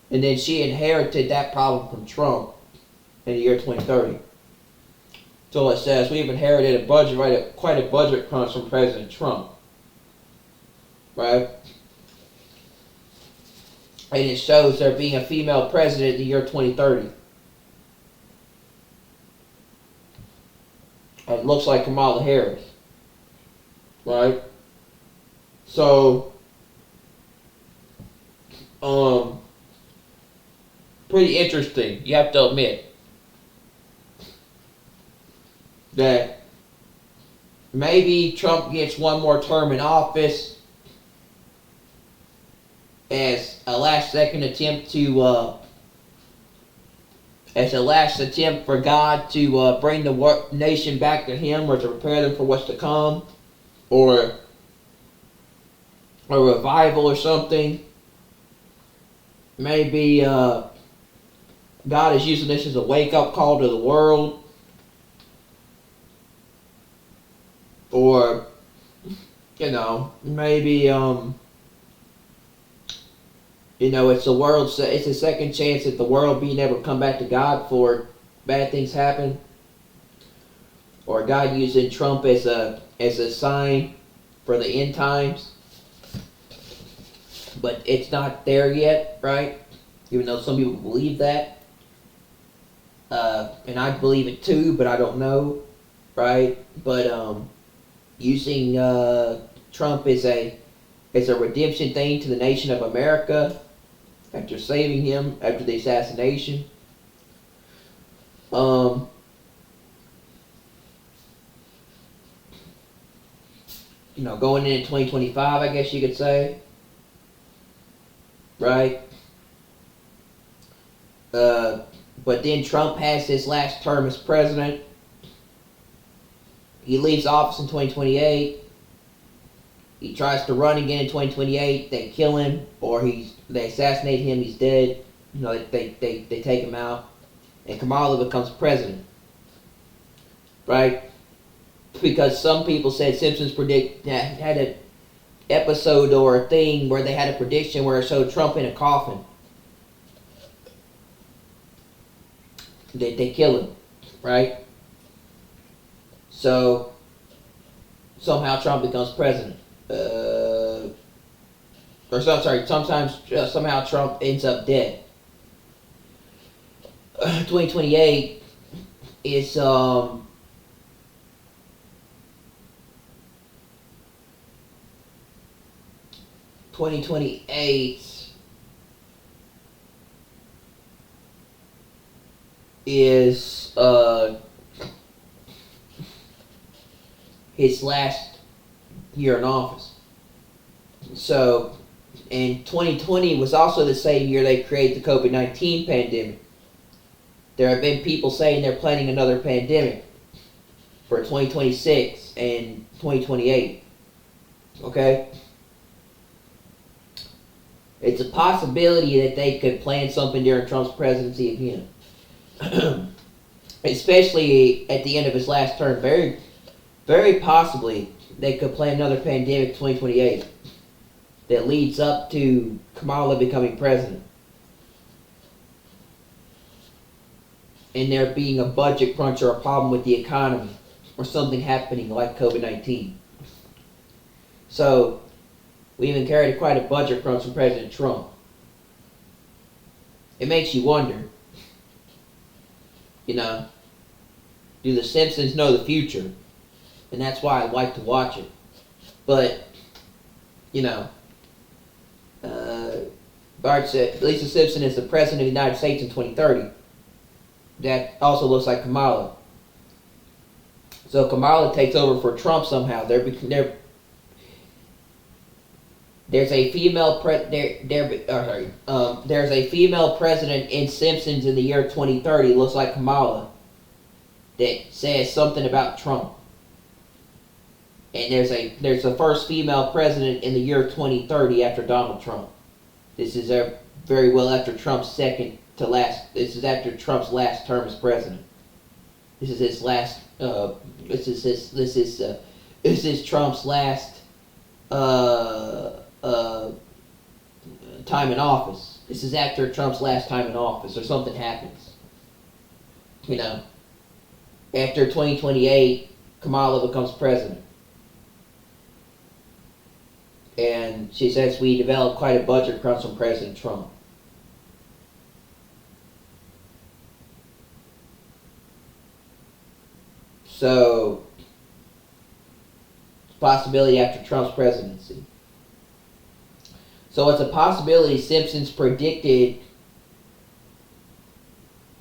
And then she inherited that problem from Trump in the year 2030. So it says, we've inherited a budget, right, quite a budget crunch from President Trump. Right? And it shows there being a female president in the year 2030. And it looks like Kamala Harris. Right? So, pretty interesting, you have to admit, that maybe Trump gets one more term in office as a last second attempt for God to bring the nation back to Him, or to prepare them for what's to come, or a revival or something. Maybe God is using this as a wake-up call to the world. Or, maybe, it's a second chance at the world being able to come back to God before bad things happen. Or God using Trump as a sign for the end times. But it's not there yet, right? Even though some people believe that. And I believe it too, but I don't know, right? But using Trump as a redemption thing to the nation of America after saving him after the assassination. Going into 2025, I guess you could say. Right? But then Trump has his last term as president. He leaves office in 2028. He tries to run again in 2028. They kill him, or they assassinate him. He's dead. They take him out, and Kamala becomes president. Right? Because some people said Simpsons had an episode or a thing where they had a prediction where it showed Trump in a coffin. They kill him, right? So somehow Trump becomes president. Somehow Trump ends up dead. 2028 is 2028 is his last year in office. So, and 2020 was also the same year they created the COVID-19 pandemic. There have been people saying they're planning another pandemic for 2026 and 2028. Okay? It's a possibility that they could plan something during Trump's presidency again. Especially at the end of his last term. Very, very possibly they could plan another pandemic in 2028. that leads up to Kamala becoming president. And there being a budget crunch or a problem with the economy or something happening like COVID-19. So, we even carried quite a budget crunch from President Trump. It makes you wonder, do the Simpsons know the future? And that's why I like to watch it. But, Bart said Lisa Simpson is the president of the United States in 2030. That also looks like Kamala. So Kamala takes over for Trump somehow. There's a female there's a female president in Simpsons in the year 2030. Looks like Kamala. That says something about Trump. And there's the first female president in the year 2030 after Donald Trump. This is very well after Trump's second to last. This is after Trump's last term as president. This is his last. This is Trump's last time in office. This is after Trump's last time in office, or something happens. After 2028, Kamala becomes president. And she says we developed quite a budget crunch from President Trump. So, possibility after Trump's presidency. So it's a possibility Simpsons predicted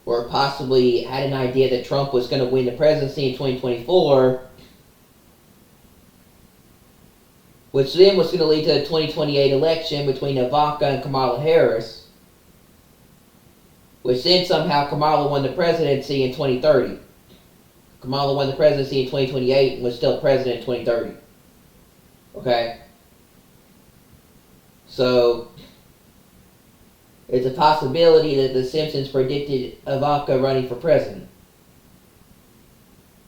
or possibly had an idea that Trump was going to win the presidency in 2024, which then was going to lead to the 2028 election between Ivanka and Kamala Harris, which then somehow Kamala won the presidency in 2030. Kamala won the presidency in 2028 and was still president in 2030. Okay? So, it's a possibility that the Simpsons predicted Ivanka running for president,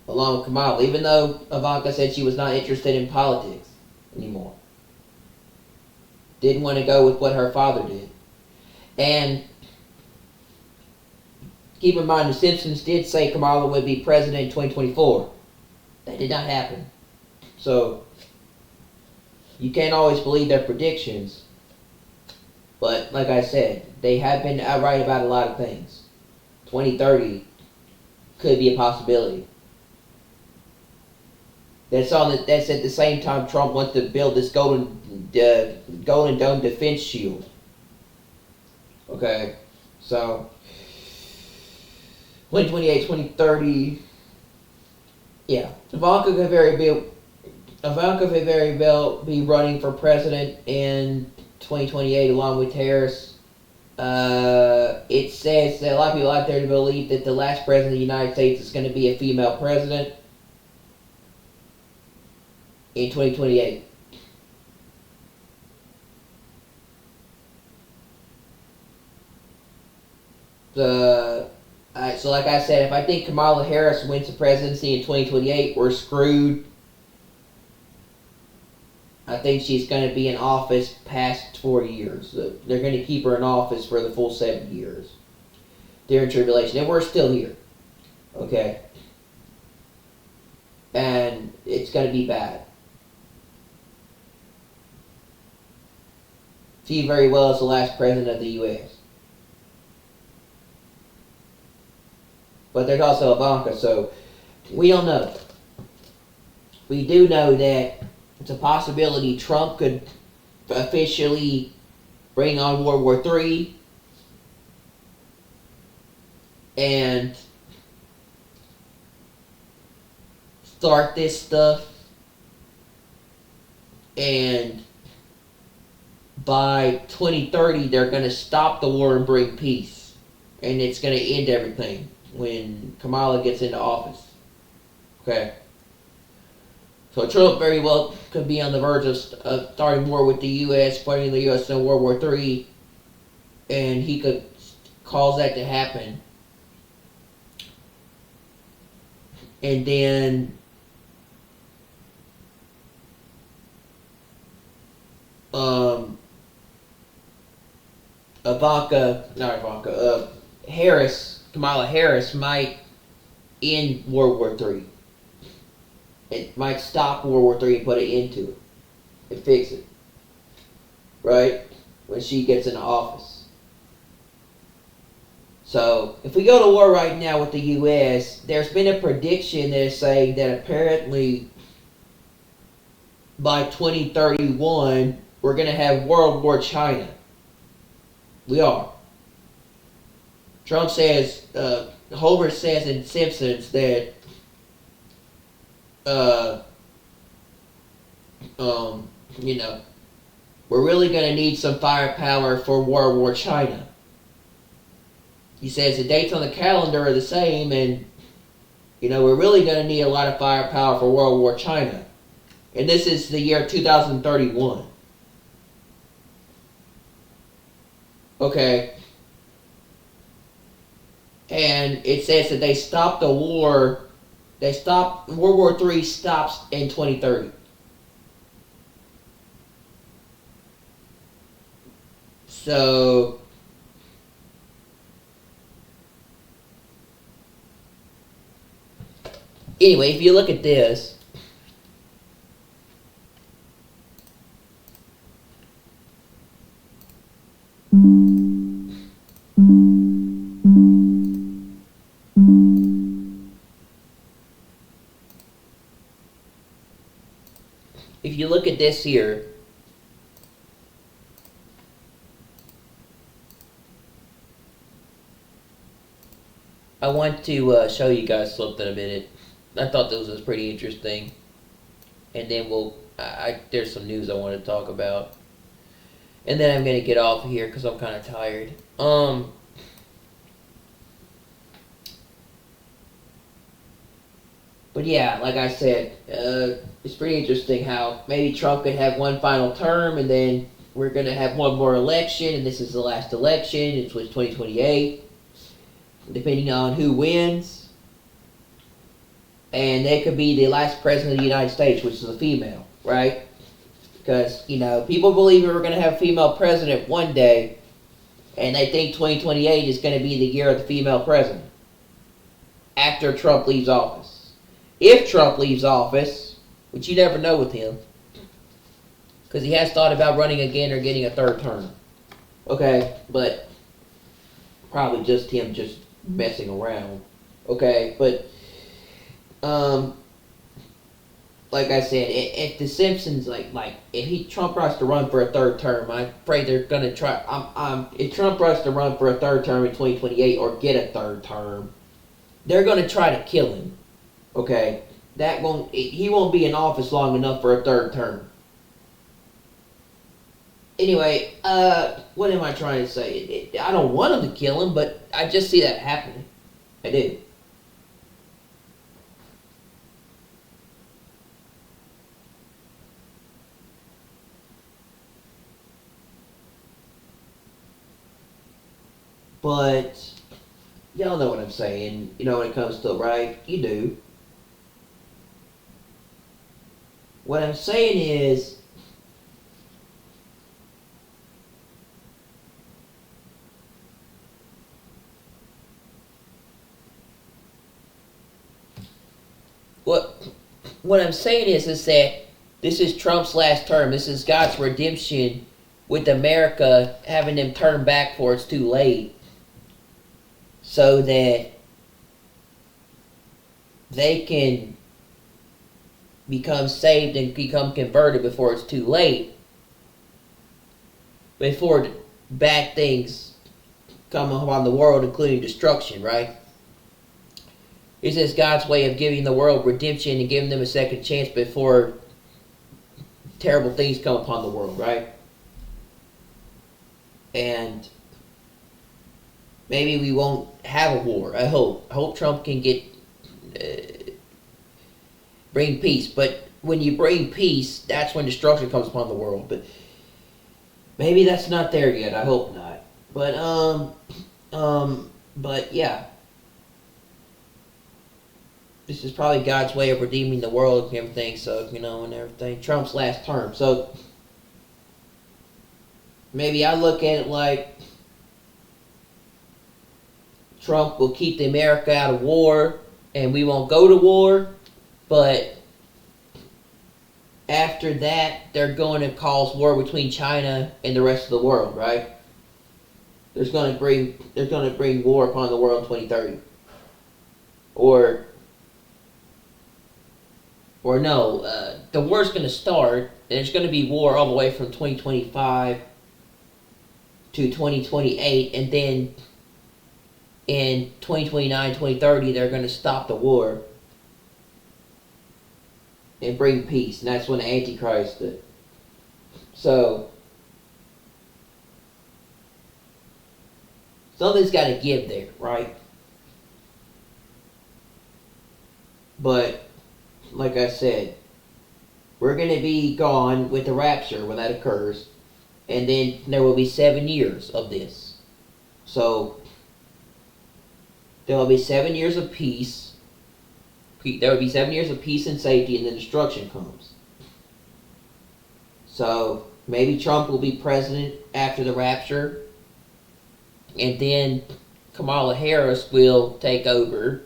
along with Kamala, even though Ivanka said she was not interested in politics anymore. Didn't want to go with what her father did. And keep in mind, the Simpsons did say Kamala would be president in 2024. That did not happen. So, you can't always believe their predictions. But, like I said, they have been outright about a lot of things. 2030 could be a possibility. That's at the same time Trump wants to build this golden dome defense shield. Okay, so 2028, 2030, yeah. Ivanka could very well be running for president in 2028 along with Harris. It says that a lot of people out there believe that the last president of the United States is going to be a female president in 2028. So like I said, if I think Kamala Harris wins the presidency in 2028, we're screwed. I think she's going to be in office past 4 years. They're going to keep her in office for the full 7 years during tribulation. And we're still here. Okay? And it's going to be bad. She very well is the last president of the U.S. But there's also Ivanka, so we don't know. We do know that it's a possibility Trump could officially bring on World War III and start this stuff, and by 2030 they're going to stop the war and bring peace, and it's going to end everything when Kamala gets into office. Okay? So Trump very well could be on the verge of starting war with the U.S., putting the U.S. in World War III, and he could cause that to happen. And then Kamala Harris might end World War III. It might stop World War III and put an end to it and fix it, right? When she gets into office. So, if we go to war right now with the U.S., there's been a prediction that is saying that apparently by 2031, we're going to have World War China. We are. Trump says, Homer says in Simpsons that, we're really going to need some firepower for World War China. He says the dates on the calendar are the same, and, we're really going to need a lot of firepower for World War China. And this is the year 2031. Okay. And it says that they stopped the war. World War III stops in 2030. So, anyway, if you look at this, here, I want to show you guys something a minute. I thought this was pretty interesting. And then there's some news I want to talk about. And then I'm going to get off of here because I'm kind of tired. But yeah, like I said, it's pretty interesting how maybe Trump could have one final term and then we're going to have one more election and this is the last election. It's 2028. Depending on who wins. And they could be the last president of the United States, which is a female, right? Because, people believe we're going to have a female president one day, and they think 2028 is going to be the year of the female president after Trump leaves office. If Trump leaves office, which you never know with him, because he has thought about running again or getting a third term. Okay, but probably just him just messing around. Okay, but like I said, if the Simpsons if Trump tries to run for a third term, I'm afraid they're gonna try. If Trump tries to run for a third term in 2028 or get a third term, they're gonna try to kill him. Okay, he won't be in office long enough for a third term. Anyway, what am I trying to say? I don't want them to kill him, but I just see that happening. I do. But, y'all know what I'm saying. When it comes to, right? You do. What I'm saying is, what I'm saying is that this is Trump's last term. This is God's redemption with America having them turn back before it's too late. So that they can become saved and become converted before it's too late. Before bad things come upon the world, including destruction, right? This is God's way of giving the world redemption and giving them a second chance before terrible things come upon the world, right? And maybe we won't have a war. I hope. I hope Trump can bring peace. But when you bring peace, that's when destruction comes upon the world. But maybe that's not there yet. I hope not. But yeah. This is probably God's way of redeeming the world and everything. So, and everything. Trump's last term. So maybe I look at it like Trump will keep the America out of war and we won't go to war, but after that they're going to cause war between China and the rest of the world, right? They're going to bring war upon the world in 2030. Or no, the war's going to start, and there's going to be war all the way from 2025 to 2028, and then in 2029, 2030, they're going to stop the war and bring peace, and that's when the Antichrist did. So, something's got to give there, right? But like I said, we're going to be gone with the rapture when that occurs, and then there will be 7 years of this. So there will be 7 years of peace. There will be 7 years of peace and safety, and then destruction comes. So maybe Trump will be president after the rapture, and then Kamala Harris will take over,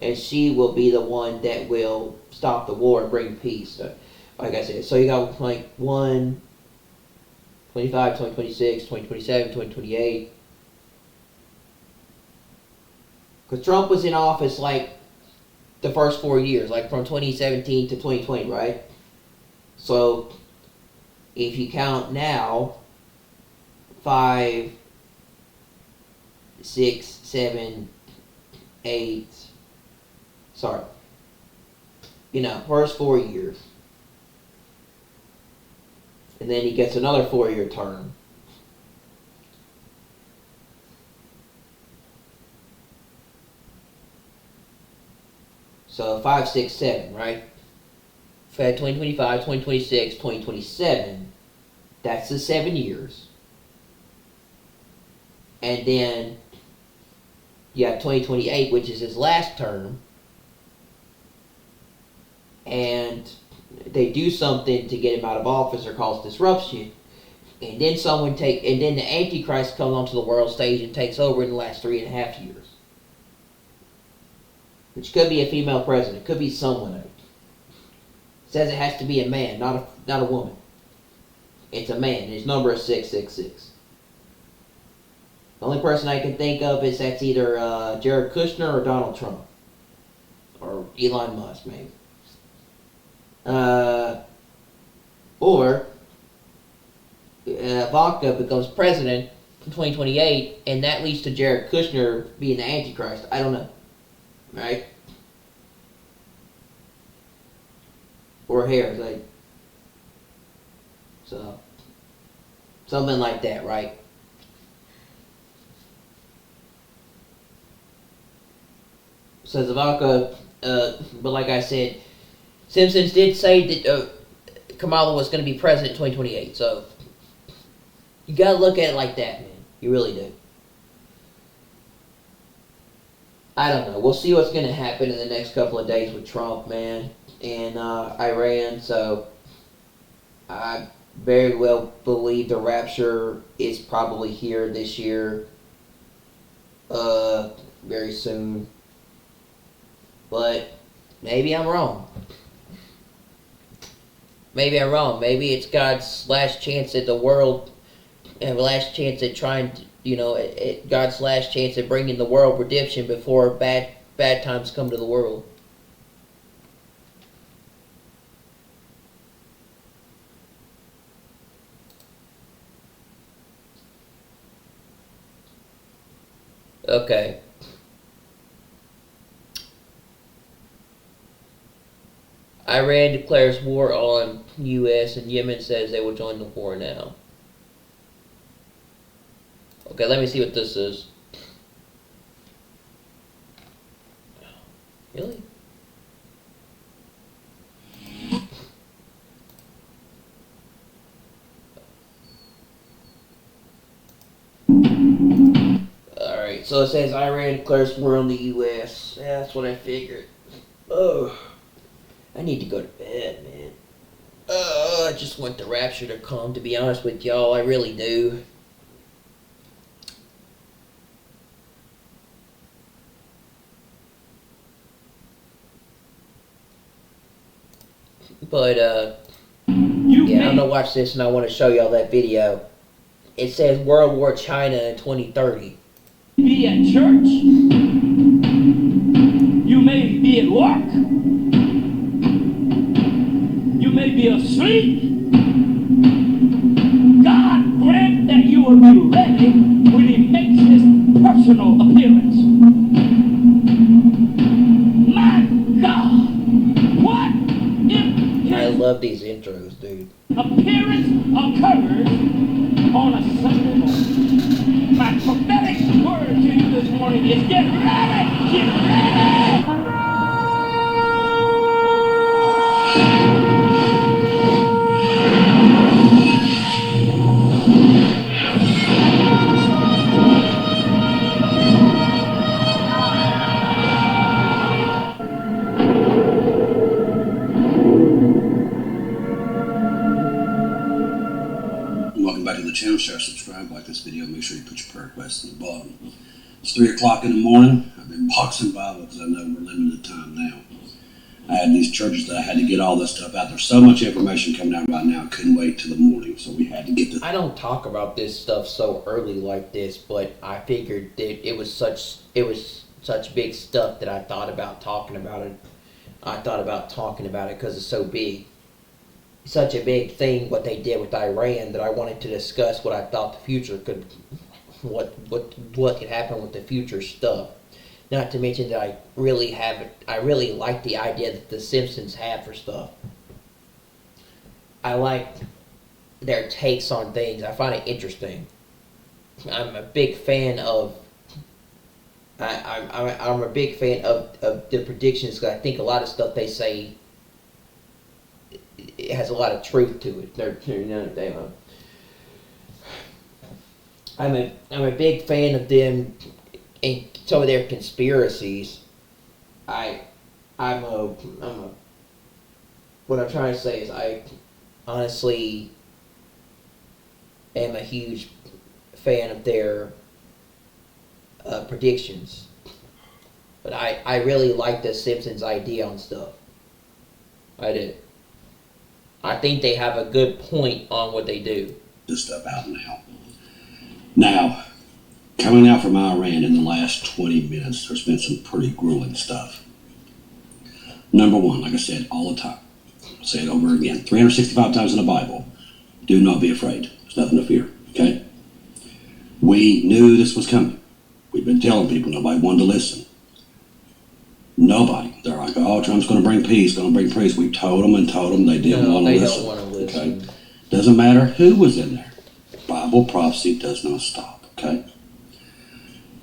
and she will be the one that will stop the war and bring peace. So, like I said, so you got like 2025, 2026, 2027, 2028. Because Trump was in office like the first 4 years, like from 2017 to 2020, right? So if you count now, 5, 6, 7, 8, sorry, first 4 years. And then he gets another 4-year term. So 5, 6, 7, right? If I had 2025, 2026, 2027, that's the 7 years. And then you have 2028, which is his last term. And they do something to get him out of office or cause disruption, and then the Antichrist comes onto the world stage and takes over in the last 3.5 years, which could be a female president, could be someone. It says it has to be a man, not a woman. It's a man. His number is 666. The only person I can think of is that's either Jared Kushner or Donald Trump, or Elon Musk, maybe. Or Ivanka becomes president in 2028, and that leads to Jared Kushner being the Antichrist. I don't know, right? Or Harris, so something like that, right? Says Ivanka, but like I said, Simpsons did say that Kamala was going to be president in 2028, so you got to look at it like that, man. You really do. I don't know. We'll see what's going to happen in the next couple of days with Trump, man, and Iran. So I very well believe the rapture is probably here this year, very soon. But maybe I'm wrong. Maybe I'm wrong. Maybe it's God's last chance at the world, and last chance at trying to, God's last chance at bringing the world redemption before bad times come to the world. Okay. Iran declares war on U.S. and Yemen says they will join the war now. Okay, let me see what this is. Really? Alright, so it says Iran declares war on the U.S. Yeah, that's what I figured. Oh. I need to go to bed, man. I just want the rapture to come, to be honest with y'all. I really do. But You yeah, I'm may gonna watch this and I want to show y'all that video. It says World War China in 2030. be at church. You may be at work. You may be asleep. God grant that you will be ready when He makes His personal appearance. My God, what if I His love these intros, dude. appearance occurs on a Sunday morning? My prophetic word to you this morning is get ready! Get ready! Welcome back to the channel. Share, subscribe, like this video. Make sure you put your prayer requests in the bottom. It's 3 o'clock in the morning. I've been boxing Bible because I know we're limited time now. I had these churches that I had to get all this stuff out. There's so much information coming out right now. I couldn't wait till the morning, so we had to get this. I don't talk about this stuff so early like this, but I figured that it was such big stuff that I thought about talking about it. I thought about talking about it because it's so big. Such a big thing what they did with Iran that I wanted to discuss what I thought the future could, what could happen with the future stuff. Not to mention that I really like the idea that the Simpsons have for stuff. I like their takes on things. I find it interesting. I'm a big fan of. I'm a big fan of the predictions because I think a lot of stuff they say it has a lot of truth to it. I'm a big fan of them and some of their conspiracies. I'm a what I'm trying to say is I honestly am a huge fan of their predictions. But I really like the Simpsons idea on stuff. I do. I think they have a good point on what they do. This stuff out now. Now, coming out from Iran in the last 20 minutes, there's been some pretty grueling stuff. Number one, like I said all the time, I'll say it over again, 365 times in the Bible, do not be afraid. There's nothing to fear, okay? We knew this was coming. We've been telling people, nobody wanted to listen. Nobody. They're like, oh, Trump's going to bring peace, We told them, they didn't want to they listen. don't want to listen. Okay? Doesn't matter who was in there. Bible prophecy does not stop, okay?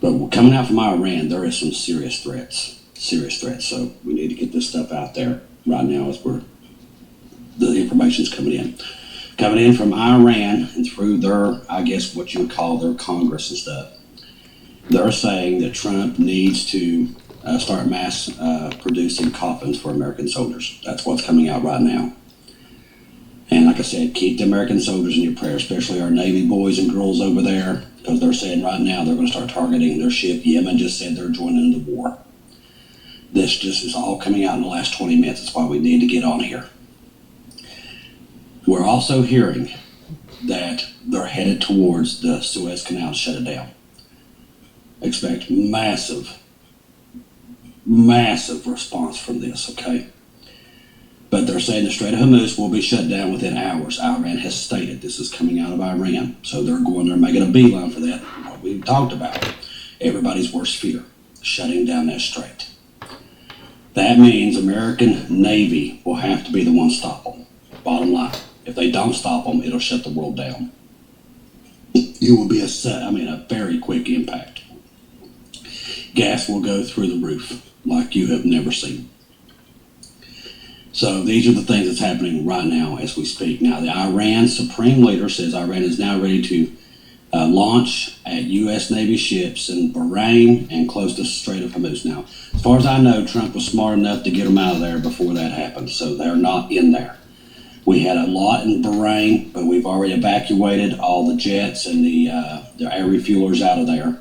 But coming out from Iran, there is some serious threats. So we need to get this stuff out there right now as the information's coming in. Coming in from Iran and through their, I guess what you would call their Congress and stuff. They're saying that Trump needs to start mass producing coffins for American soldiers. That's what's coming out right now. And like I said, keep the American soldiers in your prayer, especially our Navy boys and girls over there, because they're saying right now they're going to start targeting their ship. Yemen just said they're joining the war. This just is all coming out in the last 20 minutes. That's why we need to get on here. We're also hearing that they're headed towards the Suez Canal to shut it down. Expect massive response from this, okay? But they're saying the Strait of Hormuz will be shut down within hours. Iran has stated this is coming out of Iran. So they're going there making a beeline for that. What we've talked about. Everybody's worst fear. Shutting down that strait. That means American Navy will have to be the one to stop them. Bottom line. If they don't stop them, it'll shut the world down. It will be a very quick impact. Gas will go through the roof like you have never seen. So these are the things that's happening right now as we speak. Now, the Iran Supreme Leader says Iran is now ready to launch at U.S. Navy ships in Bahrain and close the Strait of Hormuz. Now, as far as I know, Trump was smart enough to get them out of there before that happened, so they're not in there. We had a lot in Bahrain, but we've already evacuated all the jets and the air refuelers out of there.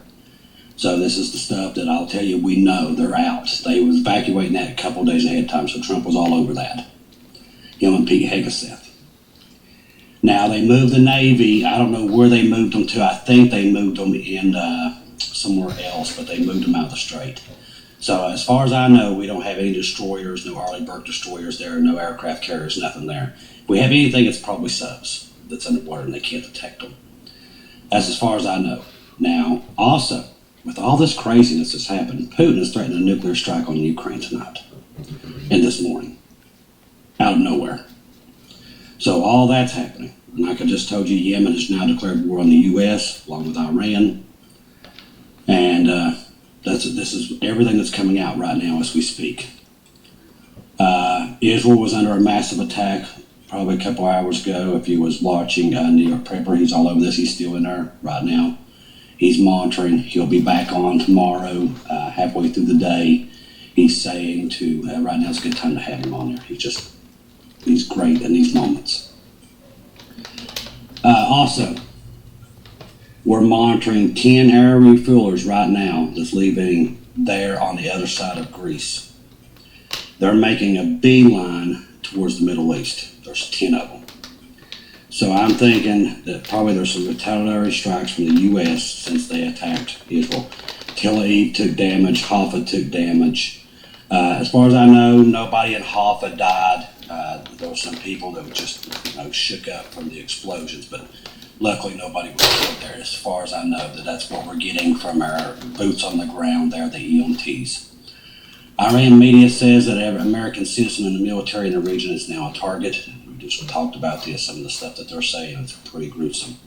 So this is the stuff that I'll tell you we know they're out. They was evacuating that a couple days ahead of time, so Trump was all over that. him and Pete Hegseth. Now, they moved the Navy. I don't know where they moved them to. I think they moved them in somewhere else, but they moved them out of the strait. So as far as I know, we don't have any destroyers, no Arleigh Burke destroyers there, no aircraft carriers, nothing there. If we have anything, it's probably subs that's underwater and they can't detect them. That's as far as I know. Now, also, with all this craziness that's happened, Putin is threatening a nuclear strike on Ukraine tonight and this morning, out of nowhere. So all that's happening. And like I just told you, Yemen has now declared war on the U.S. along with Iran. And this is everything that's coming out right now as we speak. Israel was under a massive attack probably a couple hours ago. If you was watching New York Prepper, he's all over this. He's still in there right now. He's monitoring. He'll be back on tomorrow, halfway through the day. He's saying to, right now it's a good time to have him on there. He's great in these moments. Also, we're monitoring 10 air refuelers right now that's leaving there on the other side of Greece. They're making a beeline towards the Middle East. There's 10 of them. So I'm thinking that probably there's some retaliatory strikes from the U.S. since they attacked Israel. Tel Aviv took damage, Haifa took damage. As far as I know, nobody in Haifa died. There were some people that were just shook up from the explosions, but luckily nobody was killed there. As far as I know, that's what we're getting from our boots on the ground there, the EMTs. Iran media says that every American citizen in the military in the region is now a target. We just talked about this, some of the stuff that they're saying. It's pretty gruesome.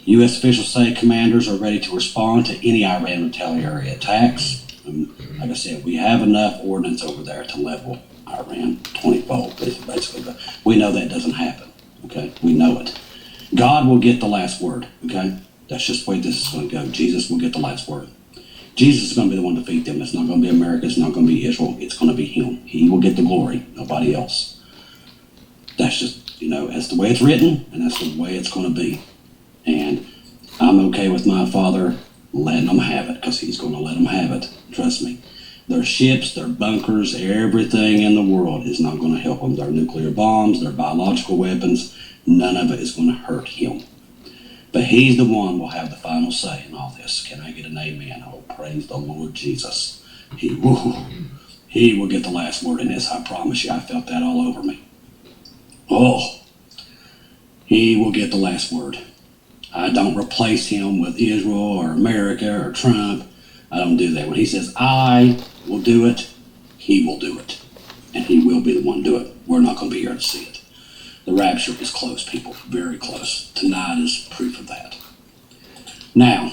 U.S. officials say commanders are ready to respond to any Iran retaliatory attacks. Like I said, we have enough ordnance over there to level Iran 20-fold, basically. But we know that doesn't happen, okay? We know it. God will get the last word, okay? That's just the way this is going to go. Jesus will get the last word. Jesus is going to be the one to defeat them. It's not going to be America. It's not going to be Israel. It's going to be him. He will get the glory, nobody else. That's just, that's the way it's written, and that's the way it's going to be. And I'm okay with my Father letting them have it, because he's going to let them have it. Trust me. Their ships, their bunkers, everything in the world is not going to help them. Their nuclear bombs, their biological weapons, none of it is going to hurt him. But he's the one who will have the final say in all this. Can I get an amen? Oh, praise the Lord Jesus. He will get the last word in this. I promise you, I felt that all over me. Oh, he will get the last word. I don't replace him with Israel or America or Trump. I don't do that. When he says, I will do it, he will do it. And he will be the one to do it. We're not going to be here to see it. The rapture is close, people. Very close. Tonight is proof of that. Now,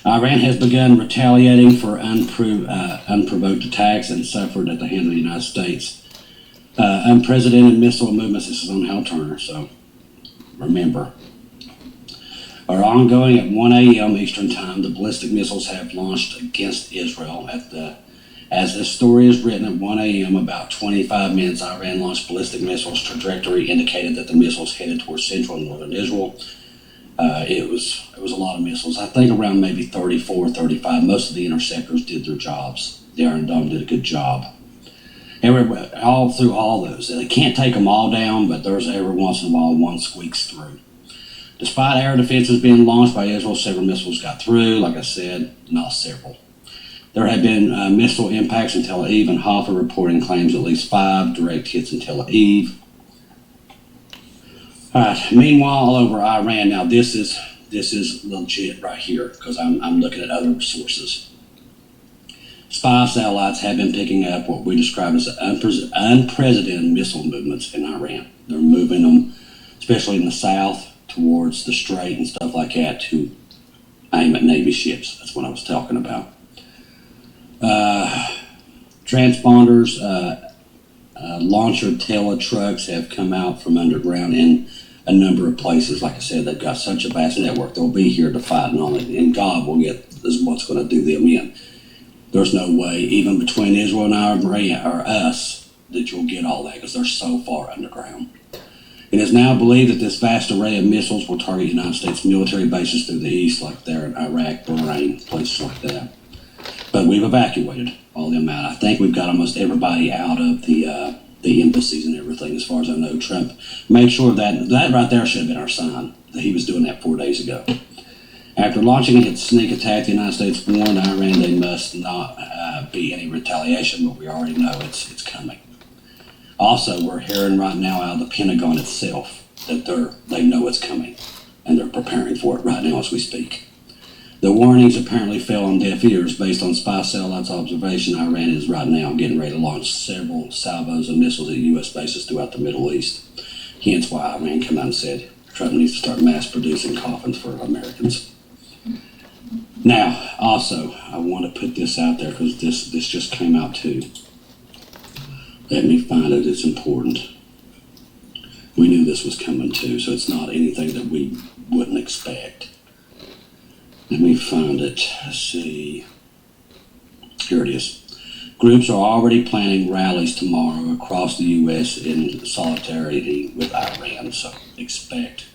Iran has begun retaliating for unprovoked attacks and suffered at the hands of the United States. Unprecedented missile movements. This is on Hal Turner, so remember. Are ongoing at 1 a.m. Eastern Time. The ballistic missiles have launched against Israel. As this story is written at 1 a.m., about 25 minutes, Iran launched ballistic missiles. Trajectory indicated that the missiles headed towards central and northern Israel. It was a lot of missiles. I think around maybe 34, 35. Most of the interceptors did their jobs. The Iron Dome did a good job. All through all those. They can't take them all down, but there's every once in a while one squeaks through. Despite air defenses being launched by Israel, several missiles got through. Like I said, not several. There have been missile impacts in Tel Aviv, and Haifa reporting claims at least 5 direct hits in Tel Aviv. All right. Meanwhile, all over Iran. Now, this is legit right here, because I'm looking at other sources. Spy satellites have been picking up what we describe as unprecedented missile movements in Iran. They're moving them, especially in the south, towards the strait and stuff like that, to aim at Navy ships. That's what I was talking about. Transponders, launcher tele trucks have come out from underground in a number of places. Like I said, they've got such a vast network. They'll be here to fight and all that, and God will get is what's going to do them in. There's no way, even between Israel and Iran or us, that you'll get all that, because they're so far underground. It is now believed that this vast array of missiles will target United States military bases through the east, like there in Iraq, Bahrain, places like that. But we've evacuated all them out. I think we've got almost everybody out of the the embassies and everything. As far as I know, Trump made sure that right there should have been our sign that he was doing that 4 days ago. After launching a sneak attack, the United States warned Iran they must not be any retaliation, but we already know it's coming. Also, we're hearing right now out of the Pentagon itself that they know it's coming, and they're preparing for it right now as we speak. The warnings apparently fell on deaf ears. Based on spy satellites observation, Iran is right now getting ready to launch several salvos of missiles at U.S. bases throughout the Middle East. Hence why Iran came out and said Trump needs to start mass producing coffins for Americans. Now, also, I want to put this out there because this just came out too. Let me find it. It's important. We knew this was coming too, so it's not anything that we wouldn't expect. Let me find it. Let's see. Here it is. Groups are already planning rallies tomorrow across the U.S. in solidarity with Iran, so expect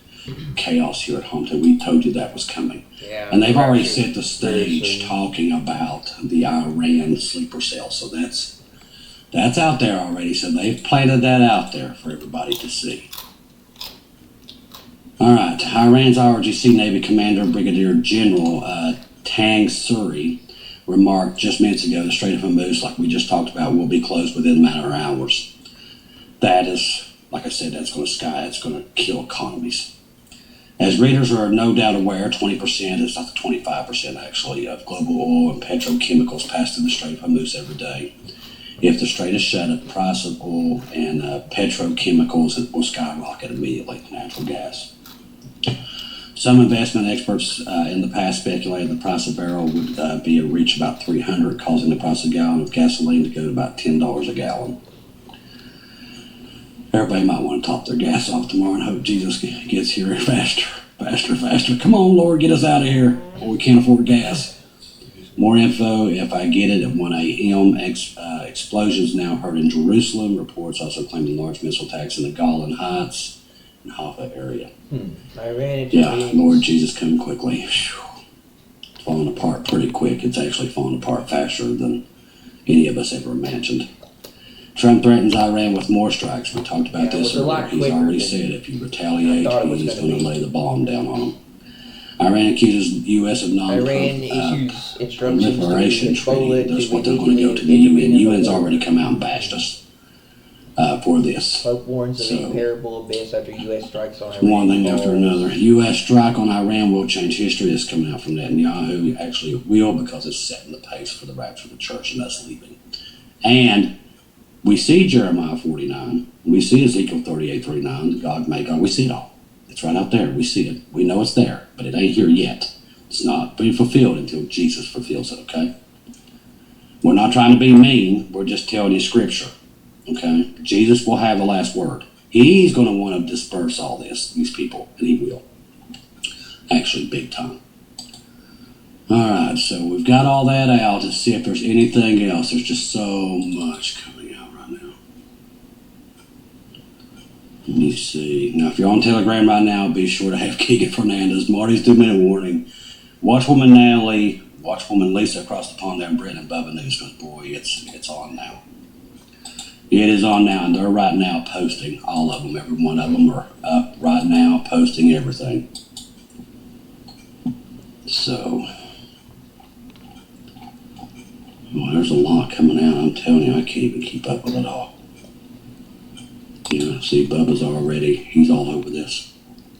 chaos here at home too. We told you that was coming. Yeah, and they've already set the stage talking about the Iran sleeper cell, so that's out there already. So they've planted that out there for everybody to see. All right, Iran's RGC Navy Commander Brigadier General Tang Suri remarked just minutes ago the Strait of Hormuz, like we just talked about, will be closed within a matter of hours. That is, like I said, it's going to kill economies. As readers are no doubt aware, 20%, it's not 25% actually, of global oil and petrochemicals pass through the Strait of Hormuz every day. If the strait is shut, the price of oil and petrochemicals will skyrocket immediately, natural gas. Some investment experts in the past speculated the price of barrel would reach about $300, causing the price of a gallon of gasoline to go to about $10 a gallon. Everybody might want to top their gas off tomorrow and hope Jesus gets here faster. Come on, Lord, get us out of here, or we can't afford gas. More info if I get it at 1 a.m. Explosions now heard in Jerusalem. Reports also claiming large missile attacks in the Golan Heights and Haifa area. Yeah, Lord Jesus, come quickly. Whew. It's falling apart pretty quick. It's actually falling apart faster than any of us ever imagined. Trump threatens Iran with more strikes. We talked about this earlier. He's already said if you retaliate, he's going to lay the bomb down on them. Iran accuses the U.S. of non-proliferation treaty. That's what they're going to go to the UN. UN's already come out and bashed us for this. Pope warns of imperishable abyss after U.S. strikes on Iran. One thing after another. U.S. strike on Iran will change history. That's coming out from Netanyahu. Actually, it will, because it's setting the pace for the rapture of the church and us leaving. And we see Jeremiah 49. We see Ezekiel 38:39. God made God. We see it all. It's right out there. We see it. We know it's there, but it ain't here yet. It's not being fulfilled until Jesus fulfills it, okay? We're not trying to be mean. We're just telling you scripture, okay? Jesus will have the last word. He's going to want to disperse all these people, and he will. Actually, big time. All right, so we've got all that out to see if there's anything else. There's just so much coming out right now. Let me see. Now, if you're on Telegram right now, be sure to have Keegan Fernandez, Marty's 2-minute warning, Watchwoman Natalie, Watchwoman Lisa across the pond there in Britain, and Bubba News, because, boy, it's on now. It is on now, and they're right now posting, all of them. Every one of them are up right now, posting everything. So, well, there's a lot coming out. I'm telling you, I can't even keep up with it all. Yeah, see, Bubba's already, he's all over this.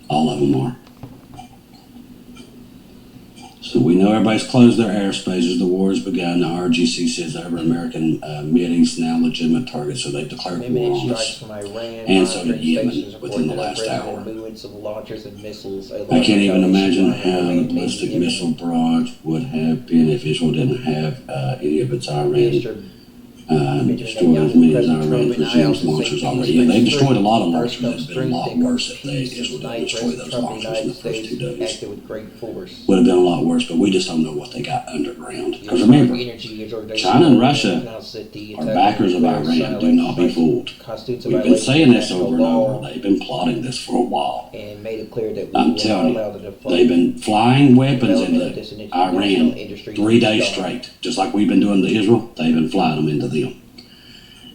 All of them are. So we know everybody's closed their airspaces. The war has begun. The RGC says every American meetings now legitimate targets, so they've declared war on us. And so did Yemen within the last hour. I can't even imagine how the ballistic missile barrage would have been if Israel didn't have any of its Iran destroyed as many as Iran's regime's launchers already. Yeah, they've destroyed a lot of launchers. It would have been a lot worse if Israel didn't destroy those launchers in the first 2 days. Would have been a lot worse, but we just don't know what they got underground. Because remember, China and Russia are backers of Iran. Do not be fooled. We've been saying this over and over. They've been plotting this for a while. I'm telling you, they've been flying weapons into Iran 3 days straight. Just like we've been doing to Israel, they've been flying them into them.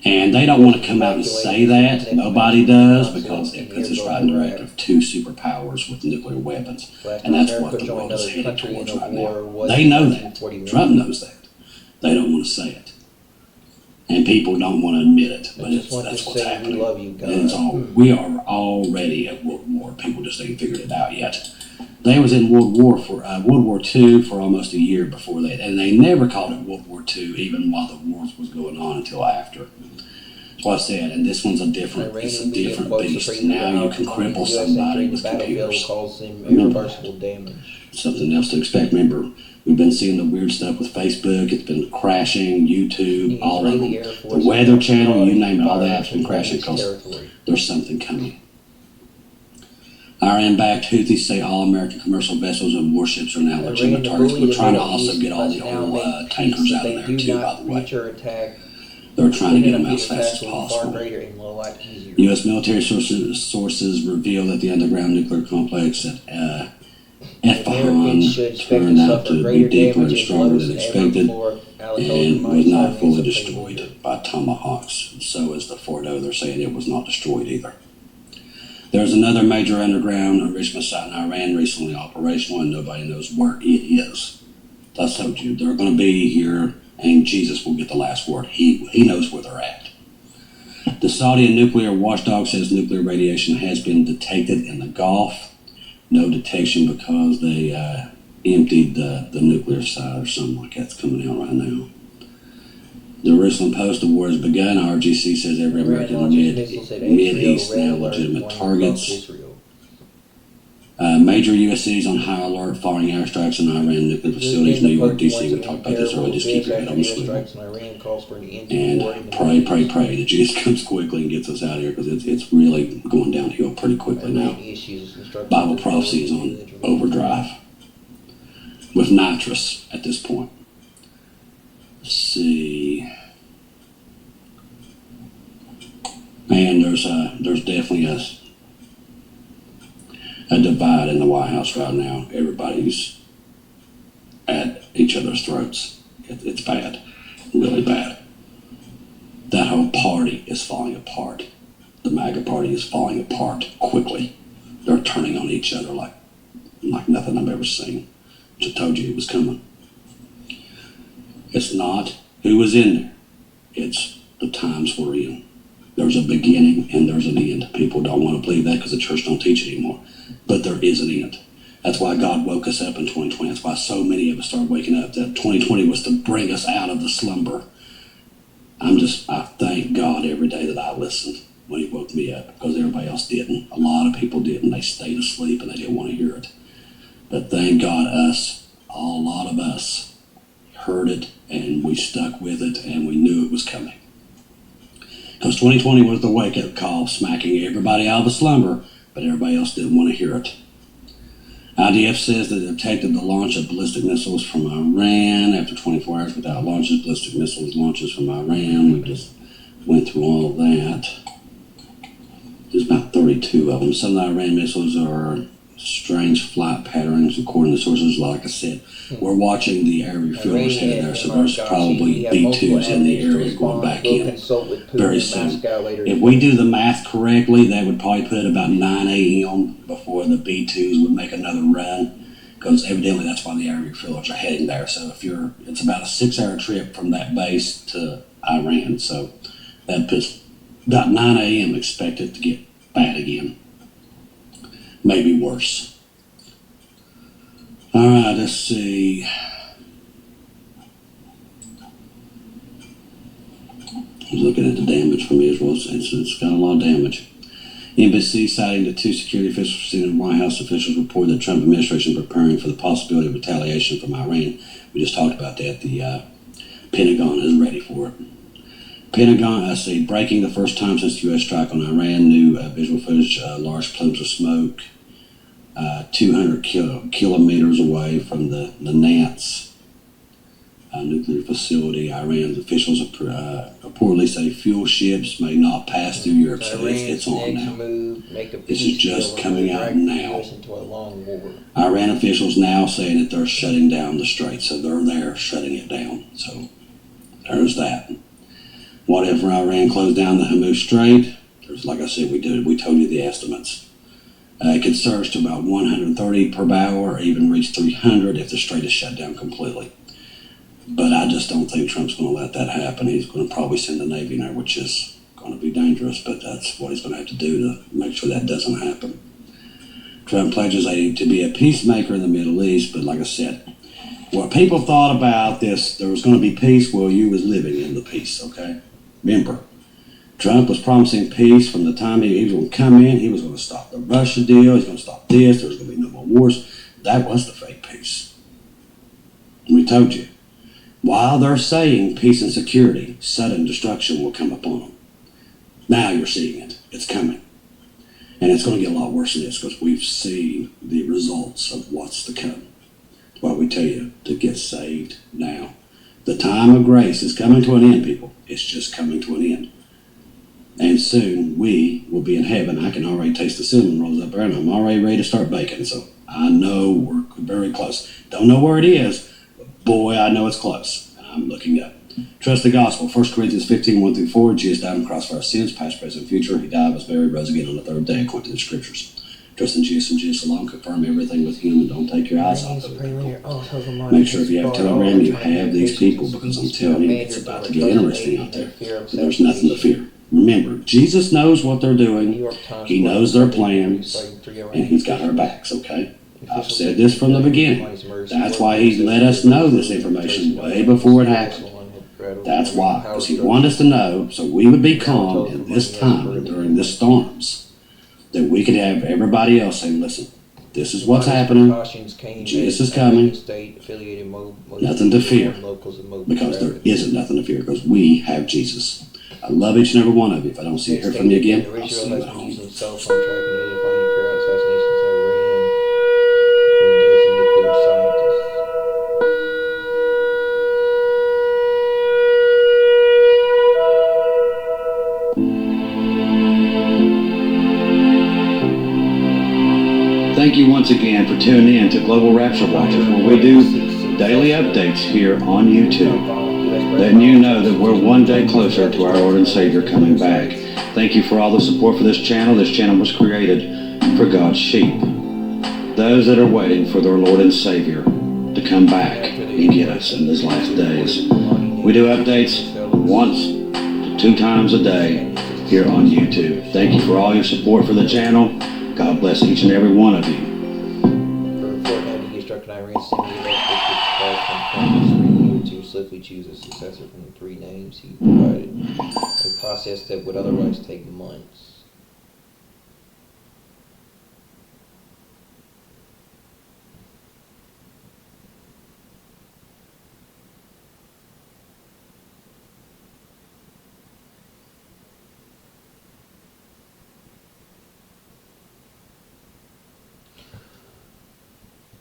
And they don't want to come out and say that. Nobody does, because it puts us right in the direction of two superpowers with nuclear weapons. And that's what the world is headed towards right now. They know that. Trump knows that. They don't want to say it. And people don't want to admit it, but that's what's happening. We are already at World War. People just ain't figured it out yet. They was in World War II for almost a year before that, and they never called it World War II, even while the wars was going on, until after. That's what I said. And this one's a different beast. Now you can cripple somebody with computers. Remember, something else to expect. Remember, we've been seeing the weird stuff with Facebook. It's been crashing. YouTube, all of them. The Weather Channel, you name it, all that has been crashing because there's something coming. Iran-backed Houthis say all American commercial vessels and warships are now legitimate targets. We're trying to also get all the old tankers out of there too, by the way. They're trying to get them out as fast as possible. U.S. military sources reveal that the underground nuclear complex at Esfahan turned out to be deeper and stronger than expected and was not fully destroyed by tomahawks. So is the Fordo. They're saying it was not destroyed either. There's another major underground enrichment site in Iran recently operational, and nobody knows where it is. I told you, they're going to be here, and Jesus will get the last word. He knows where they're at. The Saudi nuclear watchdog says nuclear radiation has been detected in the Gulf. No detection because they emptied the nuclear side or something like that's coming out right now. The Jerusalem Post, the war has begun. RGC says every American in the Mid-East now legitimate targets. Major U.S. cities on high alert following airstrikes on Iran nuclear facilities. New York, D.C., we talked about this earlier. Just keep your head on the swivel. And pray that Jesus comes quickly and gets us out of here, because it's really going downhill pretty quickly now. Bible prophecy is on overdrive with nitrous at this point. Let's see. Man, there's definitely a divide in the White House right now. Everybody's at each other's throats. It's bad, really bad. That whole party is falling apart. The MAGA party is falling apart quickly. They're turning on each other like nothing I've ever seen. I told you it was coming. It's not who was in there. It's the times we're in. There's a beginning and there's an end. People don't want to believe that because the church don't teach it anymore. But there is an end. That's why God woke us up in 2020. That's why so many of us started waking up. That 2020 was to bring us out of the slumber. I thank God every day that I listened when He woke me up, because everybody else didn't. A lot of people didn't. They stayed asleep and they didn't want to hear it. But thank God a lot of us heard it, and we stuck with it, and we knew it was coming. Because 2020 was the wake-up call, smacking everybody out of a slumber, but everybody else didn't want to hear it. IDF says that it detected the launch of ballistic missiles from Iran after 24 hours without launches. Ballistic missiles launches from Iran. We just went through all of that. There's about 32 of them. Some of the Iran missiles are strange flight patterns, according to sources. Like I said, we're watching the air refuelers headed there, so there's probably B-2s in the area going back in very soon. If we do the math correctly, that would probably put about 9 a.m. before the B-2s would make another run, because evidently that's why the air refuelers are heading there. So it's about a 6-hour trip from that base to Iran, so that puts about 9 a.m. expected to get bad again. Maybe worse. All right, let's see. I was looking at the damage from Israel. It's got a lot of damage. Embassy citing the two security officials seen in White House officials report that Trump administration preparing for the possibility of retaliation from Iran. We just talked about that. The Pentagon is ready for it. Pentagon, breaking the first time since U.S. strike on Iran. New visual footage, large plumes of smoke, 200 kilometers away from the Nance nuclear facility. Iran's officials reportedly say fuel ships may not pass through Europe. So it's on now. This is just coming out now. Iran officials now saying that they're shutting down the strait. So they're there shutting it down. So there's that. Whatever Iran closed down the Hormuz Strait, there's, like I said, we told you the estimates. It could surge to about 130 per barrel or even reach 300 if the strait is shut down completely. But I just don't think Trump's going to let that happen. He's going to probably send the Navy in there, which is going to be dangerous, but that's what he's going to have to do to make sure that doesn't happen. Trump pledges to be a peacemaker in the Middle East, but like I said, what people thought about this, there was going to be peace, well, you was living in the peace, okay? Remember, Trump was promising peace from the time he was going to come in. He was going to stop the Russia deal. He's going to stop this. There was going to be no more wars. That was the fake peace. We told you. While they're saying peace and security, sudden destruction will come upon them. Now you're seeing it. It's coming. And it's going to get a lot worse than this because we've seen the results of what's to come. That's why we tell you to get saved now. The time of grace is coming to an end, people. It's just coming to an end. And soon we will be in heaven. I can already taste the cinnamon rolls up there, and I'm already ready to start baking. So I know we're very close. Don't know where it is, but boy, I know it's close. And I'm looking up. Trust the gospel. 1 Corinthians 15, 1 through 4. Jesus died on the cross for our sins, past, present, future. He died, was buried, rose again on the third day, according to the scriptures. Trust in Jesus and Jesus alone. Confirm everything with him, and don't take your eyes off of it. Make sure if you have Telegram, you have these people, because I'm telling you, it's about to get interesting out there. There's nothing to fear. Remember, Jesus knows what they're doing. He knows their plans, and he's got our backs, okay? I've said this from the beginning. That's why he let us know this information way before it happened. That's why, because he wanted us to know so we would be calm in this time during the storms, that we could have everybody else say, listen, this is what's happening. Jesus is coming. Nothing to fear, because there isn't nothing to fear, because we have Jesus. I love each and every one of you. If I don't see or hear from you again, I'll see you at home. Thank you once again for tuning in to Global Rapture Watchers, where we do daily updates here on YouTube, letting you know that we're one day closer to our Lord and Savior coming back. Thank you for all the support for this channel. This channel was created for God's sheep, those that are waiting for their Lord and Savior to come back and get us in these last days. We do updates once to 2 times a day here on YouTube. Thank you for all your support for the channel. God bless each and every one of you. To swiftly choose a successor from the 3 names he provided, a process that would otherwise take months.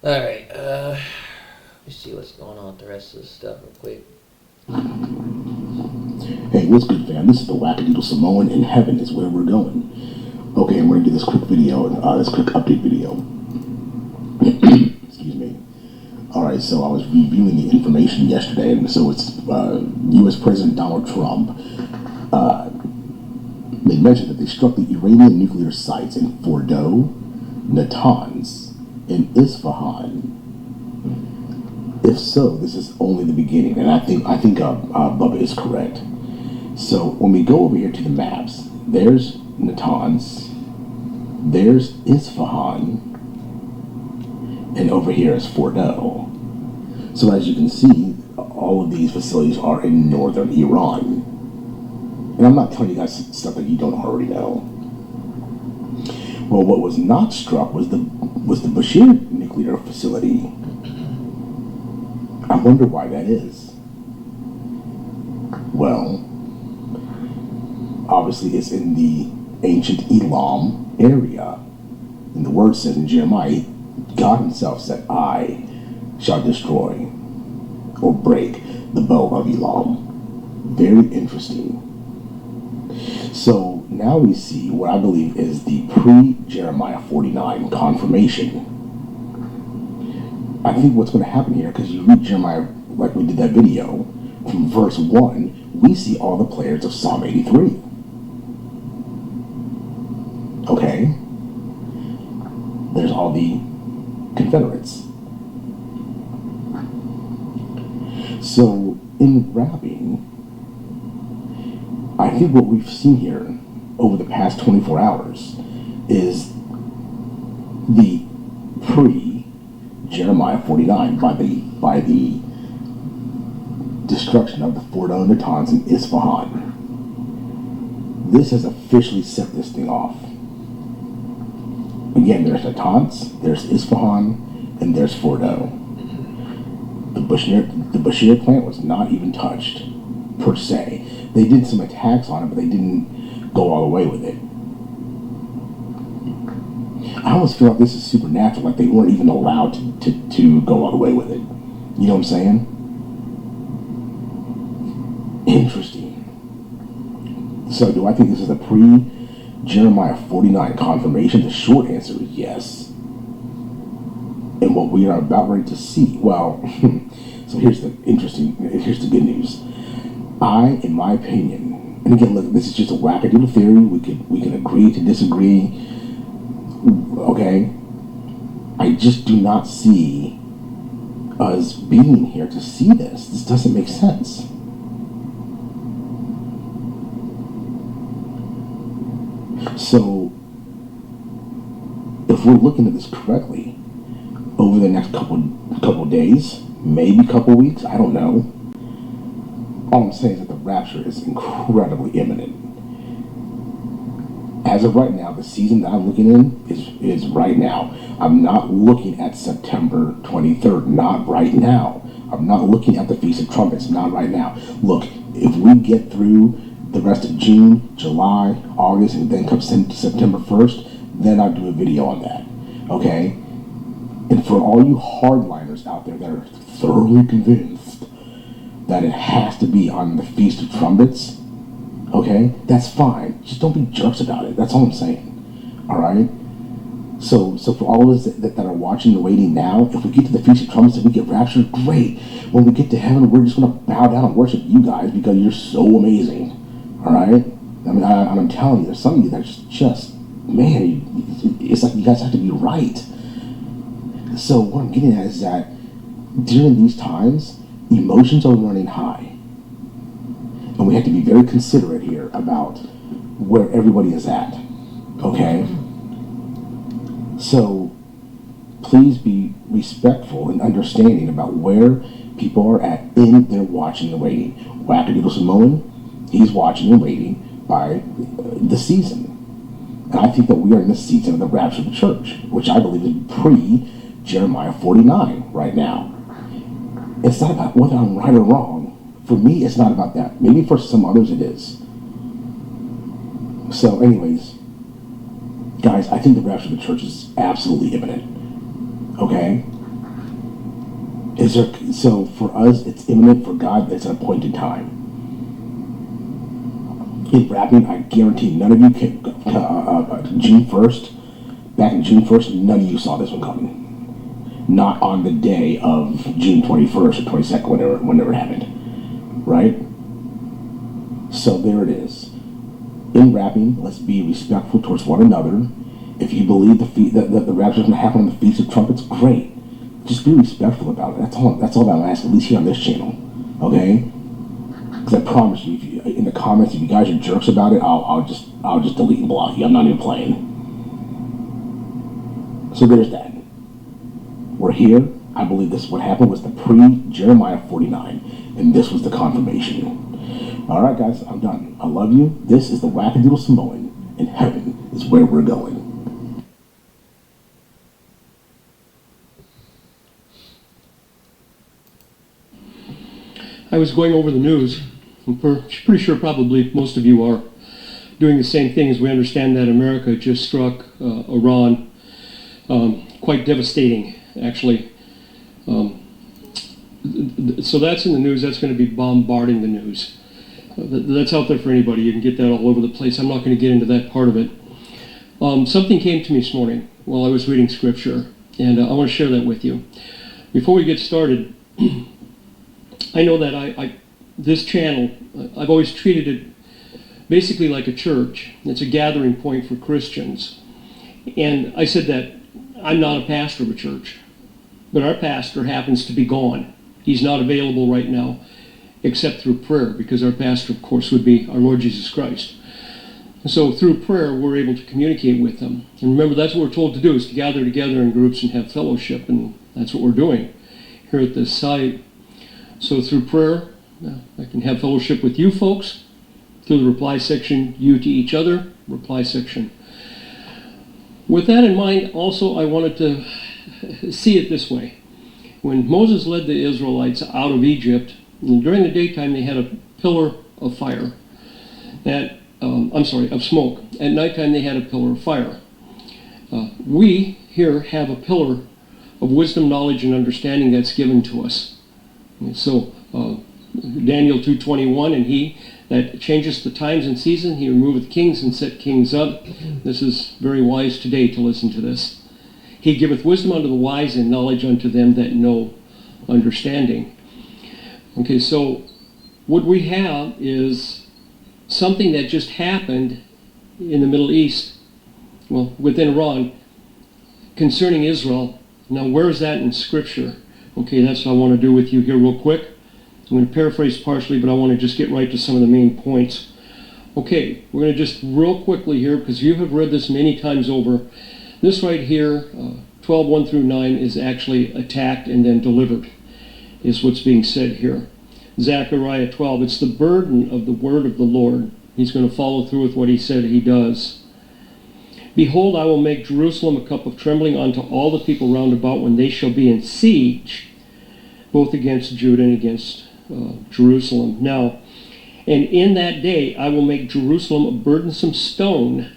Alright, let's see what's going on with the rest of this stuff real quick. Hey, what's good, fam? This is the Wackadoodle Samoan, and heaven is where we're going. Okay, I'm going to do this quick video, this quick update video. Excuse me. Alright, so I was reviewing the information yesterday, and so it's U.S. President Donald Trump. They mentioned that they struck the Iranian nuclear sites in Fordow, Natanz, and Isfahan. If so, this is only the beginning, and I think Bubba is correct. So when we go over here to the maps, there's Natanz, there's Isfahan, and over here is Fordow. So as you can see, all of these facilities are in northern Iran. And I'm not telling you guys stuff that you don't already know. Well, what was not struck was the Bashir nuclear facility. I wonder why that is. Well, obviously it's in the ancient Elam area. And the word says in Jeremiah, God himself said, I shall destroy or break the bow of Elam. Very interesting. So now we see what I believe is the pre-Jeremiah 49 confirmation. I think what's going to happen here, because you read Jeremiah, like we did that video, from verse 1, we see all the players of Psalm 83. Okay? There's all the Confederates. So, in rapping, I think what we've seen here over the past 24 hours is the pre-Jeremiah 49 by the destruction of the Fordo, Natanz, and Isfahan. This has officially set this thing off. Again, there's Natanz, there's Isfahan, and there's Fordo. The Bashir plant was not even touched, per se. They did some attacks on it, but they didn't go all the way with it. I almost feel like this is supernatural, like they weren't even allowed to go all the way with it. You know what I'm saying? Interesting. So do I think this is a pre-Jeremiah 49 confirmation? The short answer is yes. And what we are about ready to see, well, so here's the good news. In my opinion, and again, look, this is just a wackadoodle theory. We can agree to disagree. Okay? I just do not see us being here to see this. This doesn't make sense. So, if we're looking at this correctly, over the next couple days, maybe couple weeks, I don't know. All I'm saying is that the rapture is incredibly imminent. As of right now, the season that I'm looking in is right now. I'm not looking at September 23rd, not right now. I'm not looking at the Feast of Trumpets, not right now. Look, if we get through the rest of June, July, August, and then come September 1st, then I'll do a video on that. Okay? And for all you hardliners out there that are thoroughly convinced that it has to be on the Feast of Trumpets, okay, that's fine. Just don't be jerks about it. That's all I'm saying. All right? So for all of us that are watching and waiting now, if we get to the Feast of Trumpets and we get raptured, great. When we get to heaven, we're just going to bow down and worship you guys because you're so amazing. All right? I mean, I'm telling you, there's some of you that just man, it's like you guys have to be right. So what I'm getting at is that during these times, emotions are running high. And we have to be very considerate here about where everybody is at. Okay? So please be respectful and understanding about where people are at in their watching and waiting. Wackadoodle Samoan, he's watching and waiting by the season. And I think that we are in the season of the rapture of the church, which I believe is pre-Jeremiah 49 right now. It's not about whether I'm right or wrong. For me, it's not about that. Maybe for some others it is. So anyways, guys, I think the rapture of the church is absolutely imminent. Okay? So for us, it's imminent. For God, it's an appointed time. In rapping, I guarantee none of you can, June 1st, back in June 1st, none of you saw this one coming. Not on the day of June 21st or 22nd, whenever it happened. Right? So there it is. In rapping, let's be respectful towards one another. If you believe that the rapture is going to happen on the Feast of Trumpets, great. Just be respectful about it. That's all that I'm asking, at least here on this channel. Okay? Because I promise you, in the comments, if you guys are jerks about it, I'll just delete and block you. I'm not even playing. So there's that. We're here. I believe this what happened was the pre-Jeremiah 49, and this was the confirmation. All right, guys, I'm done. I love you. This is the Wackadoodle Samoan, and heaven is where we're going. I was going over the news. I'm pretty sure probably most of you are doing the same thing, as we understand that America just struck Iran. Quite devastating, actually. So that's in the news. That's going to be bombarding the news. That's out there for anybody. You can get that all over the place. I'm not going to get into that part of it. Something came to me this morning while I was reading scripture, and I want to share that with you. Before we get started, I know that this channel, I've always treated it basically like a church. It's a gathering point for Christians. And I said that I'm not a pastor of a church, but our pastor happens to be gone. He's not available right now, except through prayer, because our pastor, of course, would be our Lord Jesus Christ. And so through prayer, we're able to communicate with him. And remember, that's what we're told to do, is to gather together in groups and have fellowship, and that's what we're doing here at this site. So through prayer, I can have fellowship with you folks. Through the reply section, you to each other, reply section. With that in mind, also, I wanted to see it this way. When Moses led the Israelites out of Egypt, during the daytime they had a pillar of fire. Of smoke. At nighttime they had a pillar of fire. We here have a pillar of wisdom, knowledge, and understanding that's given to us. And so Daniel 2:21, and he that changeth the times and season, he removeth kings and set kings up. This is very wise today to listen to this. He giveth wisdom unto the wise and knowledge unto them that know understanding. Okay, so what we have is something that just happened in the Middle East, well, within Iran, concerning Israel. Now, where is that in Scripture? Okay, that's what I want to do with you here real quick. I'm going to paraphrase partially, but I want to just get right to some of the main points. Okay, we're going to just real quickly here, because you have read this many times over. This right here, 12:1 through 9, is actually attacked and then delivered, is what's being said here. Zechariah 12, it's the burden of the word of the Lord. He's going to follow through with what he said he does. Behold, I will make Jerusalem a cup of trembling unto all the people round about when they shall be in siege, both against Judah and against Jerusalem. Now, and in that day I will make Jerusalem a burdensome stone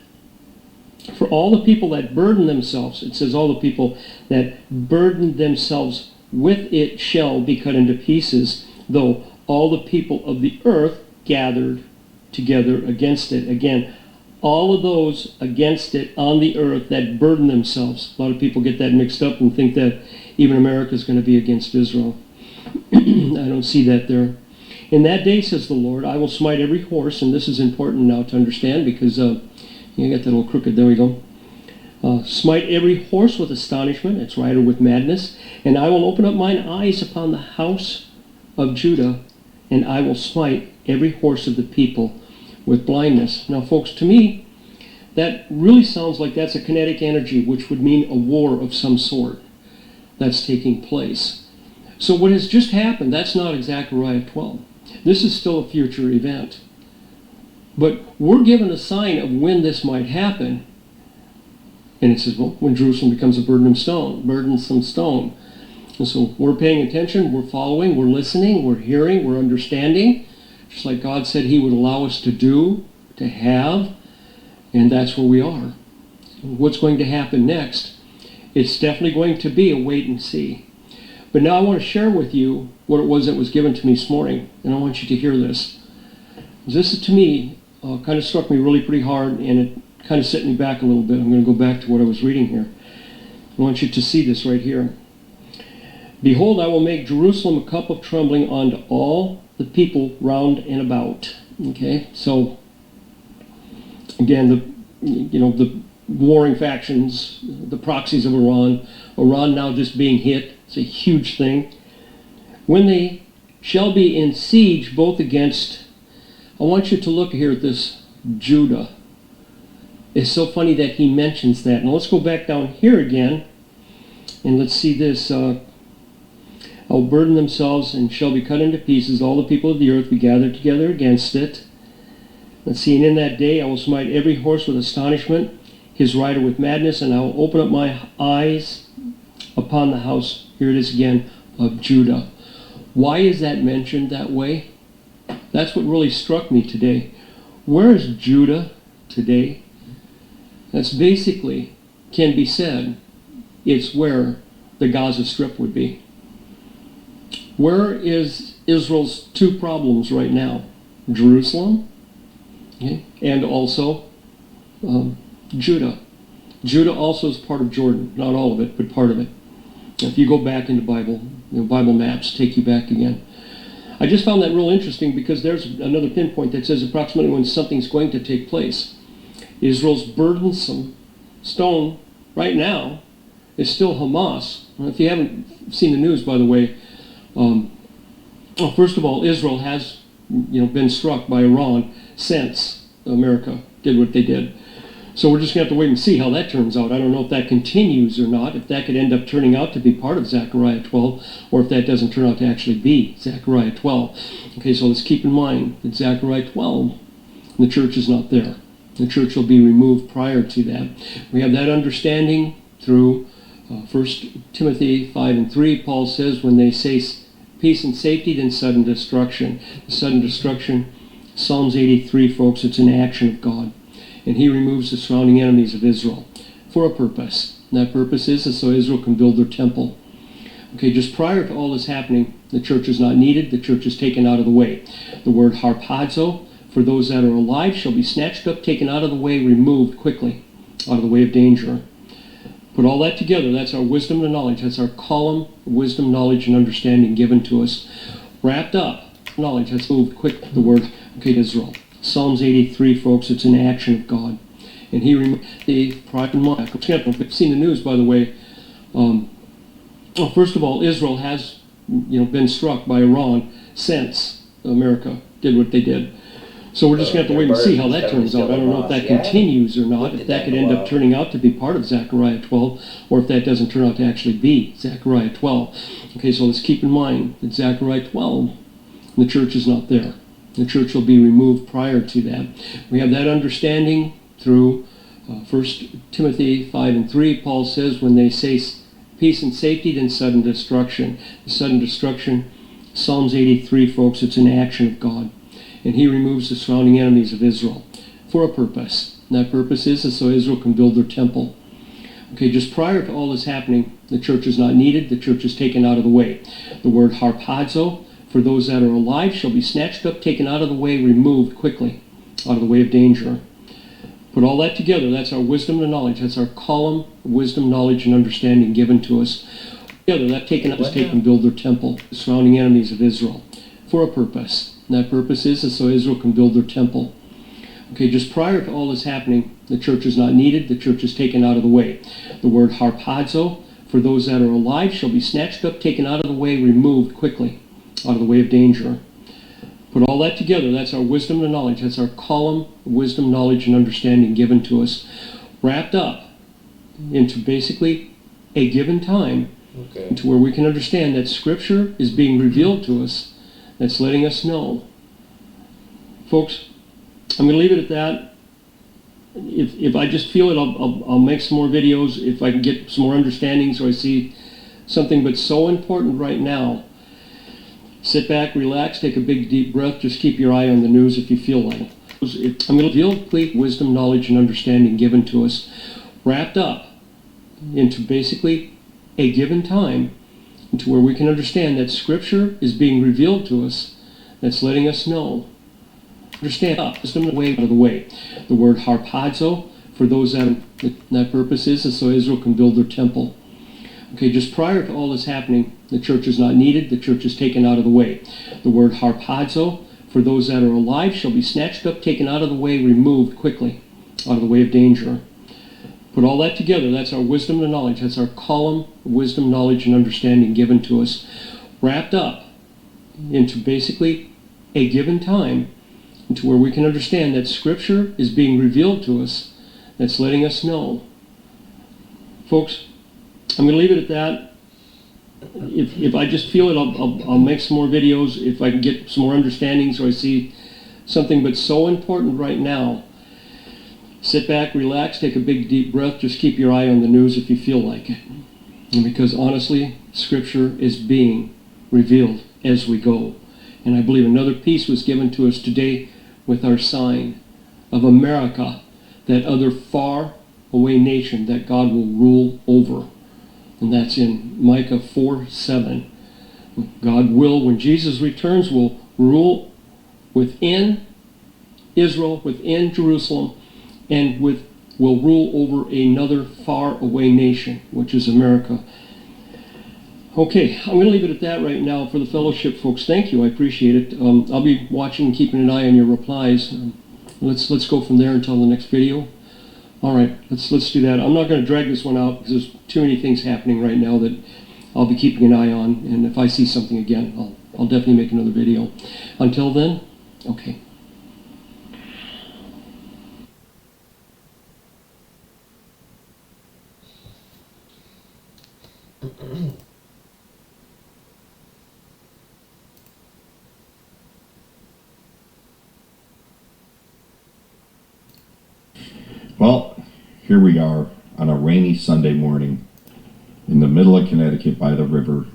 for all the people that burden themselves. It says all the people that burden themselves with it shall be cut into pieces, though all the people of the earth gathered together against it. Again, all of those against it on the earth that burden themselves. A lot of people get that mixed up and think that even America is going to be against Israel. I don't see that there. In that day, says the Lord, I will smite every horse, and this is important now to understand because you got that little crooked, there we go. Smite every horse with astonishment, its rider with madness, and I will open up mine eyes upon the house of Judah, and I will smite every horse of the people with blindness. Now, folks, to me, that really sounds like that's a kinetic energy, which would mean a war of some sort that's taking place. So what has just happened, that's not Zechariah 12. This is still a future event. But we're given a sign of when this might happen. And it says, well, when Jerusalem becomes a burdensome stone. And so we're paying attention, we're following, we're listening, we're hearing, we're understanding. Just like God said he would allow us to do, to have. And that's where we are. What's going to happen next? It's definitely going to be a wait and see. But now I want to share with you what it was that was given to me this morning. And I want you to hear this. This, to me, kind of struck me really pretty hard, and it kind of set me back a little bit. I'm going to go back to what I was reading here. I want you to see this right here. Behold, I will make Jerusalem a cup of trembling unto all the people round and about. Okay, so again, the warring factions, the proxies of Iran now just being hit. It's a huge thing. When they shall be in siege both against, I want you to look here at this Judah. It's so funny that he mentions that. Now let's go back down here again, and let's see this. I'll burden themselves and shall be cut into pieces. All the people of the earth be gathered together against it. Let's see, and in that day I will smite every horse with astonishment, his rider with madness, and I will open up my eyes upon the house, here it is again, of Judah. Why is that mentioned that way? That's what really struck me today. Where is Judah today? That's basically, can be said, it's where the Gaza Strip would be. Where is Israel's two problems right now? Jerusalem, okay, and also Judah. Judah also is part of Jordan, not all of it, but part of it. If you go back into Bible maps take you back again. I just found that real interesting because there's another pinpoint that says approximately when something's going to take place. Israel's burdensome stone right now is still Hamas. If you haven't seen the news, by the way, well, first of all, Israel has been struck by Iran since America did what they did. So we're just going to have to wait and see how that turns out. I don't know if that continues or not, if that could end up turning out to be part of Zechariah 12, or if that doesn't turn out to actually be Zechariah 12. Okay, so let's keep in mind that Zechariah 12, the church is not there. The church will be removed prior to that. We have that understanding through 1 Timothy 5 and 3. Paul says, when they say peace and safety, then sudden destruction. Sudden destruction, Psalms 83, folks, it's an action of God. And he removes the surrounding enemies of Israel for a purpose. And that purpose is so Israel can build their temple. Okay, just prior to all this happening, the church is not needed. The church is taken out of the way. The word harpazo, for those that are alive, shall be snatched up, taken out of the way, removed quickly, out of the way of danger. Put all that together, that's our wisdom and knowledge. That's our column, wisdom, knowledge, and understanding given to us. Wrapped up, knowledge, that's moved quick, the word, okay, Israel. Psalms 83, folks, it's an action of God. And he removed the prophet Mark. I've seen the news, by the way. Well, first of all, Israel has been struck by Iran since America did what they did. So we're just going to have to wait and see how that turns out. I don't know if that continues or not, if that could end up turning out to be part of Zechariah 12, or if that doesn't turn out to actually be Zechariah 12. Okay, so let's keep in mind that Zechariah 12, the church is not there. The church will be removed prior to that. We have that understanding through 1 Timothy 5 and 3. Paul says, when they say peace and safety, then sudden destruction. Sudden destruction, Psalms 83, folks, it's an action of God. And he removes the surrounding enemies of Israel for a purpose. And that purpose is so Israel can build their temple. Okay, just prior to all this happening, the church is not needed. The church is taken out of the way. The word harpazo, for those that are alive, shall be snatched up, taken out of the way, removed quickly, out of the way of danger. Put all that together, that's our wisdom and knowledge. That's our column, wisdom, knowledge, and understanding given to us. Together, that taken up is taken to build their temple, the surrounding enemies of Israel, for a purpose. And that purpose is so Israel can build their temple. Okay, just prior to all this happening, the church is not needed. The church is taken out of the way. The word harpazo, for those that are alive, shall be snatched up, taken out of the way, removed quickly, out of the way of danger. Put all that together, that's our wisdom and knowledge. That's our column, wisdom, knowledge, and understanding given to us. Wrapped up into basically a given time, to where we can understand that Scripture is being revealed to us, that's letting us know. Folks, I'm going to leave it at that. If I just feel it, I'll make some more videos if I can get some more understanding so I see something. But so important right now, sit back, relax, take a big deep breath, just keep your eye on the news if you feel like it. I'm going to reveal complete wisdom, knowledge, and understanding given to us, wrapped up into basically a given time, to where we can understand that Scripture is being revealed to us, that's letting us know. Understand wisdom way out of the way. The word harpazo, for those that purpose is so Israel can build their temple. Okay, just prior to all this happening, the church is not needed. The church is taken out of the way. The word harpazo, for those that are alive, shall be snatched up, taken out of the way, removed quickly, out of the way of danger. Put all that together, that's our wisdom and knowledge. That's our column, wisdom, knowledge, and understanding given to us. Wrapped up into basically a given time, to where we can understand that Scripture is being revealed to us, that's letting us know. Folks, I'm going to leave it at that. If I just feel it, I'll make some more videos if I can get some more understanding so I see something. But so important right now, sit back, relax, take a big deep breath, just keep your eye on the news if you feel like it. And because honestly, Scripture is being revealed as we go. And I believe another piece was given to us today with our sign of America, that other far away nation that God will rule over. And that's in Micah 4:7. God will, when Jesus returns, will rule within Israel, within Jerusalem, and will rule over another far away nation, which is America. Okay, I'm going to leave it at that right now for the fellowship, folks. Thank you. I appreciate it. I'll be watching and keeping an eye on your replies. Let's go from there until the next video. All right, let's do that. I'm not going to drag this one out because there's too many things happening right now that I'll be keeping an eye on. And if I see something again, I'll definitely make another video. Until then, okay. Well, here we are on a rainy Sunday morning in the middle of Connecticut by the river.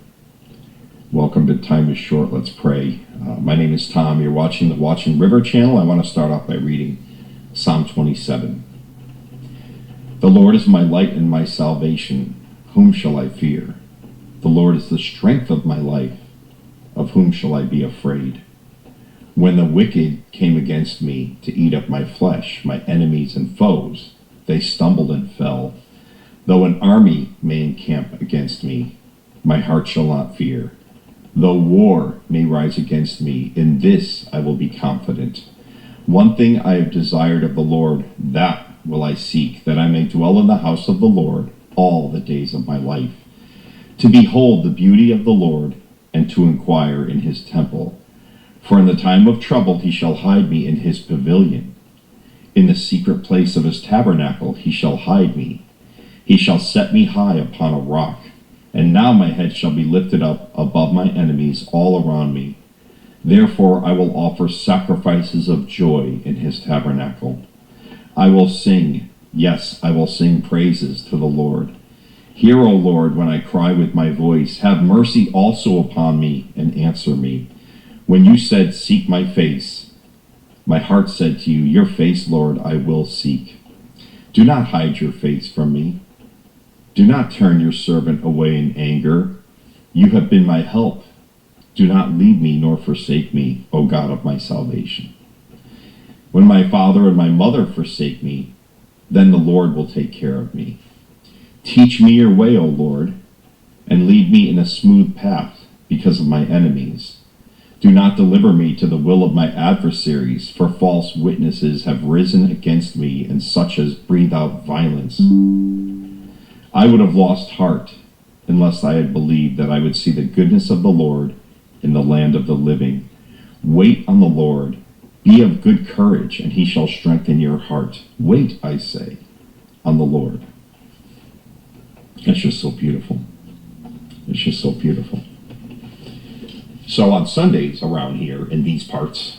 Welcome to Time is Short, Let's Pray. My name is Tom. You're watching the Watching River channel. I want to start off by reading Psalm 27. The Lord is my light and my salvation. Whom shall I fear? The Lord is the strength of my life. Of whom shall I be afraid? When the wicked came against me to eat up my flesh, my enemies and foes, they stumbled and fell. Though an army may encamp against me, my heart shall not fear. Though war may rise against me, in this I will be confident. One thing I have desired of the Lord, that will I seek, that I may dwell in the house of the Lord all the days of my life, to behold the beauty of the Lord, and to inquire in his temple. For in the time of trouble he shall hide me in his pavilion. In the secret place of his tabernacle he shall hide me. He shall set me high upon a rock. And now my head shall be lifted up above my enemies all around me. Therefore I will offer sacrifices of joy in his tabernacle. I will sing, yes, I will sing praises to the Lord. Hear, O Lord, when I cry with my voice. Have mercy also upon me and answer me. When you said, seek my face, my heart said to you, your face, Lord, I will seek. Do not hide your face from me. Do not turn your servant away in anger. You have been my help. Do not leave me nor forsake me, O God of my salvation. When my father and my mother forsake me, then the Lord will take care of me. Teach me your way, O Lord, and lead me in a smooth path because of my enemies. Do not deliver me to the will of my adversaries, for false witnesses have risen against me, and such as breathe out violence. I would have lost heart unless I had believed that I would see the goodness of the Lord in the land of the living. Wait on the Lord. Be of good courage, and he shall strengthen your heart. Wait, I say, on the Lord. It's just so beautiful. It's just so beautiful. So on Sundays around here in these parts,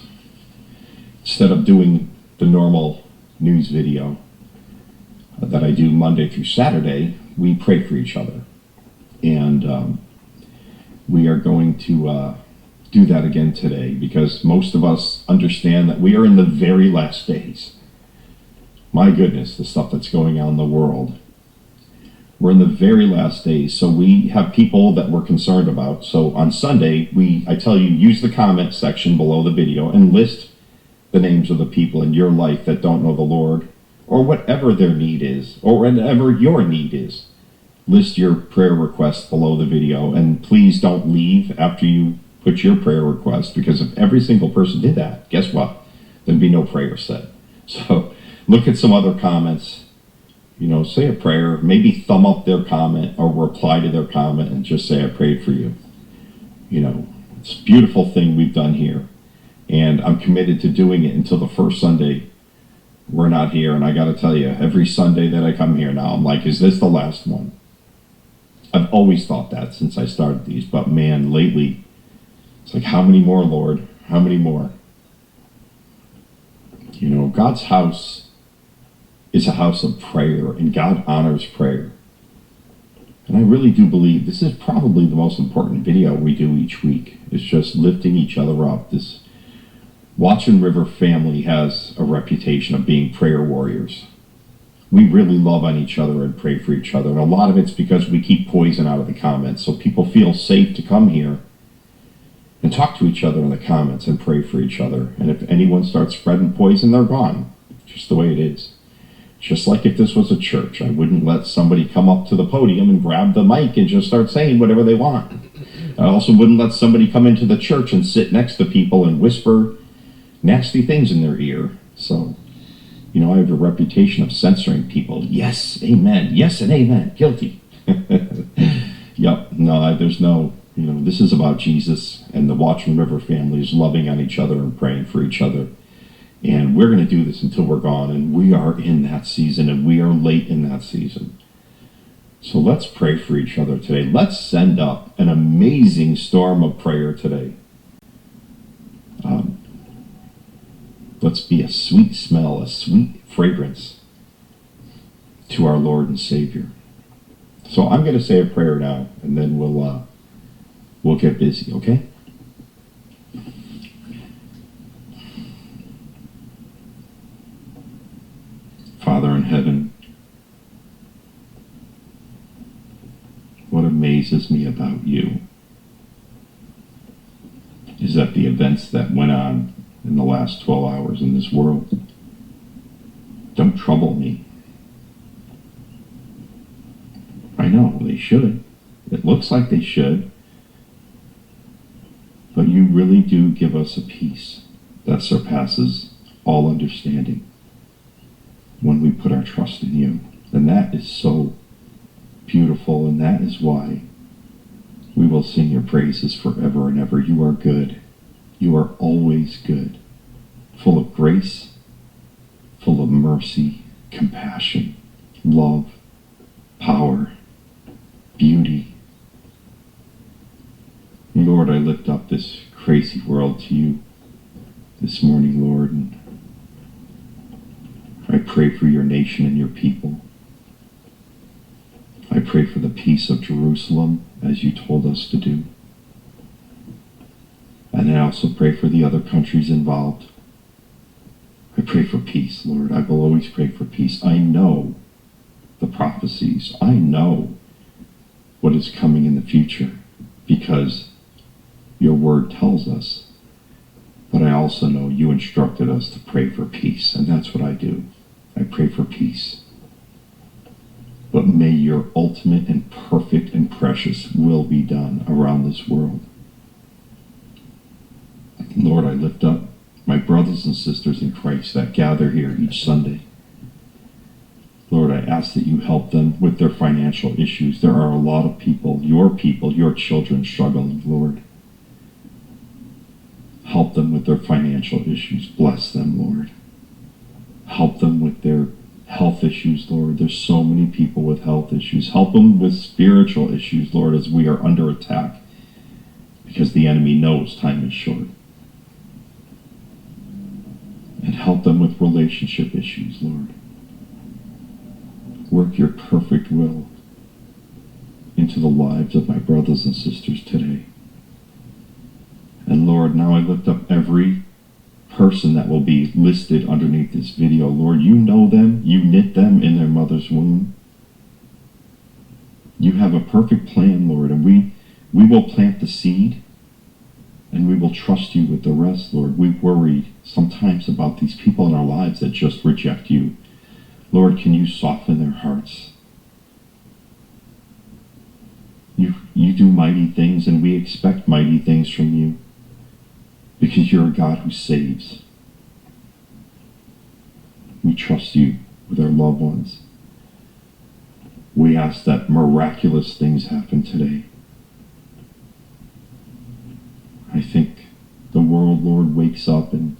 instead of doing the normal news video that I do Monday through Saturday, we pray for each other. And we are going to do that again today, because most of us understand that we are in the very last days. My goodness, the stuff that's going on in the world. We're in the very last days, so we have people that we're concerned about. So on Sunday, I tell you, use the comment section below the video and list the names of the people in your life that don't know the Lord, or whatever their need is, or whatever your need is. List your prayer request below the video, and please don't leave after you put your prayer request, because if every single person did that, guess what? There'd be no prayer said. So look at some other comments. Say a prayer, maybe thumb up their comment or reply to their comment and just say, I prayed for you. It's a beautiful thing we've done here. And I'm committed to doing it until the first Sunday we're not here. And I got to tell you, every Sunday that I come here now, I'm like, is this the last one? I've always thought that since I started these. But man, lately, it's like, how many more, Lord? How many more? God's house is a house of prayer, and God honors prayer. And I really do believe this is probably the most important video we do each week. It's just lifting each other up. This Watching River family has a reputation of being prayer warriors. We really love on each other and pray for each other. And a lot of it's because we keep poison out of the comments, so people feel safe to come here and talk to each other in the comments and pray for each other. And if anyone starts spreading poison, they're gone. Just the way it is. Just like if this was a church, I wouldn't let somebody come up to the podium and grab the mic and just start saying whatever they want. I also wouldn't let somebody come into the church and sit next to people and whisper nasty things in their ear. So, you know, I have a reputation of censoring people. Yes, amen. Yes and amen. Guilty. Yep. No, there's no, you know, this is about Jesus and the Watchman River families loving on each other and praying for each other. And we're going to do this until we're gone. And we are in that season, and we are late in that season. So let's pray for each other today. Let's send up an amazing storm of prayer today. Let's be a sweet smell, a sweet fragrance to our Lord and Savior. So I'm going to say a prayer now, and then we'll get busy, okay? Father in heaven, what amazes me about you is that the events that went on in the last 12 hours in this world don't trouble me. I know they should. It looks like they should. But you really do give us a peace that surpasses all understanding when we put our trust in you. And that is so beautiful, and that is why we will sing your praises forever and ever. You are good. You are always good, full of grace, full of mercy, compassion, love, power, beauty. Lord, I lift up this crazy world to you this morning, Lord, and I pray for your nation and your people. I pray for the peace of Jerusalem, as you told us to do. And I also pray for the other countries involved. I pray for peace, Lord. I will always pray for peace. I know the prophecies. I know what is coming in the future because your word tells us. But I also know you instructed us to pray for peace, and that's what I do. I pray for peace. But may your ultimate and perfect and precious will be done around this world. Lord, I lift up my brothers and sisters in Christ that gather here each Sunday. Lord, I ask that you help them with their financial issues. There are a lot of people, your children struggling, Lord. Help them with their financial issues. Bless them, Lord. Help them with their health issues, Lord. There's so many people with health issues. Help them with spiritual issues, Lord, as we are under attack because the enemy knows time is short. And help them with relationship issues, Lord. Work your perfect will into the lives of my brothers and sisters today. And Lord, now I lift up every person that will be listed underneath this video. Lord, you know them. You knit them in their mother's womb. You have a perfect plan, Lord, and we will plant the seed and we will trust you with the rest, Lord. We worry sometimes about these people in our lives that just reject you. Lord, can you soften their hearts? You do mighty things, and we expect mighty things from you because you're a God who saves. We trust you with our loved ones. We ask that miraculous things happen today. I think the world, Lord, wakes up and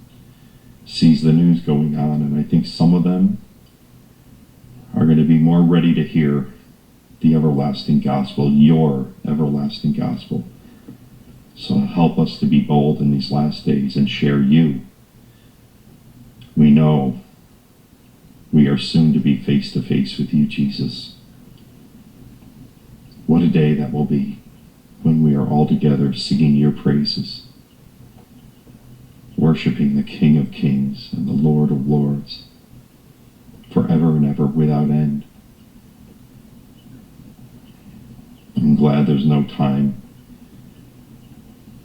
sees the news going on, and I think some of them are going to be more ready to hear the everlasting gospel, your everlasting gospel. So help us to be bold in these last days and share you. We know we are soon to be face to face with you, Jesus. What a day that will be when we are all together singing your praises, worshiping the King of Kings and the Lord of Lords, forever and ever without end. I'm glad there's no time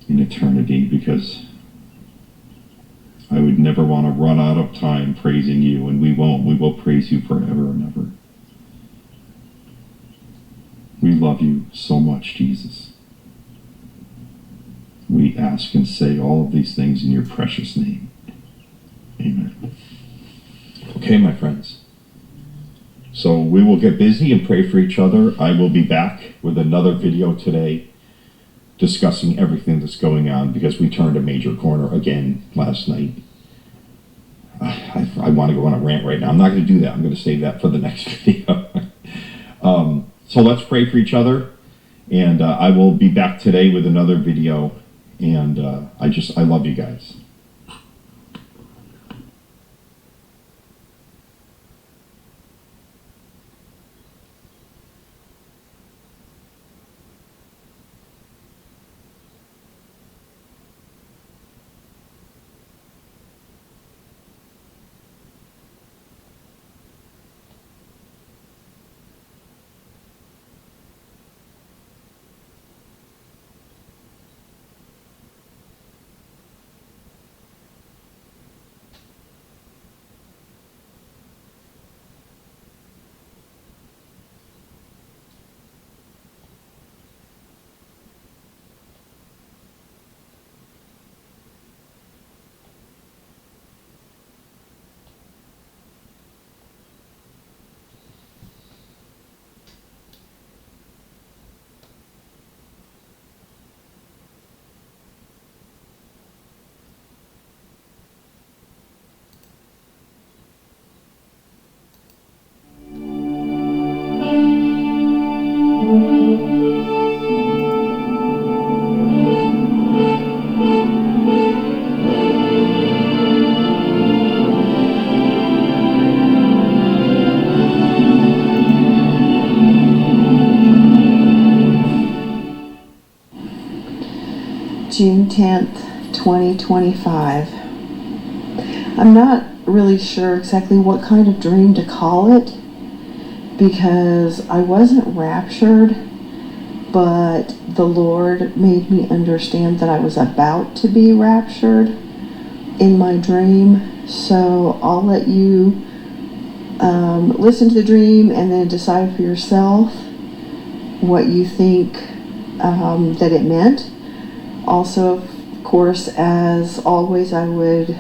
in eternity because I would never want to run out of time praising you, and we won't. We will praise you forever and ever. We love you so much, Jesus. We ask and say all of these things in your precious name. Amen. Okay, my friends. So we will get busy and pray for each other. I will be back with another video today discussing everything that's going on, because we turned a major corner again last night. I want to go on a rant right now. I'm not going to do that. I'm going to save that for the next video. So let's pray for each other. And I will be back today with another video. And I love you guys. June 10th, 2025. I'm not really sure exactly what kind of dream to call it, because I wasn't raptured, but the Lord made me understand that I was about to be raptured in my dream. So I'll let you listen to the dream and then decide for yourself what you think that it meant. Also, of course, as always, I would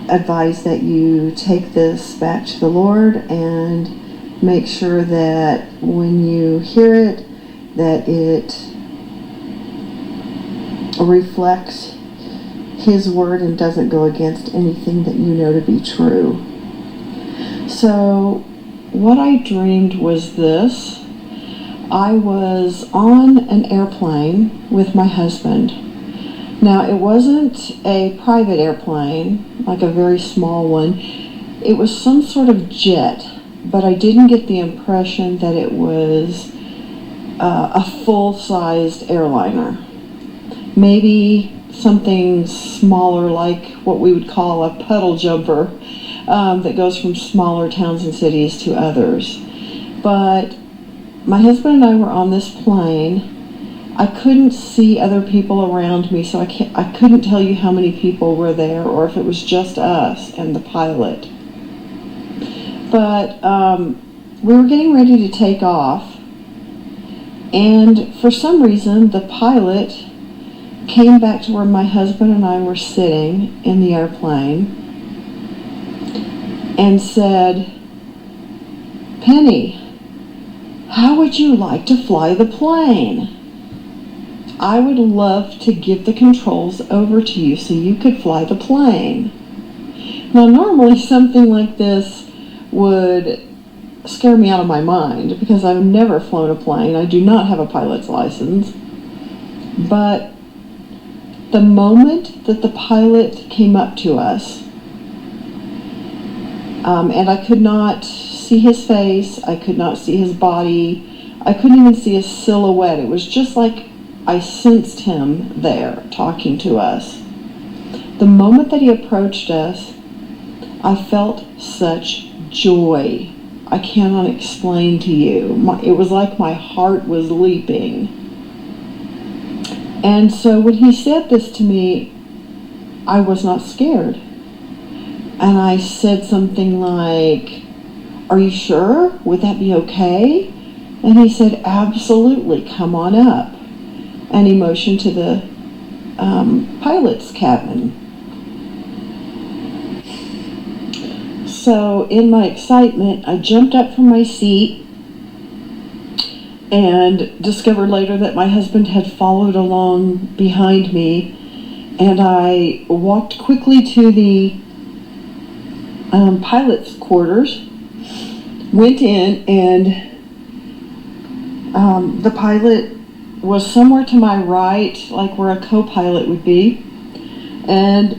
advise that you take this back to the Lord and make sure that when you hear it, that it reflects His word and doesn't go against anything that you know to be true. So, what I dreamed was this. I was on an airplane with my husband. Now, it wasn't a private airplane, like a very small one. It was some sort of jet, but I didn't get the impression that it was a full-sized airliner. Maybe something smaller, like what we would call a puddle jumper, that goes from smaller towns and cities to others. But my husband and I were on this plane. I couldn't see other people around me, so I couldn't tell you how many people were there or if it was just us and the pilot. But we were getting ready to take off, and for some reason the pilot came back to where my husband and I were sitting in the airplane and said, "Penny, how would you like to fly the plane? I would love to give the controls over to you so you could fly the plane." Now, normally something like this would scare me out of my mind because I've never flown a plane. I do not have a pilot's license. But the moment that the pilot came up to us, and I could not see his face, I could not see his body, I couldn't even see his silhouette. It was just like I sensed him there talking to us. The moment that he approached us, I felt such joy. I cannot explain to you. It was like my heart was leaping. And so when he said this to me, I was not scared. And I said something like, "Are you sure? Would that be okay?" And he said, "Absolutely, come on up." And he motioned to the pilot's cabin. So in my excitement, I jumped up from my seat and discovered later that my husband had followed along behind me. And I walked quickly to the pilot's quarters, went in, and the pilot was somewhere to my right, like where a co-pilot would be. And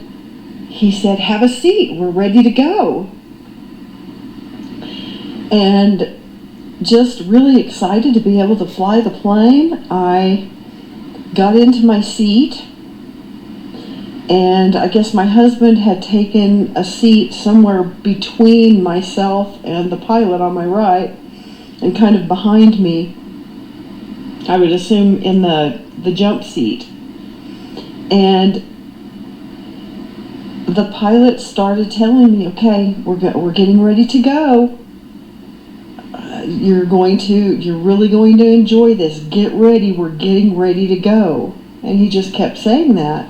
he said, "Have a seat, we're ready to go." And just really excited to be able to fly the plane, I got into my seat, and I guess my husband had taken a seat somewhere between myself and the pilot on my right, and kind of behind me, I would assume in the jump seat. And the pilot started telling me, "Okay, we're getting ready to go. You're really going to enjoy this. Get ready, we're getting ready to go." And he just kept saying that.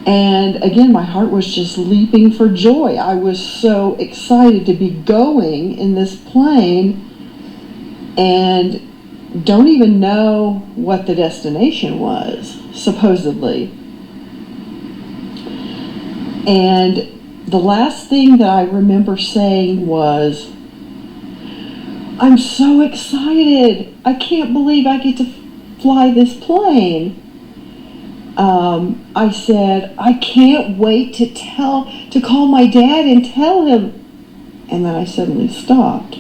And again, my heart was just leaping for joy. I was so excited to be going in this plane and don't even know what the destination was, supposedly. And the last thing that I remember saying was, "I'm so excited. I can't believe I get to fly this plane." I said, "I can't wait to call my dad and tell him." And then I suddenly stopped.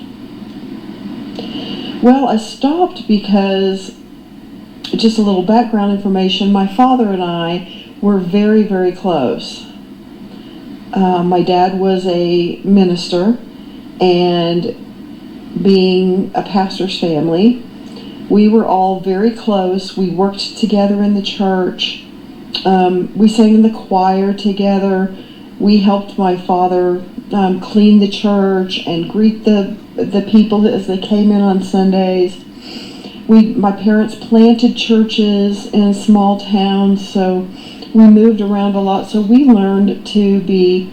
Well, I stopped because, just a little background information, my father and I were very, very close. My dad was a minister, and being a pastor's family, we were all very close. We worked together in the church. We sang in the choir together. We helped my father clean the church and greet the people as they came in on Sundays. My parents planted churches in small towns, so we moved around a lot. So we learned to be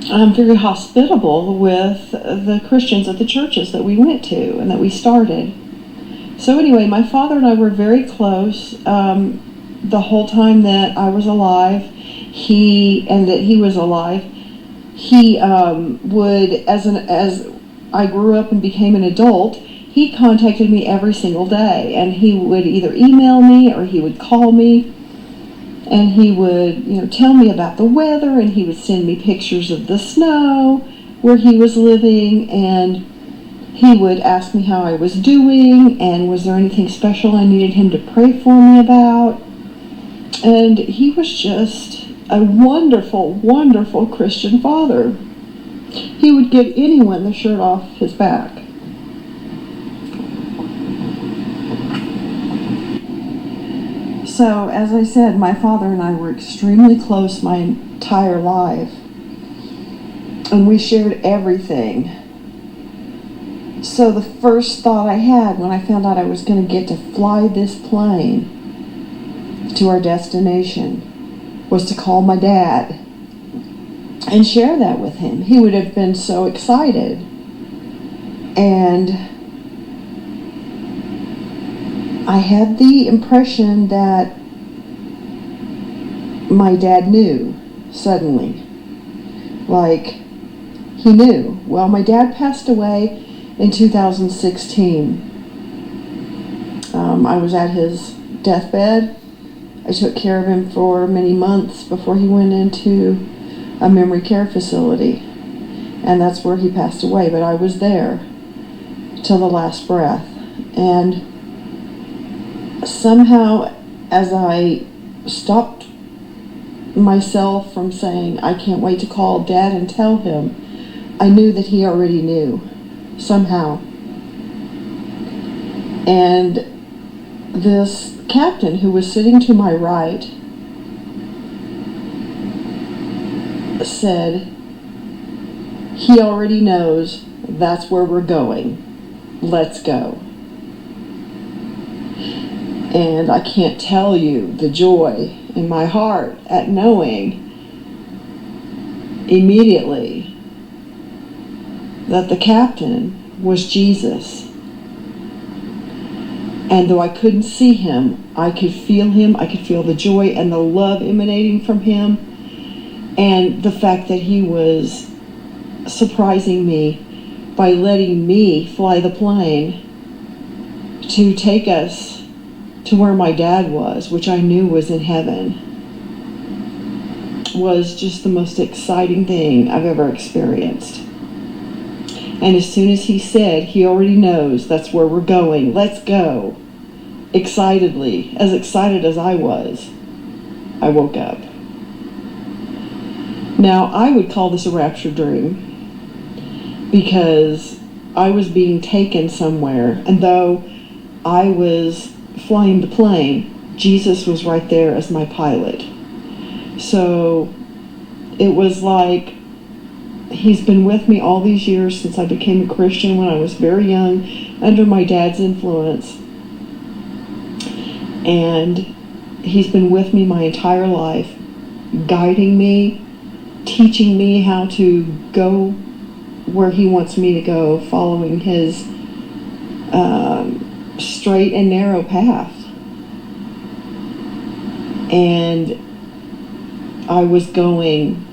very hospitable with the Christians at the churches that we went to and that we started. So anyway, my father and I were very close the whole time that I was alive. He was alive. He would, as I grew up and became an adult, he contacted me every single day, and he would either email me or he would call me. And he would, tell me about the weather, and he would send me pictures of the snow where he was living, and he would ask me how I was doing, and was there anything special I needed him to pray for me about. And he was just a wonderful, wonderful Christian father. He would give anyone the shirt off his back. So, as I said, my father and I were extremely close my entire life. And we shared everything. So the first thought I had when I found out I was going to get to fly this plane to our destination was to call my dad and share that with him. He would have been so excited. And I had the impression that my dad knew suddenly. Like, he knew. Well, my dad passed away in 2016. I was at his deathbed. I took care of him for many months before he went into a memory care facility. And that's where he passed away. But I was there till the last breath. And somehow, as I stopped myself from saying, "I can't wait to call Dad and tell him," I knew that he already knew, somehow. And this captain who was sitting to my right said, he already knows that's where we're going. Let's go. And I can't tell you the joy in my heart at knowing immediately that the captain was Jesus. And though I couldn't see him, I could feel him. I could feel the joy and the love emanating from him. And the fact that he was surprising me by letting me fly the plane to take us to where my dad was, which I knew was in heaven, was just the most exciting thing I've ever experienced. And as soon as he said, he already knows that's where we're going, let's go, excitedly, as excited as I was, I woke up. Now, I would call this a rapture dream because I was being taken somewhere, and though I was flying the plane, Jesus was right there as my pilot. So it was like he's been with me all these years since I became a Christian when I was very young, under my dad's influence. And he's been with me my entire life, guiding me, teaching me how to go where he wants me to go, following his straight and narrow path. And I was going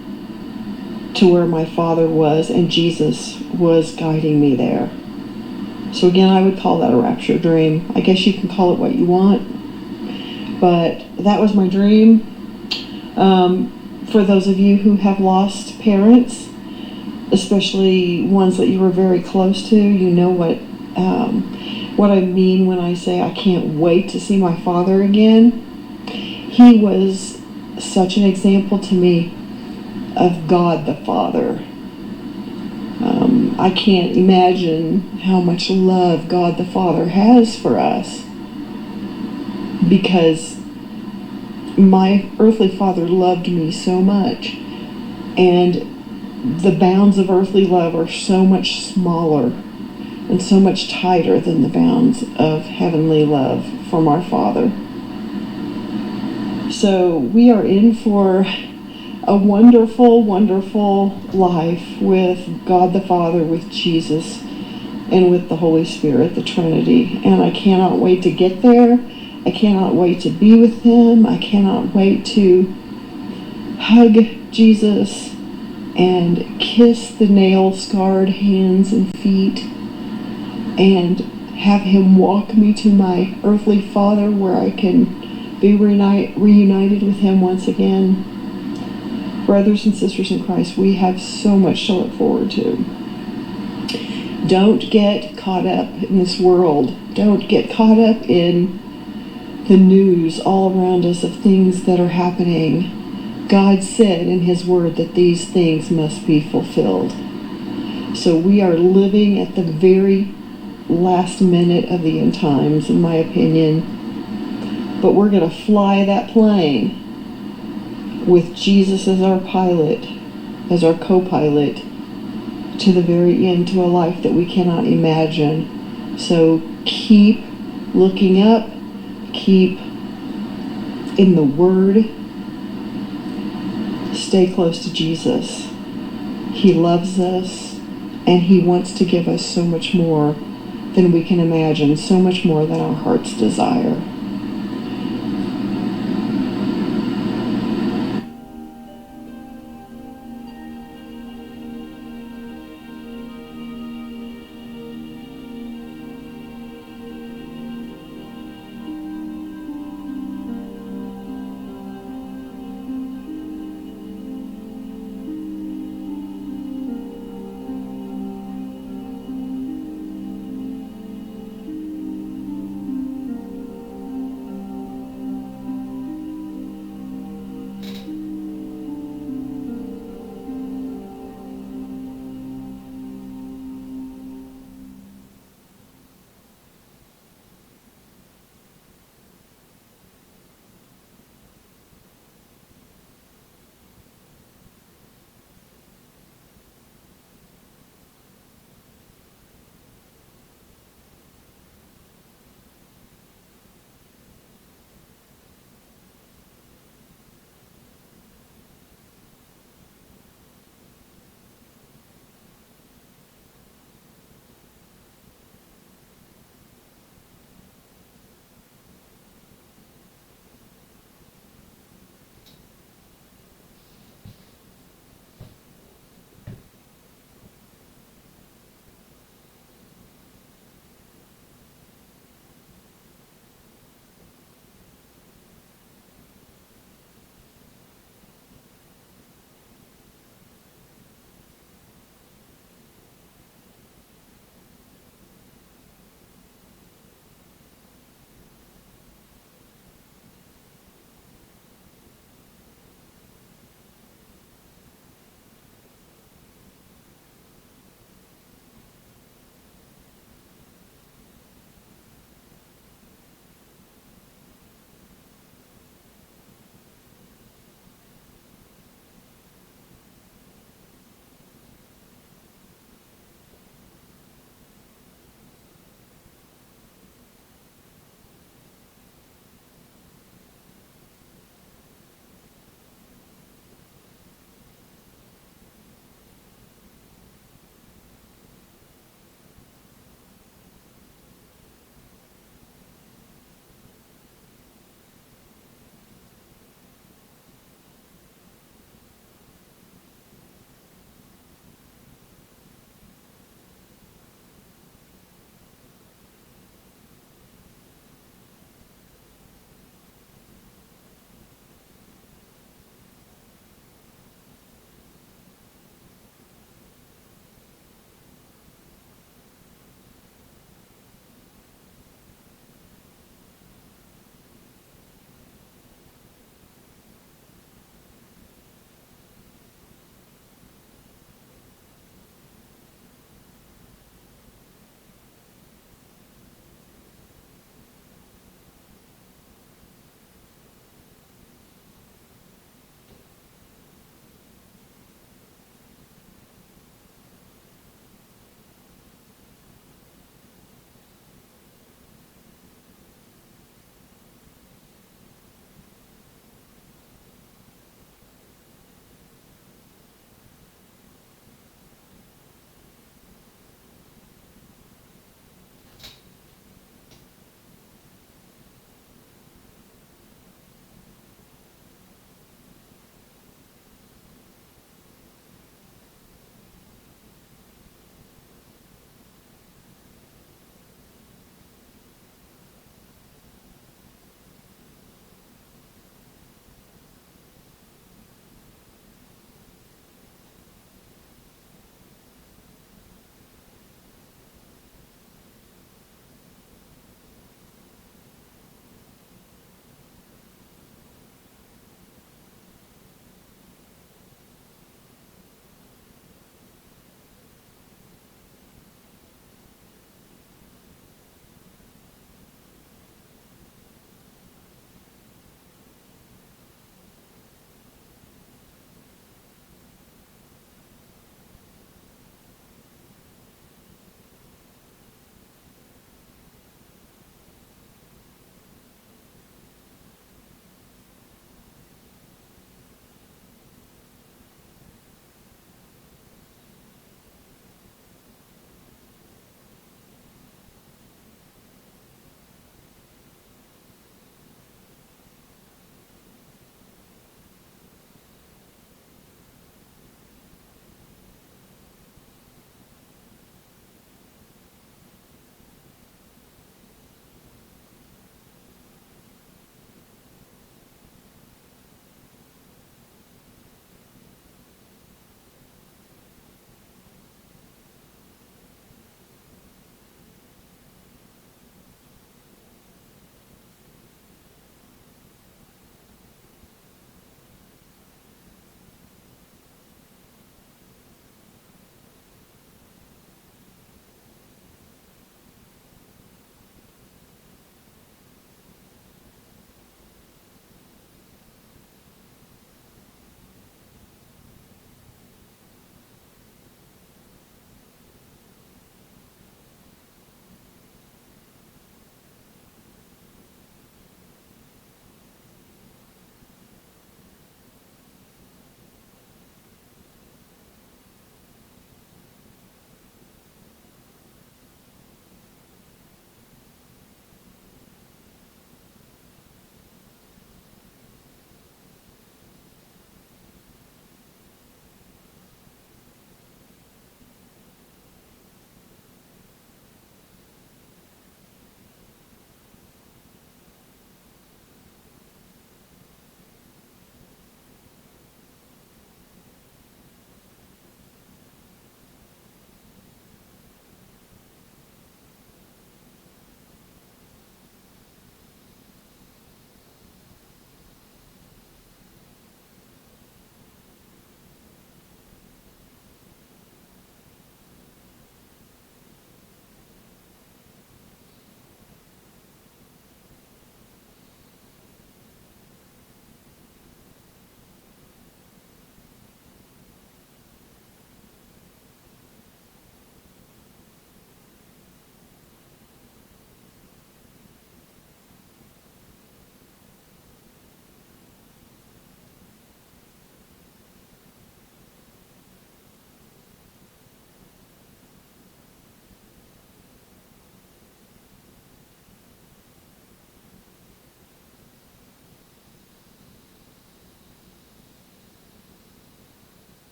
to where my father was, and Jesus was guiding me there. So again, I would call that a rapture dream. I guess you can call it what you want, but that was my dream. For those of you who have lost parents, especially ones that you were very close to, you know what I mean when I say I can't wait to see my father again. He was such an example to me of God the Father. I can't imagine how much love God the Father has for us, because my earthly father loved me so much, and the bounds of earthly love are so much smaller and so much tighter than the bounds of heavenly love from our Father. So we are in for a wonderful, wonderful life with God the Father, with Jesus, and with the Holy Spirit, the Trinity. And I cannot wait to get there. I cannot wait to be with him. I cannot wait to hug Jesus and kiss the nail-scarred hands and feet and have him walk me to my earthly father, where I can be reunited with him once again. Brothers and sisters in Christ, we have so much to look forward to. Don't get caught up in this world. Don't get caught up in the news all around us of things that are happening. God said in his word that these things must be fulfilled. So we are living at the very last minute of the end times, in my opinion. But we're going to fly that plane with Jesus as our pilot, as our co-pilot, to the very end, to a life that we cannot imagine. So keep looking up, keep in the Word, stay close to Jesus. He loves us, and he wants to give us so much more than we can imagine, so much more than our hearts desire.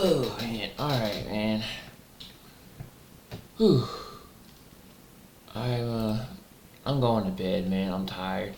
Oh man, alright man. Whew. I'm going to bed, man. I'm tired.